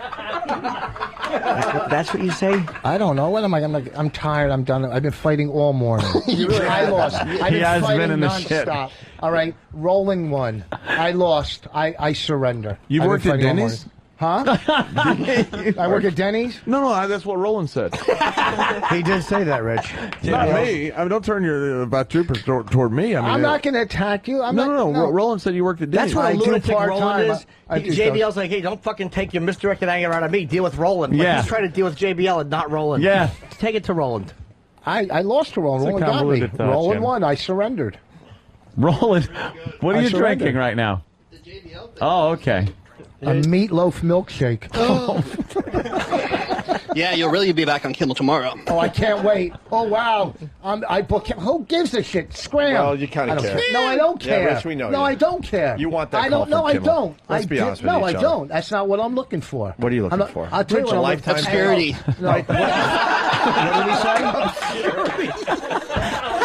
That's what you say? I don't know. What am I? I'm tired. I'm done. I've been fighting all morning. I lost. I've He has fighting been in the nonstop. shit. All right, rolling one. I lost. I surrender. You I've been worked at fighting all Denny's? morning. Huh? I work at Denny's? No, that's what Roland said. He did say that, Rich. It's not me. I mean, don't turn your troopers toward me. I mean, I'm not going to attack you. No. Roland said you worked at Denny's. That's what a I do lunatic part-time. Roland is. I do JBL's like, hey, don't fucking take your misdirected anger out of me. Deal with Roland. But Yeah. he's trying to deal with JBL and not Roland. Yeah. Take it to Roland. I lost to Roland. It's a Roland got me. convoluted thought, Roland Jim. won. I surrendered. Roland, what are I you surrendered. drinking right now? Oh, okay. A meatloaf milkshake. Yeah, you'll really be back on Kimmel tomorrow. Oh, I can't wait. Oh, wow. I book him. Who gives a shit? Scram. Well, you kinda I don't care. No, I don't Yeah, care. Rich, we know no, you. I don't care. You want that I don't. call No, from I Kimmel. don't. Let's be honest with no, each I other. don't. That's not what I'm looking for. What are you looking I'm not, for? I'll tell you Rich, what a I'm lifetime Obscurity. No, what did we say?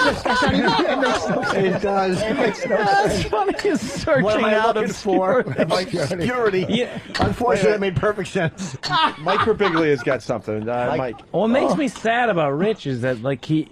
It makes no sense. It does. It makes no That's sense. funny. He's searching What am I out looking for? Obscurity. Yeah. Unfortunately, that made perfect sense. Mike Birbiglia's got something. Mike. Well, what makes me sad about Rich is that, like, he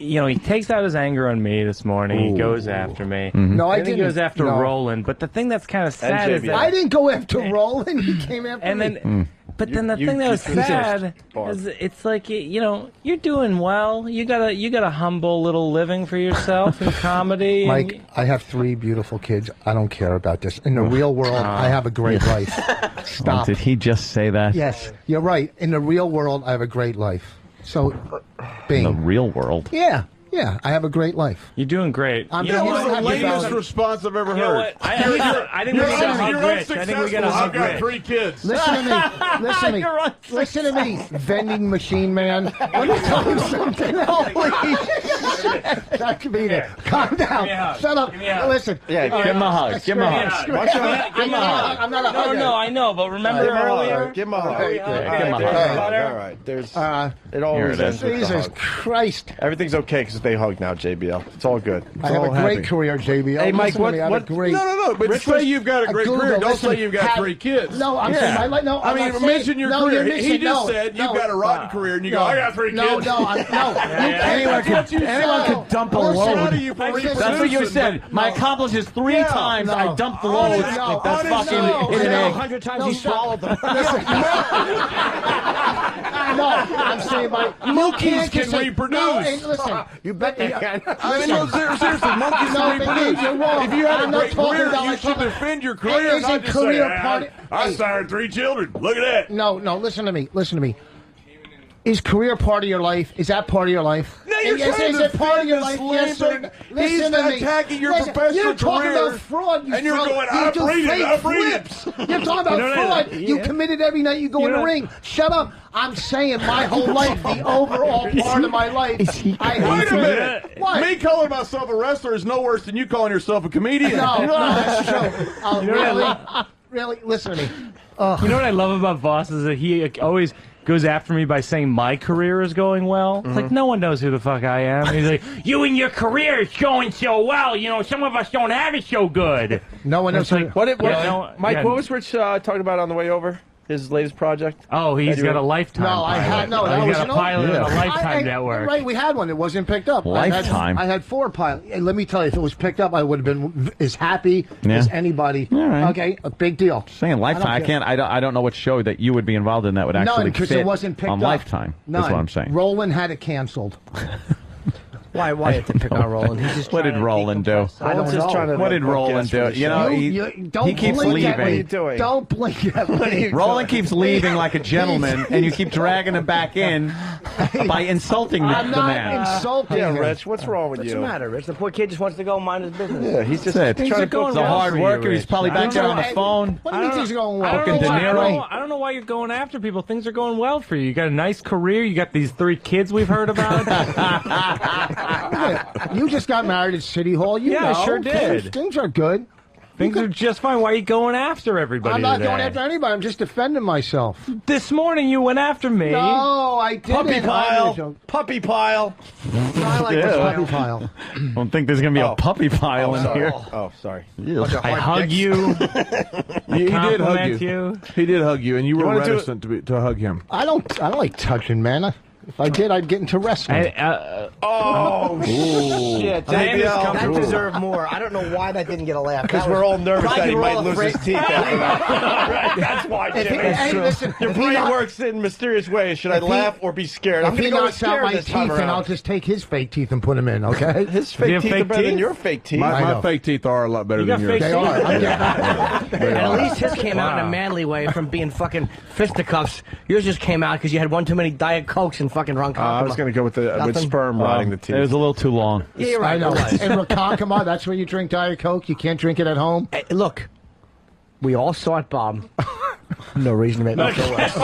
takes out his anger on me this morning. He goes after me. No, I Then he didn't. goes after No. Roland. But the thing that's kind of sad is that I didn't go after Roland. He came after and me. then. But then the thing that was sad is it's like you're doing well. You got a humble little living for yourself in comedy. Mike, I have 3 beautiful kids. I don't care about this. In the real world, I have a great life. Stop. Did he just say that? Yes, you're right. In the real world, I have a great life. So, Bing. The real world. Yeah, I have a great life. You're doing great. That was the lamest response I've ever heard. What? I think we gotta hug Rich. I think we gotta hug I've got Rich. 3 kids. Listen to me. Listen to me. Vending machine man. Let me tell you something. Holy shit. That could be there. Calm down. Shut up. Listen. Yeah, give him a hug. Give him a hug. Give him a hug. I'm not a hugger. No, I know, but remember earlier? Give him a hug. Give him a hug. All right. There's. It Here always it ends is. with the Jesus hug. Christ. Everything's okay because they hug now, JBL. It's all good. I have a great career, JBL. Hey, Mike, Listen to me, I have a what? great. No, but Rich say was- you've got a great Google, career. Don't listen, say you've got have- 3 kids. No, I'm saying I like. No, I I'm mean, not saying- mention your no, career. you're missing- He just no, said no. you've got a rotten career, and you go, I got 3 kids. No. Anyone could dump a load. That's what you said. My accomplishments 3 times. I dumped the loads. Like that's fucking in an egg. 100 times he swallowed them. No, I'm saying monkeys can reproduce. No, listen, You bet they can. I mean, no, seriously, monkeys No, can but reproduce. you're wrong. If you had I'm a not great talking career, about you like- should defend your Hey, career, isn't not just career say, part- I hey. sired 3 children. Look at that. No, listen to me. Is career part of your life? Is that part of your life? No, you're is trying to it part of your defend life? this Yes or lame no? thing. Listen He's to me. attacking your Listen, professional you're talking career, about fraud, and you're fraud. going, You I do breed it, fake I breed it. flips. You're talking about You know fraud. that- You committed every night you go in the ring. Shut up. I'm saying my whole life, the overall part of my life. Wait a minute. What? Me calling myself a wrestler is no worse than you calling yourself a comedian. No, that's true. Really? Listen to me. You know what I love about Voss is that he always goes after me by saying my career is going well. It's like, no one knows who the fuck I am. He's like, you and your career is going so well. You know, some of us don't have it so good. No one knows. Like, Mike, yeah. what was Rich talking about on the way over? His latest project? Oh, he's got a Lifetime. No, I had no. That He's was got a pilot on a Lifetime network. Right, we had one. It wasn't picked up. Lifetime. I had 4 pilots. And let me tell you, if it was picked up, I would have been as happy as anybody. All right. Okay, a big deal. Saying Lifetime, I don't know what show that you would be involved in that would actually None, because fit it wasn't picked on up. Lifetime. None. That's what I'm saying. Roland had it canceled. Why had to pick on Roland? He's just What did Roland do? I don't know. What did Roland do? You know, Don't he keeps blink at me. leaving. Don't blink at me. Roland keeps leaving like a gentleman, and you keep dragging him back in by insulting the I'm not man. insulting Yeah, him. Rich, what's wrong with What's you? the matter, Rich? The poor kid just wants to go mind his business. Yeah, he's just That's it. trying to going He's a well hard for you, worker. He's Rich. probably back there on the phone. What do you mean things are going well? Fucking De Niro. I don't know why you're going after people. Things are going well for you. You got a nice career. You got these 3 kids we've heard about. You just got married at City Hall. You Yeah, I know. sure did. Things are good. Things are just fine. Why are you going after everybody I'm not today? going after anybody. I'm just defending myself. This morning you went after me. No, I didn't. Puppy pile. No, Puppy pile. I like the puppy pile. I don't think there's going to be a puppy pile in here. Oh, sorry. I hug you. He did hug Compliment you. you. He did hug you, and you were wanna do reticent to hug him. I don't like touching, man. If I did, I'd get into wrestling. Oh, shit. JBL. That deserved more. I don't know why that didn't get a laugh. Because we're all nervous that he might lose his teeth after that. That's why, Jimmy. Hey, listen, Your brain works in mysterious ways. Should I laugh or be scared? I'm If going he to go knocks out scared my this teeth, time and I'll around. just take his fake teeth and put them in, okay? His Do you fake have teeth fake are better than teeth? your fake teeth. My fake teeth are a lot better You than got yours. fake They teeth? are. I'm getting- And at least his came out in a manly way from being fucking fisticuffs. Yours just came out because you had one too many Diet Cokes and fucking Ronkonkoma. I was going to go with sperm rotting the teeth. It was a little too long. Yeah, you're right. I know. it was. In Ronkonkoma, that's where you drink Diet Coke. You can't drink it at home. Hey, look, we all saw it, Bob. No reason to make me feel worse.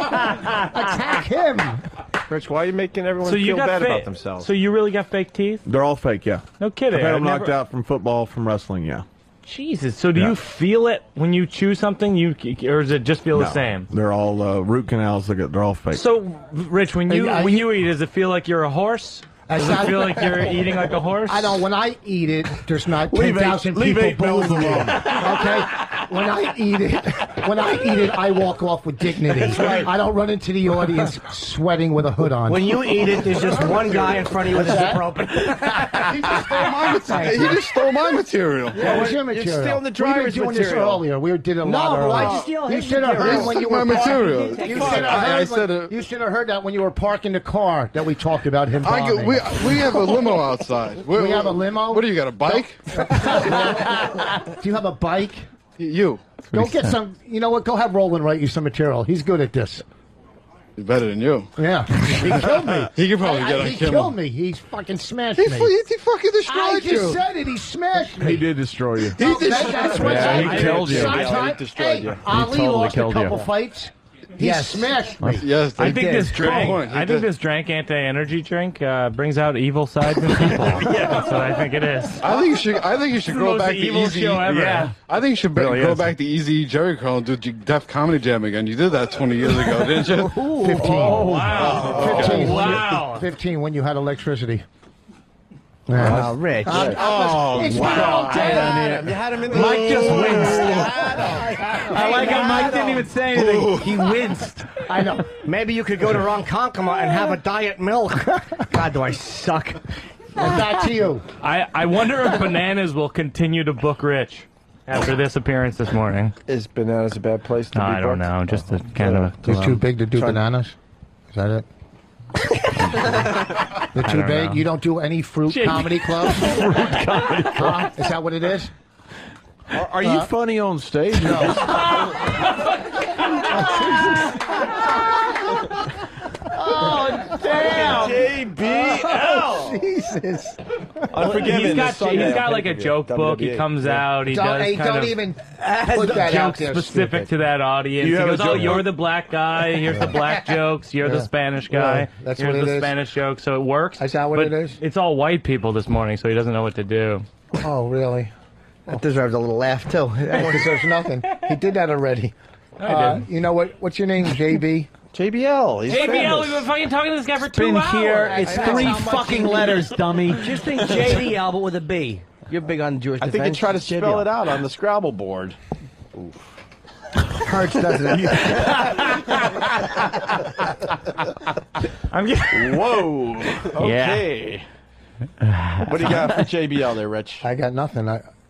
Attack him. Rich, why are you making everyone So you feel got bad fake. about themselves? So you really got fake teeth? They're all fake, yeah. No kidding. I've had them I knocked out from football, from wrestling, yeah. Jesus. So do you feel it when you chew something? Or does it just feel the No, same? They're all root canals. They're all fake. So, Rich, when you eat, does it feel like you're a horse? Does it feel like you're eating like a horse? I know. When I eat it, there's not Leave 10,000 leave people 8 bells booing me. alone. Okay. When I eat it, I walk off with dignity. That's right. I don't run into the audience sweating with a hood on. When you eat it, there's just one guy in front of you with a zipper open. He just stole my material. What was your material? You're stealing the We were driver's doing this material. earlier. We did a lot No, earlier. why'd you steal You his should have material? heard when you My were material. parking. You I should have heard that when you were parking the car that we talked about him bombing. We have a limo outside. We have a limo? What do you got, a bike? Do you have a bike? You. Go get some. You know what? Go have Roland write you some material. He's good at this. He's better than you. Yeah. He killed me. He could probably get on He Kimmel. killed me. He fucking smashed He me. fucking I destroyed just you. said it. He smashed me. He did destroy you. He destroyed That's what Yeah, I- he killed you. Sometime- He destroyed you. Hey, Ali totally lost a killed you. couple fights. He smashed me. Yes, I think this Good drank. point. He I think did. this drank anti-energy drink brings out evil sides in people. That's what I think it is. I think you should the go most back to evil Easy. show ever. Yeah. I think you should Really go is. back to Easy Jerry Curl and do Def Comedy Jam again. You did that 20 years ago, didn't you? 15. Oh wow! 15. Wow! 15 when you had electricity. Wow, Rich. It's been all day. You had him in the Mike just winced. I like how Mike didn't even say anything. He winced. I know. Maybe you could go to Ronkonkoma and have a diet milk. God, do I suck. And back to you. I wonder if Bananas will continue to book Rich after this appearance this morning. Is Bananas a bad place to be I don't booked? know. Just a kind of. He's too big to do bananas? Is that it? They're too don't big? know. You don't do any fruit comedy clubs? Fruit comedy club. Is that what it is? Are you funny on stage? No. Oh, damn. JBL. Jesus. Unforgiven. He's got like a joke book. He comes out. He does kind don't of even put that out jokes there. specific to that audience. He have goes, a "Oh, joke you're book?" the black guy. Here's the black jokes. You're the Spanish guy. Yeah, that's Here's what it the is. Spanish joke." So it works. Is that what but it is? It's all white people this morning, so he doesn't know what to do. Oh, really? That deserves a little laugh, too. That deserves nothing. He did that already. You know what? What's your name, JB? JBL. He's JBL, famous. we've been fucking talking to this guy for 2 Been hours. here. It's That's 3 how much fucking he- letters, dummy. Just think JDL, but with a B. You're big on Jewish I think you defense. try to spell it out on the Scrabble board. Hurts, doesn't it? I'm getting... Whoa. Okay. What do you got for JBL there, Rich? I got nothing.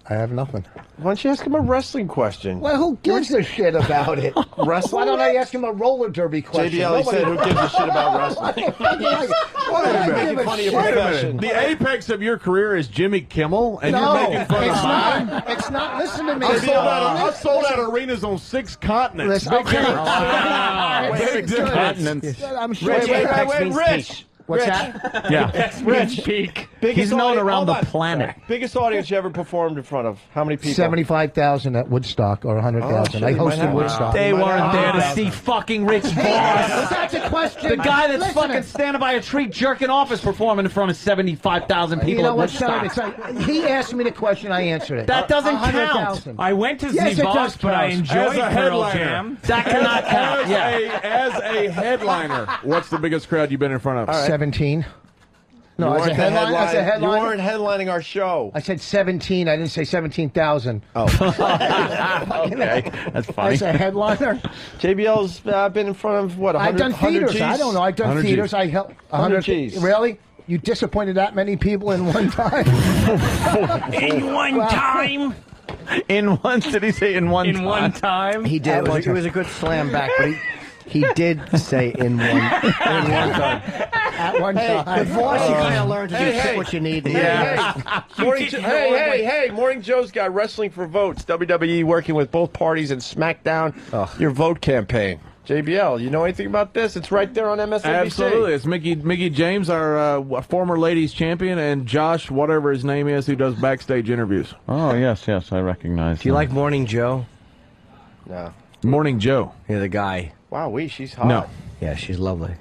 I have nothing. Why don't you ask him a wrestling question? Well, who gives a shit about it? Wrestling? Why don't I ask him a roller derby question? JBL, he said, who gives a shit about wrestling? Wait Funny profession. The apex of your career is Jimmy Kimmel, and No, you're making fun of it's mine? not. It's not. Listen to me. I sold out arenas on 6 continents. Listen, Big difference. Wow. Big difference. I'm sure. Wait, Rich. What's Rich. that? Yeah. Rich. Peak. He's known audience- around the hold on. planet. Biggest audience you ever performed in front of? How many people? 75,000 at Woodstock or 100,000. Oh, I shit, you might hosted have- Woodstock. They weren't there to 100,000. see fucking Rich Voss. That's a question. The guy that's Listen, fucking standing by a tree jerking off is performing in front of 75,000 people You know at what, Sean? Woodstock. It's like, he asked me the question, I answered it. That doesn't 100,000. I went to Yes, see it Voss, does but I count. enjoyed As a Pearl headliner. Jam. That cannot count. Yeah. As a headliner, what's the biggest crowd you've been in front of? 17. No, You as a weren't the headline. As a You headline. weren't headlining our show. I said 17. I didn't say 17,000. Oh. Okay, that's funny. As a headliner. JBL's been in front of, what, 100 I've done 100 theaters. Gs? I don't know. I've done 100 theaters. Gs. I helped 100 Gs. Really? You disappointed that many people in one time? In one time. In one, did he say in one In time? one time. He did. It was a good slam back, but he did say in one time. At one time. With Voss, you kind of learn to do shit what you need to do. Hey, Morning Joe's got Wrestling for Votes. WWE working with both parties and SmackDown. Your vote campaign. JBL, you know anything about this? It's right there on MSNBC. Absolutely. It's Mickey James, our former ladies champion, and Josh, whatever his name is, who does backstage interviews. Oh, yes, I recognize Do you like Morning Joe? No. Morning Joe. You're the guy. Wow, she's hot. No. Yeah, she's lovely.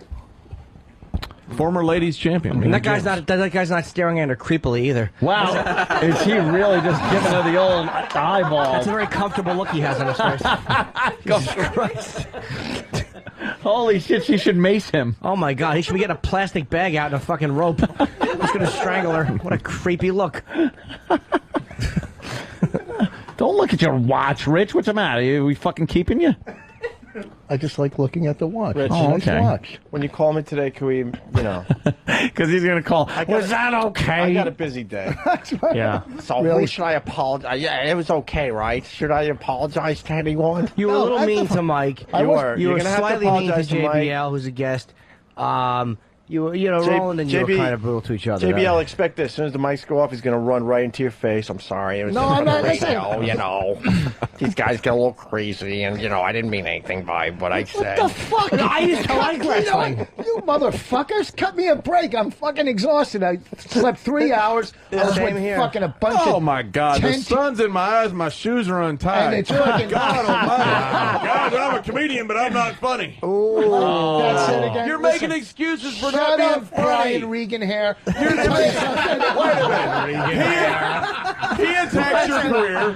Former ladies champion. And Mickey that guy's not staring at her creepily either. Wow. Is he really just giving her the old eyeball? That's a very comfortable look he has on his face. Jesus Christ. Holy shit, she should mace him. Oh my God, he should be getting a plastic bag out and a fucking rope. He's gonna strangle her. What a creepy look. Don't look at your watch, Rich. What's the matter? Are we fucking keeping you? I just like looking at the watch. Rich, Nice watch. When you call me today, can we, Because he's going to call. Was that okay? I got a busy day. Yeah. So Really? should I apologize? Yeah, it was okay, right? Should I apologize to anyone? You were a little mean to Mike. You were. You You're were gonna have to slightly mean to apologize to Mike. JBL, who's a guest. Roland and you were kind of brutal to each other. JBL, expect this. As soon as the mics go off, he's going to run right into your face. I'm sorry. It was No, just I'm not on the listening. radio, These guys get a little crazy, and, I didn't mean anything by what I said. What the fuck? I used to like wrestling. You motherfuckers, cut me a break. I'm fucking exhausted. I slept 3 hours. I was Same with here. fucking a bunch Oh of my God! The 10 sun's in my eyes. My shoes are untied. And it's fucking- God Almighty! Guys, I'm a comedian, but I'm not funny. Oh, that's it again. You're Listen, making excuses for shut not being up, funny. Brian Regan hair. Wait a minute. He attacks your career.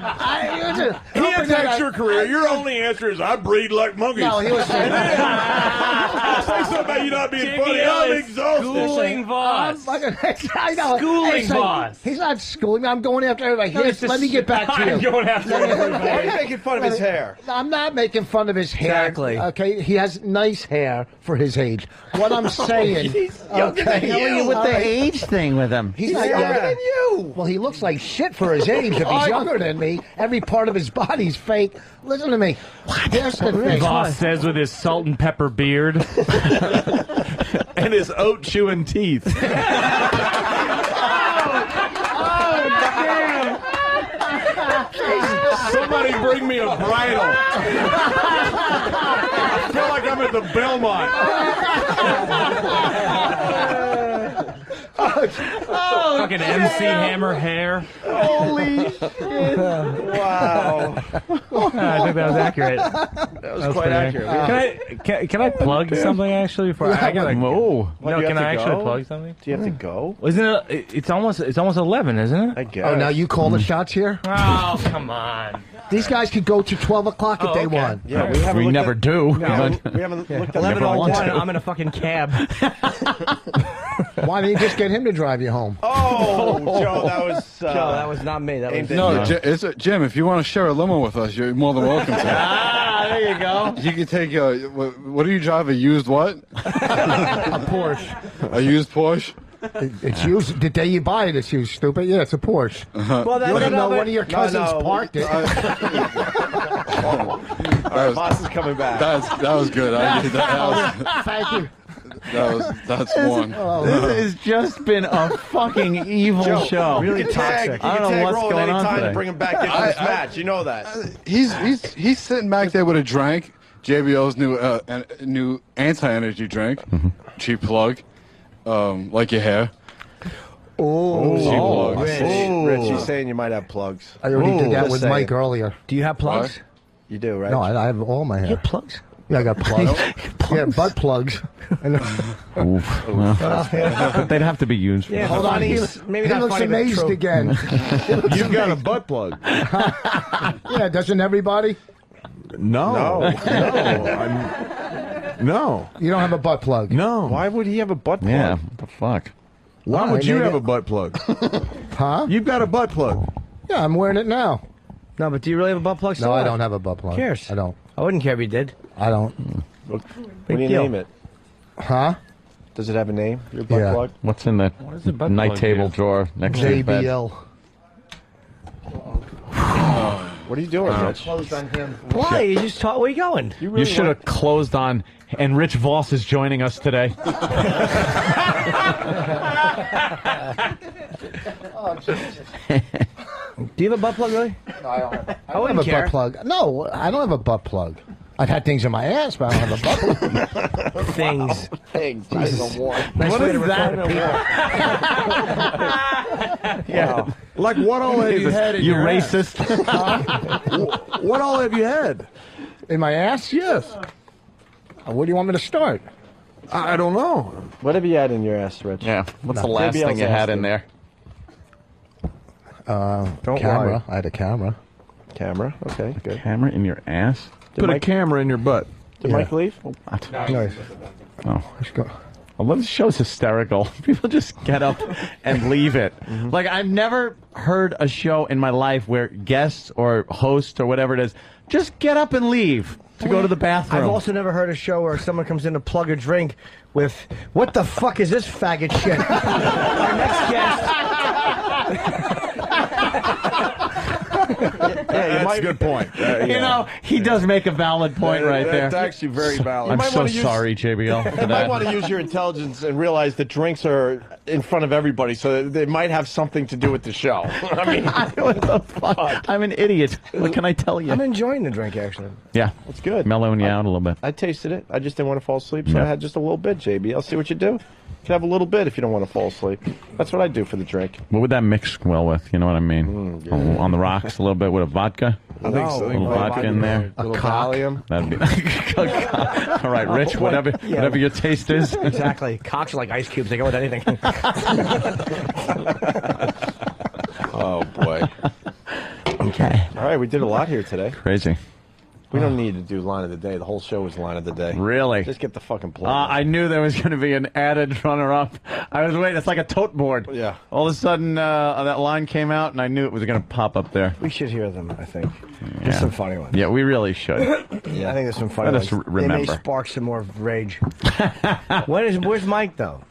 He attacks your career. Your only answer is, I breed like monkeys. No, he was saying Say something about you not being funny. I'm exhausted. Schooling Voss. I know. Schooling Hey, so Voss. He's not schooling me. I'm going after everybody. Here, let me get back to you. I'm going after everybody. Why are you making fun of his hair? I'm not making fun of his hair. Exactly. Okay, he has nice hair for his age. What I'm saying. younger than okay, you. With the age thing with him. He's not younger than you. Well, he looks like shit for his age. If he's younger than me, every part of his body's fake. Listen to me. Here's the thing. Voss says with his salt and pepper beard. And his oat chewing teeth. Somebody bring me a bridle. I feel like I'm at the Belmont. Fucking MC Hammer hair. Holy shit. Wow. I think that was accurate. That was quite accurate. Can I plug something actually? Before I gotta go. No, can I actually plug something? Do you have to go? Isn't it? It's almost 11, isn't it? I guess. Oh, now you call the shots here? Oh, come on. These guys could go to 12 o'clock if they want. Yeah, we haven't We looked never at, do. No, we haven't looked at 11:01. I'm in a fucking cab. Why don't you just get him to drive you home? Oh, Joe, that was not me. That was No, Jim, if you want to share a limo with us, you're more than welcome to. There you go. You can take what do you drive? A used what? A Porsche. A used Porsche? It's used. The day you buy it, it's used, stupid. Yeah, it's a Porsche. Well, You don't know one of your cousins parked it. All right, Voss is coming back. That was good. I did that. Thank you. That's one. This has just been a fucking evil Joe, show. Really toxic. I don't know what's going on today. To bring him back into this match. You know that. He's sitting back there with a drink. JBL's new anti-energy drink. Cheap plug. Like your hair. Oh, Rich, he's saying you might have plugs. I already did that with Mike earlier. Do you have plugs? What? You do, right? No, I have all my hair. You have plugs? Yeah, I got plugs. Yeah, butt plugs. But they'd have to be used. For Hold on, maybe he not looks funny, but amazed true. again. You've got a butt plug. Yeah, doesn't everybody? No. No. You don't have a butt plug. No. Why would he have a butt plug? Yeah, what the fuck? Why would you have a butt plug? Huh? You've got a butt plug. Yeah, I'm wearing it now. No, but do you really have a butt plug? No, I don't have a butt plug. Who cares? I don't. I wouldn't care if you did. I don't. What do you deal. name it? Huh? Does it have a name? Your butt Yeah. plug? What's in the does the butt night plug table do? drawer next to his bed? JBL. What are you doing, Rich? Closed on him. Why? You just talk. Where are you going? You should have closed on. And Rich Voss is joining us today. Do you have a butt plug, really? No, I don't have, I wouldn't have a care. butt plug. No, I don't have a butt plug. I've had things in my ass, but I don't have a butt plug. Things. Things. Nice What way is to that? Yeah. Like what all have you had in You your ass? racist. What all have you had? In my ass? Yes. Where do you want me to start? I don't know. What have you had in your ass, Rich? Yeah. What's the last JBL's thing you had in asking. there? Don't Camera. lie. I had a camera. Camera. Okay, good. Camera in your ass? Put a Mike- camera in your butt. Did Mike leave? Nice. Oh, let's go. Well, this show's hysterical. People just get up and leave it. Like, I've never heard a show in my life where guests or host or whatever it is just get up and leave to go to the bathroom. I've also never heard a show where someone comes in to plug a drink with, "What the fuck is this faggot shit?" Our next guest. That's a good point. You know, he does make a valid point right there. That's actually very valid. I'm so sorry, JBL, for You might that. want to use your intelligence and realize that drinks are in front of everybody, so they might have something to do with the show. I mean, what the fuck? I'm an idiot. What can I tell you? I'm enjoying the drink, actually. Yeah. It's good. Mellowing you out a little bit. I tasted it. I just didn't want to fall asleep, so Yeah. I had just a little bit, JB. I'll see what you do. You can have a little bit if you don't want to fall asleep. That's what I do for the drink. What would that mix well with? You know what I mean? On the rocks a little bit with a vodka? I think so. A little vodka in there. A little Valium. That'd be all right, Rich. Whatever your taste is. Exactly. Cocks are like ice cubes. They go with anything. Oh, boy. Okay. All right, we did a lot here today. Crazy. We don't need to do line of the day. The whole show is line of the day. Really? Just get the fucking plug. I knew there was going to be an added runner-up. I was waiting. It's like a tote board. Yeah. All of a sudden, that line came out, and I knew it was going to pop up there. We should hear them, I think. Yeah. There's some funny ones. Yeah, we really should. Yeah, I think there's some funny Let us ones. They remember. may spark some more rage. Where's Mike, though?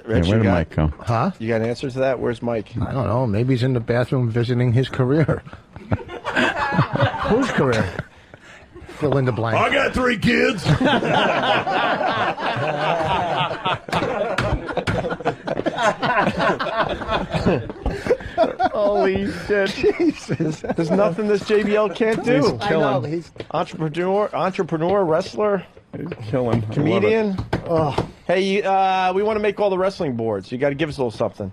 Rich, where you did got- Mike go? Huh? You got an answer to that? Where's Mike? I don't know. Maybe he's in the bathroom visiting his career. Whose career? Fill in the blank. I got 3 kids. Holy shit. Jesus. There's nothing this JBL can't do. He's killing. He's Entrepreneur, wrestler, killing. comedian. Oh. Hey, we want to make all the wrestling boards. You got to give us a little something.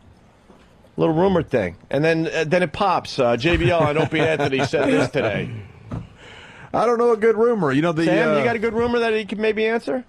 Little rumor thing. And then it pops. JBL and Opie Anthony said this today. I don't know a good rumor. You know the Sam, you got a good rumor that he could maybe answer?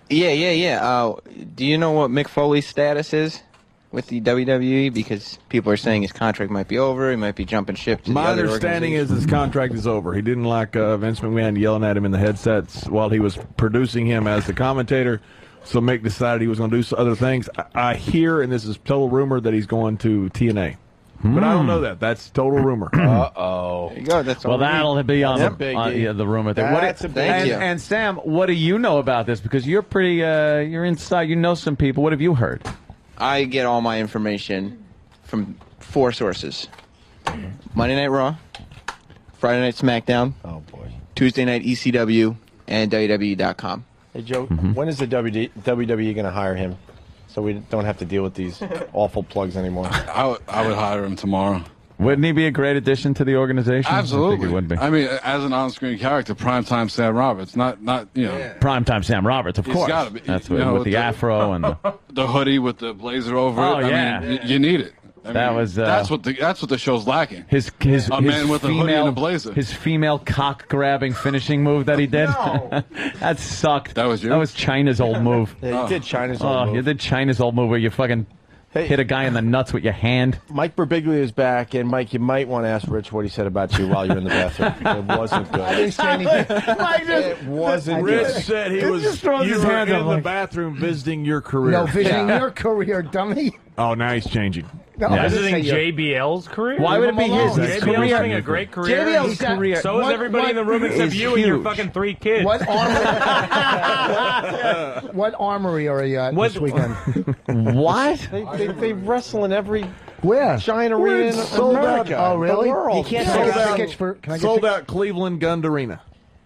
Yeah. Do you know what Mick Foley's status is with the WWE? Because people are saying his contract might be over. He might be jumping ship to My the other understanding is organization. his contract is over. He didn't like Vince McMahon yelling at him in the headsets while he was producing him as the commentator. So Mick decided he was going to do other things. I hear, and this is total rumor, that he's going to TNA. But I don't know that. That's total rumor. Uh-oh. There you go. That's all Well, we need. that'll be on That's a biggie. the rumor thing. That's a biggie. Thank you. And Sam, what do you know about this? Because you're pretty, you're inside. You know some people. What have you heard? I get all my information from 4 sources: Monday Night Raw, Friday Night SmackDown, Oh, boy. Tuesday Night ECW, and WWE.com. Hey, Joe, when is the WWE going to hire him so we don't have to deal with these awful plugs anymore? I would hire him tomorrow. Wouldn't he be a great addition to the organization? Absolutely. I think he would be. I mean, as an on-screen character, primetime Sam Roberts, not you know. Primetime Sam Roberts, of He's course. gotta be. That's You with, know, with the afro and the hoodie with the blazer over Oh, it. I yeah. mean, you need it. I That mean, was, that's what the show's lacking. his A man with a hoodie and a blazer. His female cock grabbing finishing move that he did. That sucked. That was you? That was China's old move. Yeah, you did China's Oh, old you move. did China's old move where you fucking hit a guy in the nuts with your hand. Mike Birbiglia is back, and Mike, you might want to ask Rich what he said about you while you're in the bathroom. It wasn't good. I didn't say anything. It wasn't Rich good. said he was just throws you his were hands in up the like- bathroom visiting your career. No, visiting your career, dummy. Oh, now he's changing. No, I didn't Visiting say your- JBL's career? Why would it be his? His JBL's career. having a great career. JBL's career. So is What- everybody in the room except is you and your huge. fucking 3 kids. What armory? What armory are you at this weekend? What? They wrestle in every Where? giant arena in sold out. America. Oh, really? The world. He can't Sold sell out. tickets for. Can I get Sold tickets? out Cleveland Gund Arena.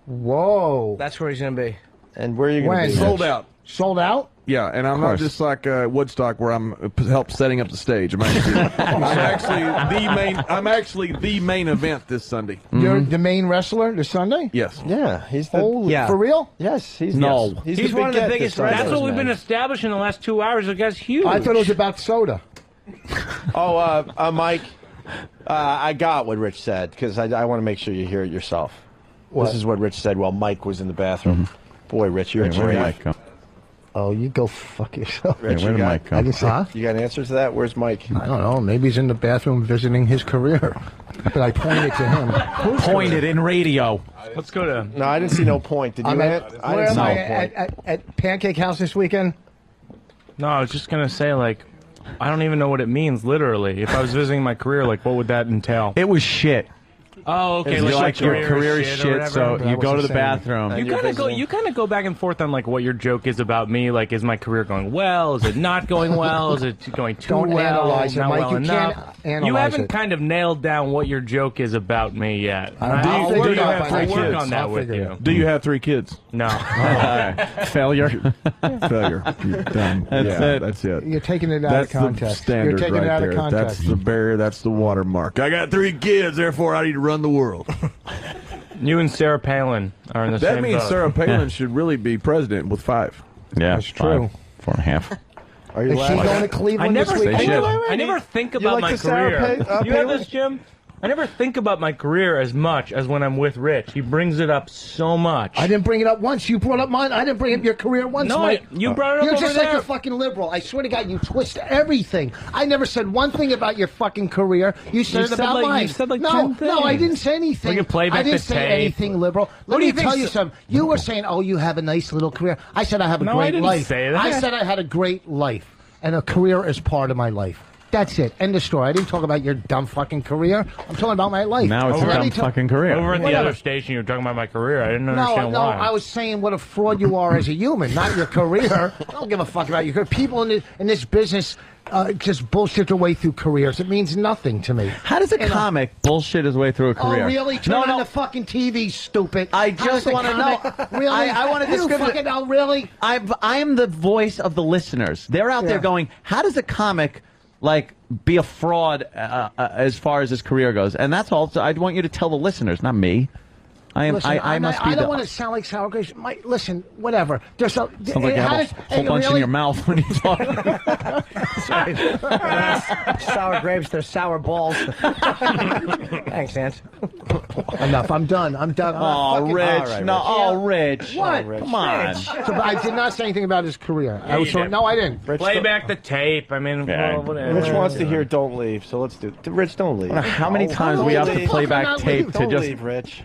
Whoa. That's where he's going to be. And where are you going When? to be? Sold out. Sold out? Yeah, and I'm not just like Woodstock where I'm help setting up the stage. I'm actually the main event this Sunday. You're the main wrestler this Sunday? Yes. Yeah, he's the. Holy, yeah. for real? Yes, he's No. Yes. He's one of the get biggest this Sunday. That's what we've been Man. establishing the last 2 hours. The guy's huge. I thought it was about soda. Oh, Mike, I got what Rich said because I want to make sure you hear it yourself. What? This is what Rich said while Mike was in the bathroom. Boy, Rich, you're a Where'd brave. Mike go? Oh, you go fuck yourself. Rich, Where you did got, Mike come from? you got an answer to that? Where's Mike? I don't know. Maybe he's in the bathroom visiting his career. But I pointed to him. Pointed in radio. Let's go to. No, I didn't see no point. Did you? Where I didn't am see I? no point. At Pancake House this weekend? No, I was just gonna say like, I don't even know what it means literally. If I was visiting my career, like, what would that entail? It was shit. Oh, okay. It's like your career is or shit, whatever. so But I you go to wasn't the saying bathroom. You kind of go back and forth on like what your joke is about me. Like, is my career going well? Is it not going well? Is it going too Don't well? analyze it, Not Mike. well You enough? can't analyze You haven't it. kind of nailed down what your joke is about me yet. I'll Do figure you it out have by to next work year. on that I'll with figure it you? out. Do you have 3 kids? No. Failure. Failure. You're done. That's yeah, it. That's it. You're taking it out That's of context. the standard You're taking right it out there. of context. That's the barrier. That's the watermark. I got 3 kids, therefore I need to run the world. You and Sarah Palin are in the That same means boat. Sarah Palin should really be president with 5. Yeah, That's true. 4.5. Are you Is she laughing? going to Cleveland this They weekend? should. I never think about like my the Sarah career. Pa- you have Palin? this, Jim? I never think about my career as much as when I'm with Rich. He brings it up so much. I didn't bring it up once. You brought up mine. I didn't bring up your career once, No, Mike. you brought it up You're over just like there. a fucking liberal. I swear to God, you twist everything. I never said one thing about your fucking career. You said You it said about like- mine. you said like no, 10 no, I things. didn't say anything. We can play back I didn't the say tape. anything liberal. What Let do me you think tell you so- something. You were saying, "Oh, you have a nice little career." I said I have a No, I great didn't life. say that. I said I had a great life, and a career is part of my life. That's it. End of story. I didn't talk about your dumb fucking career. I'm talking about my life. Now it's Let a me dumb fucking career. Over at the Whatever. other station, you were talking about my career. I didn't No, understand no, why. I was saying what a fraud you are as a human, not your career. I don't give a fuck about your career. People in this business just bullshit their way through careers. It means nothing to me. How does a comic bullshit his way through a career? Oh, really? Turn on the fucking TV, stupid. I How's just the want to comic- know. Really? I want to You discriminate. fucking know, really? I am the voice of the listeners. They're out there Yeah. going, how does a comic like be a fraud as far as his career goes? And that's all. So I want you to tell the listeners, not me. I am. Listen, I must be. I don't the, want to sound like sour grapes. Mike, listen, whatever. There's a. Sounds like you have a whole bunch in your mouth when you talk. Sour grapes, they're sour balls. Thanks, Ant. Enough. I'm done. I'm done. Oh, Rich. Right, no, Rich. oh, Rich. What? Come on. So, I did not say anything about his career. Yeah, you did. No, I didn't. Play back the tape. I mean, well, whatever. Rich wants to hear "Don't Leave," so let's do it. Rich, don't leave. I wonder how many times we have to play back tape to Don't just leave, Rich.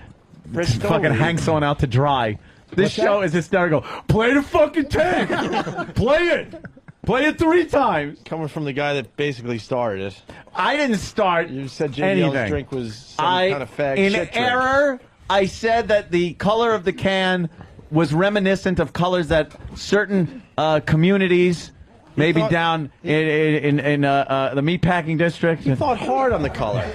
Rich, don't fucking leave. hang someone out to dry. This What's show that? is hysterical. Play the fucking tape. Play it. Play it 3 times. Coming from the guy that basically started it. I didn't start. You said JBL's anything. drink was some kind of fag in shit drink. error, I said that the color of the can was reminiscent of colors that certain communities, maybe thought- down in the meatpacking district. He thought hard on the color.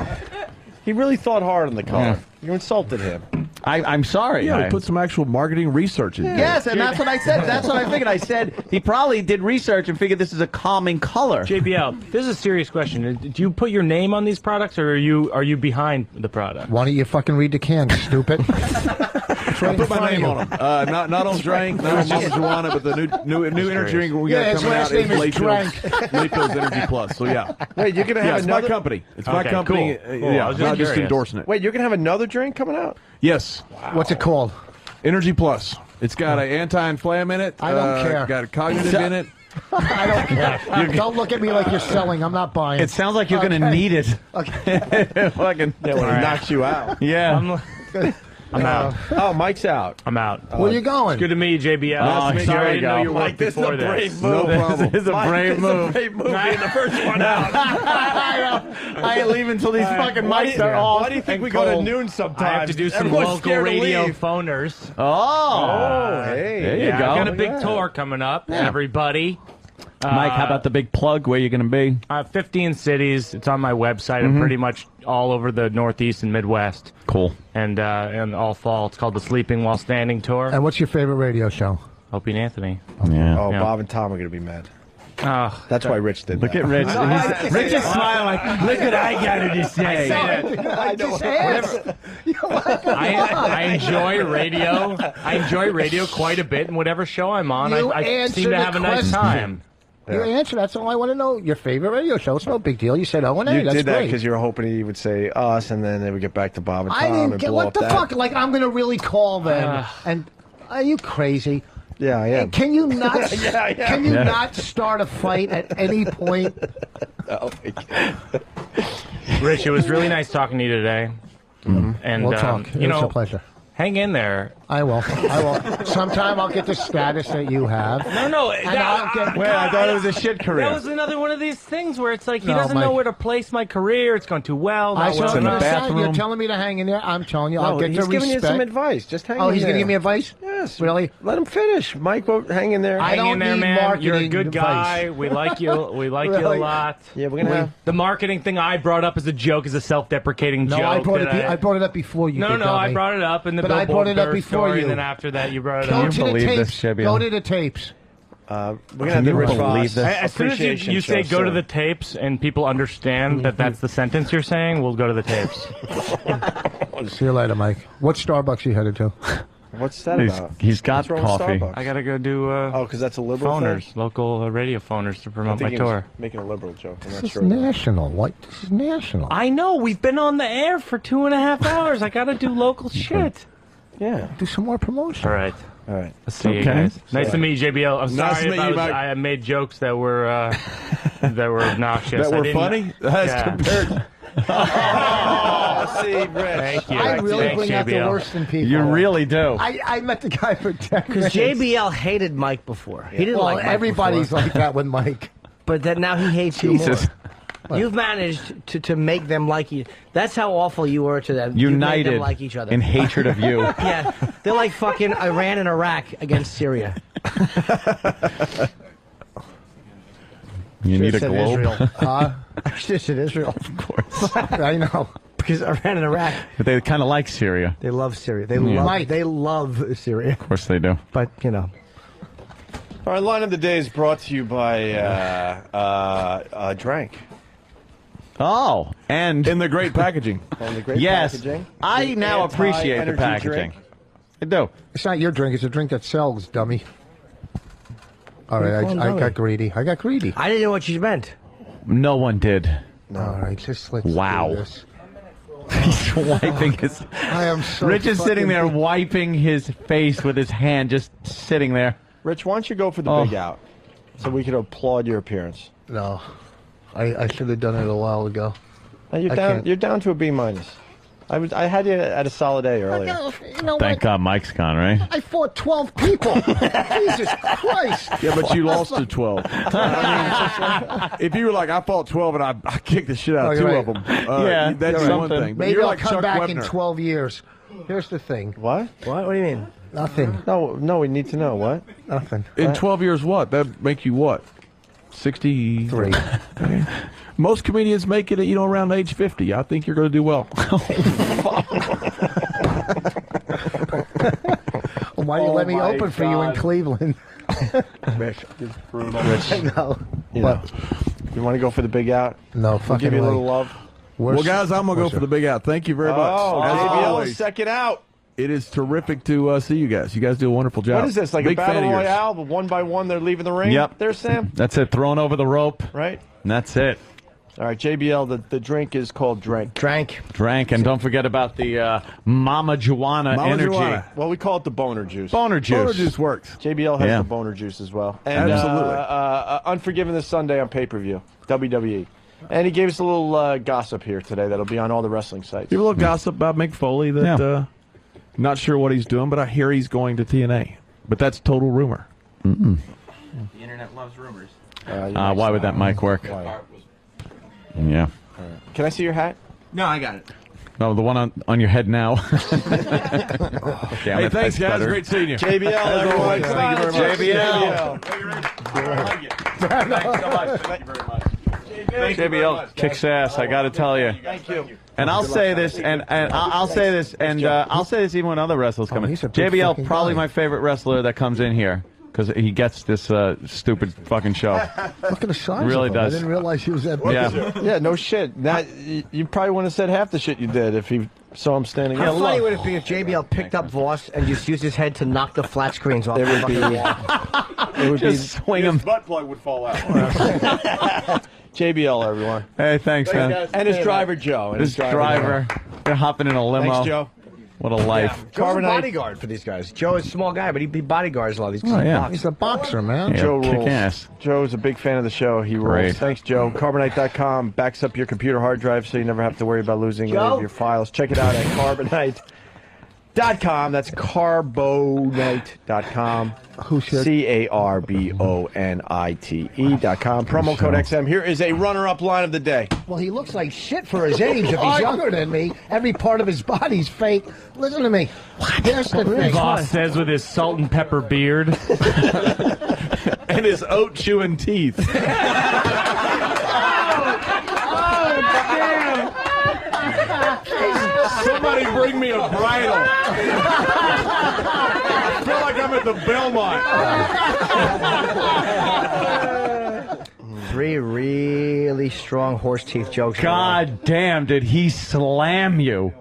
He really thought hard on the color. Yeah. You insulted him. I'm sorry. Yeah, I- he put some actual marketing research in. Yes, and that's what I said. That's what I figured. I said he probably did research and figured this is a calming color. JBL, this is a serious question. Do you put your name on these products, or are you behind the product? Why don't you fucking read the can, stupid? I put my name on them. Not on drink, not on Mama Juana, but the new energy drink we got Yeah, his coming last out is name is Layfield's Energy Plus. So yeah, Wait, you're gonna have it's another. my company. It's my Okay, company. cool. Cool. I Yeah, was I'm just not just curious. endorsing it. Wait, you're gonna have another drink coming out? Yes, What's it called? Energy Plus. It's got an anti-inflammatory in it. I don't care. Got a cognitive in it. I don't care. Don't look at me like you're selling. I'm not buying. It sounds like you're going to Okay. need it. Okay. Fucking, Yeah, when he knocks you out. yeah. I'm out. Oh, Mike's out. I'm out. Where you going? It's good to meet you, JBL. Nice to meet you. Sorry, I There you didn't know go. you worked This is a before brave this. move. No problem. This is a Mike, brave this is move. a brave move being the first one out. I ain't leaving until these fucking mics are off. Why do you think and we go to cold. noon sometimes? I have to do some Everyone's local scared to radio leave. phoners. Oh, hey. there you Yeah, go. I got a big tour coming up, everybody. Mike, how about the big plug? Where you going to be? 15 cities. It's on my website. Mm-hmm. I'm pretty much all over the Northeast and Midwest. Cool. And all fall. It's called the Sleeping While Standing Tour. And what's your favorite radio show? Opie and Anthony. Yeah. Oh, Yeah. Bob and Tom are going to be mad. Oh, That's why Rich did Look that. at Rich. Rich is smiling like, look what I got to say. I just asked. I enjoy radio. I enjoy radio quite a bit, and whatever show I'm on, You I answered seem to the have a nice question. time. Your answer. That's all I want to know. Your favorite radio show. It's no big deal. You said O&A. You That's did that great. because you were hoping he would say us, and then they would get back to Bob and Tom I didn't and get blow what up the that. fuck. Like I'm gonna really call them. And are you crazy? Yeah, I am. Can you not? Can you Yeah. not start a fight at any point? Rich, it was really nice talking to you today. And We'll talk. you It's know, a pleasure. hang in there. I will. Sometime I'll get the status that you have. No. And I'll get. I thought it was a shit career. That was another one of these things where it's like he No, doesn't know Mike. where to place my career. It's going too well. I Not well saw in the enough. bathroom. You're telling me to hang in there. I'm telling you, I'll get he's the giving respect. you some advice. Just hang in Oh, there. he's going to give me advice? Yes. Really? Let him finish. Mike, hang in there. Hang in there, man. You're a marketing good guy. advice. We like you. We like you a Really? lot. Yeah, we're gonna have the marketing thing I brought up as a joke, as a self-deprecating No, joke. I brought it. that I brought it up before you. No, did, no, I dummy. brought it up in the But I Billboard brought it up Burr before story, you. and then after that, you brought it Go up. to the believe tapes. this, JBL? Go to the tapes. We're gonna have the Rich Voss As soon as appreciation you say show go to soon. the tapes and people understand that that's the sentence you're saying, we'll go to the tapes. See you later, Mike. What Starbucks you headed to? What's that about? He's got What's wrong with coffee. Starbucks? I gotta go do because that's a liberal phoners, thing? local radio phoners to I promote think my he was tour. making a liberal joke. I'm not This is sure. national. What? This is national. I know, we've been on the air for 2.5 hours. I gotta do local shit. Yeah. Do some more promotion. All right. All right. Let's see you Okay. guys. Nice to meet you, JBL. I'm Nice sorry to meet if you, Mike. I made jokes that were obnoxious. That I were didn't- funny? As Yeah. compared. See, Rich. Thank you. I really Thanks, bring out the JBL. worst in people. You really do. I met the guy for 10 Because minutes. JBL hated Mike before. He didn't Well, like Mike everybody's before. like that with Mike. But then now he hates you Jesus. more. You've managed to make them like you. That's how awful you were to them. You made United them like each other. in hatred of you. Yeah, they're like fucking Iran and Iraq against Syria. You need a Said globe. Israel. Huh? I should have said Israel. Of course. I know. Because Iran and Iraq, But they kind of like Syria. they love Syria. They Yeah. love. They love Syria. Of course they do. But you know, Our line of the day is brought to you by Drank. Oh, and In the great packaging. And the great yes, packaging. I The now appreciate the anti-energy packaging. drink. I do. It's not your drink. It's a drink that sells, dummy. All right, I got greedy. I got greedy. I didn't know what you meant. No one did. All right, just let's Wow. do this. He's wiping his. I am so Rich is sitting fucking there big. wiping his face with his hand, just sitting there. Rich, why don't you go for the Oh. big out so we could applaud your appearance? No, I should have done it a while ago. Now, you're I down. can't. You're down to a B minus. I had you at a solid A earlier. You know Thank what? God Mike's gone, right? I fought 12 people. Jesus Christ. Yeah, but you lost to 12. I mean, if you were like, I fought 12 and I kicked the shit out of Oh, two you're of them, Yeah, that's you're one right. thing. But Maybe you're I'll like come Chuck back in Webner. 12 years. Here's the thing. What? What? What do you mean? Nothing. No, we need to know what. Nothing. In 12 years, what? That make you what? 63. Most comedians make it, around age 50. I think you're going to do well. Why do you let me my open for you in God. Cleveland? Rich, I know. you know, you want to go for the big out? No, We'll fucking give you a way. little love. Well, guys, I'm going to go for the big out. Thank you very much. Oh, As JBL always, is second out. it is terrific to see you guys. You guys do a wonderful job. What is this, like Big a fan battle of yours. royale, but one by one they're leaving the ring? Yep. There, Sam? That's it. Thrown over the rope. Right? And that's it. All right, JBL, the drink is called Drank. Drank. And don't forget about the Mama Juana Mama energy. Juana. Well, we call it the boner juice. Boner juice. Boner juice works. JBL has Yeah. the boner juice as well. And, Absolutely. Unforgiven this Sunday on pay-per-view, WWE. And he gave us a little gossip here today that'll be on all the wrestling sites. Give a little gossip about Mick Foley that not sure what he's doing, but I hear he's going to TNA. But that's total rumor. Mm-mm. The internet loves rumors. Why would that mic work? Yeah. Can I see your hat? No, I got it. No, the one on your head now. Damn Hey, it, thanks, I guys. stuttered. Great seeing you. JBL, everyone. Thank you very much. JBL. Thanks so much. Thank you very much. JBL kicks ass, I got to tell you. Thank you. And I'll say this, and I'll say this, and I'll say this even when other wrestlers come in. he's a big JBL, fucking probably guy. my favorite wrestler that comes in here because he gets this stupid fucking show. Look at the size Really of him. does. I didn't realize he was that big. Yeah. Yeah, no shit. You probably wouldn't have said half the shit you did if he saw him standing How up. funny would it be if JBL picked up Voss and just used his head to knock the flat screens off? It the would be. fucking- It would Just be. swing him. butt plug would fall out. JBL, everyone. Hey, thanks, man. And his driver, Joe. And This driver, they're hopping in a limo. Thanks, Joe. What a life. Joe's a bodyguard for these guys. Joe is a small guy, but he bodyguards a lot of these guys. He's a boxer, man. Joe kick rules. ass. Joe's a big fan of the show. He Great. rules. Thanks, Joe. Carbonite.com backs up your computer hard drive so you never have to worry about losing any of your files. Check it out at carbonite.com. That's carbonite.com. CARBONITE.com. Promo code XM. Here is a runner-up line of the day. Well, he looks like shit for his age. If he's younger than me, every part of his body's fake. Listen to me. Here's the thing. Voss says with his salt and pepper beard. And his oat chewing teeth. Somebody bring me a bridle. I feel like I'm at the Belmont. 3 really strong horse teeth jokes. God damn, did he slam you?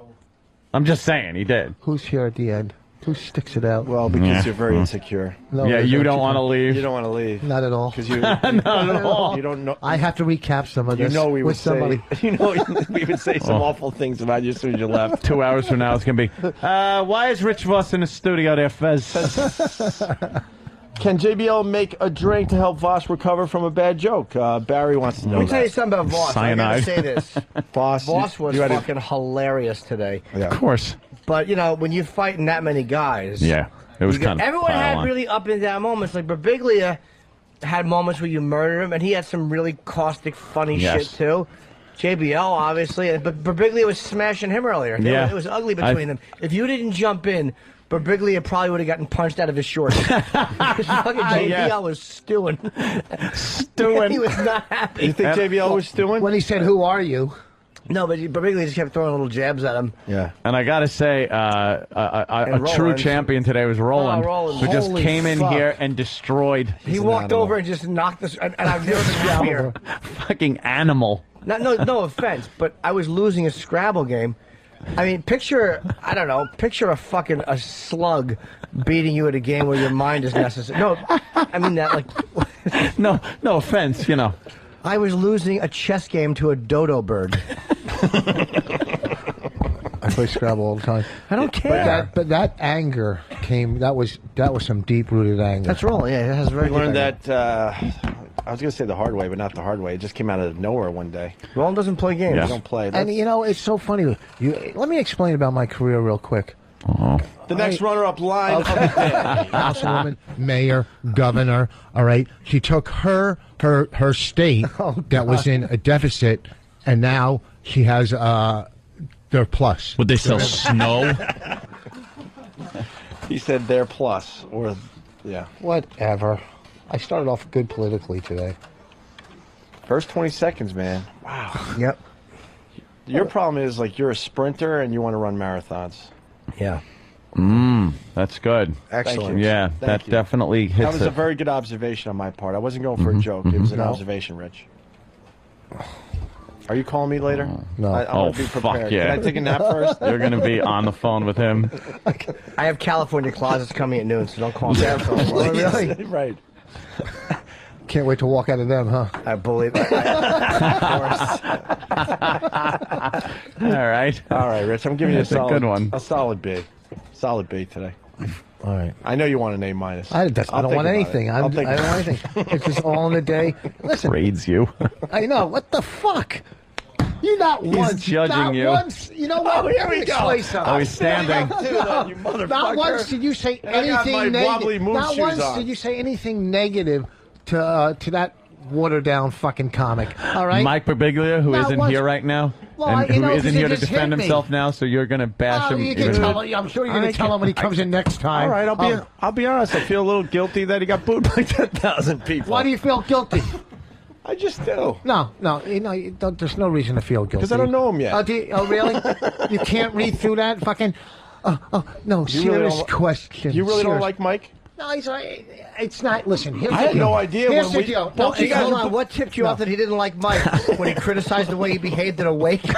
I'm just saying, he did. Who's here at the end? Who sticks it out? Well, because you're very insecure. No, yeah, you don't want to leave. You don't want to leave. Not at all. Because you, Not at all. You don't know. I have to recap some of You this know we would with somebody. say. You know we would say some awful things about you as soon as you left. 2 hours from now, it's going to be, why is Rich Voss in the studio there, Fez? Can JBL make a drink to help Voss recover from a bad joke? Barry wants to know. Let me tell you something about Voss. I gotta Cyanide. say this. Voss was you had fucking hilarious today. Of course. But, you know, when you're fighting that many guys. Yeah, it was kind of everyone had on. really up and down moments. Like, Biglia had moments where you murdered him, and he had some really caustic, funny shit, too. JBL, obviously. But Biglia was smashing him earlier. Yeah. It was ugly between them. If you didn't jump in, Biglia probably would have gotten punched out of his shorts. Because fucking JBL was stewing. He was not happy. You think JBL was stewing? When he said, "Who are you?" No, but Biglia just kept throwing little jabs at him. Yeah. And I got to say, a true Roland. champion today was Roland, Roland. who just Holy came in fuck. here and destroyed. He walked over and just knocked us, and I've never been happier. Fucking animal. No offense, but I was losing a Scrabble game. I mean, picture a fucking a slug beating you at a game where your mind is necessary. No, I mean that like. No offense, you know. I was losing a chess game to a dodo bird. I play Scrabble all the time. I don't care. But that anger came. That was some deep rooted anger. That's Roland. Yeah, it has very. I learned that. I was going to say the hard way, but not the hard way. It just came out of nowhere one day. Roland doesn't play games. Yeah. Don't play. And you know, it's so funny. Let me explain about my career real quick. The next runner-up line of the day. Councilwoman, mayor, governor. All right, she took her state that was in a deficit, and now she has their plus. Would they sell snow? He said their plus, or yeah. Whatever. I started off good politically today. First 20 seconds, man. Wow. Yep. Your problem is like you're a sprinter and you want to run marathons. Yeah. That's good. Excellent. Yeah, that definitely hits That was it. a very good observation on my part. I wasn't going for a joke. It was an observation, Rich. Are you calling me later? No. I want to be fuck prepared. yeah. Can I take a nap first? You're going to be on the phone with him. I have California closets coming at noon, so don't call me. Oh, really? Right. Can't wait to walk out of them, huh? I believe it. All right. All right, Rich. I'm giving you That's a good one. A solid B. Solid B today. All right. I know you want an A minus. I don't want anything. I don't want anything. It's just all in the day. Listen. Grades you. I know. What the fuck? You not He's once. judging not you. once. You know what? here we go. Oh, he's standing. You motherfucker. Not once did you say And I got my anything wobbly negative. moon Not shoes once on. did you say anything negative to that watered down fucking comic. All right. Mike Birbiglia, who Not isn't once. here right now, Well, and you who know, isn't 'cause here it to just defend hit me. himself now, so you're going to bash Oh, him. you can even- tell him. I'm sure you're going to tell him when he comes in next time. All right, I'll be honest. I feel a little guilty that he got booed by 10,000 people. Why do you feel guilty? I just do. No, you don't, there's no reason to feel guilty. Because I don't know him yet. Oh, really? You can't read through that fucking... no, You really serious don't- question. You really don't Serious. like Mike? No, it's not. Listen, here's I the had deal. no idea Here's when the we- deal. Both you guys Hold were- on, what tipped you off that he didn't like Mike when he criticized the way he behaved at a wake? You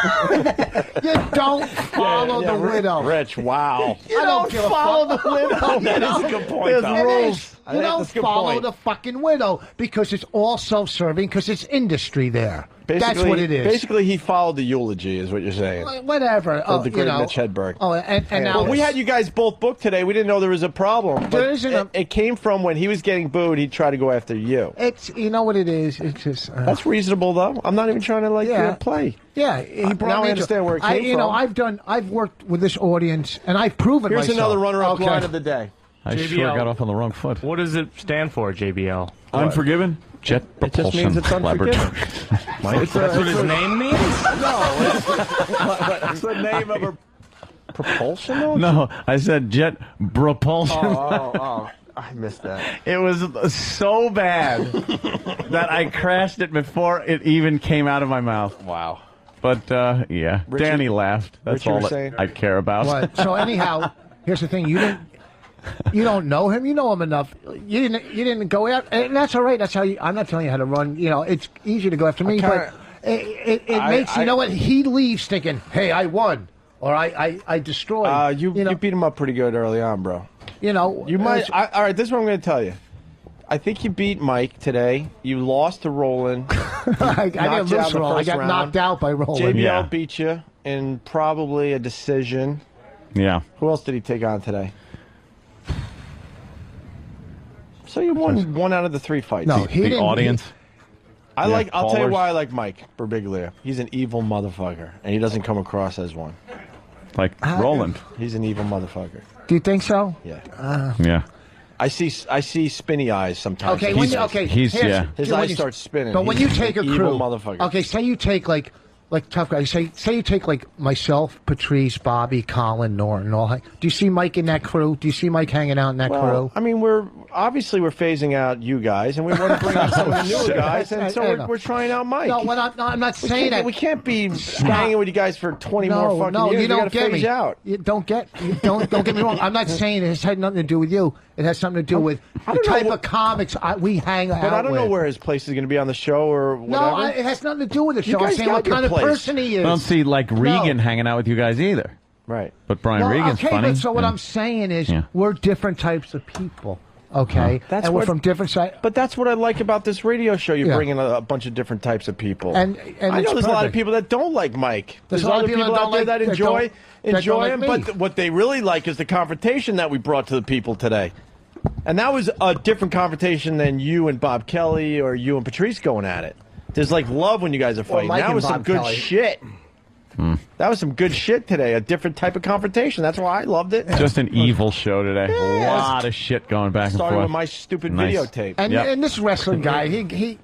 don't follow the widow. Rich, wow. You don't follow the widow. That is a good point, There's though. rules. You don't follow the fucking widow because it's all self-serving because it's industry there. That's what it is. Basically, he followed the eulogy, is what you're saying. Whatever. Of the great Mitch Hedberg. Oh, and now we had you guys both booked today. We didn't know there was a problem. There But isn't it came from when he was getting booed, he'd try to go after you. It's you know what it is. It's just That's reasonable, though. I'm not even trying to play. Yeah, he brought now me I understand where it came from. I've worked with this audience, and I've proven Here's myself. another runner-up line of the day. I JBL. sure got off on the wrong foot. What does it stand for, JBL? Unforgiven? Jet It just Propulsion means it's unforgiven. Laboratory. That's what his name means? No, it's the name of a propulsion? though? No, I said jet propulsion. Oh, I missed that. It was so bad that I crashed it before it even came out of my mouth. Wow. But, yeah, Richie- Danny laughed. That's Richie all was that saying? I care about. What? So anyhow, here's the thing: you don't know him. You know him enough. You didn't go out, and that's all right. That's how I'm not telling you how to run. You know, it's easier to go after me, but it makes you know what he leaves thinking, "Hey, I won," or I destroyed. You beat him up pretty good early on, bro. You know, You might. All right, this is what I'm going to tell you. I think you beat Mike today. You lost to Roland. I didn't lose to Roland. I got knocked out by Roland. JBL beat you in probably a decision. Yeah. Who else did he take on today? So you won one out of the 3 fights. No, he didn't. Audience. I'll tell you callers. why I like Mike Birbiglia. He's an evil motherfucker, and he doesn't come across as one. Like Roland. He's an evil motherfucker. Do you think so? Yeah. Yeah. I see spinny eyes sometimes. Okay, His here's eyes when you- start spinning. But when He's you take a an evil crew, motherfucker. okay, say you take like tough guys. Say you take like myself, Patrice, Bobby, Colin, Norton, all. Do you see Mike in that crew? Do you see Mike hanging out in that crew? I mean, we're phasing out you guys, and we want to bring in some of the newer guys, and so we're trying out Mike. No, I'm not saying that. We can't be hanging with you guys for 20 more fucking years. You don't we gotta get phase me. out. Don't get me wrong. I'm not saying it has nothing to do with you. It has something to do with the type of comics we hang out with. But I don't know where his place is going to be on the show or whatever. No, it has nothing to do with the You show. I'm guys saying got what your kind of place. person he is. I don't see like Regan hanging out with you guys either. Right. But Brian No, Regan's okay, funny. but so what Yeah. I'm saying is Yeah. we're different types of people. Okay, That's and we're what- from different sides. But that's what I like about this radio show. You're Yeah. bringing a bunch of different types of people. And I it's know there's a lot of perfect. people that don't like Mike. There's a lot of other people that out don't there like- that that enjoy don't him. like me. But what they really like is the confrontation that we brought to the people today. And that was a different confrontation than you and Bob Kelly or you and Patrice going at it. There's like love when you guys are fighting. Mike That and was some Bob good Kelly. shit. That was some good shit today. A different type of confrontation. That's why I loved it. Just an evil show today. A Yeah. lot of shit going back and Started forth. with my stupid Nice. videotape. And this wrestling guy, he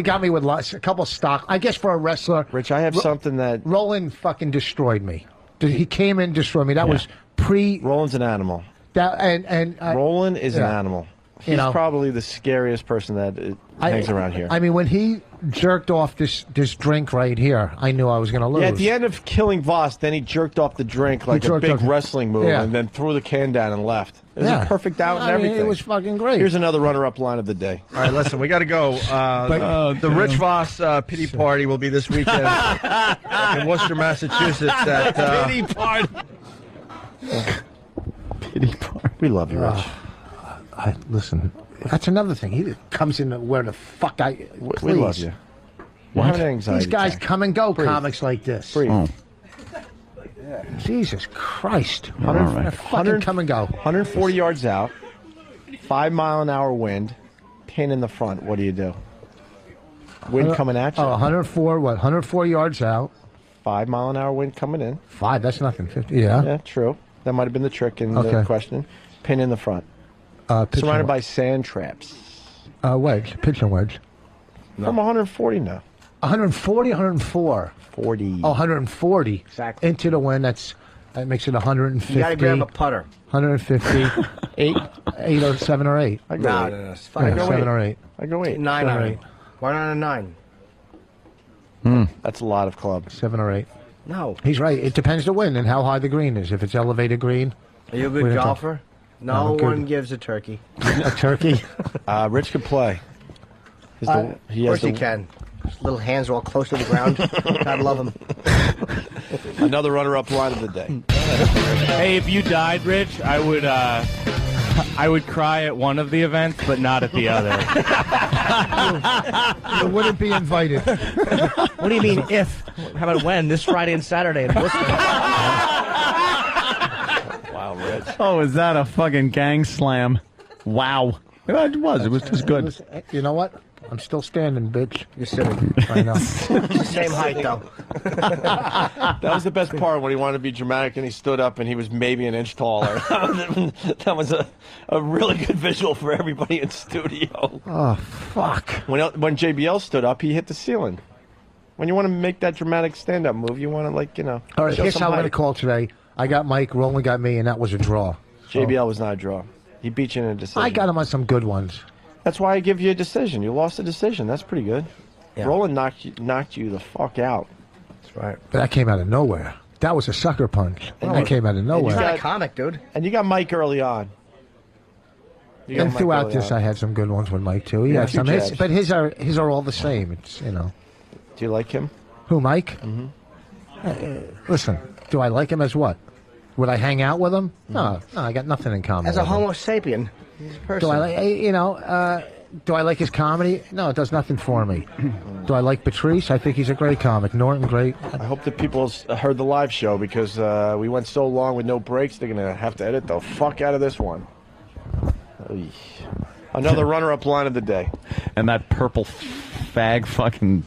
got me with a couple stock. I guess for a wrestler, Rich, I have something that Roland fucking destroyed me. He came in and destroyed me. That was pre. Roland's an animal. That and Roland is an yeah. animal. You He's know. probably the scariest person that hangs around here. I mean, when he jerked off this drink right here, I knew I was going to lose. Yeah, at the end of killing Voss, then he jerked off the drink like a jerked big off- wrestling move, Yeah. and then threw the can down and left. It was Yeah. a perfect out and I mean, everything. it was fucking great. Here's another runner-up line of the day. All right, listen, we got to go. The Rich Voss pity party will be this weekend in Worcester, Massachusetts. At Pity party. Pity party. We love you, Rich. Listen, that's another thing. He comes in where the fuck I. Please. We love you. We're having an anxiety These guys attack. come and go. Breathe. Comics like this. Breathe. Oh. Jesus Christ! All right. They're fucking come and go. 140 yards out, 5-mile-an-hour wind, pin in the front. What do you do? Wind coming at you. Oh, 104. What? 104 yards out. 5-mile-an-hour wind coming in. 5. That's nothing. 50. Yeah. Yeah, true. That might have been the trick in the Okay. question. Pin in the front. Pitch Surrounded and by sand traps. wedge. Pitch and wedge. From 140 now. 140, 104. 40. Oh, 140. Exactly. Into the wind. That makes it 150. You got to grab a putter. 150. 8 or 7 or 8. I go No, eight. no, it's I fine. go 7 eight. or 8. I go 8. 9 7 or on 8. it. Why not a 9? That's a lot of clubs. 7 or 8. No. He's right. It depends the wind and how high the green is. If it's elevated green. Are you a we good don't talk- golfer? No I'm good. one gives a turkey. A turkey. Rich could play. He Of course he the- can. His little hands are all close to the ground. God love him. Another runner-up line of the day. Hey, if you died, Rich, I would I would cry at one of the events, but not at the other. You wouldn't be invited. What do you mean if? How about when? This Friday and Saturday in Worcester. Wow, Rich. Oh, is that a fucking gang slam? Wow. It was. It was just good. You know what? I'm still standing, bitch. You're sitting. I know. Same height, though. That was the best part when he wanted to be dramatic and he stood up and he was maybe an inch taller. That was a really good visual for everybody in studio. Oh, fuck. When JBL stood up, he hit the ceiling. When you want to make that dramatic stand-up move, you want to, like, you know. All right, show here's some how I'm going to height. call today. I got Mike, Roland got me, and that was a draw. JBL was not a draw. He beat you in a decision. I got him on some good ones. That's why I give you a decision. You lost a decision. That's pretty good. Yeah. Roland knocked you the fuck out. That's right. But that came out of nowhere. That was a sucker punch. And That came out of He's nowhere. not a comic, dude. And you got Mike early on. And throughout this, I had some good ones with Mike too. He Yeah, had a few some, jabs. but his are all the same. It's Do you like him? Who, Mike? Listen, do I like him as what? Would I hang out with him? No, I got nothing in common. As a with him. Homo sapien, he's a person. Do I like, do I like his comedy? No, it does nothing for me. Do I like Patrice? I think he's a great comic. Norton, great. I hope that people heard the live show because we went so long with no breaks. They're gonna have to edit the fuck out of this one. Oy. Another runner-up line of the day. And that purple fag fucking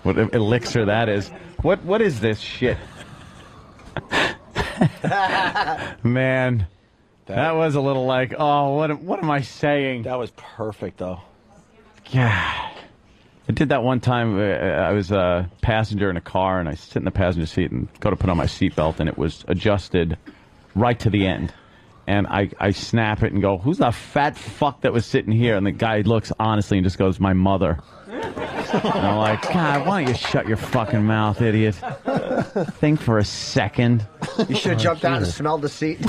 what elixir that is. What is this shit? Man, that was a little like, oh, what am I saying? That was perfect, though. Yeah. I did that one time. I was a passenger in a car, and I sit in the passenger seat and go to put on my seatbelt, and it was adjusted right to the end. And I snap it and go, who's the fat fuck that was sitting here? And the guy looks honestly and just goes, my mother. And I'm like, God, why don't you shut your fucking mouth, idiot? Think for a second. You should have jumped out and smelled the seat.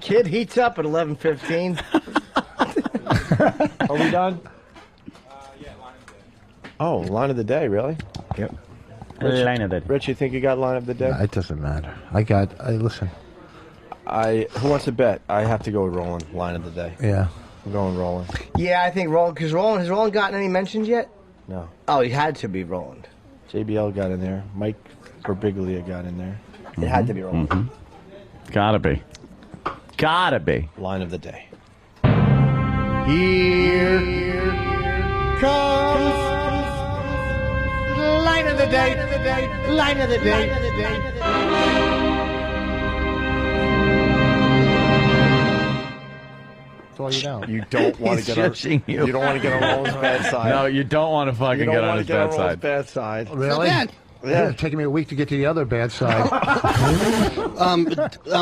Kid heats up at 11:15. Are we done? Oh, line of the day, really? Yep. Line of the day. Rich, you think you got line of the day? It doesn't matter. Listen. Who wants to bet? I have to go with Roland. Line of the day. Yeah. I'm going Roland. Yeah, I think Roland, because has Roland gotten any mentions yet? No. Oh, he had to be Roland. JBL got in there. Mike or Biglia got in there. It had to be Roland. Gotta be. Gotta be. Line of the day. Here comes line of the day. Line of the day. That's all you know. You don't want to get on. You don't want to get on Roland's bad side. No, you don't want to fucking get on his bad Roland's side. bad side. Really? Yeah. It's taking me a week to get to the other bad side.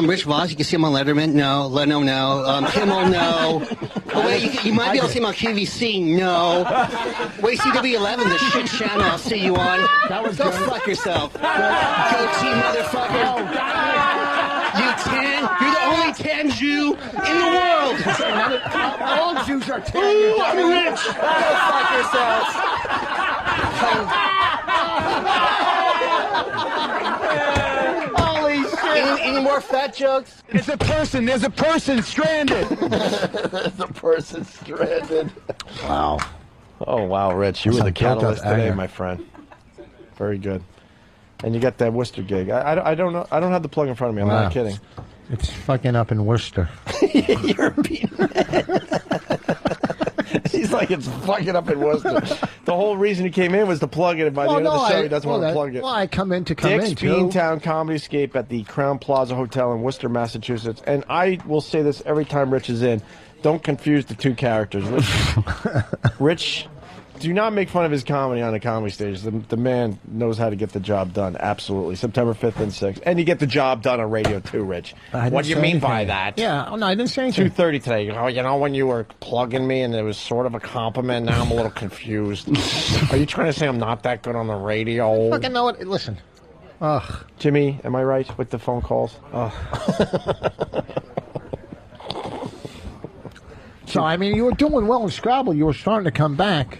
Rich Voss, you can see him on Letterman. No. Leno, no. Kimmel, no. Oh, wait, you might be able to see him on QVC. No. Wait, CW11, the shit channel. I'll see you on. That was Go good. fuck yourself. Go team, motherfucker. You tan. You're the only tan Jew in the world. All Jews are tan. Ooh, I'm rich. Go fuck yourselves. Holy shit. Any more fat jokes? It's a person. There's a person stranded. There's a person stranded. Wow. Oh wow, Rich, you were Some the catalyst built-up today, anger. my friend. Very good. And you got that Worcester gig. I don't know. I don't have the plug in front of me. I'm Wow. not kidding. It's fucking up in Worcester. You're being He's like, it's fucking up in Worcester. The whole reason he came in was to plug it, and by the end of the show, he doesn't want to plug it. Well, I come in to come Dick's in, too. Beantown Comedy Escape at the Crown Plaza Hotel in Worcester, Massachusetts. And I will say this every time Rich is in. Don't confuse the two characters. Rich, do not make fun of his comedy on the comedy stage. The man knows how to get the job done. Absolutely. September 5th and 6th. And you get the job done on radio, too, Rich. What do you mean by that? Yeah, oh, no, I didn't say anything. 2:30 today. You know when you were plugging me and it was sort of a compliment? Now I'm a little confused. Are you trying to say I'm not that good on the radio? Fucking know it. Listen. Ugh. Jimmy, am I right with the phone calls? So, I mean, you were doing well in Scrabble. You were starting to come back.